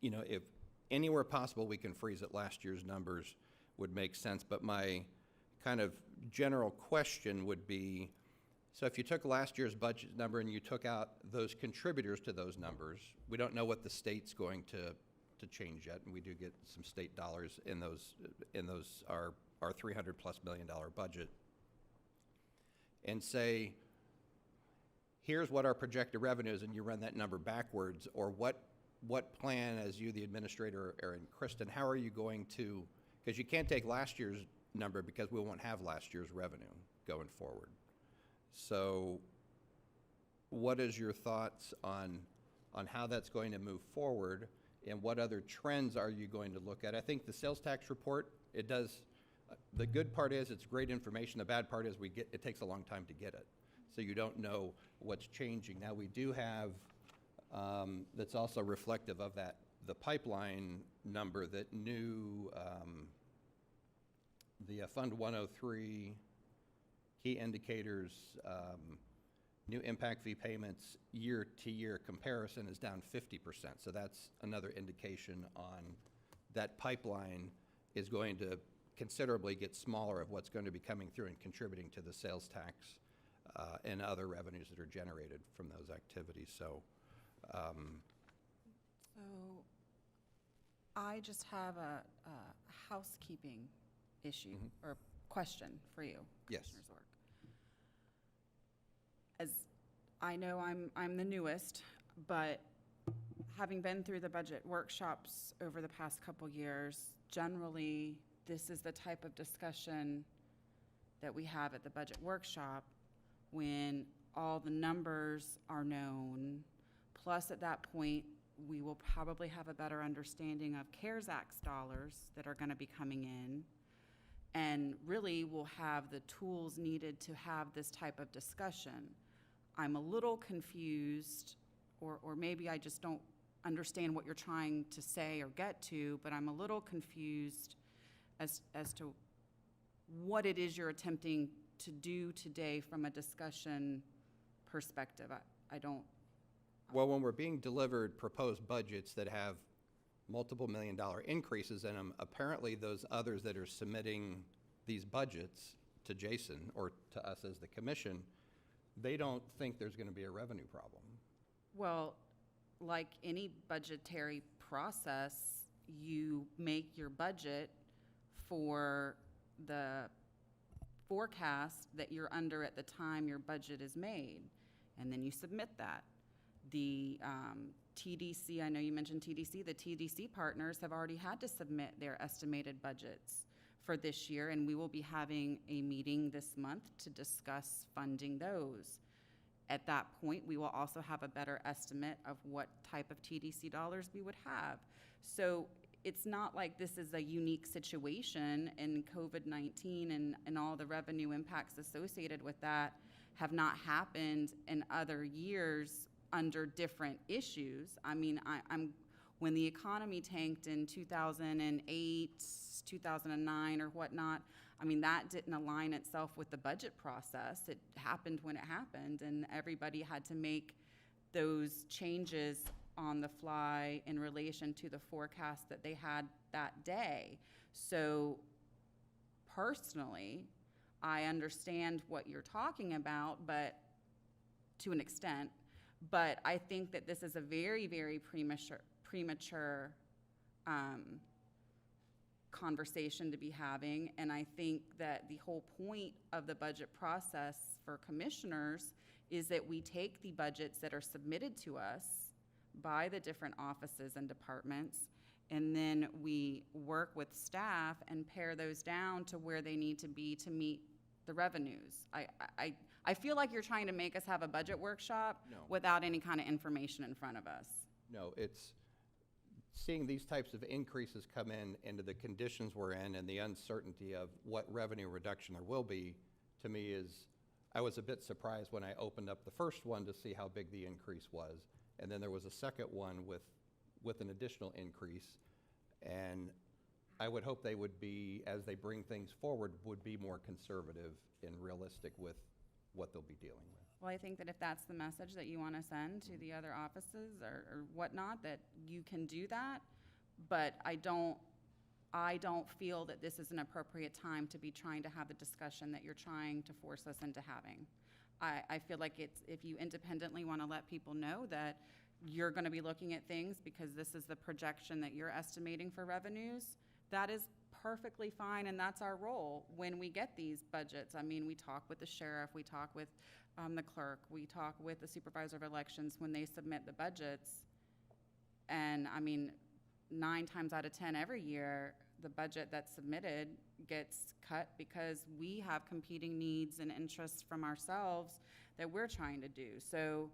S6: if anywhere possible we can freeze at last year's numbers would make sense. But my kind of general question would be, so if you took last year's budget number and you took out those contributors to those numbers, we don't know what the state's going to change yet, and we do get some state dollars in those our $300+ million budget, and say, here's what our projected revenue is, and you run that number backwards, or what plan, as you, the administrator, and Kristen, how are you going to, because you can't take last year's number because we won't have last year's revenue going forward. So what is your thoughts on how that's going to move forward, and what other trends are you going to look at? I think the sales tax report, it does, the good part is it's great information. The bad part is it takes a long time to get it. So you don't know what's changing. Now we do have, that's also reflective of that, the pipeline number, that new, the Fund 103 key indicators, new impact fee payments year-to-year comparison is down 50%. So that's another indication on that pipeline is going to considerably get smaller of what's going to be coming through and contributing to the sales tax and other revenues that are generated from those activities. So,
S1: So I just have a housekeeping issue or question for you,
S6: yes.
S1: Commissioner Zork. As I know I'm the newest, but having been through the budget workshops over the past couple years, generally this is the type of discussion that we have at the budget workshop when all the numbers are known, plus at that point we will probably have a better understanding of CARES Act dollars that are going to be coming in, and really we'll have the tools needed to have this type of discussion. I'm a little confused, or maybe I just don't understand what you're trying to say or get to, but I'm a little confused as to what it is you're attempting to do today from a discussion perspective. I don't.
S6: Well, when we're being delivered proposed budgets that have multiple $million-dollar increases in them, apparently those others that are submitting these budgets to Jason or to us as the commission, they don't think there's going to be a revenue problem.
S1: Well, like any budgetary process, you make your budget for the forecast that you're under at the time your budget is made, and then you submit that. The TDC, I know you mentioned TDC, the TDC partners have already had to submit their estimated budgets for this year, and we will be having a meeting this month to discuss funding those. At that point, we will also have a better estimate of what type of TDC dollars we would have. So it's not like this is a unique situation, and COVID-19 and all the revenue impacts associated with that have not happened in other years under different issues. I mean, when the economy tanked in 2008, 2009 or whatnot, I mean, that didn't align itself with the budget process. It happened when it happened, and everybody had to make those changes on the fly in relation to the forecast that they had that day. So personally, I understand what you're talking about, but to an extent, but I think that this is a very, very premature conversation to be having, and I think that the whole point of the budget process for commissioners is that we take the budgets that are submitted to us by the different offices and departments, and then we work with staff and pare those down to where they need to be to meet the revenues. I feel like you're trying to make us have a budget workshop without any kind of information in front of us.
S6: No, it's seeing these types of increases come in into the conditions we're in and the uncertainty of what revenue reduction there will be, to me is, I was a bit surprised when I opened up the first one to see how big the increase was. And then there was a second one with an additional increase. And I would hope they would be, as they bring things forward, would be more conservative and realistic with what they'll be dealing with.
S1: Well, I think that if that's the message that you want to send to the other offices or whatnot, that you can do that. But I don't feel that this is an appropriate time to be trying to have the discussion that you're trying to force us into having. I feel like if you independently want to let people know that you're going to be looking at things because this is the projection that you're estimating for revenues, that is perfectly fine, and that's our role when we get these budgets. I mean, we talk with the sheriff, we talk with the clerk, we talk with the supervisor of elections when they submit the budgets. And I mean, 9 times out of 10 every year, the budget that's submitted gets cut because we have competing needs and interests from ourselves that we're trying to do. So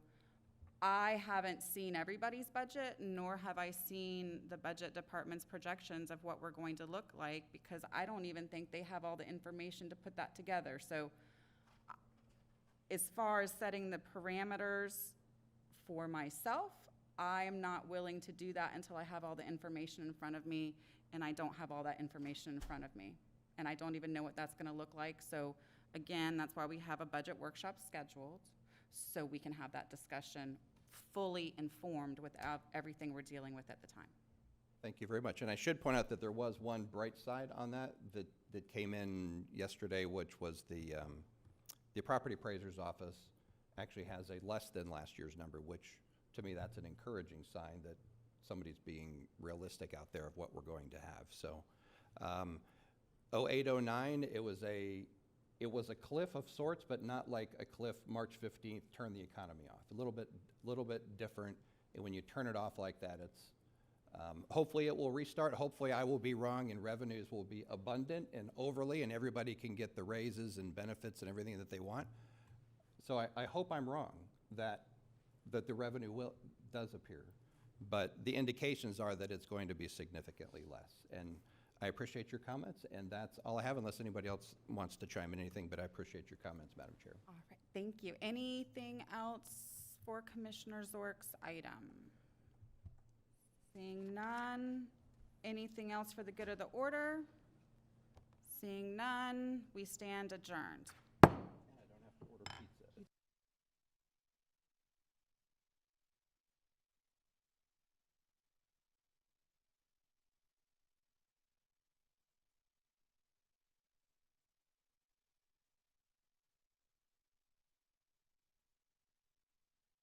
S1: I haven't seen everybody's budget, nor have I seen the budget department's projections of what we're going to look like, because I don't even think they have all the information to put that together. So as far as setting the parameters for myself, I am not willing to do that until I have all the information in front of me, and I don't have all that information in front of me. And I don't even know what that's gonna look like. So again, that's why we have a budget workshop scheduled, so we can have that discussion fully informed without everything we're dealing with at the time.
S6: Thank you very much. And I should point out that there was one bright side on that came in yesterday, which was the property appraiser's office actually has a less than last year's number, which to me, that's an encouraging sign that somebody's being realistic out there of what we're going to have. So 08, 09, it was a cliff of sorts, but not like a cliff March 15th turned the economy off. A little bit different. And when you turn it off like that, it's hopefully it will restart. Hopefully I will be wrong and revenues will be abundant and overly, and everybody can get the raises and benefits and everything that they want. So I hope I'm wrong that the revenue does appear. But the indications are that it's going to be significantly less. And I appreciate your comments, and that's all I have, unless anybody else wants to chime in anything, but I appreciate your comments, Madam Chair.
S1: All right, thank you. Anything else for Commissioner Zork's item? Seeing none. Anything else for the good of the order? Seeing none, we stand adjourned.